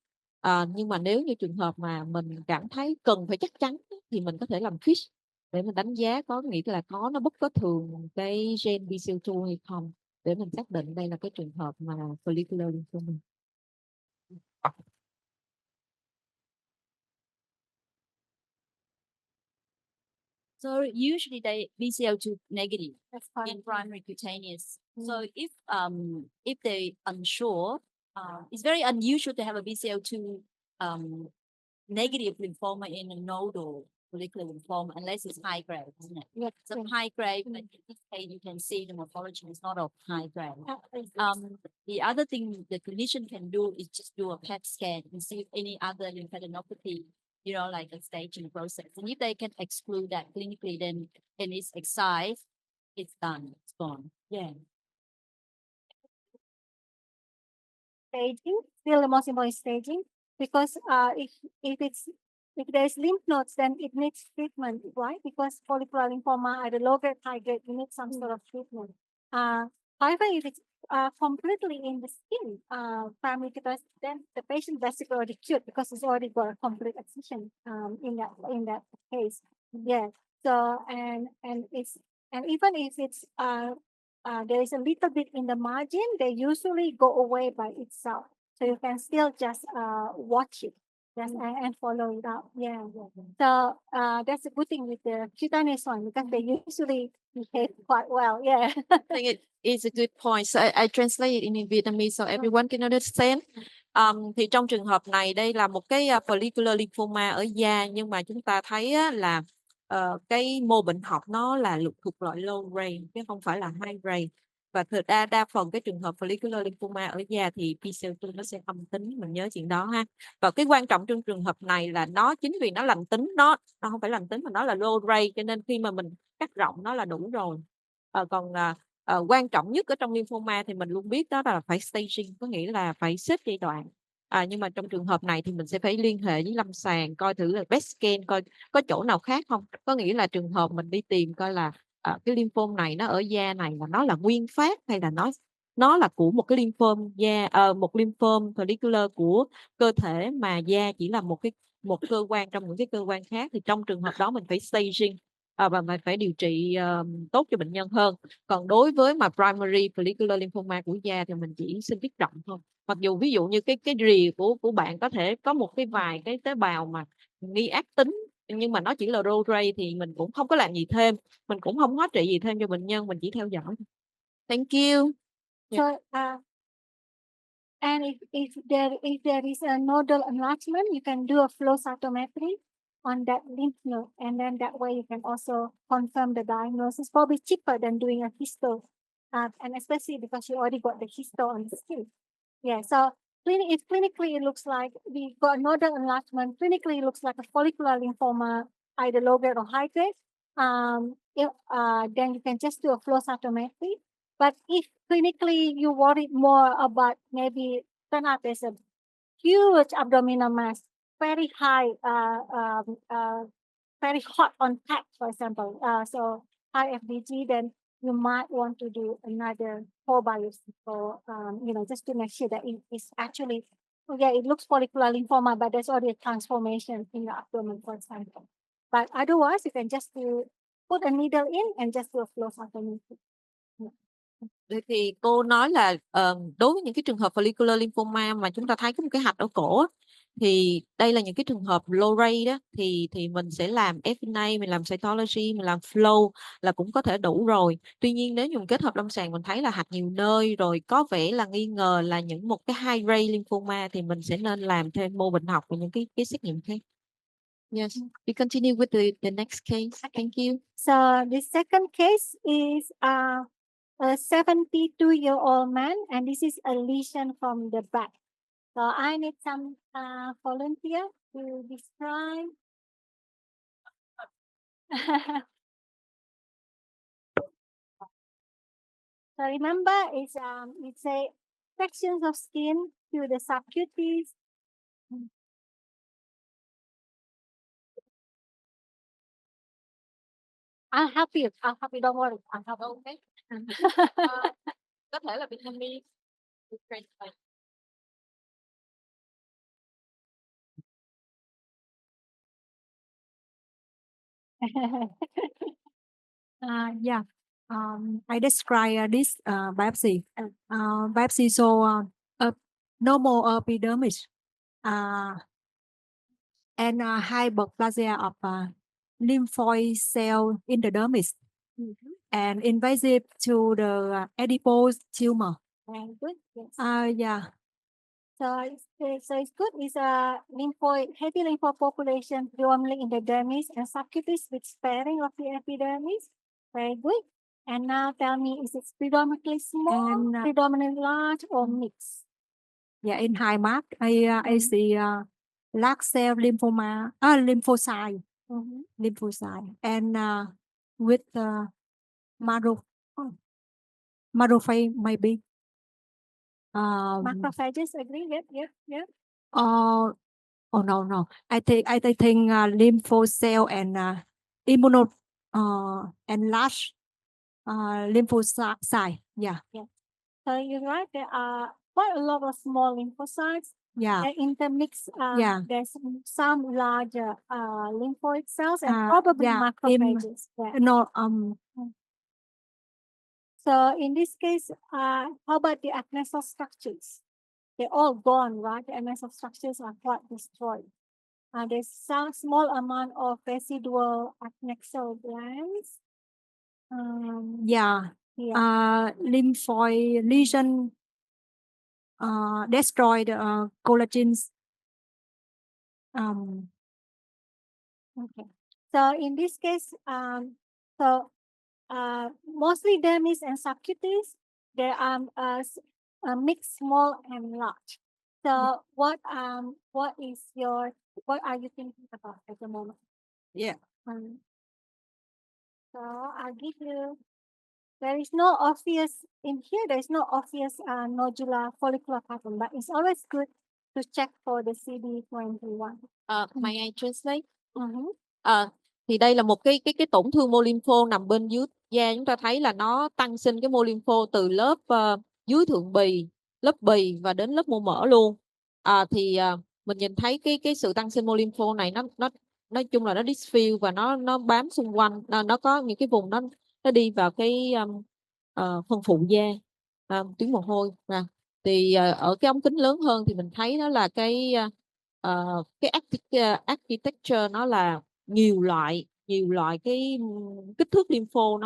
Nhưng mà nếu như trường hợp mà mình cảm thấy cần phải chắc chắn thì mình có thể làm fish để mình đánh giá có nghĩa là nó bất thường cái gen BCL2 hay không, để mình xác định đây là cái trường hợp mà follicular lymphoma. So usually they BCL2 negative in primary cutaneous. So if they unsure, it's very unusual to have a BCL2 negative lymphoma in a nodal follicular lymphoma unless it's high grade, isn't it? Yes. So high grade, but in this case you can see the morphology is not of high grade. The other thing the clinician can do is just do a PET scan and see if any other lymphadenopathy, like a staging process. And if they can exclude that clinically, then it's excised, it's done, it's gone. Yeah. Staging, still the most important is staging, because if there's lymph nodes, then it needs treatment, right? Because follicular lymphoma, either low grade, high grade, you need some sort of treatment. However, if it's completely in the skin, primary, then the patient basically already cured because it's already got a complete excision in that case. Yeah. So and even if it's there is a little bit in the margin, they usually go away by itself. So you can still just watch it and follow it up. Yeah. So that's a good thing with the cutaneous one, because they usually behave quite well. Yeah. I think it is a good point. So I translate it in Vietnamese so everyone can understand. Thì trong trường hợp này đây là một cái follicular lymphoma ở da, nhưng mà chúng ta thấy là cái mô bệnh học nó là thuộc loại low grade chứ không phải là high grade. Và đa phần cái trường hợp follicular lymphoma ở da thì BCL2 nó sẽ âm tính, mình nhớ chuyện đó ha. Và cái quan trọng trong trường hợp này là nó chính vì nó lành tính, nó không phải lành tính mà nó là low grade, cho nên khi mà mình cắt rộng nó là đủ rồi. Còn quan trọng nhất ở trong lymphoma thì mình luôn biết đó là phải staging, có nghĩa là phải xếp giai đoạn. Nhưng mà trong trường hợp này thì mình sẽ phải liên hệ với lâm sàng coi thử là PET scan coi có chỗ nào khác không. Có nghĩa là trường hợp mình đi tìm coi là cái lymphoma này nó ở da này là nó là nguyên phát hay là nó là của một cái lymphoma da, một lymphoma follicular của cơ thể mà da chỉ là một cơ quan trong những cái cơ quan khác, thì trong trường hợp đó mình phải staging và mình phải điều trị tốt cho bệnh nhân hơn. Còn đối với mà primary follicular lymphoma của da thì mình chỉ xin viết rộng thôi. Mặc dù ví dụ như cái rìa của bạn có thể có một vài cái tế bào mà nghi ác tính nhưng mà nó chỉ là low grade thì mình cũng không có làm gì thêm, mình cũng không hóa trị gì thêm cho bệnh nhân, mình chỉ theo dõi. Thank you. So, and if there is a nodal enlargement, you can do a flow cytometry on that lymph node, and then that way you can also confirm the diagnosis. Probably cheaper than doing a histo, and especially because you already got the histo on the skin. Yeah, so clinically it looks like we got nodal enlargement. Clinically it looks like a follicular lymphoma, either low grade or high grade. Then you can just do a flow cytometry. But if clinically you worry more about maybe turn out there's a huge abdominal mass, very high, very hot on PET, for example, so high FDG, then you might want to do another core biopsy for, just to make sure that it is actually, it looks follicular lymphoma, but there's already a transformation in the abdomen, for example. But otherwise, you can just put a needle in and just do a flow cytometry. Thì cô nói là đối với những cái trường hợp follicular lymphoma mà chúng ta thấy có một cái hạch ở cổ, thì đây là những cái trường hợp low grade đó, thì mình sẽ làm FNA, mình làm cytology, mình làm flow là cũng có thể đủ rồi. Tuy nhiên nếu dùng kết hợp lâm sàng mình thấy là hạch nhiều nơi rồi, có vẻ là nghi ngờ là một cái high grade lymphoma, thì mình sẽ nên làm thêm mô bệnh học và những cái xét nghiệm khác. Yes, we continue with the next case. Thank you. So the second case is a 72-year-old man, and this is a lesion from the back. So I need some volunteer to describe. So remember, it's a sections of skin to the subcutis. I'll help you. Don't worry. I'll help you. Okay. Có thể là vitamin. Yeah. I describe this biopsy. Biopsy show a normal epidermis and hyperplasia of lymphoid cell in the dermis, and invasive to the adipose tumor. Very good. Yes. Yeah. So it's good. It's a heavy lymphoid population, predominantly in the dermis and subcutis with sparing of the epidermis. Very good. And now tell me, is it predominantly small, and, predominantly large, or mixed? Yeah, in high mark, I see large cell lymphoma, lymphocyte, lymphocyte, and with macrophage maybe. Macrophages, agree? Yep. Oh no. I think lymphocyte and and large lymphocyte. Yeah. So you're right. There are quite a lot of small lymphocytes. Yeah. And in the mix, there's some larger lymphoid cells and probably macrophages. So in this case, how about the adnexal structures? They're all gone, right? The adnexal structures are quite destroyed. There's some small amount of residual adnexal glands. Lymphoid lesion destroyed collagens. Okay. So in this case, mostly dermis and subcutis, there are mixed small and large. So what are you thinking about at the moment? Yeah. So I'll give you. There is no obvious nodular follicular pattern, but it's always good to check for the CD21. May I translate? Thì đây là một cái tổn thương mô lympho nằm bên dưới da, chúng ta thấy là nó tăng sinh cái mô lympho từ lớp dưới thượng bì, lớp bì và đến lớp mô mỡ luôn. Mình nhìn thấy cái sự tăng sinh mô lympho này nó nói chung là nó diffuse và nó bám xung quanh, nó có những cái vùng nó đi vào cái phân phụ da, tuyến mồ hôi. Thì ở cái ống kính lớn hơn thì mình thấy nó là cái architecture, nó là nhiều loại cái kích thước lympho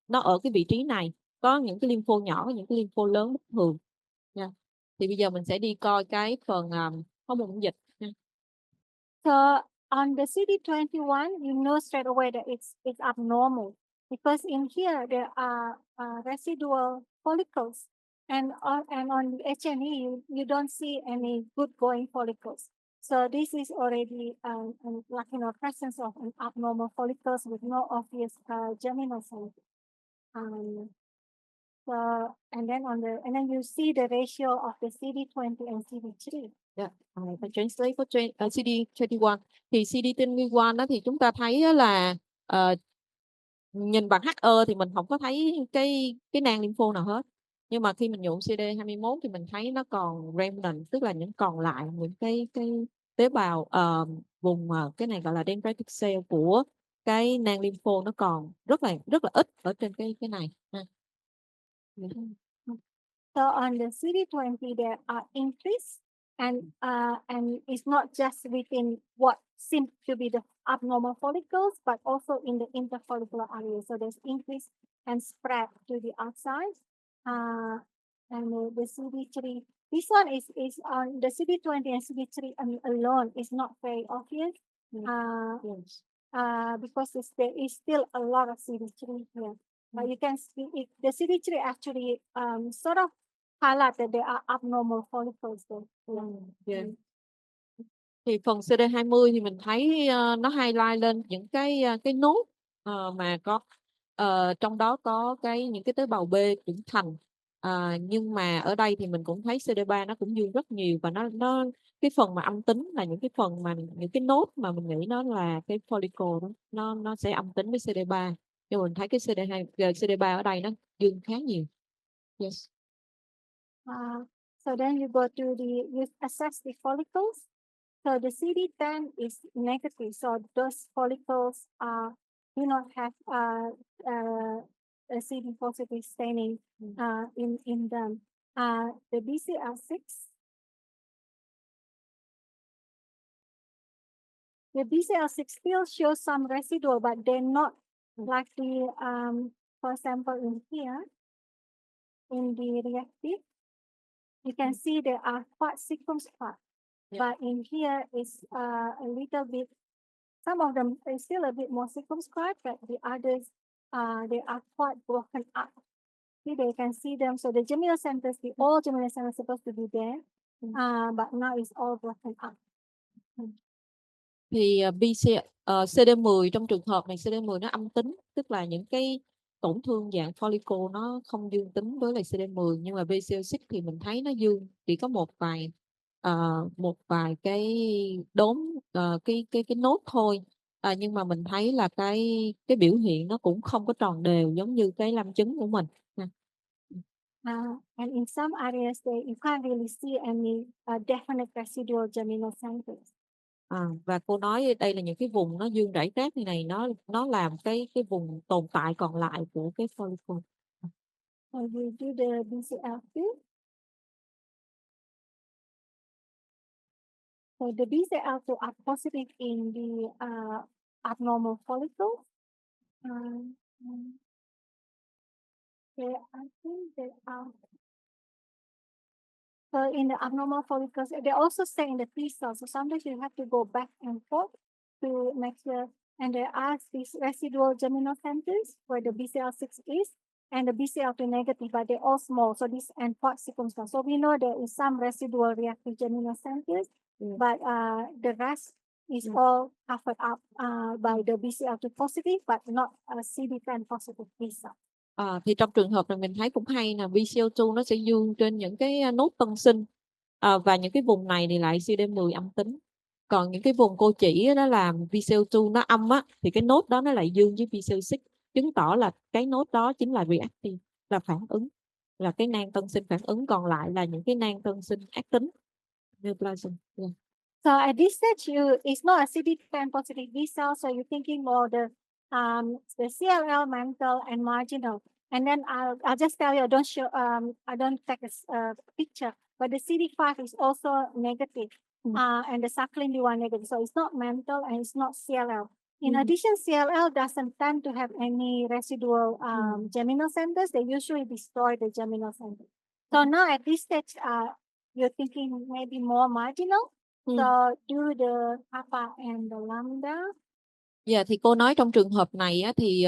nó ở cái vị trí này, có những cái lympho nhỏ, những cái lympho lớn bất thường nha. Thì bây giờ mình sẽ đi coi cái phần hormone dịch nha. So on the CD21, you know straight away that it's abnormal because in here there are residual follicles, and on the H&E you don't see any good growing follicles. So this is already like presence of an abnormal follicles with no obvious germinal cell. So and then you see the ratio of the CD20 and CD3. Yeah, I translate for CD21. Thì CD21 đó thì chúng ta thấy đó là nhìn bằng HE thì mình không có thấy cái nang lympho nào hết. Nhưng mà khi mình nhuộm CD21 thì mình thấy nó còn remnant, tức là những còn lại những cái tế bào vùng cái này gọi là dendritic cell của cái nang lympho, nó còn rất là ít ở trên cái này. So on the CD20 there are increase and it's not just within what seems to be the abnormal follicles, but also in the interfollicular area. So there's increase and spread to the outside. And the CD3, this one is on the CD20 and CD3 alone is not very obvious. Because there is still a lot of CD3 here. But you can see the CD3 actually sort of highlight that there are abnormal follicles there. Thì phần CD20 thì mình thấy nó highlight lên những cái nốt mà có trong đó có những cái tế bào B trưởng thành. Nhưng mà ở đây thì mình cũng thấy CD3 nó cũng dương rất nhiều, và nó cái phần mà âm tính là những cái phần mà những cái nốt mà mình nghĩ nó là cái follicle đó, nó sẽ âm tính với CD3. Nhưng mình thấy cái CD3 ở đây nó dương khá nhiều. Yes. So then you go to you assess the follicles. So the CD10 is negative. So those follicles do not have a CD positive staining in them. The BCL6. The BCL6 still shows some residual, but they're not like the, for example, in here, in the reactive, you can see there are quite circumscribed. But in here it's a little bit, some of them are still a bit more circumscribed, but the others, they are quite broken up. See, they can see them. So the germinal centers, the all germinal centers are supposed to be there, but now it's all broken up. Thì CD10 trong trường hợp này, CD10 nó âm tính, tức là những cái tổn thương dạng follicle nó không dương tính với lại CD10, nhưng mà BCL6 thì mình thấy nó dương, chỉ có một vài cái đốm cái nốt thôi. Nhưng mà mình thấy là cái biểu hiện nó cũng không có tròn đều giống như cái lâm chứng của mình. And in some areas you can't really see any definite residual germinal centers. Và cô nói đây là những cái vùng nó dương rải rác như này, nó làm cái vùng tồn tại còn lại của cái follicle. So you do the BCL2. So the BCL2 are positive in the abnormal follicles. I think they are. So in the abnormal follicles, they also stay in the T cells. So sometimes you have to go back and forth to make sure. And there are these residual germinal centers where the BCL6 is, and the BCL2 negative, but they're all small. So this and quite circumscribed. So we know there is some residual reactive germinal centers, but the rest is all covered up by the BCL2 positive, but not a CD10 positive T cell. Thì trong trường hợp này mình thấy cũng hay là BCL2 nó sẽ dương trên những cái nốt tân sinh, và những cái vùng này thì lại CD10 âm tính. Còn những cái vùng cô chỉ đó là BCL2 nó âm á, thì cái nốt đó nó lại dương với BCL6, chứng tỏ là cái nốt đó chính là reactive, là phản ứng, là cái nang tân sinh phản ứng, còn lại là những cái nang tân sinh ác tính. So at this stage, it's not a CD10 positive B cell, so you're thinking more the CLL, mantle, and marginal. And then I'll just tell you, I don't take a picture, but the CD5 is also negative, and the suckling D1 negative. So it's not mantle and it's not CLL. In addition, CLL doesn't tend to have any residual germinal centers. They usually destroy the germinal centers. So now at this stage, you're thinking maybe more marginal. So do the kappa and the lambda. Dạ thì cô nói trong trường hợp này á, thì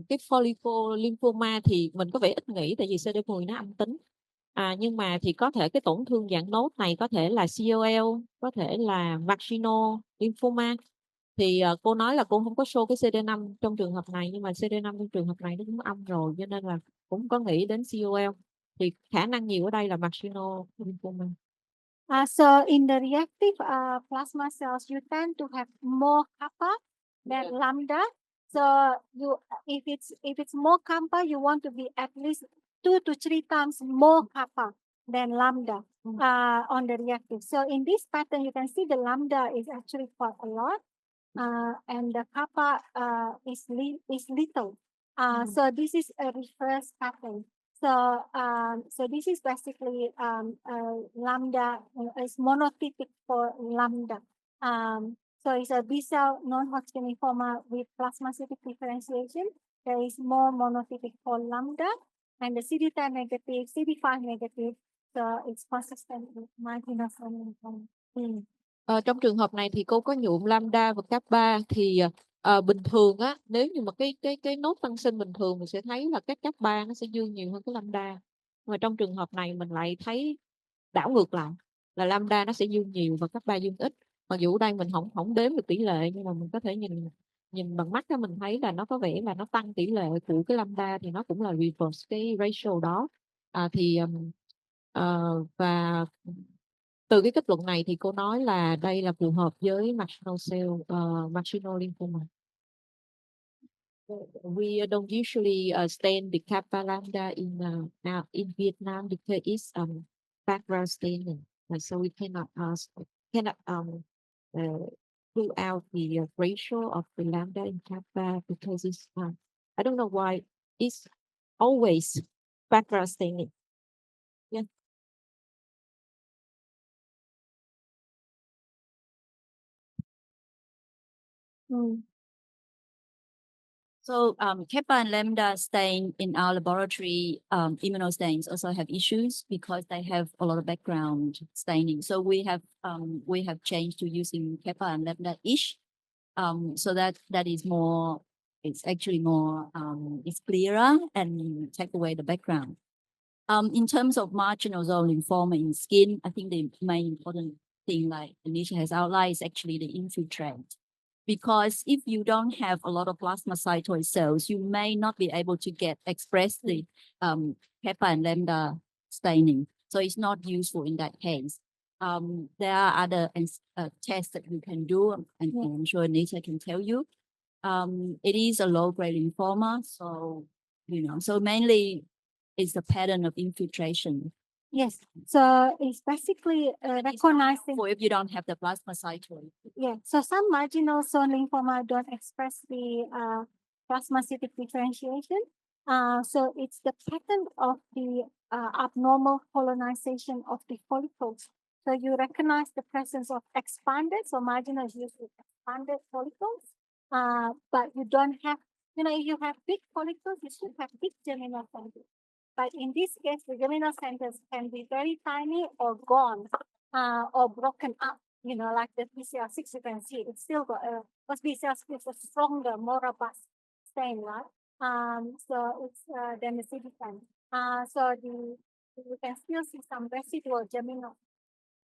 cái follicle lymphoma thì mình có vẻ ít nghĩ tại vì CD10 nó âm tính. Nhưng mà thì có thể cái tổn thương dạng nốt này có thể là CLL, có thể là marginal lymphoma. Thì cô nói là cô không có show cái CD5 trong trường hợp này, nhưng mà CD5 trong trường hợp này nó cũng âm rồi, cho nên là cũng có nghĩ đến CLL. Thì khả năng nhiều ở đây là marginal lymphoma. So in the reactive plasma cells, you tend to have more kappa than lambda. So if it's more kappa, you want to be at least 2 to 3 times more kappa than lambda on the reactive. So in this pattern, you can see the lambda is actually quite a lot, and the kappa is little. So this is a reverse pattern. So this is basically lambda is monotypic for lambda. So it's a B-cell non-Hodgkin lymphoma with plasmacytic differentiation. There is more monotypic for lambda, and the CD10 negative, CD5 negative. So it's consistent with marginal cell lymphoma. Trong trường hợp này thì cô có nhuộm lambda và kappa thì bình thường á, nếu như mà cái nốt tăng sinh bình thường mình sẽ thấy là cái kappa nó sẽ dư nhiều hơn cái lambda. Mà trong trường hợp này mình lại thấy đảo ngược lại là lambda nó sẽ dư nhiều và kappa dư ít. Mặc dù ở đây mình không đếm được tỷ lệ, nhưng mà mình có thể nhìn bằng mắt đó, mình thấy là nó có vẻ là nó tăng tỷ lệ của cái lambda thì nó cũng là reverse cái ratio đó. Và từ cái kết luận này thì cô nói là đây là phù hợp với marginal cell, marginal lymphoma. We don't usually stain the kappa lambda in Vietnam because it's background staining, so we cannot rule out the ratio of the lambda in kappa because it's I don't know why it's always background staining. Yeah. So kappa and lambda stain in our laboratory immunostains also have issues because they have a lot of background staining. So we have changed to using kappa and lambda each, so that is more. It's actually more. It's clearer and take away the background. In terms of marginal zone lymphoma in skin, I think the main important thing, like Anisha has outlined, is actually the infiltrate. Because if you don't have a lot of plasmacytoid cells, you may not be able to express the kappa and lambda staining. So it's not useful in that case. There are other tests that you can do, and I'm sure Anisha can tell you. It is a low-grade lymphoma, so so mainly it's the pattern of infiltration. Yes, so it's basically recognizing. For if you don't have the plasmacytoid. Yeah, so some marginal zone lymphoma don't express the plasmacytic differentiation. So it's the pattern of the abnormal colonization of the follicles. So you recognize the presence of expanded, so marginal is usually expanded follicles, but you don't have, if you have big follicles, you should have big germinal centers. But in this case, the germinal centers can be very tiny or gone or broken up, like the BCL6, you can see it's still got because BCL6 is a stronger, more robust stain, right? So it's than the CD10. So you can still see some residual germinal.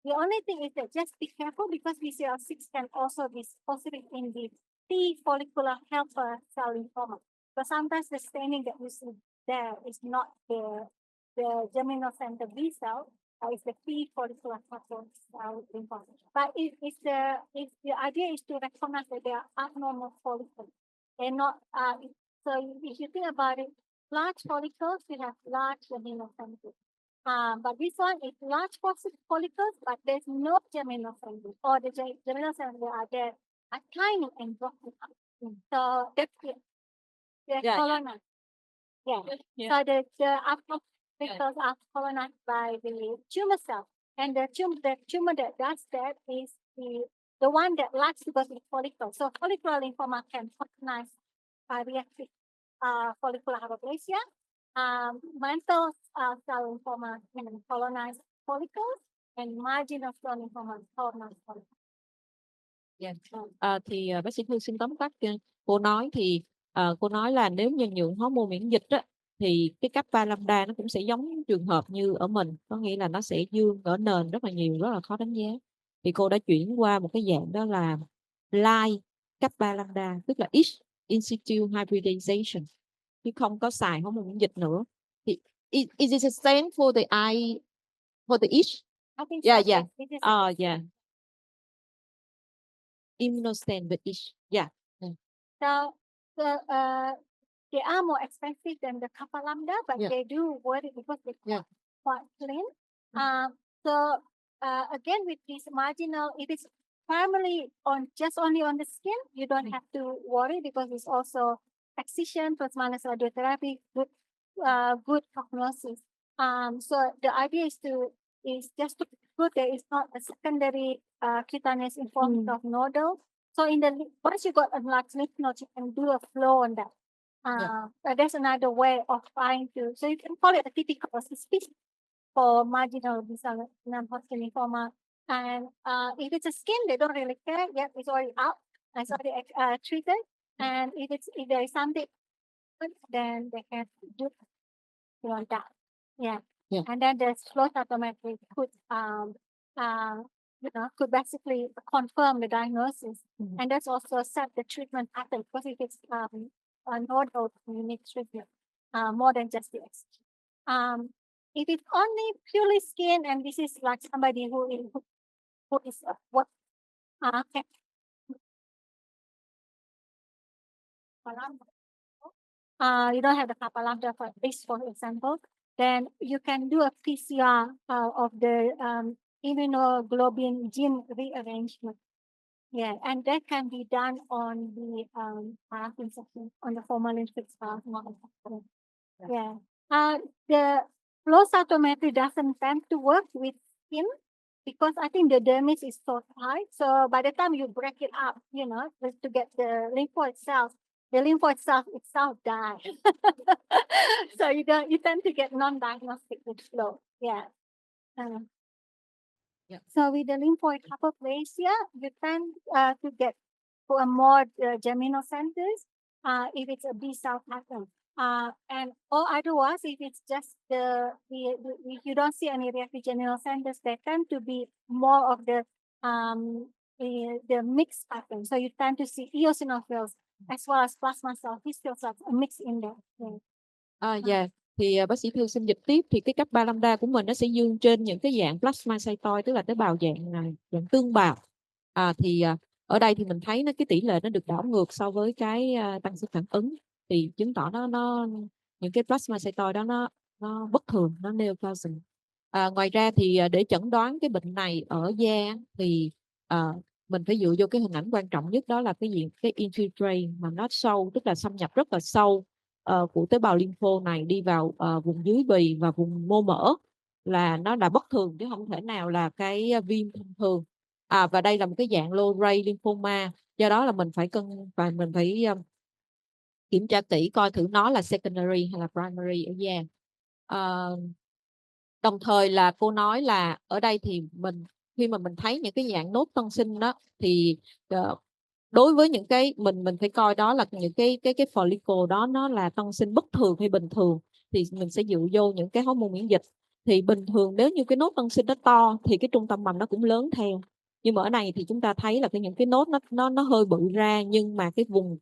The only thing is that just be careful because BCL6 can also be positive in the T follicular helper cell lymphoma. So sometimes the staining that you see there is not the germinal center B cell, it's the T follicular helper cell lymphoma. But if the idea is to recognize that they are abnormal follicles, they're not. So if you think about it, large follicles, you have large germinal centers. But this one is large follicles, but there's no germinal centers, or the germinal centers are tiny and broken up. So that's the colonized. Yeah. So the abnormal follicles are colonized by the tumor cell, and the tumor that does that is the the one that lacks because it's follicle. So follicular lymphoma can colonize reactive follicular hyperplasia. Mantle cell lymphoma can colonize follicles, and marginal cell lymphoma colonize follicles. Thì bác sĩ Thư xin tóm tắt cô nói thì cô nói là nếu như nhượng hormone miễn dịch á, thì cái kappa lambda nó cũng sẽ giống trường hợp như ở mình, có nghĩa là nó sẽ dương ở nền rất là nhiều, rất là khó đánh giá. Thì cô đã chuyển qua một cái dạng đó là light kappa lambda, tức là X in situ hybridization, chứ không có xài hormone miễn dịch nữa. Thì is it the same for the I for the X? I think Yeah, so. yeah. Yes, it is. Yeah. Immunostain with each. Yeah. So they are more expensive than the kappa lambda, but they do worth it because they're quite clean. So again, with this marginal, it is primarily on just only on the skin. You don't have to worry because it's also excision plus minus radiotherapy, good prognosis. So the idea is just to prove there is not a secondary cutaneous involvement of nodule. So once you got a large lymph node, you can do a flow on that. There's another way of trying to, so you can call it a typical suspicion for marginal B-cell non-Hodgkin lymphoma. And if it's a skin, they don't really care. Yet it's already out. It's already treated. And if there is something, then they can do that. Yeah. And then the flow cytometry could basically confirm the diagnosis. And that's also set the treatment pattern, because if it's a nodal, you need treatment more than just the excision. If it's only purely skin, and this is like somebody who is what okay. You don't have the kappa lambda for this, for example, then you can do a PCR of the immunoglobulin gene rearrangement. Yeah, and that can be done on the paraffin section, on the formalin fixed paraffin. Yeah. The flow cytometry doesn't tend to work with skin because I think the dermis is so tight. So by the time you break it up, to get the lymphoid cells, the lymphoid cells itself die. So you tend to get non-diagnostic with flow. Yeah. So with the lymphoid hyperplasia, you tend to get for a more germinocenters if it's a B cell pattern. Or otherwise, if it's just if you don't see any reactive germinocenters, they tend to be more of the mixed pattern. So you tend to see eosinophils as well as plasma cells, histio cells, a mix in there. Thì bác sĩ Thư xin dịch tiếp. Thì cái kappa lambda của mình nó sẽ dương trên những cái dạng plasmacytoid, tức là tế bào dạng tương bào. Thì ở đây thì mình thấy cái tỷ lệ nó được đảo ngược so với cái tăng sinh phản ứng, thì chứng tỏ nó những cái plasmacytoid đó nó bất thường, nó neoplasm. Ngoài ra thì để chẩn đoán cái bệnh này ở da thì mình phải dựa vô cái hình ảnh quan trọng nhất, đó là cái infiltrate mà nó sâu, tức là xâm nhập rất là sâu của tế bào lympho này đi vào vùng dưới bì và vùng mô mỡ, là nó đã bất thường chứ không thể nào là cái viêm thông thường. Và đây là một cái dạng low grade lymphoma, do đó là mình phải kiểm tra kỹ coi thử nó là secondary hay là primary ở da. Đồng thời là cô nói là ở đây thì khi mà mình thấy những cái dạng nốt tân sinh đó, thì đối với những cái mình phải coi đó là những cái follicle đó nó là tân sinh bất thường hay bình thường, thì mình sẽ dựa vô những cái hormone miễn dịch. Thì bình thường nếu như cái nốt tân sinh nó to thì cái trung tâm mầm nó cũng lớn theo. Nhưng mà ở này thì chúng ta thấy là những cái nốt nó hơi bự ra, nhưng mà cái vùng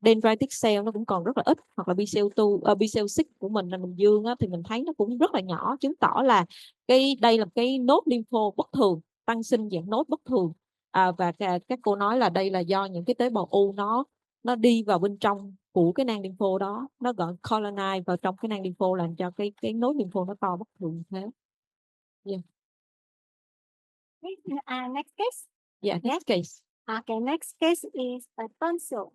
dendritic cell nó cũng còn rất là ít, hoặc là B-cell 6 của mình là mình dương á, thì mình thấy nó cũng rất là nhỏ, chứng tỏ là đây là cái nốt lympho bất thường, tăng sinh dạng nốt bất thường. Và các cô nói là đây là do những cái tế bào u nó đi vào bên trong của cái nang lympho đó, nó gọi colonize vào trong cái nang lympho, làm cho cái nốt lympho nó to bất thường thế. Next case. Yeah, next case. Okay, next case is a tonsil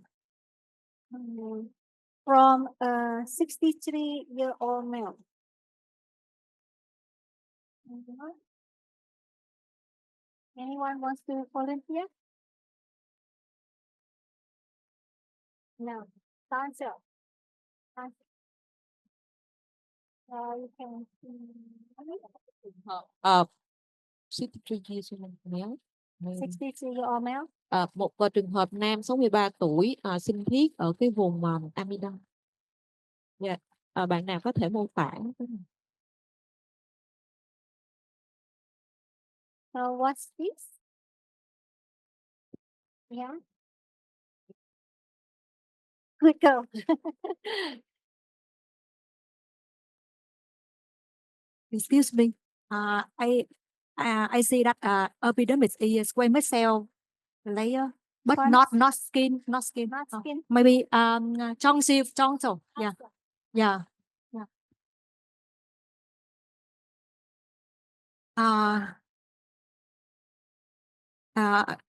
from a 63-year-old male. Anyone wants to volunteer? No. Answer. You can. City male. 63 year old male. Một trường hợp nam 63 tuổi sinh thiết ở cái vùng amidan. Dạ. Bạn nào có thể mô tả? So what's this? Yeah. Good girl. Excuse me. I see that epidermis is squamous cell layer, but not skin. Not skin. Maybe tonsil. Yeah. Yeah.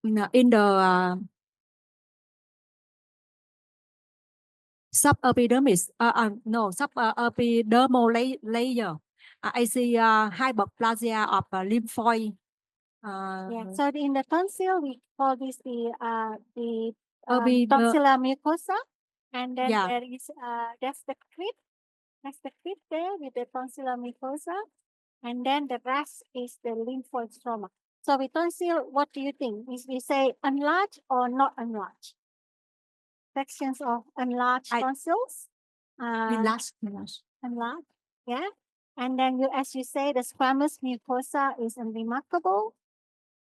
In the subepidermis, subepidermal layer, I see hyperplasia of lymphoid. Yeah. So in the tonsil, we call this the tonsillar mucosa, and then there is that's the crypt. That's the crypt there with the tonsillar mucosa, and then the rest is the lymphoid stroma. So with tonsil, what do you think? Is we say enlarged or not enlarged? Sections of enlarged tonsils. Enlarged. Yeah. And then as you say, the squamous mucosa is unremarkable.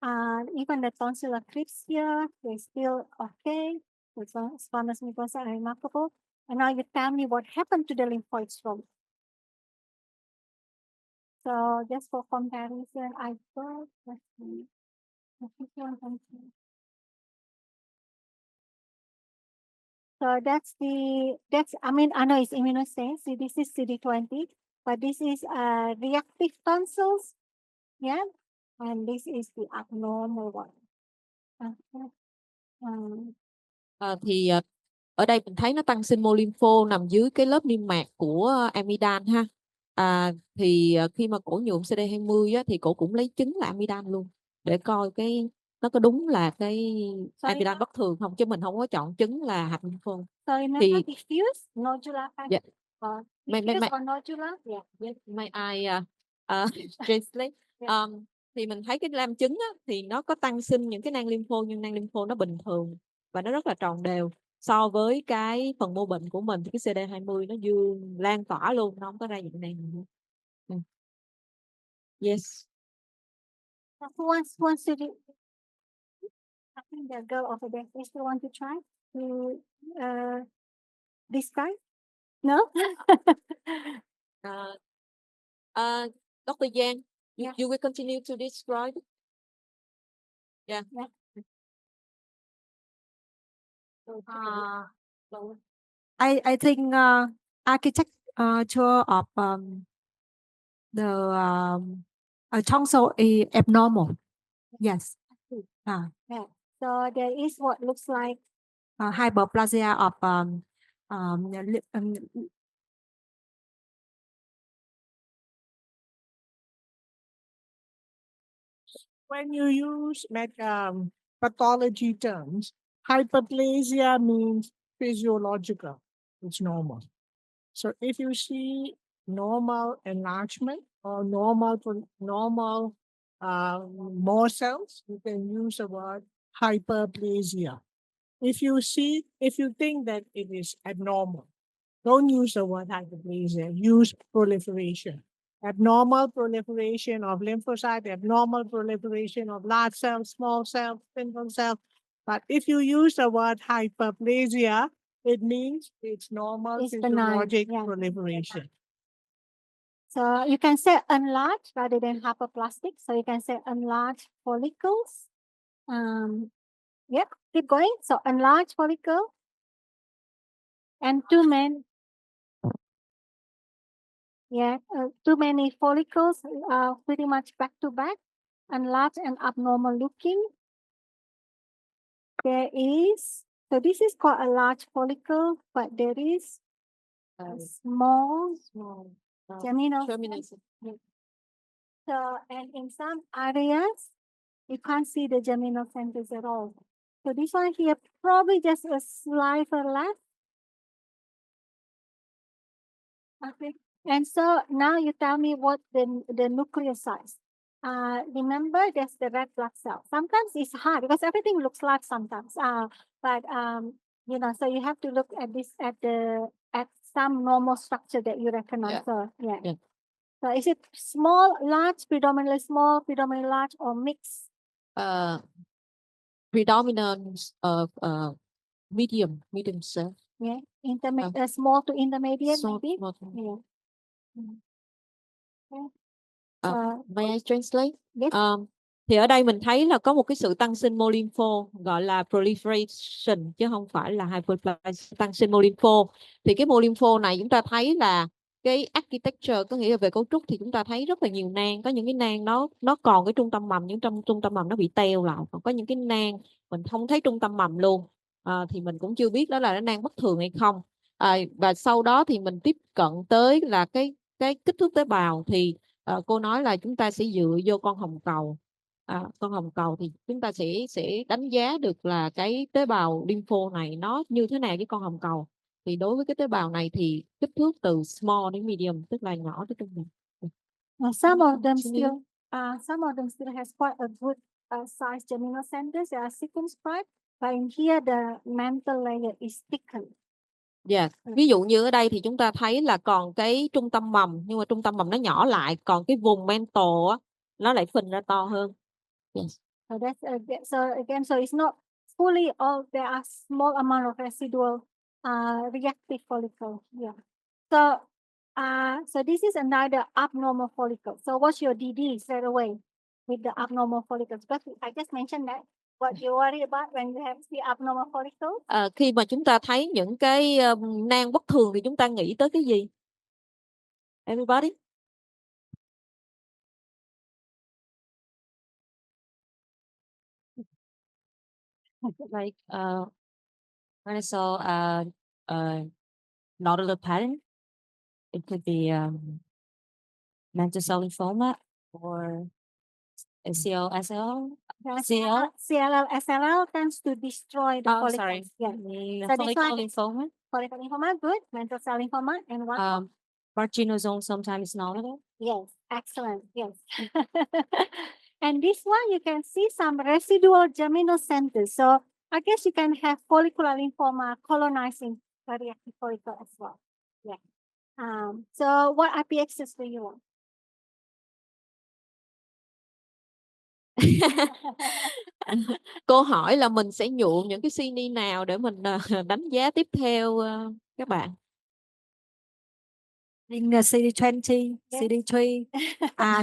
Even the tonsillar crypts here, they're still okay. The squamous mucosa are remarkable. And now you tell me what happened to the lymphoid stroma. So just for comparison, I thought, let's see. So I know it's immunosensed. See, this is CD20, but this is reactive tonsils. Yeah. And this is the abnormal one. Thì ở đây mình thấy nó tăng sinh mô lympho nằm dưới cái lớp niêm mạc của amidan ha. Thì khi mà cổ nhuộm CD20 á, thì cổ cũng lấy trứng là amidan luôn để coi cái nó có đúng là cái amidan bất thường không, chứ mình không có chọn trứng là hạch lympho. So Thì diffuse nodular yeah. diffuse or nodular? Yeah. May I translate? Thì mình thấy cái lam trứng á, thì nó có tăng sinh những cái nang lympho, nhưng nang lympho nó bình thường và nó rất là tròn đều. So với cái phần mô bệnh của mình thì cái CD20 nó dương lan tỏa luôn, nó không có ra dạng này. Yes. Who wants to do? I think the girl over there. Is the one to try to describe? No. Dr. Giang, you will continue to describe. Yeah. I think architecture of the tonsil is abnormal. Yes. Yeah. So there is what looks like hyperplasia of when you use pathology terms, hyperplasia means physiological, it's normal. So if you see normal enlargement or normal more cells, you can use the word hyperplasia. If you think that it is abnormal, don't use the word hyperplasia, use proliferation. Abnormal proliferation of lymphocyte, abnormal proliferation of large cells, small cells, spindle cells. But if you use the word hyperplasia, it means it's normal physiologic proliferation. So you can say enlarged rather than hyperplastic. So you can say enlarged follicles. Yep, keep going. So enlarged follicle. And too many. Yeah, too many follicles pretty much back to back, enlarged and abnormal looking. There is, so this is called a large follicle, but there is a small germinal. So, and in some areas, You can't see the germinal centers at all. So this one here, probably just a sliver left. Okay. And so now you tell me what the nuclear size. Remember, there's the red blood cell. Sometimes it's hard because everything looks like sometimes. But you know, so you have to look at this at some normal structure that you recognize. So yeah. So is it small, large, predominantly small, predominantly large, or mixed? Predominant of medium size. Yeah, intermediate, small to intermediate, maybe. Small to- Yeah. Okay. May I translate? Yes. Thì ở đây mình thấy là có một cái sự tăng sinh mô lympho gọi là proliferation chứ không phải là hyperplasia, tăng sinh mô lympho. Thì cái mô lympho này chúng ta thấy là cái architecture, có nghĩa là về cấu trúc thì chúng ta thấy rất là nhiều nang. Có những cái nang nó còn cái trung tâm mầm, nhưng trong trung tâm mầm nó bị teo lại. Còn có những cái nang mình không thấy trung tâm mầm luôn. Thì mình cũng chưa biết đó là nó nang bất thường hay không. Và sau đó thì mình tiếp cận tới là cái kích thước tế bào. Thì cô nói là chúng ta sẽ dựa vô con hồng cầu. Con hồng cầu thì chúng ta sẽ đánh giá được là cái tế bào lympho này nó như thế nào với con hồng cầu. Thì đối với cái tế bào này thì kích thước từ small đến medium, tức là nhỏ tới trung bình. Some of them still has quite a good size germinal centers. They are circumscribed, but in here the mantle layer is thickened. Yeah. Ví dụ như ở đây thì chúng ta thấy là còn cái trung tâm mầm, nhưng mà trung tâm mầm nó nhỏ lại, còn cái vùng mantle á, nó lại phình ra to hơn. Yes. So that's so again, so it's not fully all. There are small amount of residual reactive follicle. Yeah. So this is another abnormal follicle. So what's your DD straight away with the abnormal follicles? But I just mentioned that. What you worry about when you have the abnormal follicles? Khi mà chúng ta thấy những cái nang bất thường thì chúng ta nghĩ tới cái gì? Everybody? Like when I saw a nodular pattern, it could be mantle cell lymphoma or CLL. CLL, SLL tends to destroy the follicles. Sorry. Yeah. So Follicular lymphoma. Follicular lymphoma, good. Mantle cell lymphoma, and what? Marginozome sometimes nodule. Yes, excellent. Yes. And this one, you can see some residual germinal centers. So I guess you can have follicular lymphoma colonizing the reactive follicle as well. Yeah. So what IPXs do you want? Cô hỏi là mình sẽ nhuộm những cái CD nào để mình đánh giá tiếp theo các bạn. In CD20, Yes. CD3,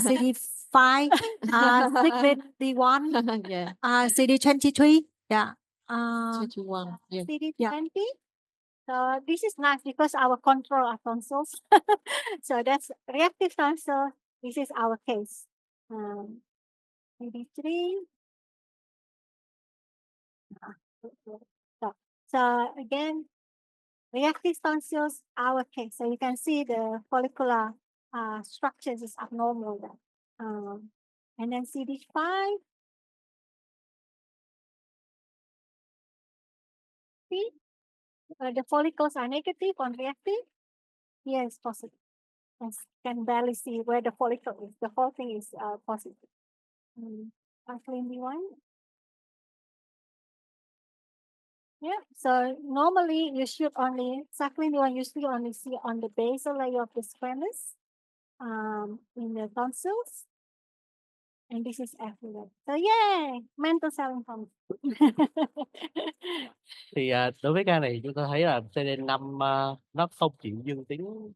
CD5, CD1, Yeah. CD23, yeah. 21. Yeah. CD20. So this is nice because our control are tonsils. So that's reactive tonsil. This is our case. CD3. So again, reactive tonsils, our case. So you can see the follicular structures is abnormal there. And then CD5. See? The follicles are negative on reactive. Yes, positive. You can barely see where the follicle is. The whole thing is positive. B1. Yeah, so normally you should only, B1 you should only see on the basal layer of the squamous, in the tonsils. And this is everywhere. So yay, mantle cell lymphoma. Thì đối với ca này chúng ta thấy là CD5 nó không chỉ dương tính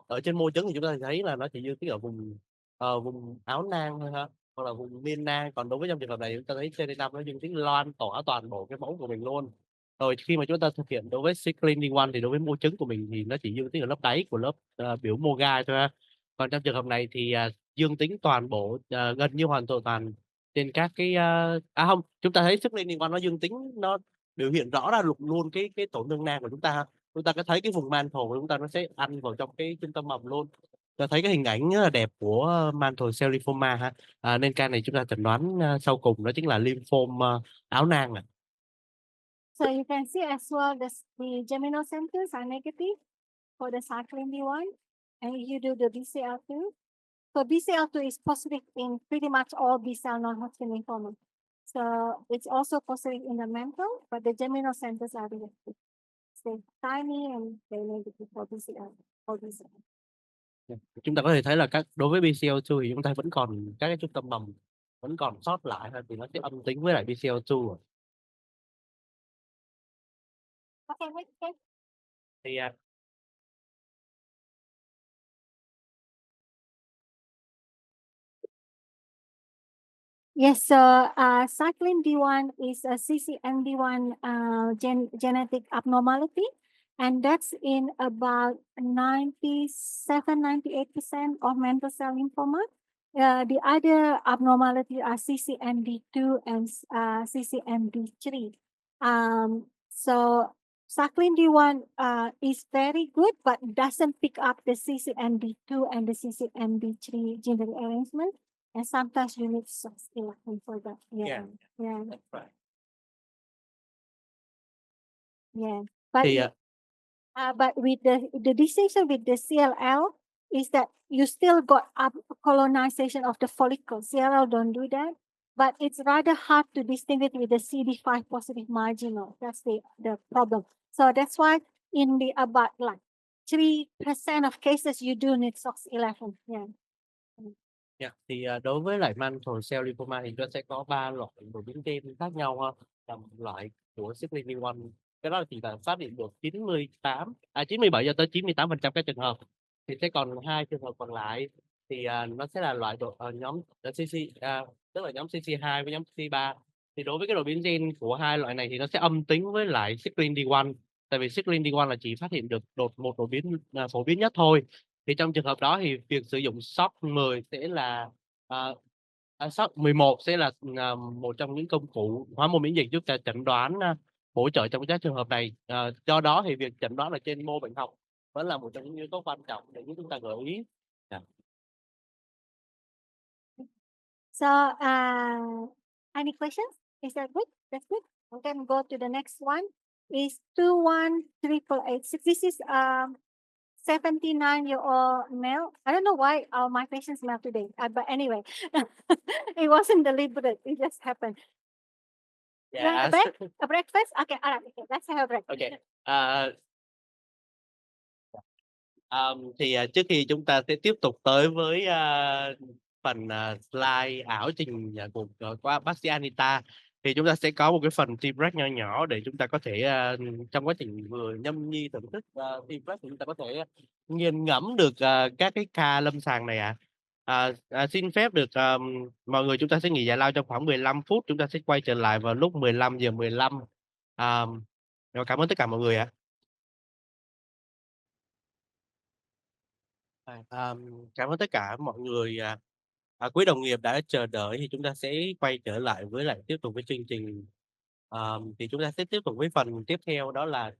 ở trên mô trứng, thì chúng ta thấy là nó chỉ dương tính ở vùng áo nang thôi ha, hoặc là vùng miên nang. Còn đối với trong trường hợp này chúng ta thấy CD5 nó dương tính loan tỏa toàn bộ cái mẫu của mình luôn. Rồi khi mà chúng ta thực hiện đối với screening 1 thì đối với mô trứng của mình thì nó chỉ dương tính ở lớp đáy của lớp biểu mô gai thôi ha. Còn trong trường hợp này thì dương tính toàn bộ, gần như hoàn toàn trên các cái không, chúng ta thấy screening 1 nó dương tính, nó biểu hiện rõ ra luôn cái tổn thương nang của chúng ta. Chúng ta có thấy cái vùng mantle của chúng ta nó sẽ ăn vào trong cái trung tâm mầm luôn. Cho thấy cái hình ảnh rất là đẹp của mantle cell lymphoma ha. Nên ca này chúng ta chẩn đoán sau cùng đó chính là lymphoma áo nang ạ. So you can see as well the geminocenters are negative for the cyclin D1, and you do the BCL2. So BCL2 is positive in pretty much all B-cell non-Hodgkin lymphoma. So it's also positive in the mantle, but the geminocenters are negative. They're tiny and they're negative for BCL. For BCL. Chúng ta có thể thấy là đối với BCL2 thì chúng ta vẫn còn các cái trung tâm mầm vẫn còn sót lại ha, thì nó sẽ âm tính với lại BCL2. Okay, next. Thì Yes, so cyclin D1 is a CCND1 genetic abnormality, and that's in about 97-98% of mantle cell lymphoma. The other abnormality are CCND2 and CCND3. So cyclin D1 is very good, but doesn't pick up the CCND2 and the CCND3 gene rearrangement. And sometimes you need SOX11 for that. Yeah. That's right. Yeah. But Thì but with the distinction with the CLL is that you still got up colonization of the follicle. CLL don't do that, but it's rather hard to distinguish with the CD5 positive marginal. That's the problem. So that's why in the about like 3% of cases you do need SOX11. Yeah. Thì đối với lại mantle cell lymphoma thì nó sẽ có 3 loại đột biến gen khác nhau ha. Là một loại của cyclin D1, cái đó thì là phát hiện được 97 cho tới 98% các trường hợp. Thì sẽ còn 2 trường hợp còn lại thì nó sẽ là loại nhóm tức là nhóm CC2 với nhóm CC3. Thì đối với cái đột biến gen của hai loại này thì nó sẽ âm tính với lại cyclin D1, tại vì cyclin D1 là chỉ phát hiện được một đột biến phổ biến nhất thôi. Thì trong trường hợp đó thì việc sử dụng SOX10 sẽ là SOX11 sẽ là một trong những công cụ hóa môn miễn dịch giúp ta chẩn đoán hỗ trợ trong các trường hợp này. Do đó thì việc chẩn đoán ở trên mô bệnh học vẫn là một trong những yếu tố quan trọng để chúng ta gợi ý. So any questions? Is that good? That's good. We can go to the next one. Is 21888. This is 79-year-old male. I don't know why my patients mail today, but anyway, it wasn't deliberate. It just happened. Yes. A breakfast? Okay, all right. Okay, let's have a break. Okay. Thì trước khi chúng ta sẽ tiếp tục tới với phần slide ảo trình qua bác sĩ Anita, thì chúng ta sẽ có một cái phần team break nho nhỏ để chúng ta có thể trong quá trình vừa nhâm nhi thưởng thức team break thì chúng ta có thể nghiền ngẫm được các cái ca lâm sàng này xin phép được mọi người, chúng ta sẽ nghỉ giải lao trong khoảng 15 phút, chúng ta sẽ quay trở lại vào lúc 15:15. Rồi cảm ơn tất cả mọi người ạ. Cảm ơn tất cả mọi người, quý đồng nghiệp đã chờ đợi, thì chúng ta sẽ quay trở lại với lại tiếp tục với chương trình. Thì chúng ta sẽ tiếp tục với phần tiếp theo, đó là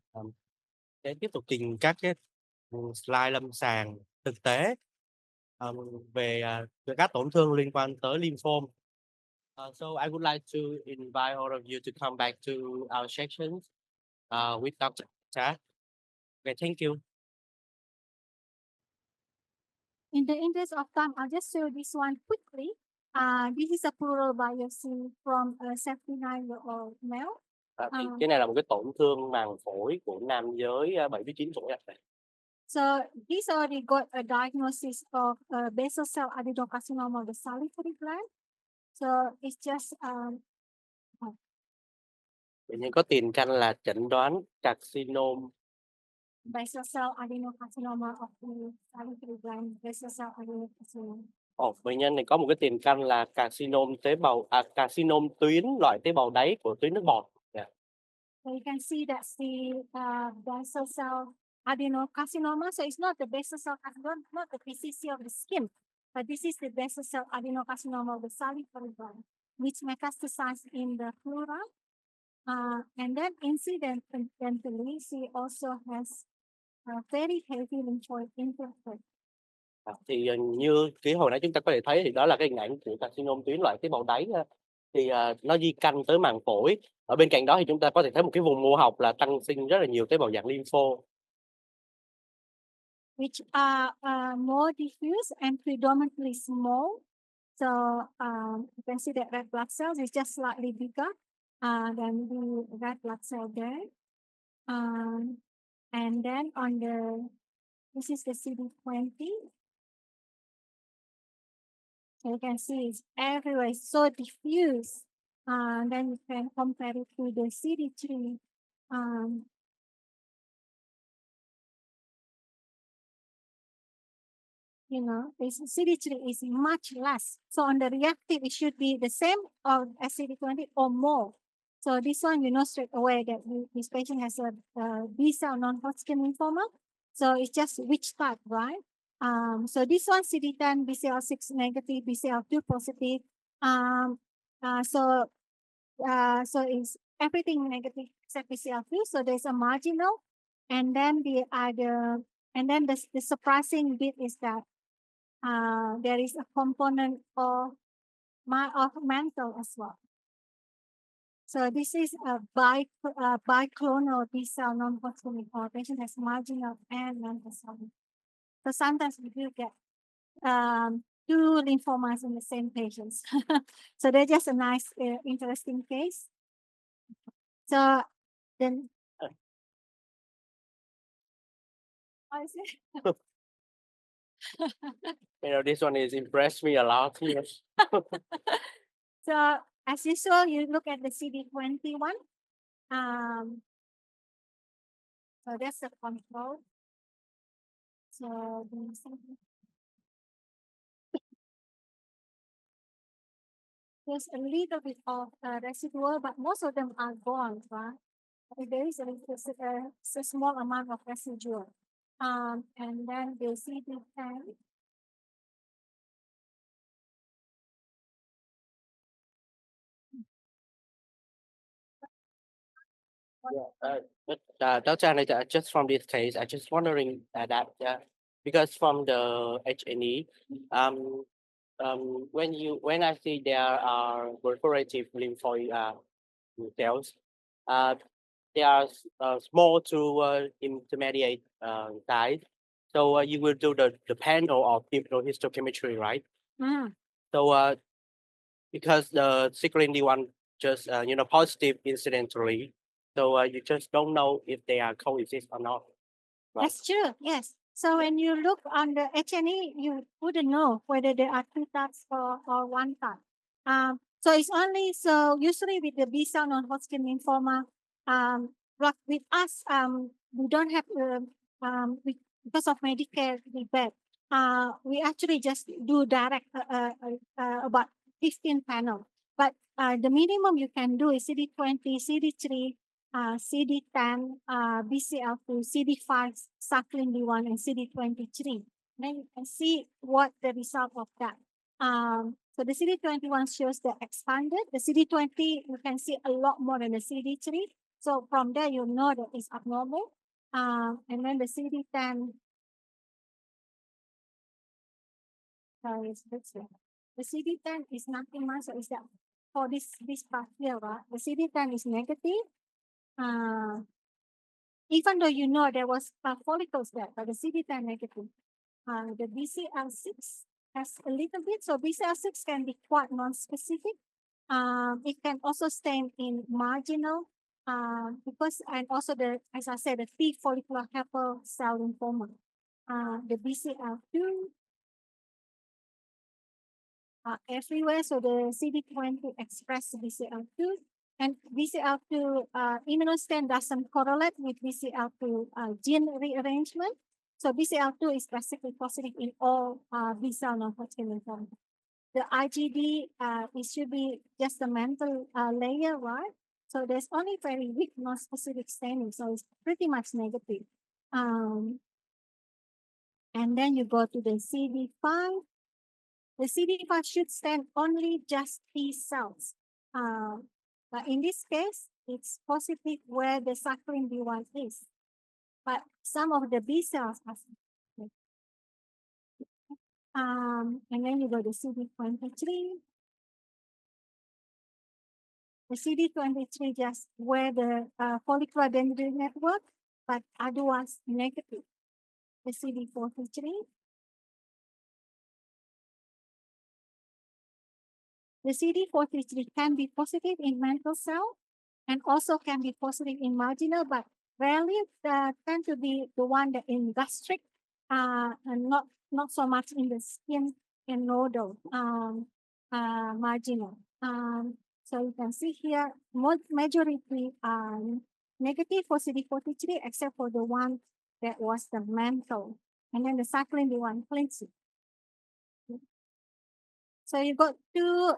sẽ tiếp tục trình các cái slide lâm sàng thực tế về các tổn thương liên quan tới lymphoma. So I would like to invite all of you to come back to our sections with Dr. Chat. Okay, thank you. In the interest of time, I'll just show this one quickly. This is a pleural biopsy from a 79-year-old male. Cái này là một cái tổn thương màng phổi của nam giới 79 tuổi. So he's already got a diagnosis of basal cell adenocarcinoma of the salivary gland. So it's just bệnh nhân có tiền căn là chẩn đoán carcinoma. Basal cell adenocarcinoma of the salivary gland. Basal cell adenocarcinoma. Bệnh nhân này có một cái tiền căn là carcinoma tuyến, loại tế bào đáy của tuyến nước bọt. So you can see that's the basal cell adenocarcinoma. So it's not the basal cell carcinoma, not the PCC of the skin, but this is the basal cell adenocarcinoma of the salivary gland, which metastasized in the pleura. And then incidentally, she also has a very heavy lymphoid infiltrate. Thì như cái hồi nãy chúng ta có thể thấy thì đó là cái hình ảnh của carcinoma tuyến loại tế bào đáy ha. Thì nó di căn tới màng phổi. Ở bên cạnh đó thì chúng ta có thể thấy một cái vùng mô học là tăng sinh rất là nhiều tế bào dạng lympho. Which are more diffuse and predominantly small. So you can see that red blood cells is just slightly bigger than the red blood cell there. And then on this is the CD20. So you can see it's everywhere, it's so diffuse. Then you can compare it to the CD3. You know, this CD3 is much less. So on the reactive, it should be the same or as CD20 or more. So this one, you know straight away that this patient has a B-cell non-Hodgkin lymphoma. So it's just which type, right? So this one, CD10, BCL6 negative, BCL2 positive. So it's everything negative except BCL2. So there's a marginal, and then the surprising bit is that there is a component of mantle as well. So this is a biclonal B-cell non-Hodgkin lymphoma. Patient has marginal and mantle cell. So sometimes we do get two lymphomas in the same patients. So they're just a nice, interesting case. So then, what is it? You know, this one is impressed me a lot here. So as usual, you look at the CD21. So that's the control. So there's a little bit of residual, but most of them are gone, right? There is a small amount of residual. And then the CD10. Dr. Anita, just from this case, I just wondering that because from the H&E, when I see there are proliferative lymphoid cells, they are small to intermediate size. So you will do the panel of immunohistochemistry, right? So because the secretly one just positive incidentally, so you just don't know if they are coexist or not. Right? That's true. Yes. So when you look on the H&E, you wouldn't know whether there are two types or one type. So it's only usually with the B-cell non-Hodgkin lymphoma, with us, we don't have because of Medicare rebate. We actually just do direct about 15 panel. But the minimum you can do is CD20, CD3, CD10, BCL2, CD5, cyclin D1, and CD23. Then you can see what the result of that. So the CD21 shows the expanded. The CD20, you can see a lot more than the CD3. So from there, you know that it's abnormal. And then the CD10, the CD10 is nothing much. So is that for this part here, right? The CD10 is negative. Even though you know there was follicles there, but the CD10 negative. The BCL6 has a little bit. So BCL6 can be quite non-specific. It can also stain in marginal because, and also as I said, the T follicular helper cell lymphoma. The BCL2 everywhere. So the CD20 express BCL2. And BCL2 immunostain doesn't correlate with BCL2 gene rearrangement. So BCL2 is basically positive in all B-cell non-Hodgkin lymphoma. The IgD, it should be just the mantle layer, right? So there's only very weak non-specific staining, so it's pretty much negative. And then you go to the CD5. The CD5 should stain only just T cells. But in this case, it's positive where the cyclin D1 is. But some of the B cells are. And then you go to CD23. The CD23 just where the follicular dendritic network, but otherwise negative. The CD43. The CD43 can be positive in mantle cell and also can be positive in marginal, but rarely tend to be the one that in gastric and not so much in the skin and nodal marginal. So you can see here, majority negative for CD43, except for the one that was the mantle, and then the cyclin D1 cleansing. So you got two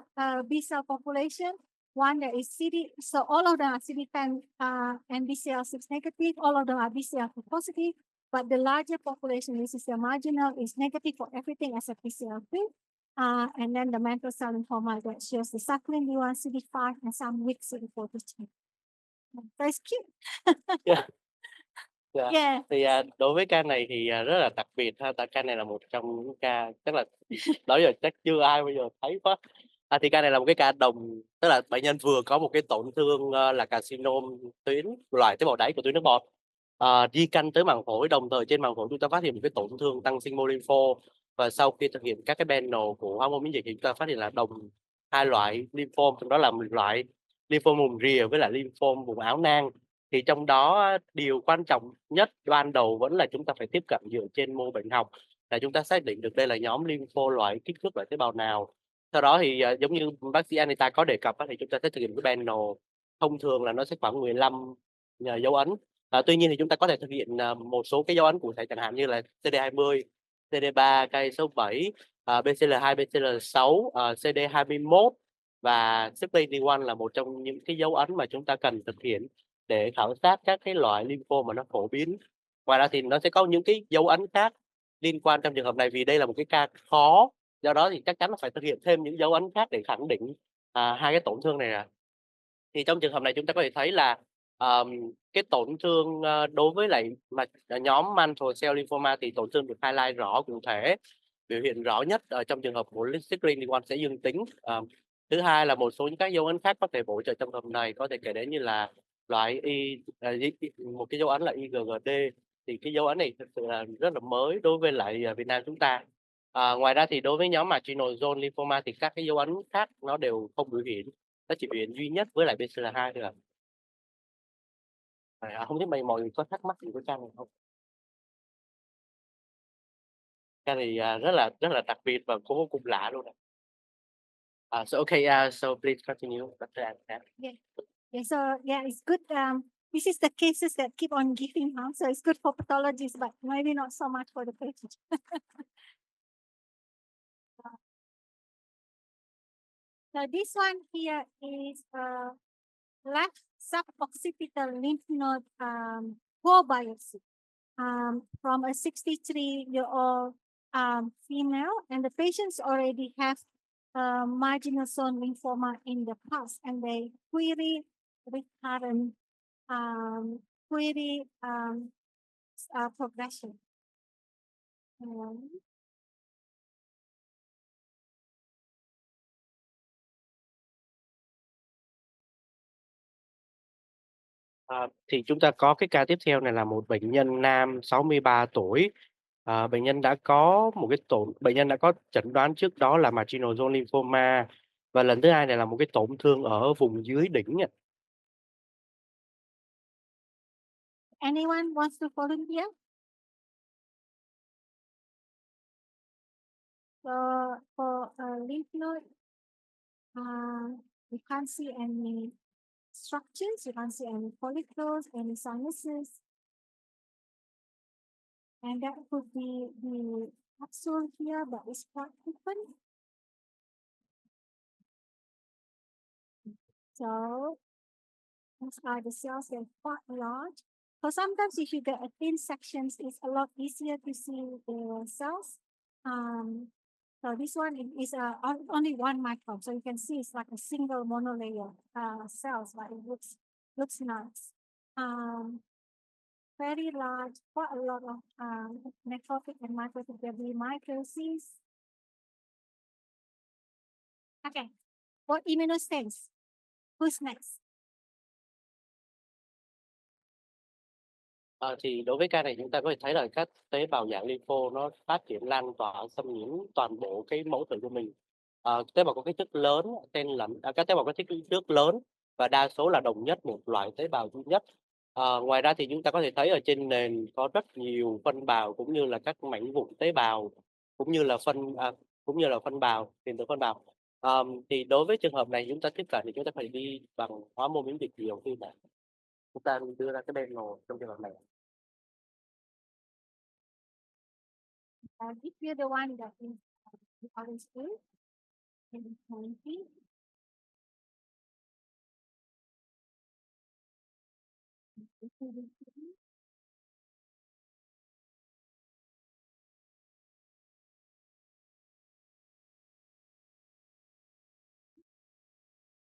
B cell population, one that is CD, so all of them are CD10 and BCL6 negative, all of them are BCL2 positive, but the larger population, this is the marginal, is negative for everything except BCL2. And then the mantle cell lymphoma that shows the cyclin D1, CD5, and some weak CD43. So it's cute. Yeah. Dạ. Yeah. Thì đối với ca này thì rất là đặc biệt ha, tại ca này là một trong những ca chắc là đó giờ chắc chưa ai bao giờ thấy quá. Thì ca này là một cái ca đồng, tức là bệnh nhân vừa có một cái tổn thương là carcinom tuyến, loại tế bào đáy của tuyến nước bọt, di căn tới màng phổi, đồng thời trên màng phổi chúng ta phát hiện một cái tổn thương tăng sinh mô lympho, và sau khi thực hiện các cái panel của hormone miễn dịch thì chúng ta phát hiện là đồng hai loại lymphom, trong đó là một loại lymphom vùng rìa với lại lymphom vùng áo nang. Thì trong đó điều quan trọng nhất ban đầu vẫn là chúng ta phải tiếp cận dựa trên mô bệnh học, là chúng ta xác định được đây là nhóm lympho loại kích thước loại tế bào nào. Sau đó thì giống như bác sĩ Anita có đề cập thì chúng ta sẽ thực hiện cái panel, thông thường là nó sẽ khoảng 15 dấu ấn. Tuy nhiên thì chúng ta có thể thực hiện một số cái dấu ấn cụ thể, chẳng hạn như là CD20, CD3, cây số 7, BCL2, BCL6, CD21 và CD1 là một trong những cái dấu ấn mà chúng ta cần thực hiện để khảo sát các cái loại lympho mà nó phổ biến. Ngoài ra thì nó sẽ có những cái dấu ấn khác liên quan trong trường hợp này, vì đây là một cái ca khó, do đó thì chắc chắn là phải thực hiện thêm những dấu ấn khác để khẳng định hai cái tổn thương này. Thì trong trường hợp này chúng ta có thể thấy là cái tổn thương đối với lại nhóm mantle cell lymphoma thì tổn thương được highlight rõ cụ thể, biểu hiện rõ nhất ở trong trường hợp của cyclin D1 sẽ dương tính. Thứ hai là một số những các dấu ấn khác có thể bổ trợ trong trường hợp này, có thể kể đến như là loại một cái dấu ấn là IgGD, thì cái dấu ấn này thực sự là rất là mới đối với lại Việt Nam chúng ta. Ngoài ra thì đối với nhóm marginal zone lymphoma thì các cái dấu ấn khác nó đều không biểu hiện, nó chỉ biểu hiện duy nhất với lại BCL2 thôi không biết mọi người có thắc mắc gì với ca này không? Ca này rất là đặc biệt và vô cùng lạ luôn. So okay, so please continue. Yeah, so yeah, it's good. This is the cases that keep on giving out, so it's good for pathologists, but maybe not so much for the patient. So this one here is left suboccipital lymph node core biopsy from a 63-year-old female, and the patients already have marginal zone lymphoma in the past, and they query recurrent progression. Thì chúng ta có cái ca tiếp theo này là một bệnh nhân nam 63 tuổi. Bệnh nhân đã có chẩn đoán trước đó là marginal zone lymphoma, và lần thứ hai này là một cái tổn thương ở vùng dưới đỉnh. Anyone wants to volunteer? So for lymph node, you can't see any structures, you can't see any follicles, any sinuses. And that could be the capsule here, but it's quite open. So these are the cells that are quite large. So sometimes if you get a thin sections, it's a lot easier to see the cells. So this one is only 1 micron, so you can see it's like a single monolayer cells, but it looks nice. Very large, quite a lot of necrotic and microtic debris microses. Okay. For immunostains, who's next? Thì đối với ca này chúng ta có thể thấy là các tế bào dạng lympho nó phát triển lan tỏa xâm nhiễm toàn bộ cái mẫu thử của mình. Tế bào có kích thước lớn các tế bào có kích thước lớn và đa số là đồng nhất một loại tế bào duy nhất. Ngoài ra thì chúng ta có thể thấy ở trên nền có rất nhiều phân bào cũng như là các mảnh vụn tế bào cũng như là phân bào, điện tử phân bào. Thì đối với trường hợp này chúng ta tiếp cận thì chúng ta phải đi bằng hóa mô miễn dịch nhiều khi mà chúng ta đưa ra cái benno trong trường hợp này. If you're the one that is orange blue, and 20.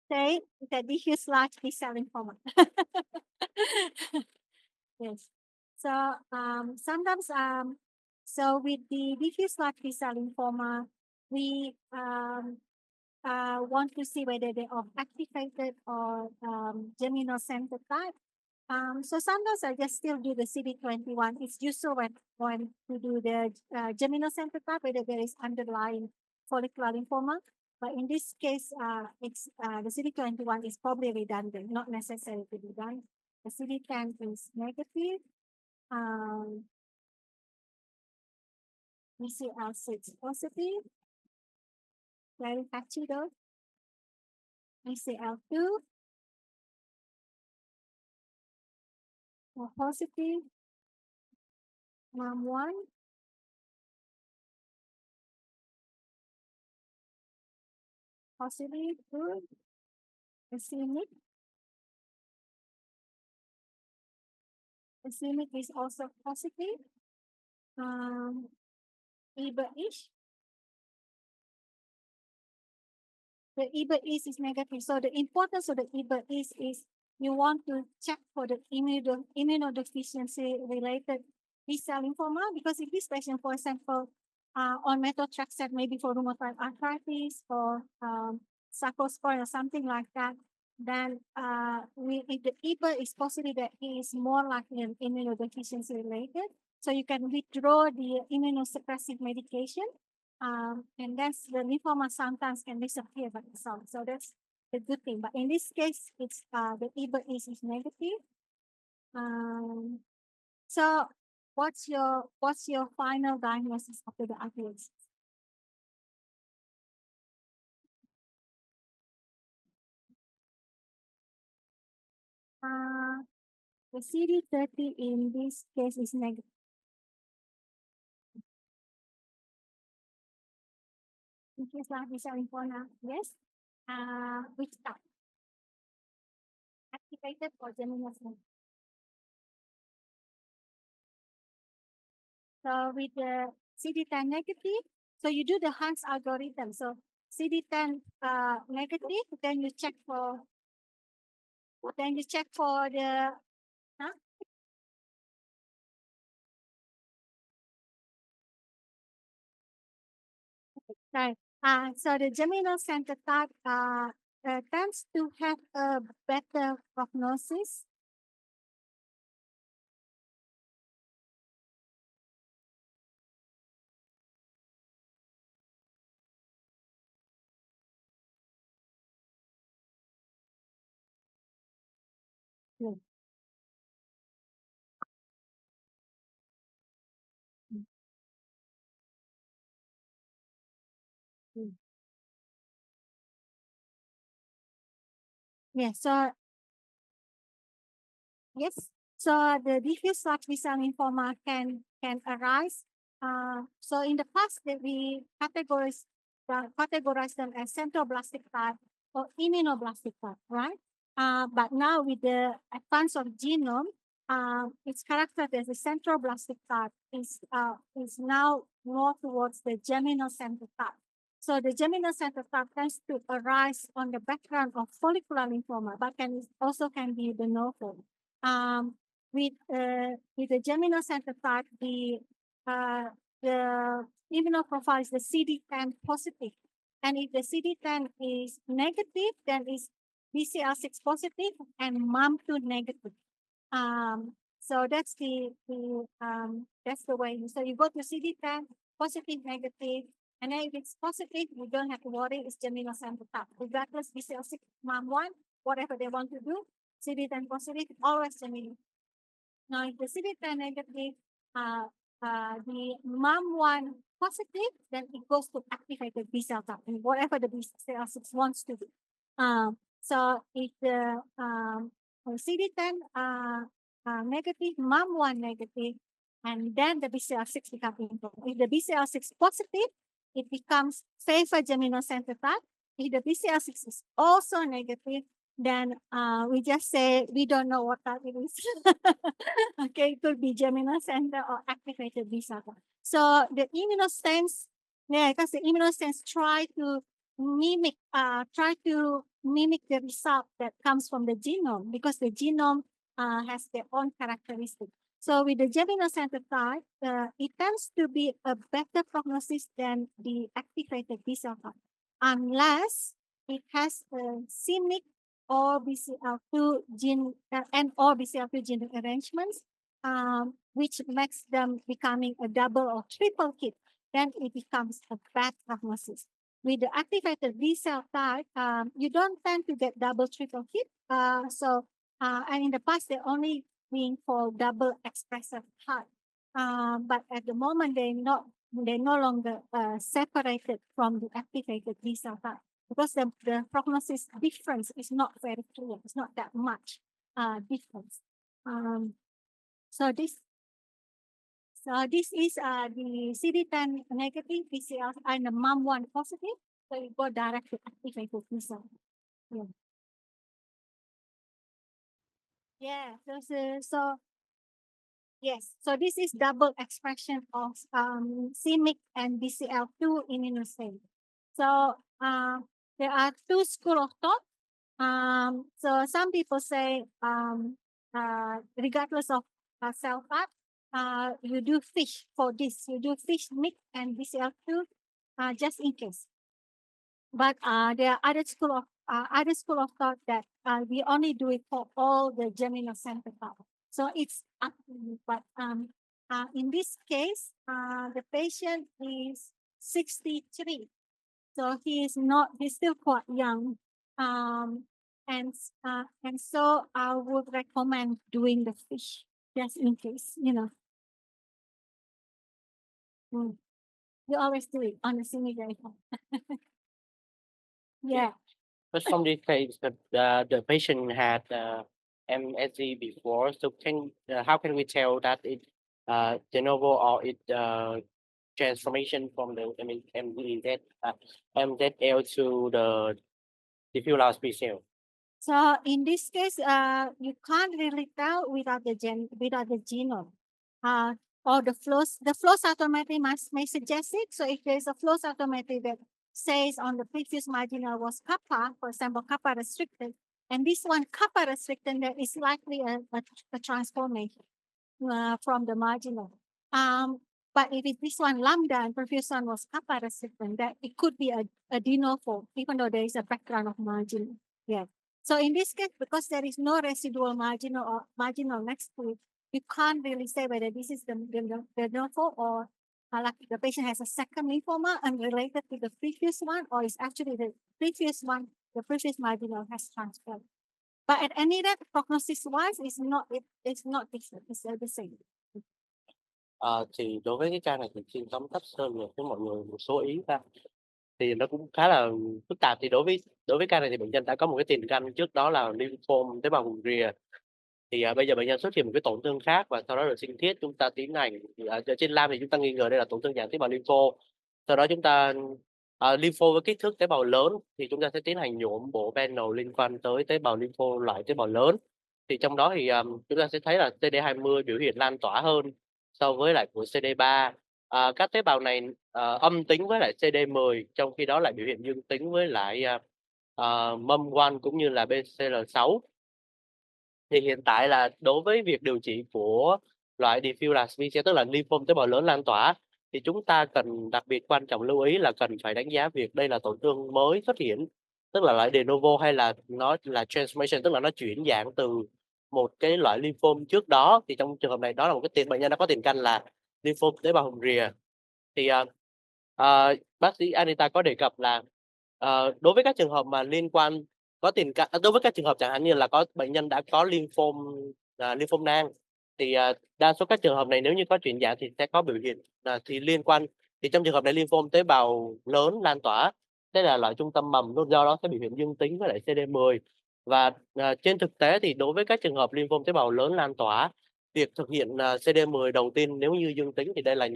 Say that diffuse large B-cell lymphoma. Yes. So sometimes so with the diffuse large B-cell lymphoma, we want to see whether they are activated or germinal-centered type. So sometimes I just still do the CD21. It's usual when we do the germinal-centered type, whether there is underlying follicular lymphoma. But in this case, it's the CD21 is probably redundant, not necessary to be done. The CD10 is negative. BCL6 positive. Very patchy though. BCL2 positive. NAM1 positive, good. Racemic. Racemic is also positive. EBA-ish. The EBA-ish is negative. So the importance of the EBA-ish is you want to check for the immunodeficiency related B-cell lymphoma, because if this patient, for example, on methotrexate, maybe for rheumatoid arthritis or cyclosporin or something like that, then if the EBA is positive, that he is more likely an immunodeficiency related. So you can withdraw the immunosuppressive medication, and that's the lymphoma sometimes can disappear by itself. So that's a good thing. But in this case, it's the EBA is negative. So what's your final diagnosis after the IPS? The CD30 in this case is negative. In case like B-cell lymphoma, yes. Which type? Activated or germinal? So with the CD10 negative, so you do the Hans algorithm. So CD10 negative, then you check for the right. So the germinal center type tends to have a better prognosis. Yeah. Yeah, so yes, so the diffuse large B-cell lymphoma can arise. So in the past that we categorize them as centroblastic type or immunoblastic type, right? But now with the advance of genome, it's characterized as a centroblastic type is now more towards the germinal center type. So the germinal center type tends to arise on the background of follicular lymphoma, but also can be de novo. With the germinal center type, the immunoprofile is the CD10 positive, And if the CD10 is negative, then it's BCL6 positive and MUM2 negative. So that's the way. So you go to CD10, positive, negative, and then if it's positive, you don't have to worry, it's germinocentric. Regardless, BCL6, MUM1, whatever they want to do, CD10 positive, always germino. Now, if the CD10 negative, the MUM1 positive, then it goes to activated B cell type, and whatever the BCL6 wants to do. So if the CD10 negative, MUM1 negative, and then the BCL6 becomes involved. If the BCL6 positive, it becomes favor germinocentric type. If the BCL6 is also negative, then we just say we don't know what type it is. Okay, it could be germinocenter or activated B cell type. So the immunostains, because the immunostains try to mimic the result that comes from the genome, because the genome has their own characteristics. So with the germinocenter type, it tends to be a better prognosis than the activated B cell type, unless it has a c-MYC or BCL2 gene and or BCL2 gene arrangements, which makes them becoming a double or triple hit. Then it becomes a bad prognosis. With the activated B cell type, you don't tend to get double, triple hit. And in the past, they only being for double expressive type. But at the moment, they're no longer separated from the activated B cell type, because the prognosis difference is not very clear. It's not that much difference. So this is the CD10 negative BCL and the MUM1 positive. So you go direct to activated B cell. Yeah. Yeah. Yes. So this is double expression of c-MYC and BCL2 immunostain. So there are two schools of thought. So some people say, regardless of cell type, you do fish for this. You do fish MYC and BCL2 just in case. But there are other school of thought that we only do it for all the germinocenter type. So it's up to you. But in this case, the patient is 63. So he's still quite young. And so I would recommend doing the fish just in case, You always do it on the simulation. Yeah. But from this case, the patient had MSC before, so how can we tell that it de novo or it transformation from the MZL to the diffuse large B cell? So in this case, you can't really tell without the genome. Or the flow cytometry may suggest it. So if there's a flow cytometry that says on the previous marginal was kappa, for example, kappa restricted, and this one kappa restricted, there is likely a transformation from the marginal. But if it's this one lambda and previous one was kappa restricted, that it could be a de novo, even though there is a background of marginal. Yeah. So in this case, because there is no residual marginal or marginal next to it, you can't really say whether this is the de novo or like the patient has a second lymphoma unrelated to the previous one, or is actually the previous one, the previous marginal has transferred. But at any rate, prognosis-wise, it's not different. It's the same. Thì đối với cái ca này thì xin tóm tắt sơ lược với mọi người một số ý ra. Thì nó cũng khá là phức tạp. Thì đối với ca này thì bệnh nhân đã có một cái tiền căn trước đó là lymphoma tế bào vùng rìa. Thì bây giờ bệnh nhân xuất hiện một cái tổn thương khác và sau đó được sinh thiết chúng ta tiến hành ở trên lab thì chúng ta nghi ngờ đây là tổn thương dạng tế bào lympho. Sau đó chúng ta lympho với kích thước tế bào lớn thì chúng ta sẽ tiến hành nhuộm bộ panel liên quan tới tế bào lympho loại tế bào lớn. Thì trong đó thì chúng ta sẽ thấy là CD20 biểu hiện lan tỏa hơn so với lại của CD3. Các tế bào này âm tính với lại CD10, trong khi đó lại biểu hiện dương tính với lại MUM1 cũng như là BCL6. Thì hiện tại là đối với việc điều trị của loại diffuse large B cell, tức là lymphoma tế bào lớn lan tỏa, thì chúng ta cần đặc biệt quan trọng lưu ý là cần phải đánh giá việc đây là tổn thương mới xuất hiện, tức là loại de novo, hay là nó là transformation, tức là nó chuyển dạng từ một cái loại lymphoma trước đó. Thì trong trường hợp này đó là một cái bệnh nhân đã có tiền căn là lymphoma tế bào hồng rìa. Thì bác sĩ Anita có đề cập là đối với các trường hợp mà liên quan có tiền căn, đối với các trường hợp chẳng hạn như là có bệnh nhân đã có lymphoma nang, thì đa số các trường hợp này nếu như có chuyển dạng thì sẽ có biểu hiện thì liên quan, thì trong trường hợp này lymphoma tế bào lớn lan tỏa, đây là loại trung tâm mầm, do đó sẽ biểu hiện dương tính với lại CD10. Và trên thực tế thì đối với các trường hợp lymphoma tế bào lớn lan tỏa, việc thực hiện CD10 đầu tiên nếu như dương tính thì đây là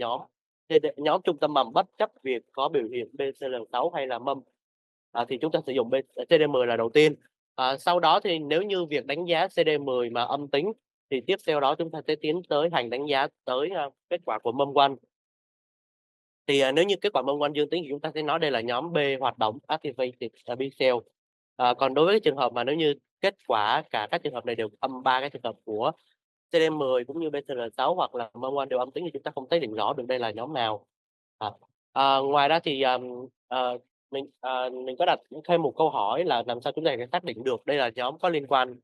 nhóm trung tâm mầm, bất chấp việc có biểu hiện BCL6 hay là mâm, thì chúng ta sử dụng CD10 là đầu tiên. Sau đó thì nếu như việc đánh giá CD10 mà âm tính thì tiếp theo đó chúng ta sẽ tiến tới hành đánh giá tới kết quả của mâm quanh. Thì nếu như kết quả mâm quanh dương tính thì chúng ta sẽ nói đây là nhóm B hoạt động, activated B cell. Còn đối với trường hợp mà nếu như kết quả cả các trường hợp này đều âm 3 cái trường hợp của CD10 cũng như BCL6 hoặc là mâm quanh đều âm tính thì chúng ta không xác định rõ được đây là nhóm nào. Ngoài ra thì mình có đặt thêm một câu hỏi là làm sao chúng ta có thể xác định được đây là nhóm có liên quan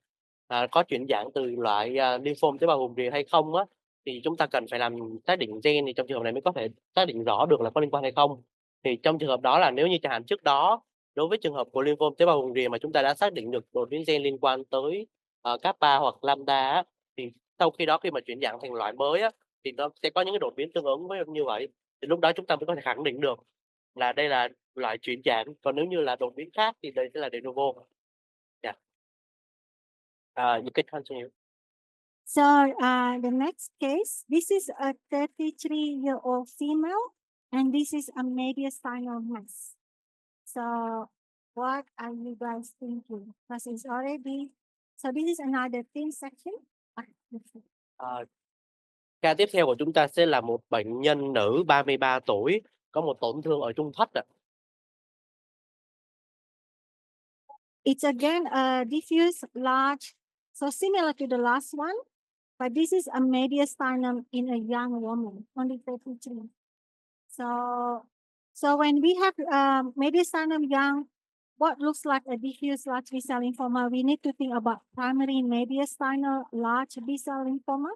có chuyển dạng từ loại lymphoma tế bào hồng rìa hay không á, thì chúng ta cần phải làm xác định gen, thì trong trường hợp này mới có thể xác định rõ được là có liên quan hay không. Thì trong trường hợp đó là nếu như chẳng hạn trước đó đối với trường hợp của lymphoma tế bào hồng rìa mà chúng ta đã xác định được đột biến gen liên quan tới kappa hoặc lambda á, thì sau khi đó khi mà chuyển dạng thành loại mới á, thì nó sẽ có những cái đột biến tương ứng với như vậy, thì lúc đó chúng ta mới có thể khẳng định được là đây là loại chuyển dạng. Còn nếu như là đột biến khác thì đây sẽ là de novo. Yeah. You can continue. So the next case, this is a 33-year-old female, and this is a mediastinal mass. So what are you guys thinking? Because it's already, so this is another thin section. Ca tiếp theo của chúng ta sẽ là một bệnh nhân nữ 33 tuổi có một tổn thương ở trung thất. It's again a diffuse large, so similar to the last one, but this is a mediastinum in a young woman, only 33. So when we have mediastinum young, what looks like a diffuse large B-cell lymphoma, we need to think about primary mediastinal large B-cell lymphoma.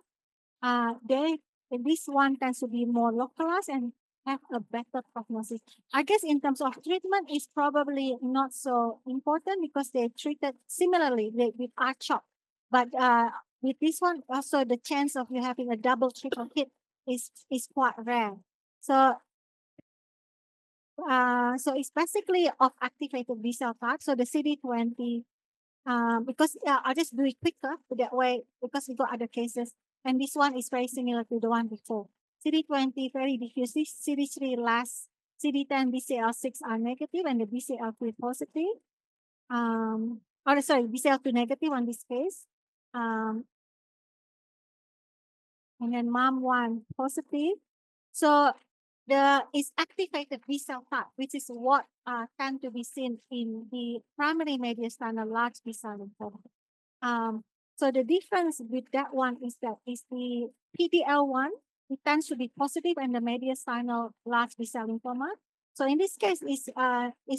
This one tends to be more localized and have a better prognosis. I guess in terms of treatment, it's probably not so important because they treated similarly with R-CHOP. But with this one, also the chance of you having a double triple hit is quite rare. So it's basically of activated B-cell type. So the CD20, because I'll just do it quicker that way because we got other cases. And this one is very similar to the one before. CD20 very diffuse, CD3 less, CD10, BCL6 are negative, and the BCL3 positive. BCL2 negative on this case. And then MAM1 positive. So it's activated B-cell type, which is what tend to be seen in the primary mediastinal large B-cell lymphoma. So the difference with that one is that is the PDL1, it tends to be positive in the mediastinal large B-cell lymphoma. So in this case, is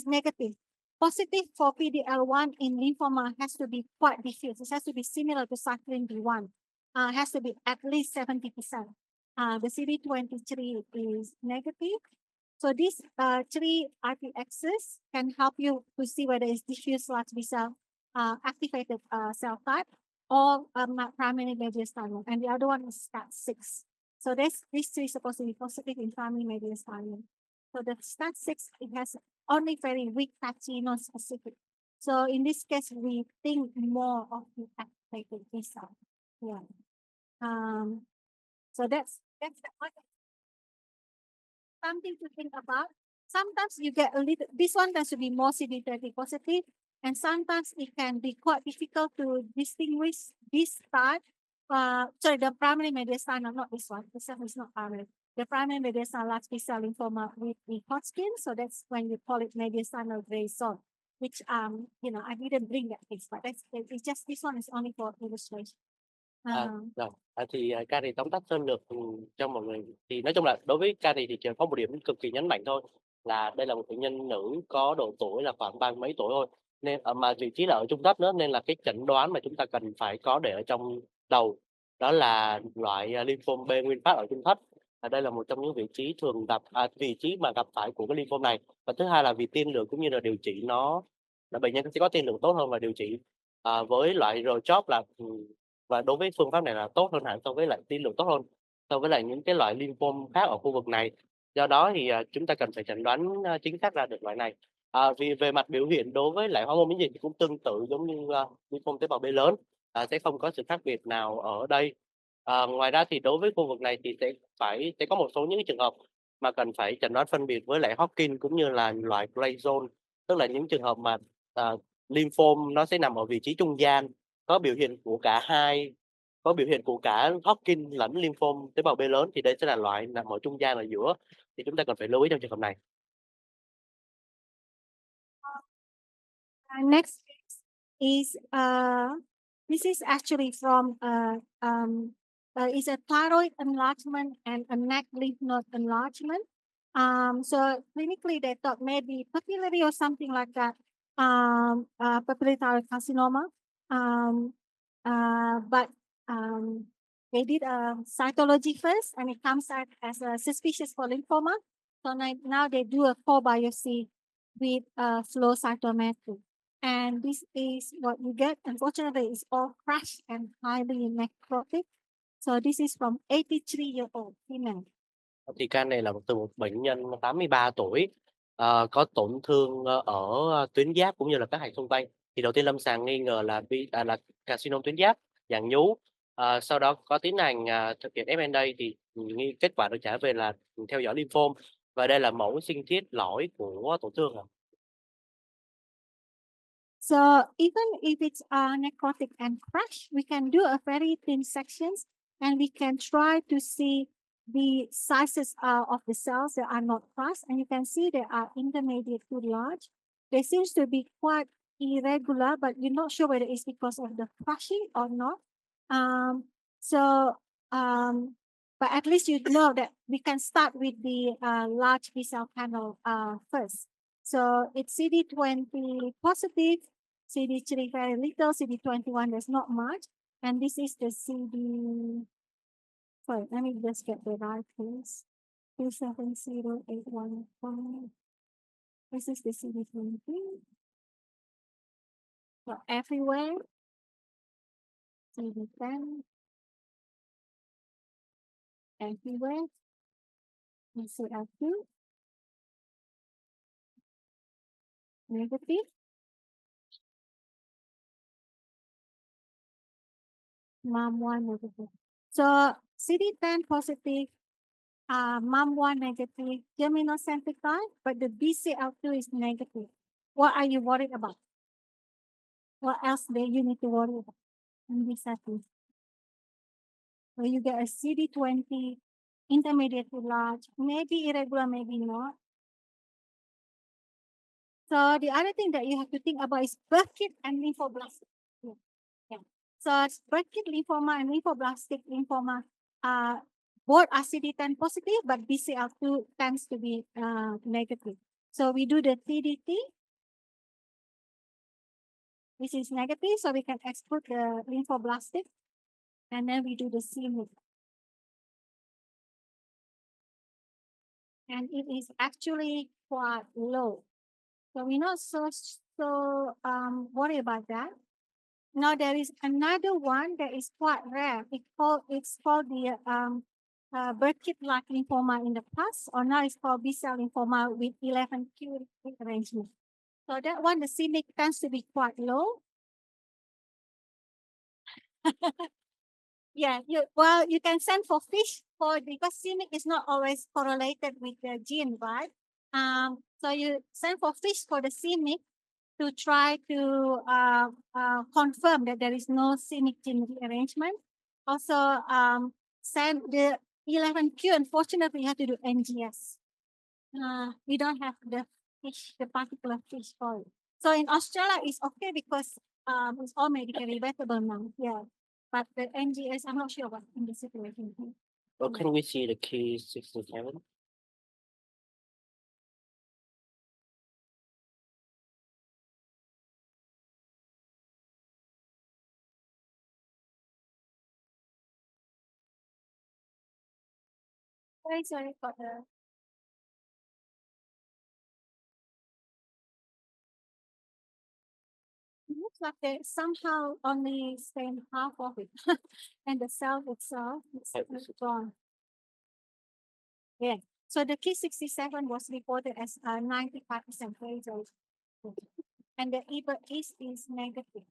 negative. Positive for PDL1 in lymphoma has to be quite diffuse. It has to be similar to cyclin B1. Has to be at least 70%. The CD23 is negative. So these three IPXs can help you to see whether it's diffuse large B-cell activated cell type or primary mediastinum, and the other one is STAT6. So these three supposed to be positive in primary mediastinum. So the STAT6, it has only very weak patchy, non-specific. So in this case, we think more of the activated B cell. Yeah. So that's something to think about. Sometimes you get a little, this one tends to be more CD30 positive, and sometimes it can be quite difficult to distinguish this type. The primary mediastinal, not this one. This one is not primary. The primary mediastinal large B-cell lymphoma with the Hodgkin. So that's when you call it mediastinal gray zone, which I didn't bring that case, but it's just this one is only for illustration. Ca thì tóm tắt sơ lược cho mọi người. Thì nói chung là đối với ca thì chỉ có một điểm cực kỳ nhấn mạnh thôi, là đây là một bệnh nhân nữ có độ tuổi là khoảng 30 mấy tuổi thôi, nên mà vị trí là ở trung thất nữa, nên là cái chẩn đoán mà chúng ta cần phải có để ở trong đầu đó là loại lymphom B nguyên phát ở trung thất. Đây là một trong những vị trí thường gặp vị trí mà gặp phải của cái lymphom này. Và thứ hai là vì tiên lượng cũng như là điều trị là bệnh nhân sẽ có tiên lượng tốt hơn và điều trị với loại R-CHOP và đối với phương pháp này là tốt hơn hẳn so với lại tiên lượng tốt hơn so với lại những cái loại lymphom khác ở khu vực này. Do đó thì chúng ta cần phải chẩn đoán chính xác ra được loại này. Vì về mặt biểu hiện đối với lại hormone miễn dịch thì cũng tương tự giống như lymphom tế bào B lớn, sẽ không có sự khác biệt nào ở đây. Ngoài ra thì đối với khu vực này thì sẽ có một số những trường hợp mà cần phải chẩn đoán phân biệt với lại Hodgkin cũng như là loại gray zone, tức là những trường hợp mà lymphom nó sẽ nằm ở vị trí trung gian, có biểu hiện của cả Hodgkin lẫn lymphom tế bào B lớn, thì đây sẽ là loại nằm ở trung gian ở giữa, thì chúng ta cần phải lưu ý trong trường hợp này. Next is this is actually from is a thyroid enlargement and a neck lymph node enlargement. So clinically they thought maybe papillary or something like that. Papillary thyroid carcinoma. But they did a cytology first, and it comes out as a suspicious for lymphoma. So now they do a core biopsy with flow cytometry. And this is what you get. Unfortunately, it's all crushed and highly necrotic. So this is from 83-year-old female. Thì ca này là từ một bệnh nhân 83 tuổi, có tổn thương ở tuyến giáp cũng như là các hạch xung quanh. Thì đầu tiên lâm sàng nghi ngờ là carcinoma tuyến giáp dạng nhú. Sau đó có tiến hành thực hiện FNA thì kết quả được trả về là theo dõi lymphom, và đây là mẫu sinh thiết lõi của tổn thương. So even if it's necrotic and crushed, we can do a very thin sections, and we can try to see the sizes of the cells that are not crushed, and you can see they are intermediate to large. They seems to be quite irregular, but you're not sure whether it's because of the crushing or not. But at least you know that we can start with the large B cell panel first. So it's CD20 positive, CD3 very little, CD21 there's not much, and this is the sorry, let me just get the right place. 270815. This is the CD20. So everywhere. CD10. Everywhere. CL2. Negative. MUM1 negative. So CD10 positive, MUM1 negative, germinocentric type, but the BCL2 is negative. What are you worried about? What else do you need to worry about in this setting? So you get a CD20, intermediate to large, maybe irregular, maybe not. So the other thing that you have to think about is Burkitt and lymphoblastic. Yeah. So Burkitt lymphoma and lymphoblastic lymphoma, both are CD10 positive, but BCL2 tends to be negative. So we do the TDT. This is negative, so we can exclude the lymphoblastic, and then we do the CMIC. And it is actually quite low. So we're not so worried about that. Now there is another one that is quite rare. It's called the Burkitt-like lymphoma in the past, or now it's called B-cell lymphoma with 11q arrangement. So that one, the CMIC tends to be quite low. Yeah, you can send for fish because CMIC is not always correlated with the gene, right? So you send for fish for the CMIC to try to confirm that there is no CMIC gene rearrangement. Also, send the 11q. Unfortunately, you have to do NGS. We don't have the particular fish for it. So in Australia, it's okay because it's all medically reversible now. Yeah. but the NGS, I'm not sure what in the situation. Well, can we see the key 67? Very sorry for the. It looks like they somehow only stain half of it, and the cell itself is gone. Yeah. So the K67 was reported as 95% fatal, and the EBA is negative.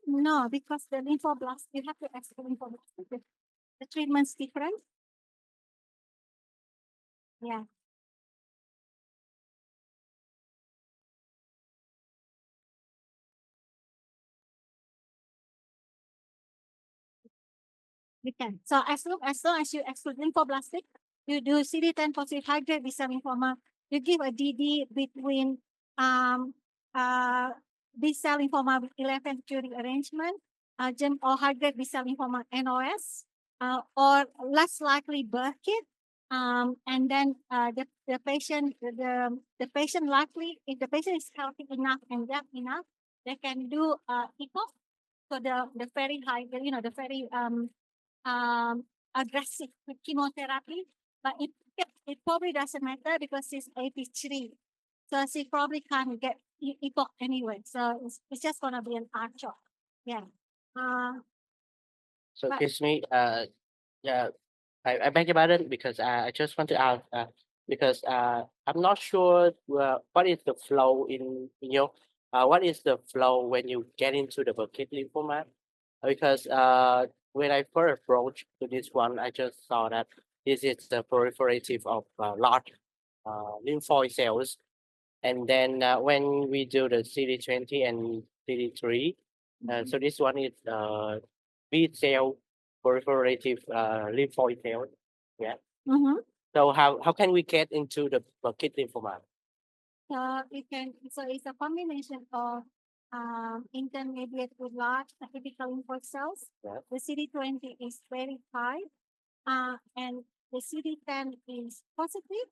No, because the lymphoblast, you have to ask the lymphoblast. The treatment's different. Yeah. You can. So as long as you exclude lymphoblastic, you do CD10 positive high grade B cell lymphoma, you give a DD between B cell lymphoma with 11 curing arrangement, or high grade B cell lymphoma NOS, or less likely Burkitt. And then the patient likely, if the patient is healthy enough and young enough, they can do ECOG. So the very high, the very aggressive chemotherapy, but it probably doesn't matter because it's 83. So she probably can't get EPOC anyway. So it's just gonna be an R-CHOP. Yeah. So But- excuse me, yeah, I beg your pardon because I just want to ask because I'm not sure what is the flow in your what is the flow when you get into the Burkitt lymphoma, because when I first approached to this one, I just saw that this is the proliferative of large lymphoid cells, and then when we do the CD20 and CD3, so this one is B cell proliferative lymphoid cell. Yeah. Mhm. So how can we get into the Burkitt lymphoma? So it's a combination of intermediate with large atypical lymphoid cells. Yeah. The CD20 is very high, and the CD10 is positive.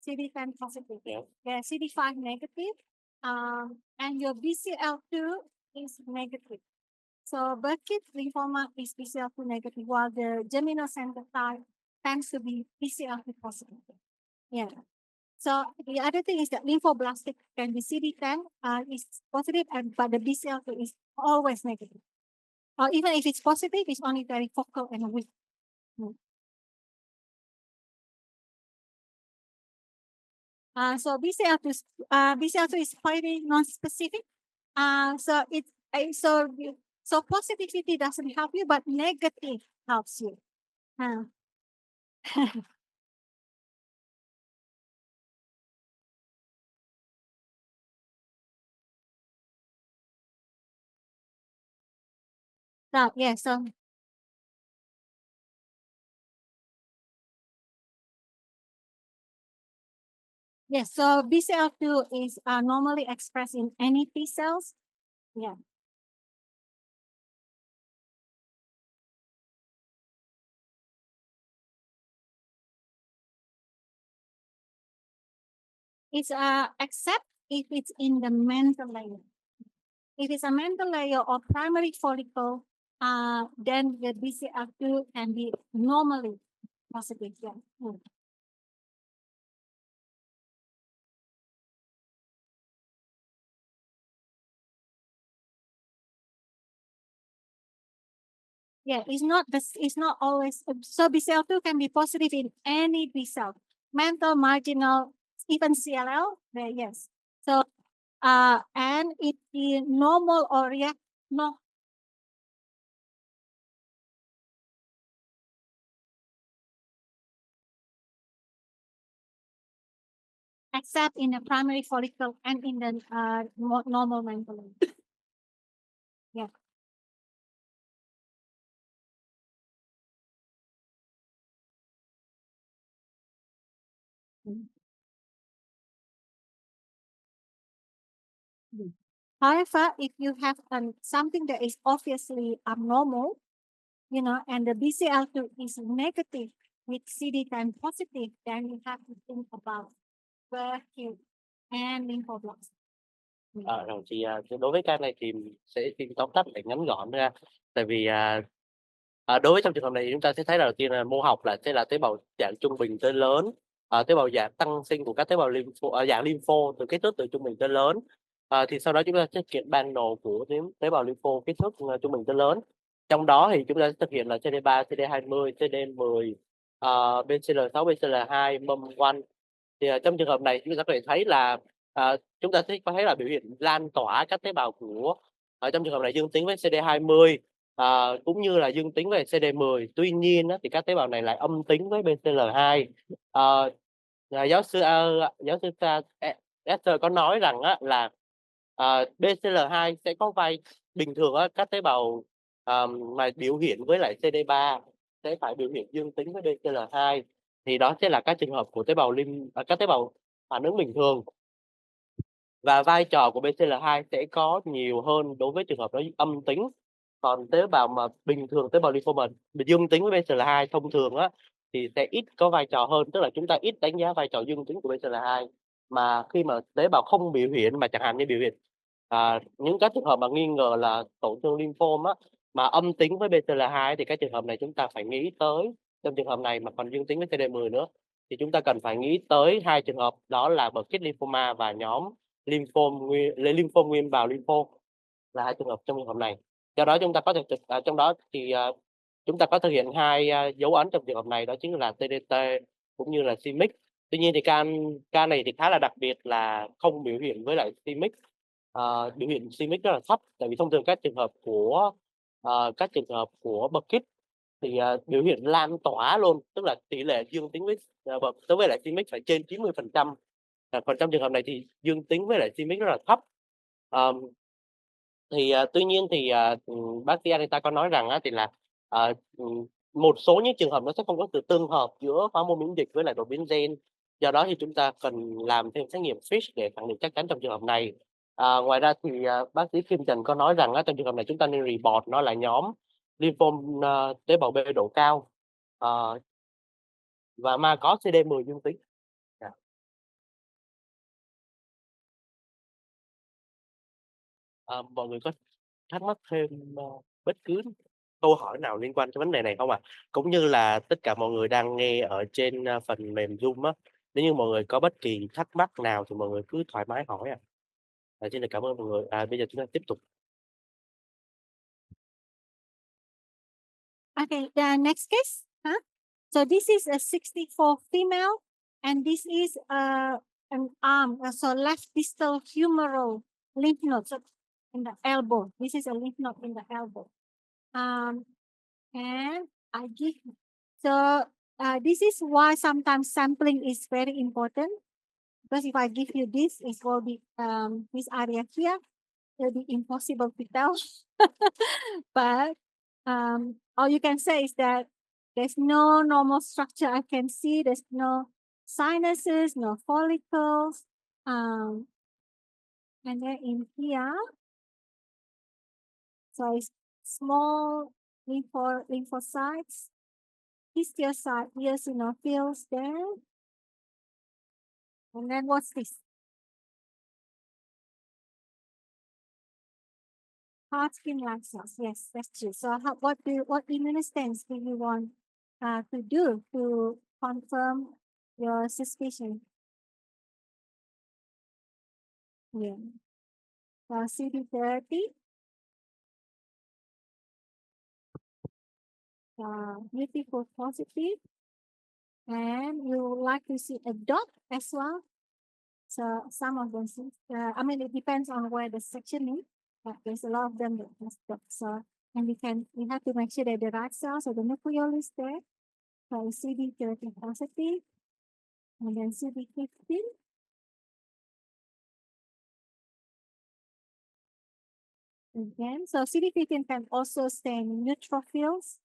CD10 positive. Yeah. Yeah, CD5 negative. And your BCL2 is negative. So Burkitt lymphoma is BCL2 negative, while the germinal-center type tends to be BCL2 positive. Yeah. So the other thing is that lymphoblastic can be CD10 is positive, but the BCL2 is always negative. Or even if it's positive, it's only very focal and weak. So BCL2 is highly non-specific. So so positivity doesn't help you, but negative helps you. So yeah, so yes, so BCL2 is normally expressed in any T cells. Yeah. It's except if it's in the mantle layer. If it's a mantle layer or primary follicle, then the BCL2 can be normally positive. Yeah. Yeah, it's not always. So BCL2 can be positive in any B cell, mantle, marginal, even CLL. Yes. So and it is normal or react no. Except in the primary follicle and in the normal mantle. Yeah. However, if you have something that is obviously abnormal, you know, and the BCL2 is negative with CD time positive, then you have to think about where to and lymphoblast. Rồi thì đối với ca này thì mình sẽ xin tóm tắt lại ngắn gọn ra. Tại vì đối với trong trường hợp này thì chúng ta sẽ thấy là đầu tiên là mô học sẽ là tế bào dạng trung bình tới lớn, tế bào dạng tăng sinh của các tế bào dạng lympho từ kích thước từ trung bình tới lớn. Thì sau đó chúng ta sẽ thực hiện panel của tế bào lympho kích thước trung bình tới lớn. Trong đó thì chúng ta sẽ thực hiện là CD3, CD20, CD10, BCL6, BCL2, MUM1. Thì trong trường hợp này chúng ta có thể thấy là chúng ta sẽ có thấy là biểu hiện lan tỏa các tế bào của trong trường hợp này dương tính với CD20 cũng như là dương tính với CD10. Tuy nhiên thì các tế bào này lại âm tính với BCL2. Giáo sư Esther có nói rằng là BCL2 sẽ có vai bình thường các tế bào mà biểu hiện với lại CD3 sẽ phải biểu hiện dương tính với BCL2. Thì đó sẽ là các trường hợp của các tế bào phản ứng bình thường. Và vai trò của BCL2 sẽ có nhiều hơn đối với trường hợp đó âm tính. Còn tế bào mà bình thường, tế bào lymphoma dương tính với BCL2 thông thường thì sẽ ít có vai trò hơn, tức là chúng ta ít đánh giá vai trò dương tính của BCL2. Mà khi mà tế bào không biểu hiện, mà chẳng hạn như biểu hiện những các trường hợp mà nghi ngờ là tổn thương lymphoma mà âm tính với BCL2 thì các trường hợp này chúng ta phải nghĩ tới, trong trường hợp này mà còn dương tính với CD10 nữa thì chúng ta cần phải nghĩ tới hai trường hợp, đó là Burkitt lymphoma và nhóm lymphom nguyên bào lympho, là hai trường hợp trong trường hợp này. Do đó chúng ta có thể trong đó thì chúng ta có thực hiện hai dấu ấn trong trường hợp này, đó chính là TDT cũng như là CMYC. Tuy nhiên thì ca này thì khá là đặc biệt là không biểu hiện với lại CMYC. Biểu hiện CMYC rất là thấp, tại vì thông thường các trường hợp của Burkitt thì biểu hiện lan tỏa luôn, tức là tỷ lệ dương tính với lại CMYC phải trên 90%. Còn trong trường hợp này thì dương tính với lại CMYC rất là thấp. Tuy nhiên thì bác sĩ Anita có nói rằng thì là một số những trường hợp nó sẽ không có sự tương hợp giữa hormone miễn dịch với lại đột biến gen. Do đó thì chúng ta cần làm thêm xét nghiệm FISH để khẳng định chắc chắn trong trường hợp này. Ngoài ra thì bác sĩ Kim Trần có nói rằng trong trường hợp này chúng ta nên report nó là nhóm lymphom tế bào B độ cao và mà có CD10 dương tính. Mọi người có thắc mắc thêm bất cứ câu hỏi nào liên quan tới vấn đề này không ạ? Cũng như là tất cả mọi người đang nghe ở trên phần mềm Zoom nếu như mọi người có bất kỳ thắc mắc nào thì mọi người cứ thoải mái hỏi ạ. Xin được cảm ơn mọi người. Bây giờ chúng ta tiếp tục. Okay, the next case. So this is a 64 female, and this is an arm, so left distal humeral lymph node, so in the elbow. This is a lymph node in the elbow. And I give, so this is why sometimes sampling is very important, because if I give you this, it will be this area here, it will be impossible to tell. But all you can say is that there's no normal structure I can see. There's no sinuses, no follicles. And then in here, so it's small lymphocytes, histiocyte, eosinophils there. And then what's this? Hard skin-like cells. Yes, that's true. So what immunostains do you want to do to confirm your suspicion? Yeah. So CD30. Beautiful positive. And you would like to see a dot as well. So some of them, it depends on where the section is. But there's a lot of them that has dots. So, and we have to make sure that the right cells or the nucleoli is there. So CD30 positive, and then CD15. Again, so CD15 can also stain neutrophils,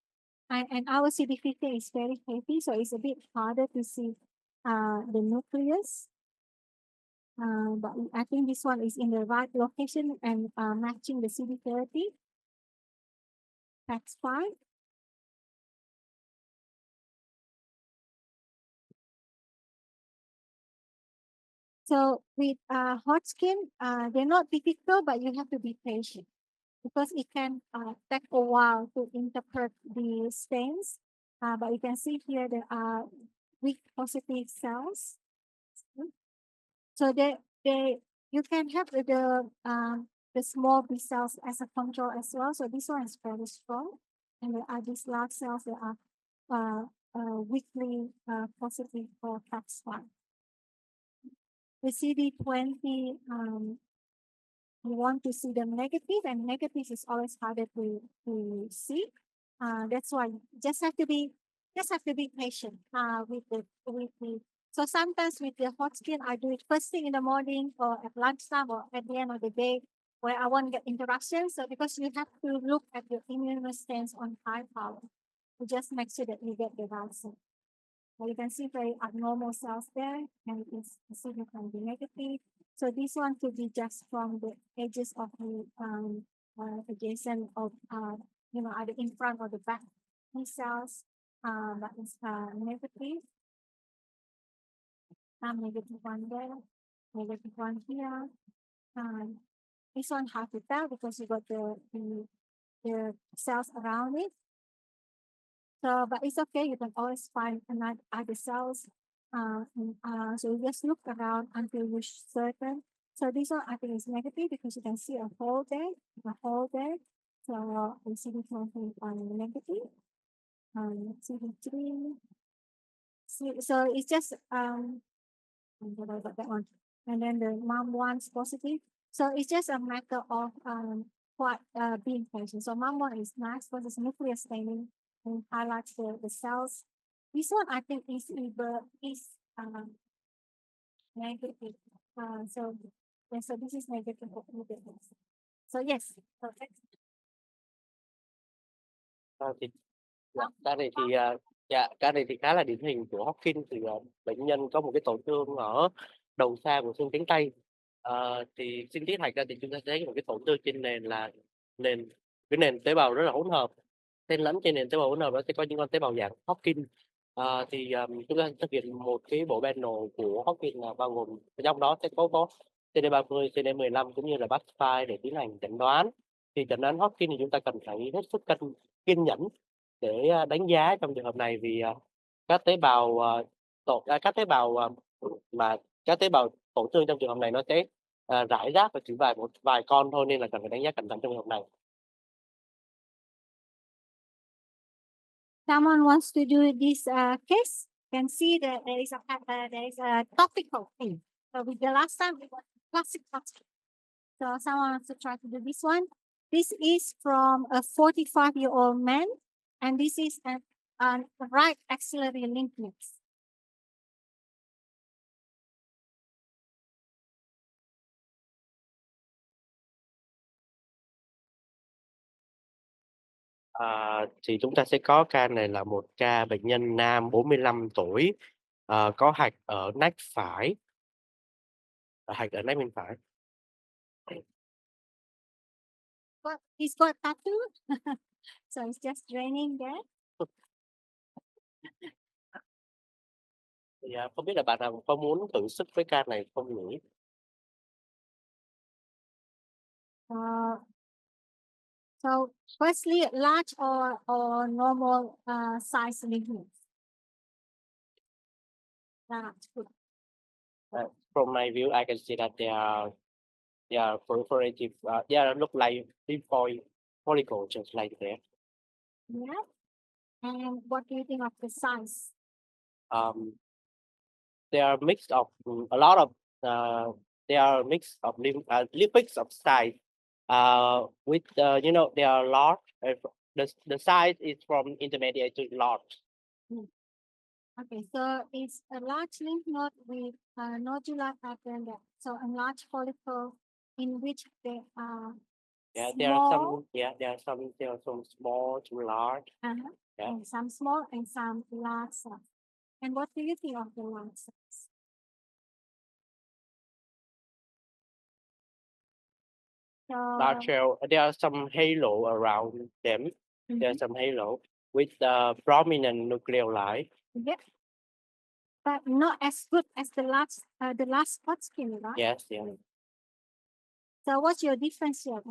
and our CD15 is very heavy, so it's a bit harder to see the nucleus. But I think this one is in the right location and matching the CD30. Next 5. So with hot skin, they're not difficult, but you have to be patient because it can take a while to interpret the stains. But you can see here there are weak positive cells. So you can have the small B cells as a control as well. So this one is very strong, and there are these large cells that are weakly positive for CAX1. The CD20, you want to see them negative, and negative is always harder to see. That's why you just have to be patient with the. So sometimes with the hot skin, I do it first thing in the morning or at lunchtime or at the end of the day where I want to get interaction. So because you have to look at your immune response on high power to just make sure that you get the right cell. You can see very abnormal cells there, and you can see it can be negative. So this one could be just from the edges of the adjacent of either in front or the back B cells that is negative. Negative one there, negative one here. This one hard to tell because you got the cells around it. So, but it's okay. You can always find another other cells. So you just look around until you're certain. So this one I think is negative because you can see a hole there. So we see this one on negative. CD3. So it's just that one. And then the mom one's positive. So it's just a matter of being patient. So mom one is nice because it's nuclear staining and highlights the cells. This one I think is negative. So this is negative for either. So yes, perfect. Cái này thì khá là điển hình của Hawking. Thì bệnh nhân có một cái tổn thương ở đầu xa của xương cánh tay. Thì sinh tiết hạch ra thì chúng ta thấy một cái tổn thương trên nền là nền tế bào rất là hỗn hợp. Xen lẫn trên nền tế bào hỗn hợp đó sẽ có những con tế bào dạng Hawking. Thì chúng ta thực hiện một cái bộ panel của Hawking là bao gồm trong đó sẽ có CD30, CD15 cũng như là Pathology để tiến hành chẩn đoán. Thì chẩn đoán Hawking thì chúng ta cần phải hết sức kiên nhẫn để đánh giá trong trường hợp này, vì các tế bào tổn thương trong trường hợp này nó sẽ rải rác và chỉ một vài con thôi, nên là cần phải đánh giá cẩn thận trong trường hợp này. Someone wants to do this case, can see that there is a topical thing. So with the last time we got classic topic. So someone wants to try to do this one. This is from a 45-year-old man, and this is a right axillary lymph nodes. Thì chúng ta sẽ có ca này là một ca bệnh nhân nam 45 tuổi, có hạch ở nách phải, hạch ở nách bên phải. But he's got tattoo, so it's just draining there. Thì không biết là bạn nào có muốn thử sức với ca này không nhỉ? So firstly, large or normal size lymph nodes. That's good. From my view, I can see that they are proliferative. They look like lymphoid follicles, just like that. Yeah. And what do you think of the size? They are mixed of a lot of. They are mixed of lipids of size. With they are large. The size is from intermediate to large. Okay, so it's a large lymph node with nodular pattern. So a large follicle in which they are. Yeah, small. there are some small to large. Yeah. And some small and some large size. And what do you think of the large size? large cell. There are some halo around them. There's some halo with prominent nucleoli. Yeah. But not as good as the last spot skin, right? Yes, yes. So what's your difference here?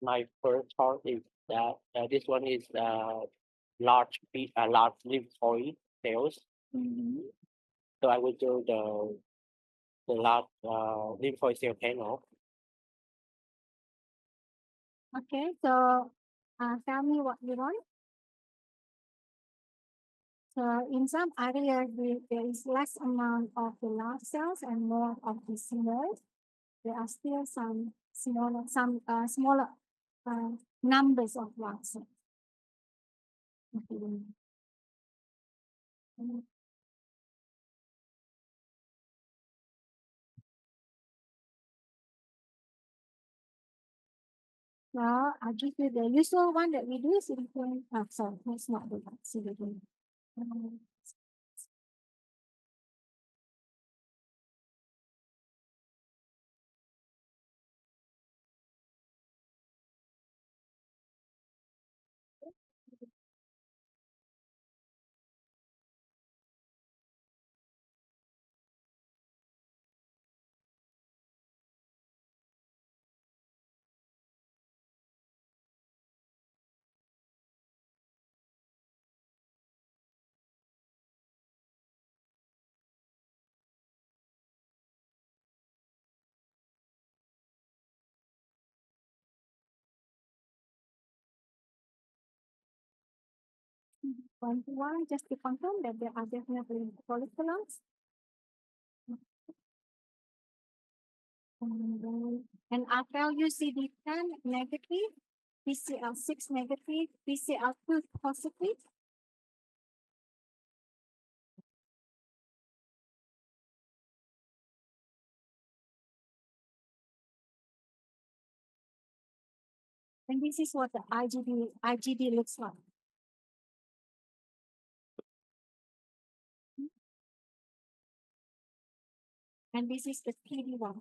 My first thought is that this one is large lymphoid cells. So I will do the large lymphoid cell panel. Okay, so tell me what you want. So in some areas, there is less amount of the large cells and more of the small. There are still some smaller numbers of large cells. Well, I'll give you the usual one that we do is silicone. Sorry, that's not the one. Silicone. One, just to confirm that there are definitely follicles. And I'll tell you CD10 negative, PCL6 negative, PCL2 positive. And this is what the IgD looks like. And this is the PD1.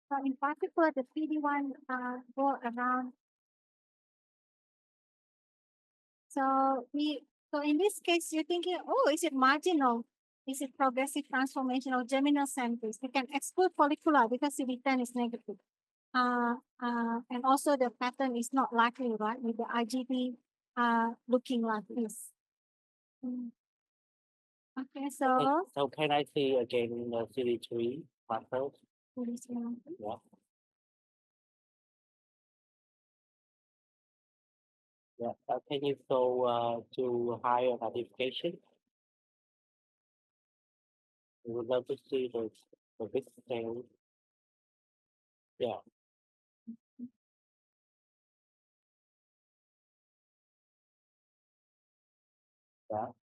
So in particular, the PD1 go around. So in this case, you're thinking, oh, is it marginal? Is it progressive transformation or germinal centers? We can exclude follicular because CD10 is negative. And also the pattern is not likely, right? With the IgD looking like this. Okay, so can I see again the CD3 markers? Yeah. Yeah. Can you go to higher magnification? We would love to see the big thing. Yeah.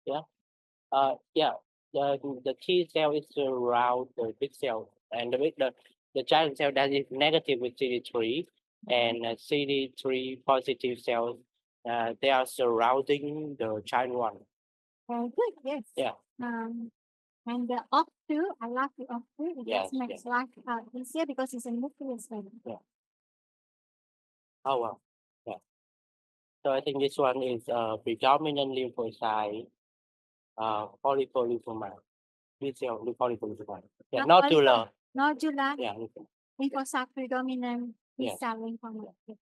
Yeah. Yeah. The T cell is around the big cell, and the giant cell that is negative with CD3 and CD3 positive cells, they are surrounding the giant one. Very good, yes. Yeah. And the OP2, I love the OP2. It Yes, just makes life easier because it's a nucleus level. Yeah. Oh wow. Yeah. So I think this one is predominant lymphocyte, follicle lymphoma, B cell lymphocyte. Yeah, nodular. Nodular. Yeah. Lymphocyte predominant B Yes. cell lymphoma. Yes.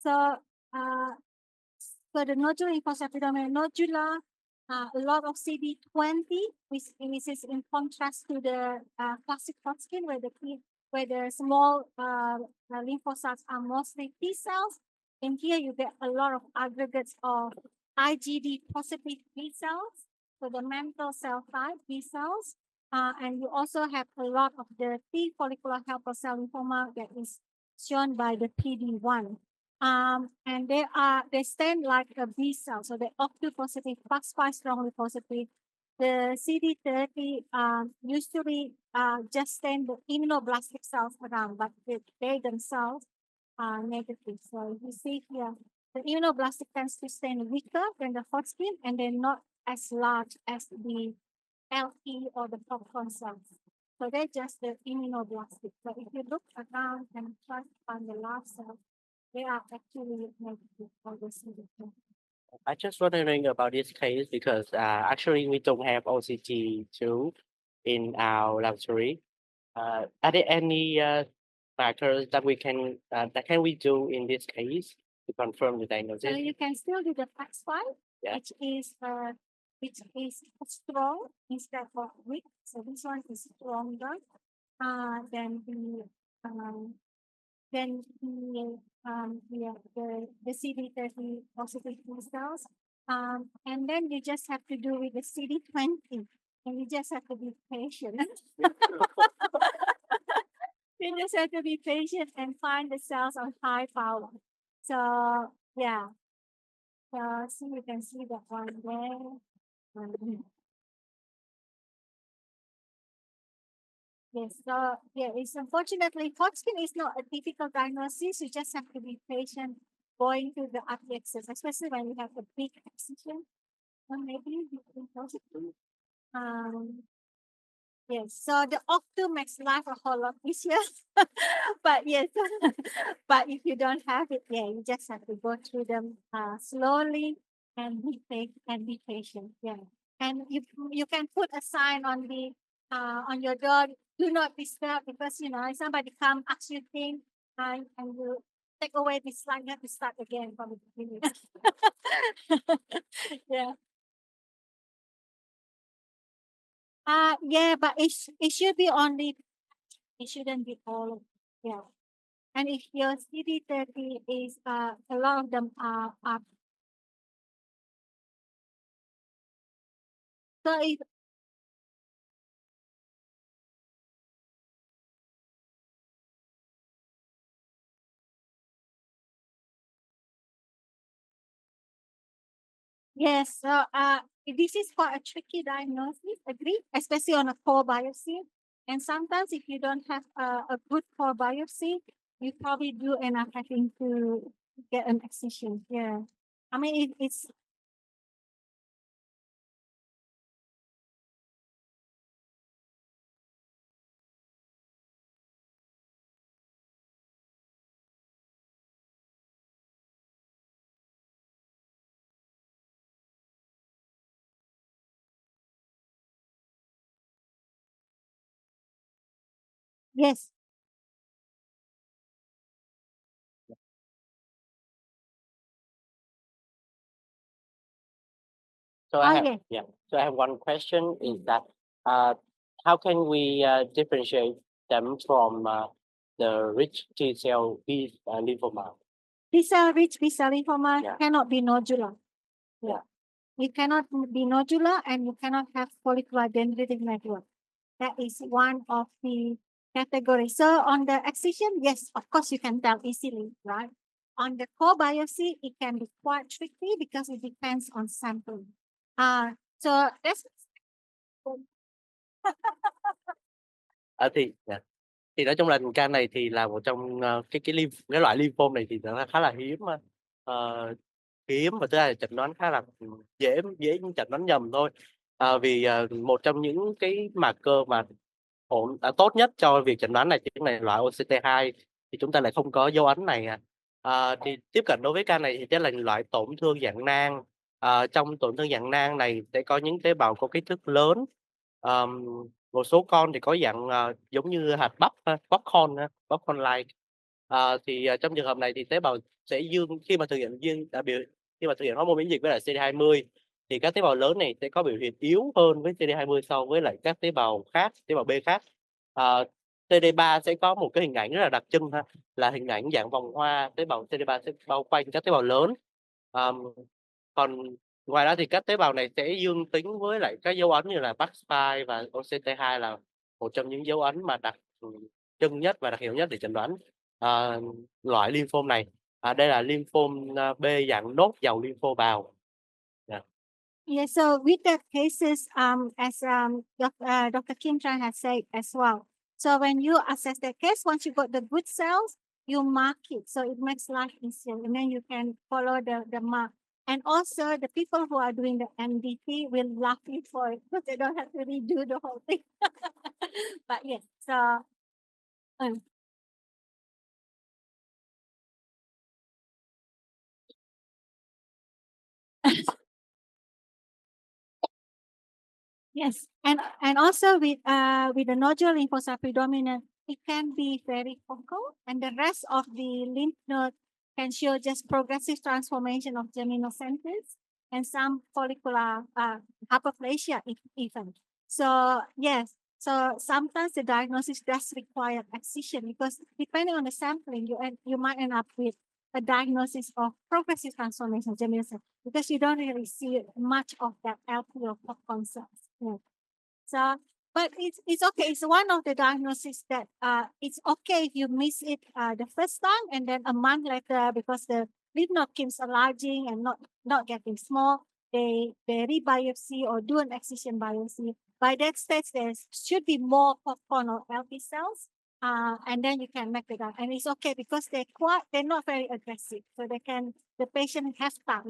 So the nodular lymphocyte predominant nodular, a lot of CD20, which is in contrast to the classic Hodgkin, where the small lymphocytes are mostly T cells. And here you get a lot of aggregates of IgD positive B cells, so the mantle cell type B cells. And you also have a lot of the T follicular helper cell lymphoma that is shown by the PD1. And they stand like a B cell, so they're OP2 positive, FOX5 strongly positive, the CD30 usually just send the immunoblastic cells around, but they themselves are negative. So you see here, the immunoblastic tends to stand weaker than the Hodgkin, and they're not as large as the LE or the popcorn cells. So they're just the immunoblastic. So if you look around and try to find the large cells, they are actually negative for the CD30. I just wondering about this case because actually we don't have OCT2 in our laboratory. Are there any markers that we can we do in this case to confirm the So diagnosis? you can still do the FAX5, Yeah. which is strong instead of weak. So this one is stronger than the CD30 positive T cells. And then you just have to do with the CD20, and you just have to be patient. You just have to be patient and find the cells on high power. So yeah. So you can see that one there. Yes, so yeah, it's unfortunately Hodgkin is not a difficult diagnosis. You just have to be patient going through the RTXs, especially when you have a big excision. Or maybe you can possibly. Yes, so the Octo makes life a whole lot easier. But yes, but if you don't have it, yeah, you just have to go through them slowly and be patient. Yeah, and you can put a sign on the on your door, do not disturb, because if somebody come ask you thing and you take away this slide, you have to start again from the beginning. Yeah. Yeah, but it should be only, it shouldn't be all of, yeah. And if your CD30 is a lot of them are up. So if yes, so this is quite a tricky diagnosis, agree, especially on a core biopsy. And sometimes if you don't have a good core biopsy, you probably do end up having to get an excision. Yeah, I mean it's yes. So Yeah. So I have one question is that how can we differentiate them from the rich T cell B lymphoma? Rich B-cell lymphoma Yeah. cannot be nodular. Yeah. It cannot be nodular, and you cannot have follicular dendritic network. That is one of the categories. So on the excision, yes, of course you can tell easily, right? On the core biopsy, it can be quite tricky because it depends on sampling. So that's Thì nói chung là ca này thì là một trong cái loại lymphom này thì nó khá là hiếm hiếm, và thứ hai là chẩn đoán khá là dễ chẩn đoán nhầm thôi. Vì một trong những cái marker mà tốt nhất cho việc chẩn đoán này chính là loại OCT2, thì chúng ta lại không có dấu ấn này. Thì tiếp cận đối với ca này thì sẽ là loại tổn thương dạng nang. Trong tổn thương dạng nang này sẽ có những tế bào có kích thước lớn. Một số con thì có dạng giống như hạt bắp, popcorn like. Thì trong trường hợp này thì tế bào sẽ dương khi mà thực hiện hormone miễn dịch với lại CD20, thì các tế bào lớn này sẽ có biểu hiện yếu hơn với CD20 so với lại các tế bào khác, tế bào B khác. CD3 sẽ có một cái hình ảnh rất là đặc trưng là hình ảnh dạng vòng hoa, tế bào CD3 sẽ bao quanh các tế bào lớn. Còn ngoài ra thì các tế bào này sẽ dương tính với lại các dấu ấn như là PAX5 và OCT2 là một trong những dấu ấn mà đặc trưng nhất và đặc hiệu nhất để chẩn đoán loại lymphom này. Đây là lymphom B dạng nốt dầu lympho bào. Yeah, so with the cases, as Dr. Kim Tran has said as well. So when you assess the case, once you got the good cells, you mark it. So it makes life easier. And then you can follow the mark. And also the people who are doing the MDT will love you for it because they don't have to redo the whole thing. But yes, so yes, and also with the nodular lymphocyte predominant, it can be very focal, and the rest of the lymph node can show just progressive transformation of germinal-centers and some follicular hyperplasia even. So yes, so sometimes the diagnosis does require excision because depending on the sampling, you might end up with a diagnosis of progressive transformation of germinal cells because you don't really see much of that LP or popcorn cells. Yeah. So, but it's okay. It's one of the diagnoses that it's okay if you miss it the first time and then a month later because the lymph node keeps enlarging and not getting small. They rebiopsy or do an excision biopsy. By that stage, there should be more popcorn or LP cells. And then you can make it up, and it's okay because they're not very aggressive, so the patient has time.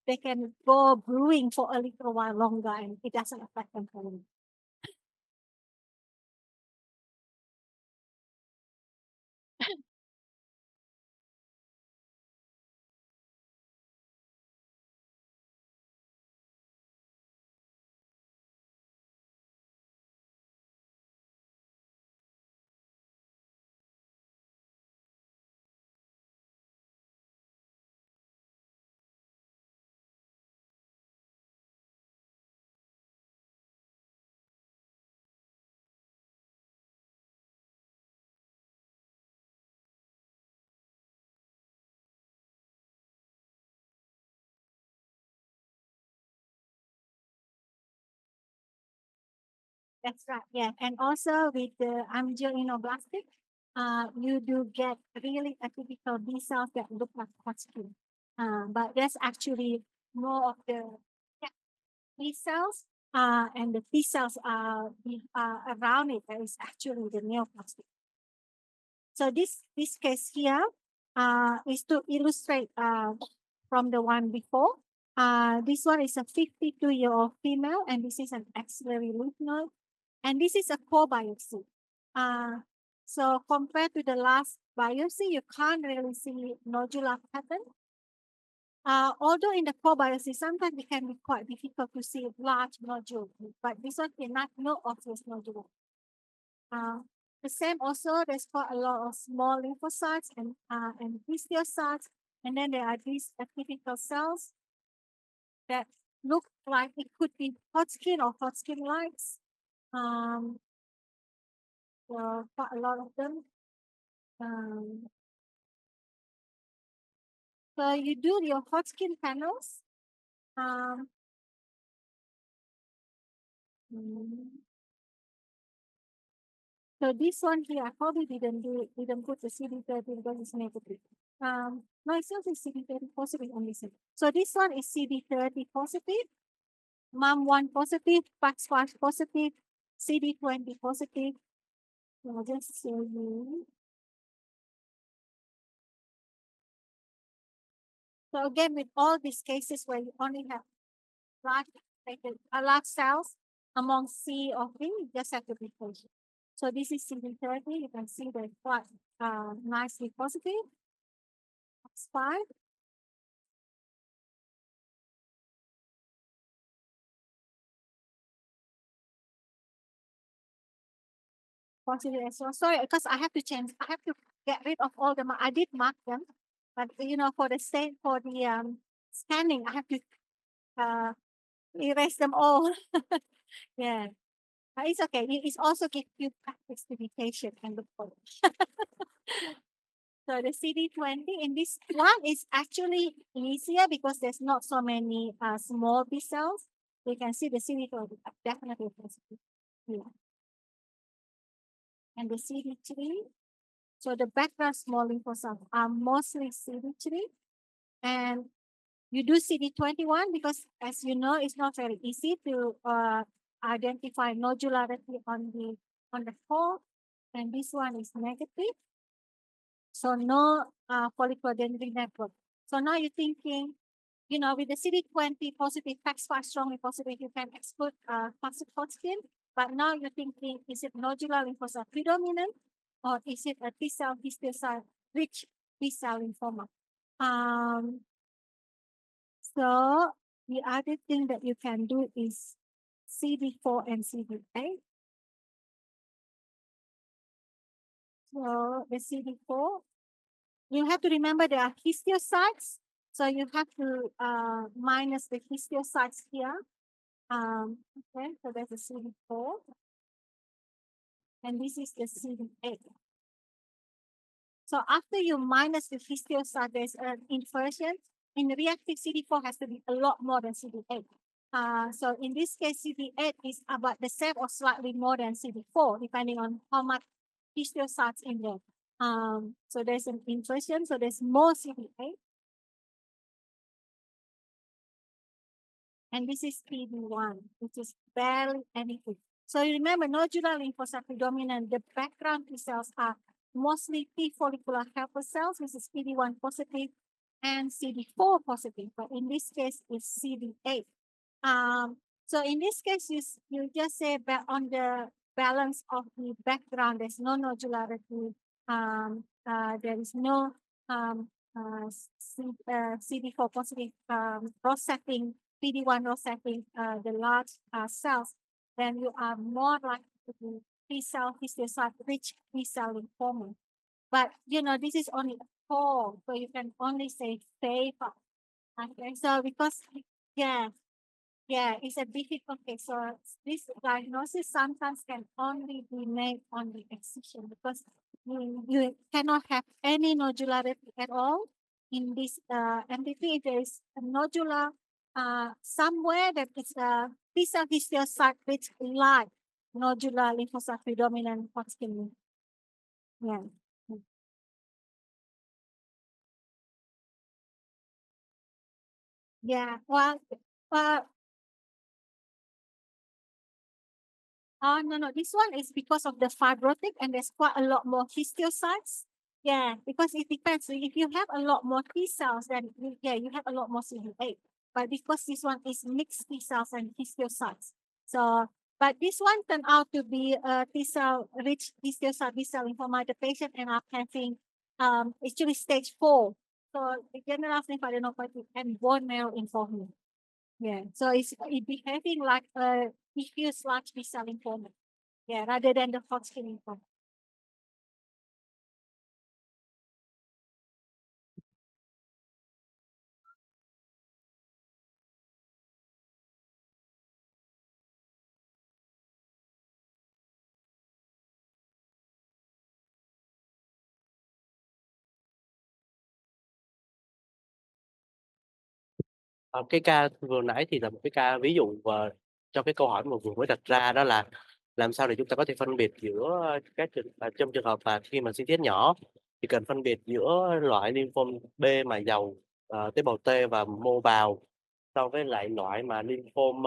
They can go brewing for a little while longer, and it doesn't affect them for them. That's right. Yeah, and also with the angioimmunoblastic, you do get really atypical B cells that look like Hodgkin. But there's actually more of the B cells, and the T cells around it that is actually the neoplastic. So this case here is to illustrate from the one before. This one is a 52-year-old female, and this is an axillary lymph node. And this is a core biopsy. So compared to the last biopsy, you can't really see nodular pattern. Although in the core biopsy, sometimes it can be quite difficult to see large nodule, but this one cannot no obvious nodule. The same also, there's quite a lot of small lymphocytes and histiocytes, and then there are these atypical cells that look like it could be Hodgkin or Hodgkin-likes. Quite a lot of them. So you do your Hodgkin panels. So this one here, I probably didn't put the CD30 because it's negative. No, it's not CD30 positive on this one. So this one is CD30 positive, MAM1 positive, PAX5 positive, CD20 positive. I'll just show you. So again, with all these cases where you only have large cells among C or B, you just have to be patient. So this is CD30. You can see they're quite nicely positive. X5. Positive as well. Sorry, because I have to change. I have to get rid of all them. I did mark them, but for the scanning, I have to erase them all. Yeah, but it's okay. It's also give you practice to be patient and look for it. So the CD20 in this one is actually easier because there's not so many small B cells. You can see the CD20 definitely positive. Yeah. And the CD3. So the background small lymphocytes are mostly CD3. And You do CD21 because, as you know, it's not very easy to identify nodularity on the core, and this one is negative. So no follicular dendritic network. So now you're thinking, you know, with the CD20 positive, FAX5 strongly positive, you can exclude toxic Hodgkin. But now you're thinking, is it nodular lymphocyte predominant, or is it a T-cell histiocyte rich B-cell lymphoma? So the other thing that you can do is CD4 and CD8. So the CD4, you have to remember there are histiocytes. So you have to minus the histiocytes here. Okay, so that's the CD4. And this is the CD8. So after you minus the histiocyte, there's an inversion. In the reactive, CD4 has to be a lot more than CD8. So in this case, CD8 is about the same or slightly more than CD4, depending on how much histiocytes in there. So there's an inversion, so there's more CD8. And this is PD1, which is barely anything. So you remember, nodular lymphocyte predominant, the background T cells are mostly T follicular helper cells, which is PD1 positive and CD4 positive, but in this case, it's CD8. So in this case, you just say that on the balance of the background, there's no nodularity, there is no CD4 positive rosetting, PD1 rosetting the large cells, then you are more likely to be T-cell histiocyte rich B-cell lymphoma. But you know, this is only a call, so you can only say favor. Okay, so because it's a difficult case. So this diagnosis sometimes can only be made on the excision because you cannot have any nodularity at all in this entity. If there is a nodular somewhere that is a T-cell histiocyte rich like nodular lymphocyte predominant Hodgkin. Yeah. Yeah. Well, no. This one is because of the fibrotic, and there's quite a lot more histiocytes. Yeah, because it depends. So if you have a lot more T cells, then you have a lot more CD8. But because this one is mixed T cells and histiocytes, so but this one turned out to be a T cell rich histiocyte B-cell lymphoma. The patient ended up having actually stage 4. So the general lymphadenopathy and bone marrow involvement. Yeah, so it's behaving like a diffuse large B-cell lymphoma. Yeah, rather than the Hodgkin lymphoma. Cái ca vừa nãy thì là một cái ca ví dụ cho cái câu hỏi mà vừa mới đặt ra, đó là làm sao để chúng ta có thể phân biệt giữa trong trường hợp mà khi mà sinh thiết nhỏ thì cần phân biệt giữa loại lymphom B mà giàu tế bào T và mô bào so với lại loại mà lymphom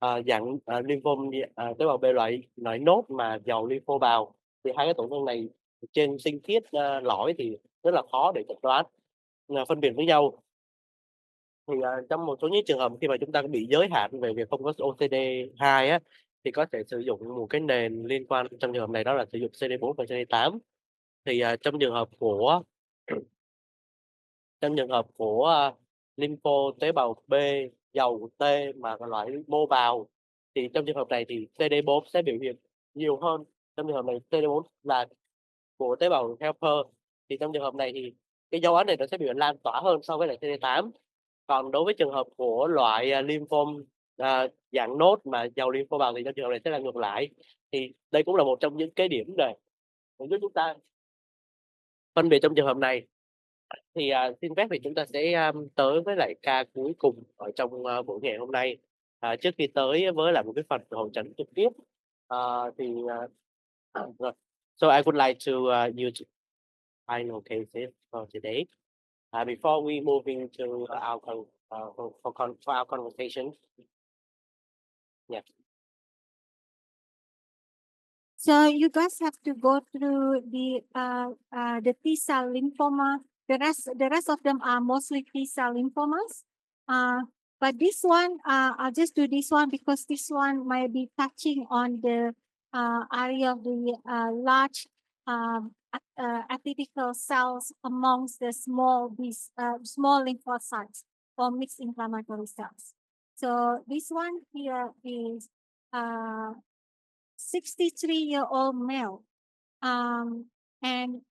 dạng lymphom tế bào B loại nốt mà giàu lympho bào. Thì hai cái tổn thương này trên sinh thiết lõi thì rất là khó để chẩn đoán phân biệt với nhau. Thì trong một số những trường hợp khi mà chúng ta bị giới hạn về việc không có OCD2 á, thì có thể sử dụng một cái nền liên quan, trong trường hợp này đó là sử dụng CD4 và CD8. Thì trong trường hợp của lympho tế bào B giàu T mà loại mô bào, thì trong trường hợp này thì CD4 sẽ biểu hiện nhiều hơn. Trong trường hợp này CD4 là của tế bào helper, thì trong trường hợp này thì cái dấu ấn này nó sẽ biểu hiện lan tỏa hơn so với lại CD8. Còn đối với trường hợp của loại lymphom dạng nốt mà giàu lympho bào thì trong trường hợp này sẽ là ngược lại. Thì đây cũng là một trong những cái điểm để giúp chúng ta phân biệt trong trường hợp này. Thì xin phép thì chúng ta sẽ tới với lại ca cuối cùng ở trong buổi ngày hôm nay. Trước khi tới với lại một cái phần hội chẩn trực tiếp rồi. So I would like to use final cases for today. Before we move into our for our conversation, yeah. So you guys have to go through the T-cell lymphoma. The rest of them are mostly T-cell lymphomas. But this one, I'll just do this one because this one might be touching on the area of the large atypical cells amongst the small lymphocytes or mixed inflammatory cells. So this one here is 63-year-old male. And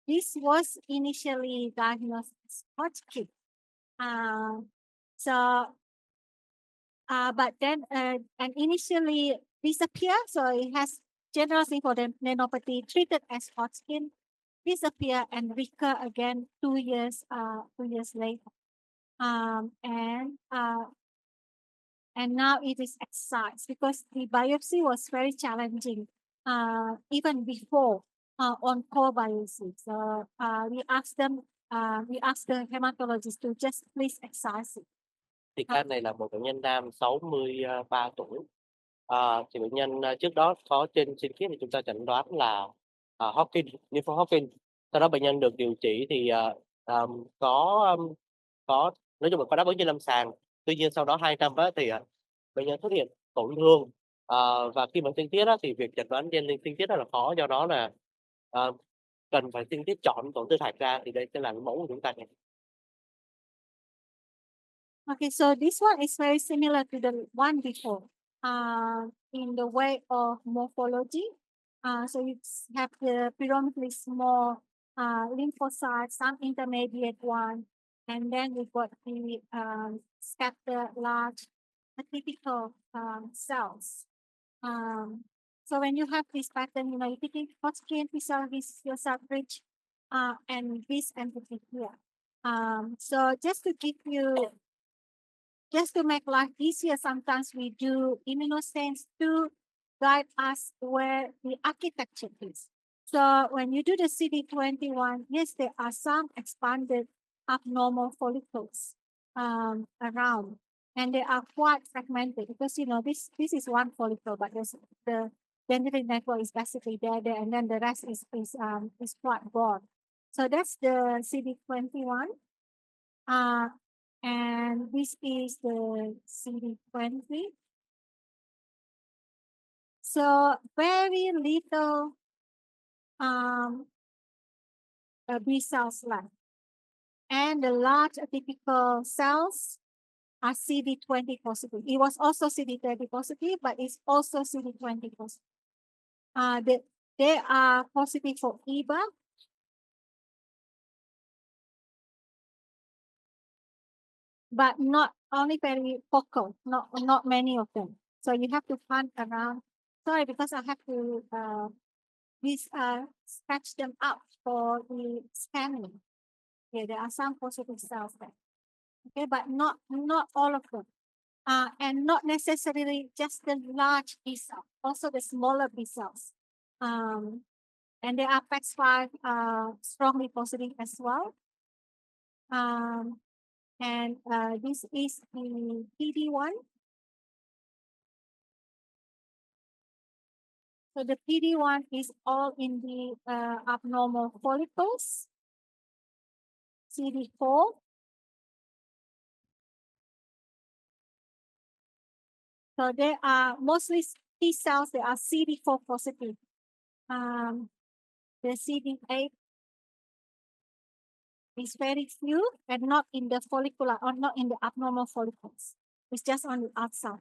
this was initially diagnosed as Hodgkin. But then and initially disappear. So it has general lymphadenopathy treated as Hodgkin, disappear and recur again 2 years later. And now it is excised because the biopsy was very challenging even before on core biopsy. So we asked the hematologist to just please excise it. Thì ca này là một bệnh nhân nam 63 tuổi. Thì bệnh nhân trước đó có trên sinh khiết thì chúng ta chẩn đoán là Hodgkin, lympho Hodgkin. Sau đó bệnh nhân được điều trị thì có nói chung là có đáp ứng trên lâm sàng. Tuy nhiên sau đó 2 năm thì bệnh nhân xuất hiện tổn thương và khi mà sinh tiết thì việc chẩn đoán gen sinh tiết rất là khó, do đó là cần phải sinh tiết chọn tổn thương hạch ra, thì đây sẽ là mẫu của chúng ta. Okay, so this one is very similar to the one before in the way of morphology. So you have the predominantly small lymphocytes, some intermediate one, and then we got the scattered large atypical cells. So when you have this pattern, you take Hodgkin T-cell, this your cell bridge, and this entity here. So just to make life easier, sometimes we do immunostains to guide us where the architecture is. So when you do the CD21, yes, there are some expanded abnormal follicles around, and they are quite fragmented because this is one follicle, but the dendritic network is basically there, and then the rest is quite broad. So that's the CD21. And this is the CD20. So very little B cells left. And the large atypical cells are CD20 positive. It was also CD30 positive, but it's also CD20 positive. They are positive for EBA. But not only very focal, not many of them. So you have to hunt around. Sorry, because I have to scratch them out for the scanning. Yeah, there are some positive cells there. Okay, but not all of them. And not necessarily just the large B cells, also the smaller B cells. And they are PAX5 strongly positive as well. And this is the PD1. So the PD1 is all in the abnormal follicles. CD4. So they are mostly T cells, they are CD4 positive. The CD8 is very few and not in the follicular or not in the abnormal follicles. It's just on the outside.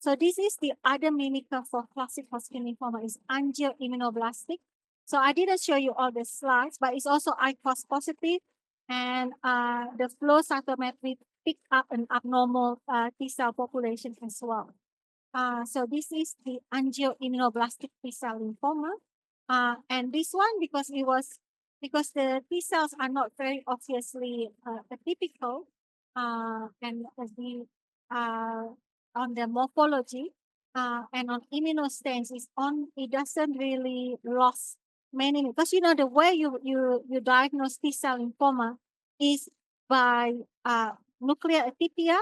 So this is the other mimicker for classic Hodgkin lymphoma, is angioimmunoblastic. So I didn't show you all the slides, but it's also ICOS positive, and the flow cytometry picked up an abnormal T cell population as well. So this is the angioimmunoblastic T cell lymphoma, and this one because the T cells are not very obviously atypical, and on the morphology and on immunostains it doesn't really lost many, because the way you diagnose T cell lymphoma is by nuclear atypia.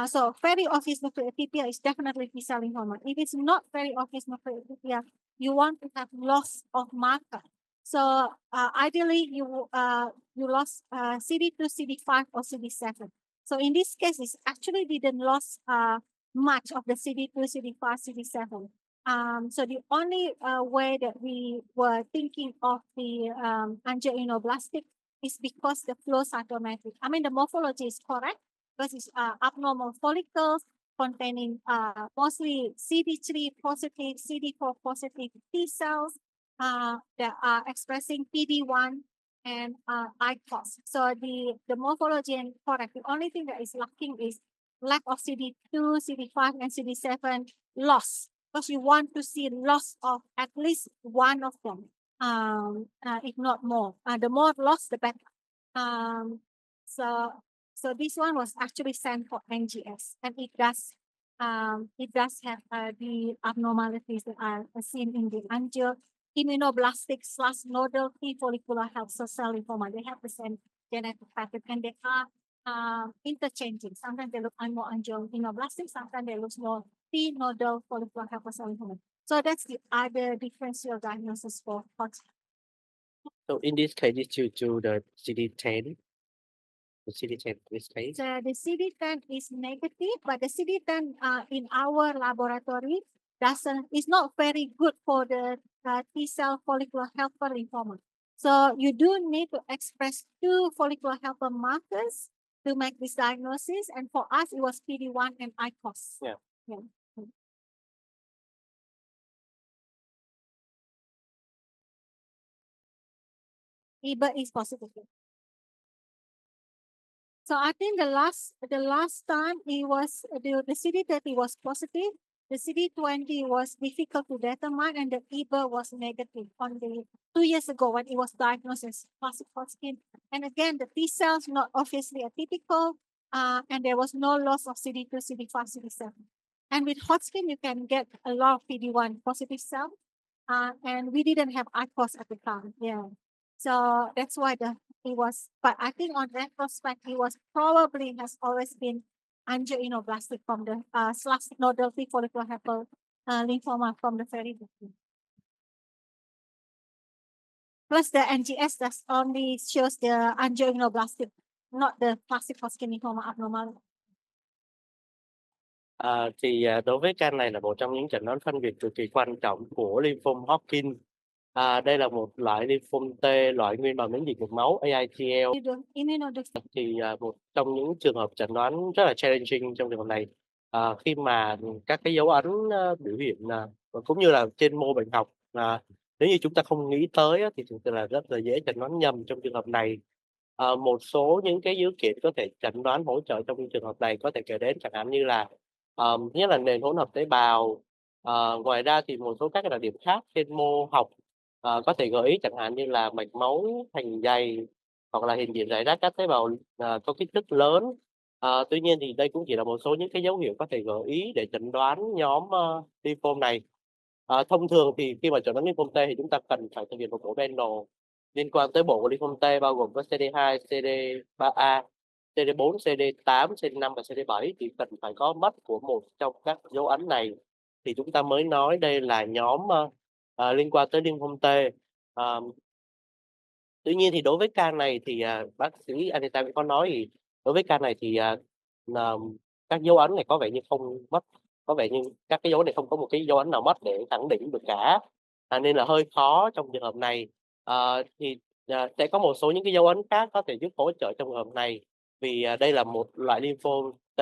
So very obvious nuclear atypia is definitely T-cell lymphoma. If it's not very obvious nuclear atypia, you want to have loss of marker. So ideally, you lost CD2, CD5, or CD7. So in this case, it actually didn't lose much of the CD2, CD5, CD7. So the only way that we were thinking of the angioimmunoblastic is because the flow cytometric. I mean, the morphology is correct because it's abnormal follicles containing mostly CD3 positive, CD4 positive T cells that are expressing PD1 and ICOS. So the morphology is correct. The only thing that is lacking is lack of CD2, CD5, and CD7 loss, because you want to see loss of at least one of them, if not more. The more loss, the better. So this one was actually sent for NGS, and it does have the abnormalities that are seen in the angioimmunoblastic/nodal T follicular helper cell lymphoma. They have the same genetic pattern, and they are interchanging. Sometimes they look more angioimmunoblastic, sometimes they look more T nodal follicular helper cell lymphoma. So that's the other differential diagnosis for Hodgkin. So in this case, it's due to the CD10. The CD10 in this case. So the CD10 is negative, but the CD10 in our laboratory is not very good for the T cell follicular helper lymphoma. So you do need to express 2 follicular helper markers to make this diagnosis. And for us, it was PD1 and ICOS. Yeah. EBA is positive. So I think the last time it was the CD30 was positive, the CD20 was difficult to determine, and the EBA was negative on the 2 years ago when it was diagnosed as classic Hodgkin. And again, the T cells not obviously atypical, and there was no loss of CD2, CD5, CD7. And with Hodgkin, you can get a lot of PD1 positive cells, and we didn't have ICOS at the time. Yeah. So that's why it was, but I think on retrospect, it was probably has always been angioimmunoblastic from the /nodal T follicular helper lymphoma from the very beginning. Plus the NGS that only shows the angioimmunoblastic, not the classic Hodgkin lymphoma abnormality. Đối với can này là một trong những chẩn đoán phân biệt cực kỳ quan trọng của lymphoma Hodgkin. Đây là một loại lymphoma T, loại nguyên bào miễn dịch mạch máu AITL. Thì một trong những trường hợp chẩn đoán rất là challenging trong trường hợp này, khi mà các cái dấu ấn biểu hiện cũng như là trên mô bệnh học, nếu như chúng ta không nghĩ tới thì thực sự là rất là dễ chẩn đoán nhầm trong trường hợp này. Một số những cái dữ kiện có thể chẩn đoán hỗ trợ trong trường hợp này có thể kể đến chẳng hạn như là nhất là nền hỗn hợp tế bào. Ngoài ra thì một số các cái đặc điểm khác trên mô học có thể gợi ý chẳng hạn như là mạch máu thành dày hoặc là hiện diện rải rác các tế bào có kích thước lớn. Tuy nhiên thì đây cũng chỉ là một số những cái dấu hiệu có thể gợi ý để chẩn đoán nhóm lymphoma này. Thông thường thì khi mà chẩn đoán lymphoma T thì chúng ta cần phải thực hiện một bộ panel liên quan tới bộ của lymphoma T, bao gồm có CD2, CD3A, CD4, CD8, CD5 và CD7, thì cần phải có mất của một trong các dấu ấn này thì chúng ta mới nói đây là nhóm liên quan tới lymphoma T. Tuy nhiên thì đối với ca này thì bác sĩ Anita cũng có nói thì đối với ca này thì các dấu ấn này có vẻ như không mất, có vẻ như các cái dấu này không có một cái dấu ấn nào mất để khẳng định được cả, nên là hơi khó trong trường hợp này. Thì sẽ có một số những cái dấu ấn khác có thể giúp hỗ trợ trong trường hợp này, vì đây là một loại lymphoma T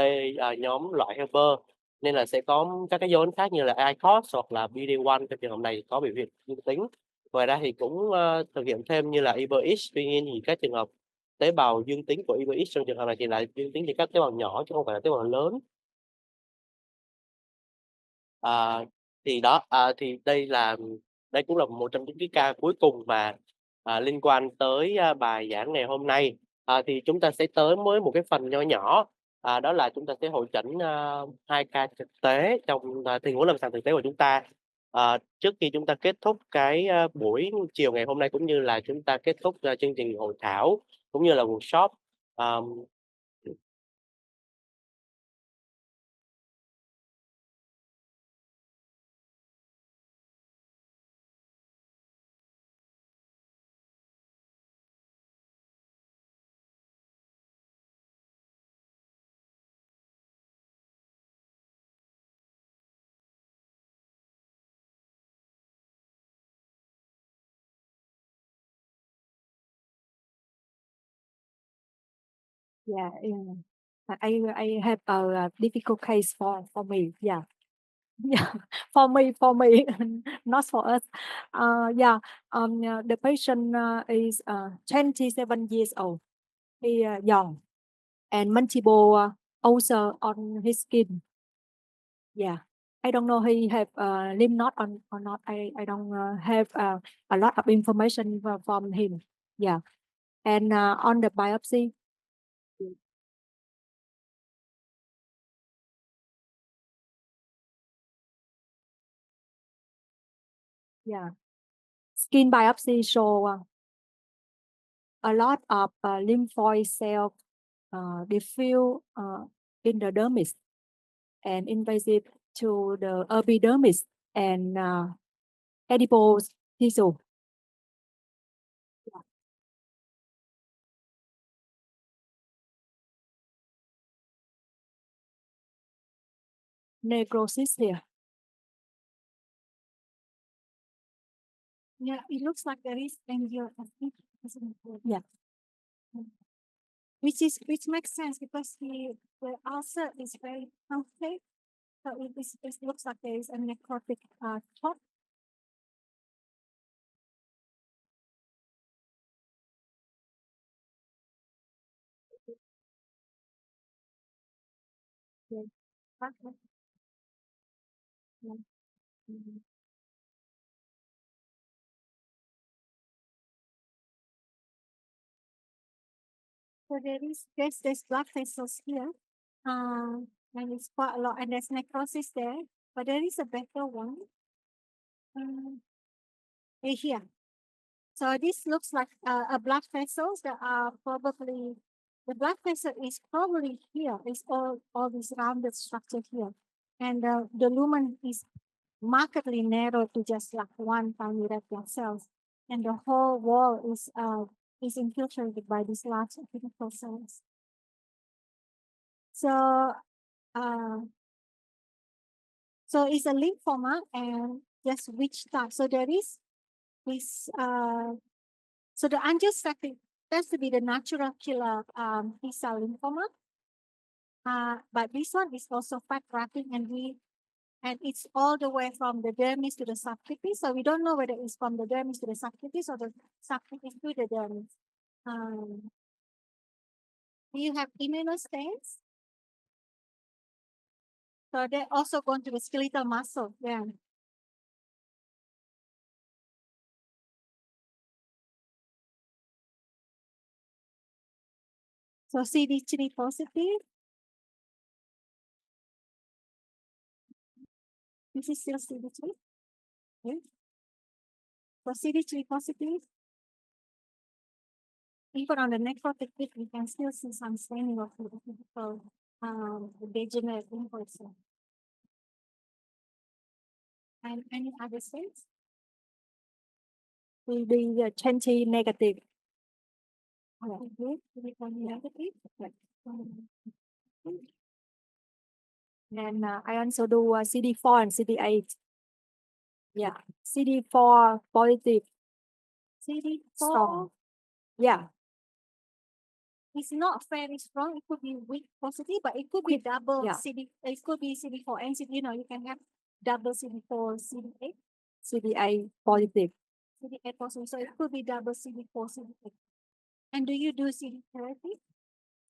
nhóm loại helper, nên là sẽ có các cái dấu ấn khác như là ICOS hoặc là PD1 trong trường hợp này có biểu hiện dương tính. Ngoài ra thì cũng thực hiện thêm như là IBX, tuy nhiên thì các trường hợp tế bào dương tính của IBX trong trường hợp này thì lại dương tính thì các tế bào nhỏ chứ không phải là tế bào lớn. Thì đó, thì đây cũng là một trong những cái ca cuối cùng mà liên quan tới bài giảng ngày hôm nay. Thì chúng ta sẽ tới với một cái phần nhỏ, đó là chúng ta sẽ hội chẩn 2 ca thực tế trong tình huống lâm sàng thực tế của chúng ta. Trước khi chúng ta kết thúc cái buổi chiều ngày hôm nay cũng như là chúng ta kết thúc chương trình hội thảo cũng như là workshop, Um, Yeah, I have a difficult case for me. Yeah, yeah, for me, not for us. Yeah. The patient is 27 years old. He young and multiple ulcer on his skin. Yeah. I don't know he have lymph node or not. I don't have a lot of information from him. Yeah. And on the biopsy, yeah, skin biopsy show a lot of lymphoid cell diffuse in the dermis and invasive to the epidermis and adipose tissue. Necrosis here. Yeah, it looks like there is angioedema. Yeah. Which makes sense because the ulcer is very healthy. So it looks like there is a necrotic top. Yeah. Okay. Yeah. Mhm. So there's blood vessels here. And it's quite a lot, and there's necrosis there, but there is a better one. Here. So this looks like a blood vessels that are probably the blood vessel is probably here. It's all this rounded structure here, and the lumen is markedly narrow to just like one tiny red blood cells, and the whole wall is infiltrated by these large epithelial cells. So so it's a lymphoma, and just which type? So there is this so the angiostatic tends to be the natural killer T-cell lymphoma. But this one is also fat wrapping, and it's all the way from the dermis to the subcutis. So we don't know whether it's from the dermis to the subcutis or the subcutis to the dermis. Do you have immunostains? So they're also going to the skeletal muscle. Yeah. So CD3 positive. This is still CD3. Okay. So CD3 positive. Even on the necrotic pit, we can still see some staining of the epithelial degenerate lymphoid cell. And any other states? Will be 20 negative. Okay, negative. And I also do CD4 and CD8. Yeah, CD4 positive. CD4 Strong. Yeah. it's not very strong. It could be weak positive, but it could be double Yeah. CD. It could be CD4 and CD. You know, you can have double CD4, CD8. CD8 positive. CD8 positive. So it could be double CD4, CD8. And do you do CD therapy?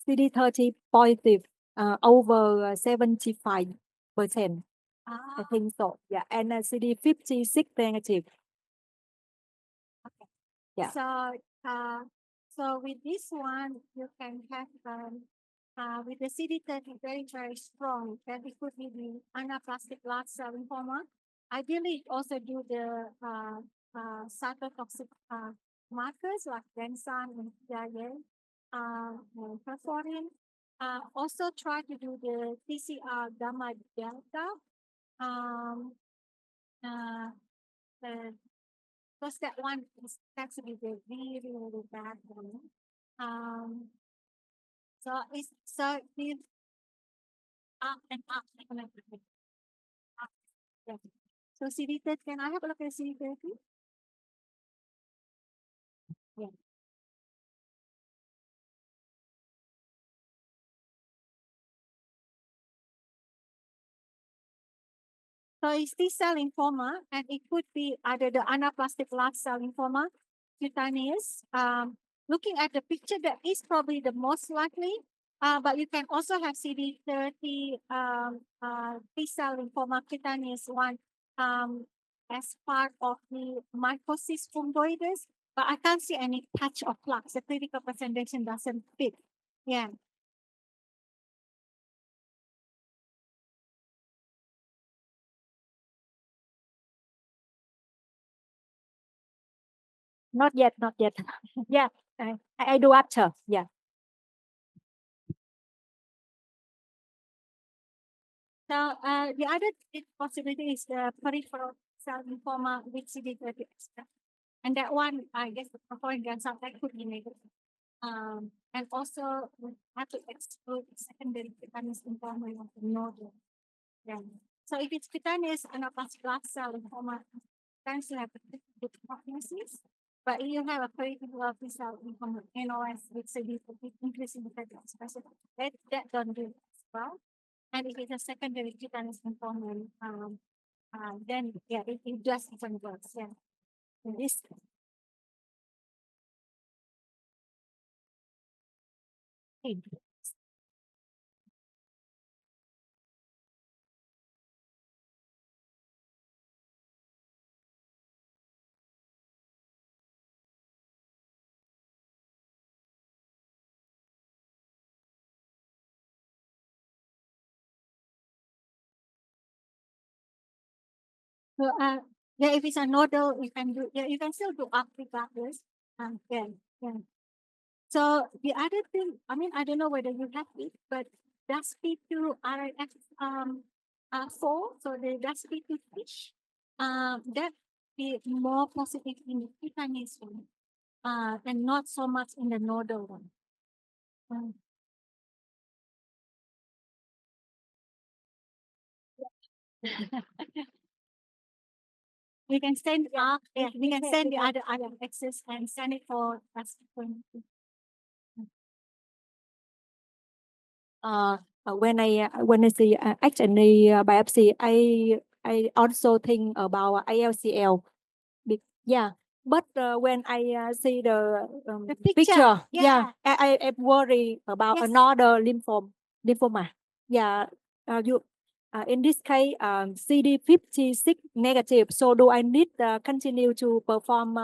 CD30 positive. Over 75%. I think so. Yeah. And CD56 negative. Okay. Yeah. So with this one, you can have with the CD30 very, very strong, then it could be the anaplastic large cell lymphoma. Ideally, also do the cytotoxic markers like Bensan and PIA. performing. Also try to do the PCR gamma delta. Because that one is actually the really, really bad one. So if up and up and up. Yeah. So CD30, can I have a look at CD30? Yeah. So it's T-cell lymphoma, and it could be either the anaplastic large cell lymphoma, cutaneous. Looking at the picture, that is probably the most likely. But you can also have CD30 T-cell lymphoma, cutaneous one, as part of the mycosis fungoides. But I can't see any patch of plaques. The clinical presentation doesn't fit. Yeah. Not yet, not yet. Yeah, I do after. Yeah. So the other possibility is the peripheral cell lymphoma with CD30 expression. And that one, I guess the performing cancer that could be negative. And also we have to exclude secondary cutaneous lymphoma of the nodule. Yeah. So if it's cutaneous anaplastic large cell lymphoma, tends to have a good prognosis. But if you have a peripheral cell lymphoma, NOS with CD30 increasing the expression, that don't do as well. And if it's a secondary cutaneous lymphoma, then yeah, it just even works. Yeah. In this. So yeah, if it's a nodal, you can do you can still do up regardless. Yeah. So the other thing, I mean, I don't know whether you have it, but does P2 RF 4, so the does P2 fish, that be more positive in the cutaneous one, and not so much in the nodal one. We can send we can send the other access and send it for us. When I see H&E biopsy, I also think about ALCL. Yeah, but when I see the picture, I worry about another lymphoma. Yeah, in this case, CD56 negative. So do I need continue to perform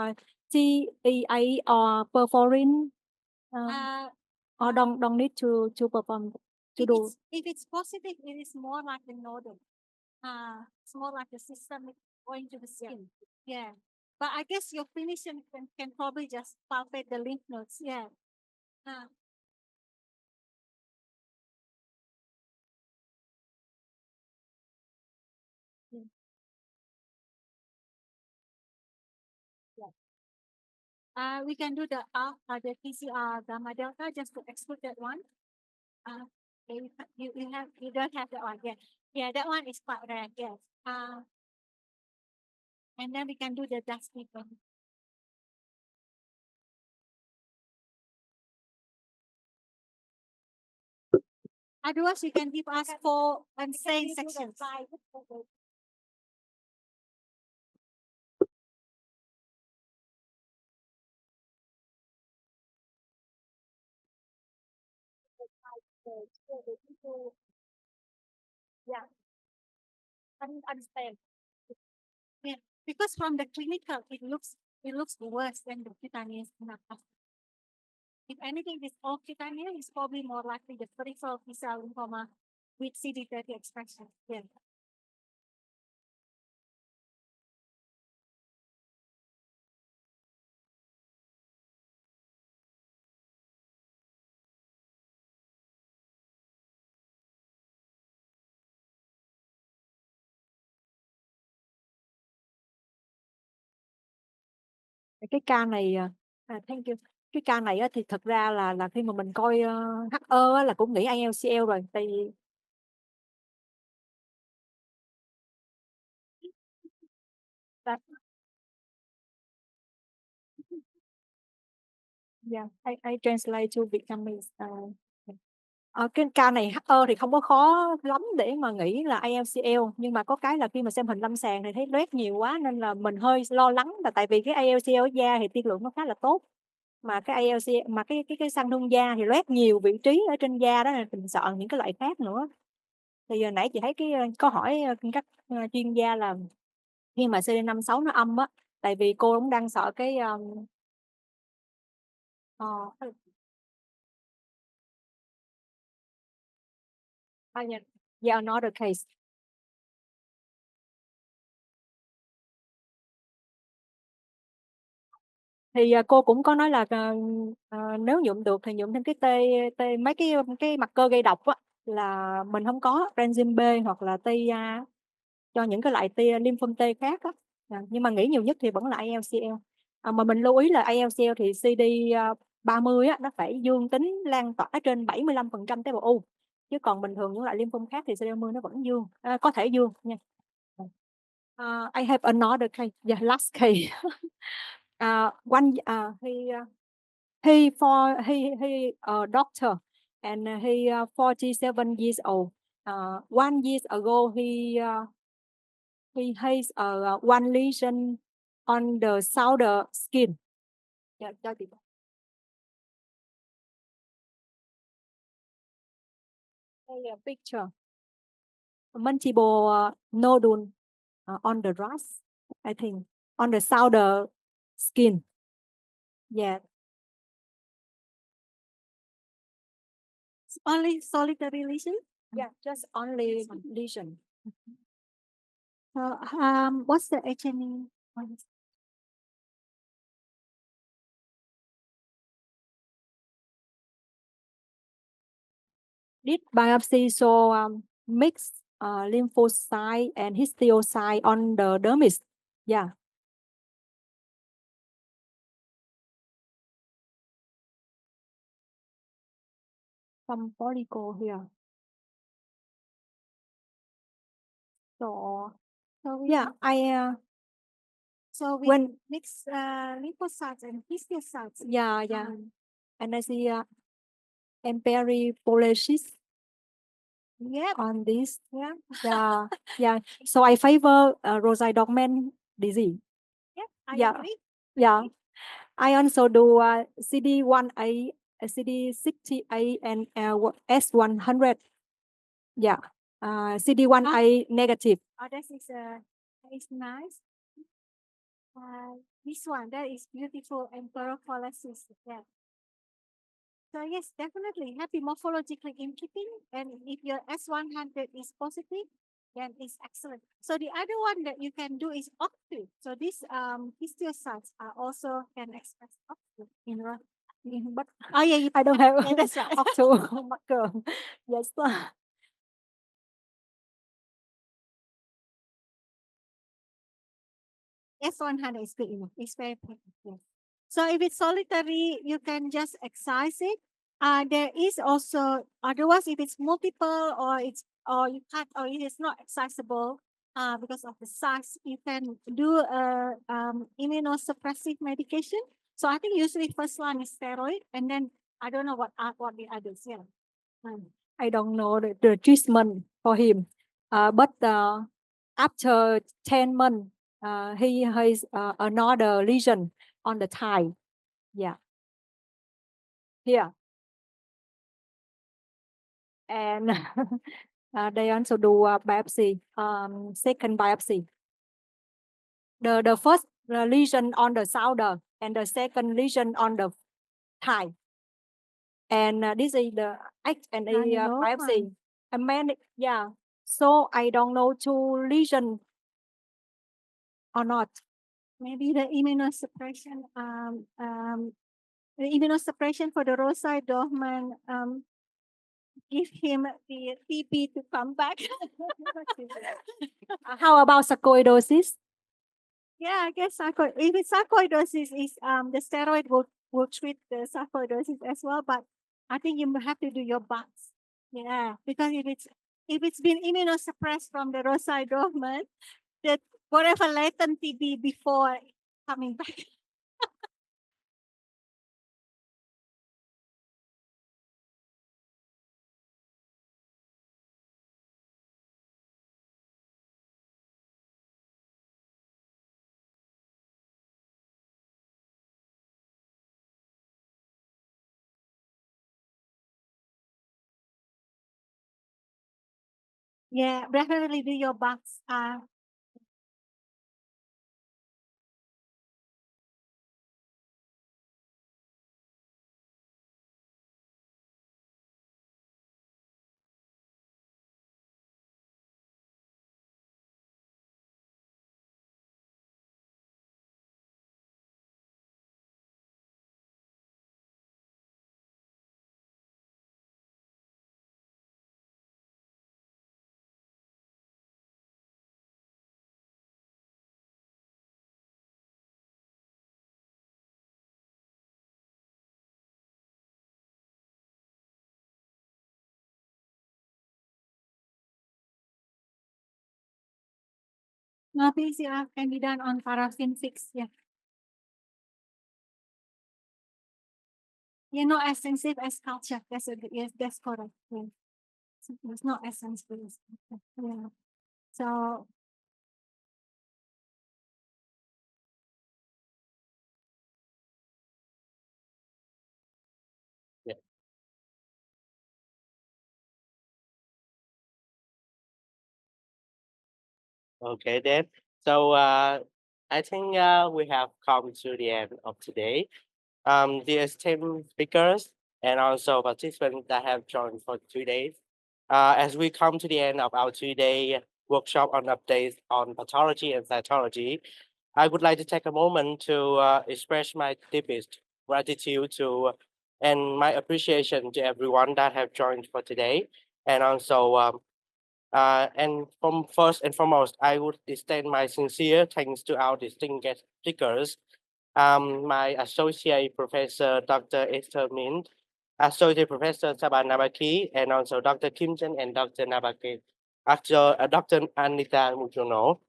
TEA or perforin? Or don't need to perform to do. If it's positive, it is more like a nodal. It's more like a systemic going to the skin. Yeah. But I guess your clinician can probably just palpate the lymph nodes. Yeah. We can do the PCR gamma delta just to exclude that one. You don't have that one. Yeah, that one is quite rare. Yes. And then we can do the dust one. Otherwise, you can give us 4 unsane sections. Yeah. Understand. Yeah, because from the clinical, it looks worse than the cutaneous anaplastic. If anything, this all cutaneous is probably more likely the peripheral T-cell lymphoma with CD30 expression. Yeah. cái ca này thank you. Cái ca này thì thực ra là khi mà mình coi HE là cũng nghĩ IELTS rồi, tại vì yeah, I translate to Vietnamese. Cái ca này HE thì không có khó lắm để mà nghĩ là IELTS, nhưng mà có cái là khi mà xem hình lâm sàng thì thấy loét nhiều quá nên là mình hơi lo lắng, là tại vì cái IELTS ở da thì tiên lượng nó khá là tốt, mà cái IELTS mà cái sang thương da thì loét nhiều vị trí ở trên da đó, là mình sợ những cái loại khác nữa. Thì nãy chị thấy cái câu hỏi các chuyên gia là khi mà CD56 nó âm á, tại vì cô cũng đang sợ cái yeah, another case. Thì cô cũng có nói là nếu nhuộm được thì nhuộm thêm cái mấy cái mặt cơ gây độc á, là mình không có enzyme B hoặc là tia cho những cái loại tia lymphom T khác á. Nhưng mà nghĩ nhiều nhất thì vẫn là IELTS. Mà mình lưu ý là IELTS thì CD30 á, nó phải dương tính lan tỏa trên 75% tế bào U, chứ còn bình thường những loại lymphom khác thì CD30 nó vẫn dương, có thể dương nha. I have another case, yeah, last case. He a doctor, and he 47 years old. 1 year ago he has one lesion on the shoulder skin. Yeah, a picture. Multiple nodule on the breast, I think, on the shoulder skin. Yeah. Only solitary lesion? Yeah, just only lesion. So, what's the HNE? Did biopsy show mixed lymphocyte and histiocyte on the dermis? Yeah. Some follicle here. So yeah, So we when mix lymphocytes and histiocytes. yeah, and I see emperipolysis. Yep. On this. Yeah. So I favor Rosai-Dorman disease. Yep. I agree. Yeah. I also do CD1A, CD68, and S100. Yeah. CD1A negative. Oh, that is nice. This one, that is beautiful, emperipolysis. Yeah. So yes, definitely happy morphologically in keeping, and if your S100 is positive, then it's excellent. So the other one that you can do is OCT. So these histiocytes are also can express OCT But oh yeah, I don't have that's right. OCT marker. Yes. S100 is good enough. It's very perfect. Yes. So if it's solitary, you can just excise it. There is also otherwise if it's multiple or you can't or it is not accessible because of the size, you can do a immunosuppressive medication. So I think usually first line is steroid, and then I don't know what the others. Yeah. I don't know the treatment for him, but after 10 months, he has another lesion on the thigh. Yeah. Here. And they also do biopsy, second biopsy. The first lesion on the shoulder and the second lesion on the thigh. And this is the H&E biopsy. Yeah. So I don't know two lesion or not. Maybe the immunosuppression. The immunosuppression for the Rosai-Dorman. Give him the TP to come back. How about sarcoidosis? Yeah, I guess sarcoid. If it's sarcoidosis, is the steroid will treat the sarcoidosis as well. But I think you have to do your best. Yeah, because if it's been immunosuppressed from the rosa dormant, that whatever latent TB before coming back. Yeah, definitely do your best. No, PCR can be done on paraffin 6. Yeah. Yeah, not as sensitive as culture. Yes, that's correct. Yeah. So it's not as sensitive as culture. Yeah. So Yeah. Okay then. So I think we have come to the end of today. The esteemed speakers and also participants that have joined for 2 days. As we come to the end of our 2-day workshop on updates on pathology and cytology, I would like to take a moment to express my deepest gratitude to and my appreciation to everyone that have joined for today. And also, and from first and foremost, I would extend my sincere thanks to our distinguished speakers, my associate professor, Dr. Esther Min, associate professor Saban Nabaki, and also Dr. Kim Chen and Dr. Nabaki, Dr. Anita Mujono.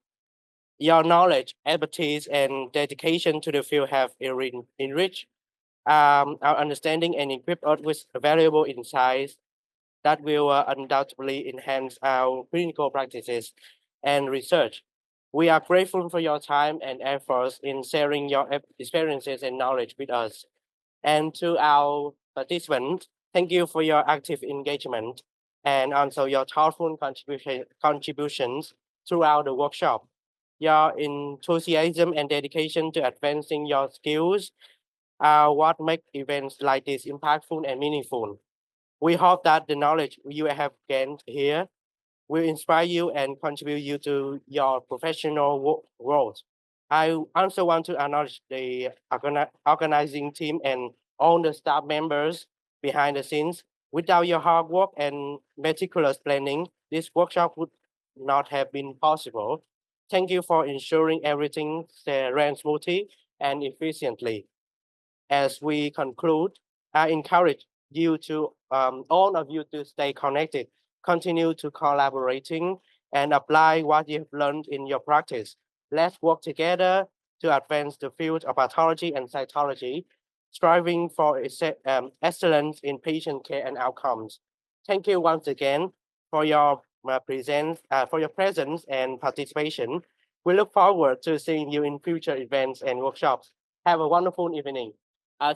Your knowledge, expertise, and dedication to the field have enriched our understanding and equipped us with valuable insights that will undoubtedly enhance our clinical practices and research. We are grateful for your time and efforts in sharing your experiences and knowledge with us. And to our participants, thank you for your active engagement and also your thoughtful contributions throughout the workshop. Your enthusiasm and dedication to advancing your skills are what make events like this impactful and meaningful. We hope that the knowledge you have gained here will inspire you and contribute you to your professional growth. I also want to acknowledge the organizing team and all the staff members behind the scenes. Without your hard work and meticulous planning, this workshop would not have been possible. Thank you for ensuring everything ran smoothly and efficiently. As we conclude, I encourage you to all of you to stay connected, continue to collaborating, and apply what you have learned in your practice. Let's work together to advance the field of pathology and cytology, striving for excellence in patient care and outcomes. Thank you once again for your presence and participation. We look forward to seeing you in future events and workshops. Have a wonderful evening.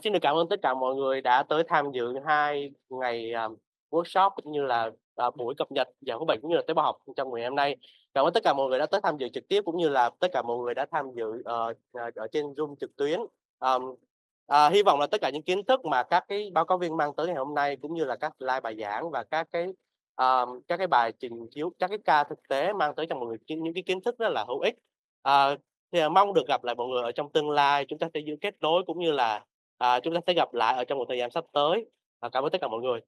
Xin được cảm ơn tất cả mọi người đã tới tham dự 2 ngày workshop cũng như là buổi cập nhật Giải Phẫu Bệnh cũng như là tế bào học trong ngày hôm nay. Cảm ơn tất cả mọi người đã tới tham dự trực tiếp cũng như là tất cả mọi người đã tham dự ở trên Zoom trực tuyến. Hy vọng là tất cả những kiến thức mà các cái báo cáo viên mang tới ngày hôm nay cũng như là các slide bài giảng và các cái bài trình chiếu, các cái ca thực tế mang tới cho mọi người những cái kiến thức rất là hữu ích. Thì mong được gặp lại mọi người ở trong tương lai, chúng ta sẽ giữ kết nối cũng như là chúng ta sẽ gặp lại ở trong một thời gian sắp tới. Cảm ơn tất cả mọi người.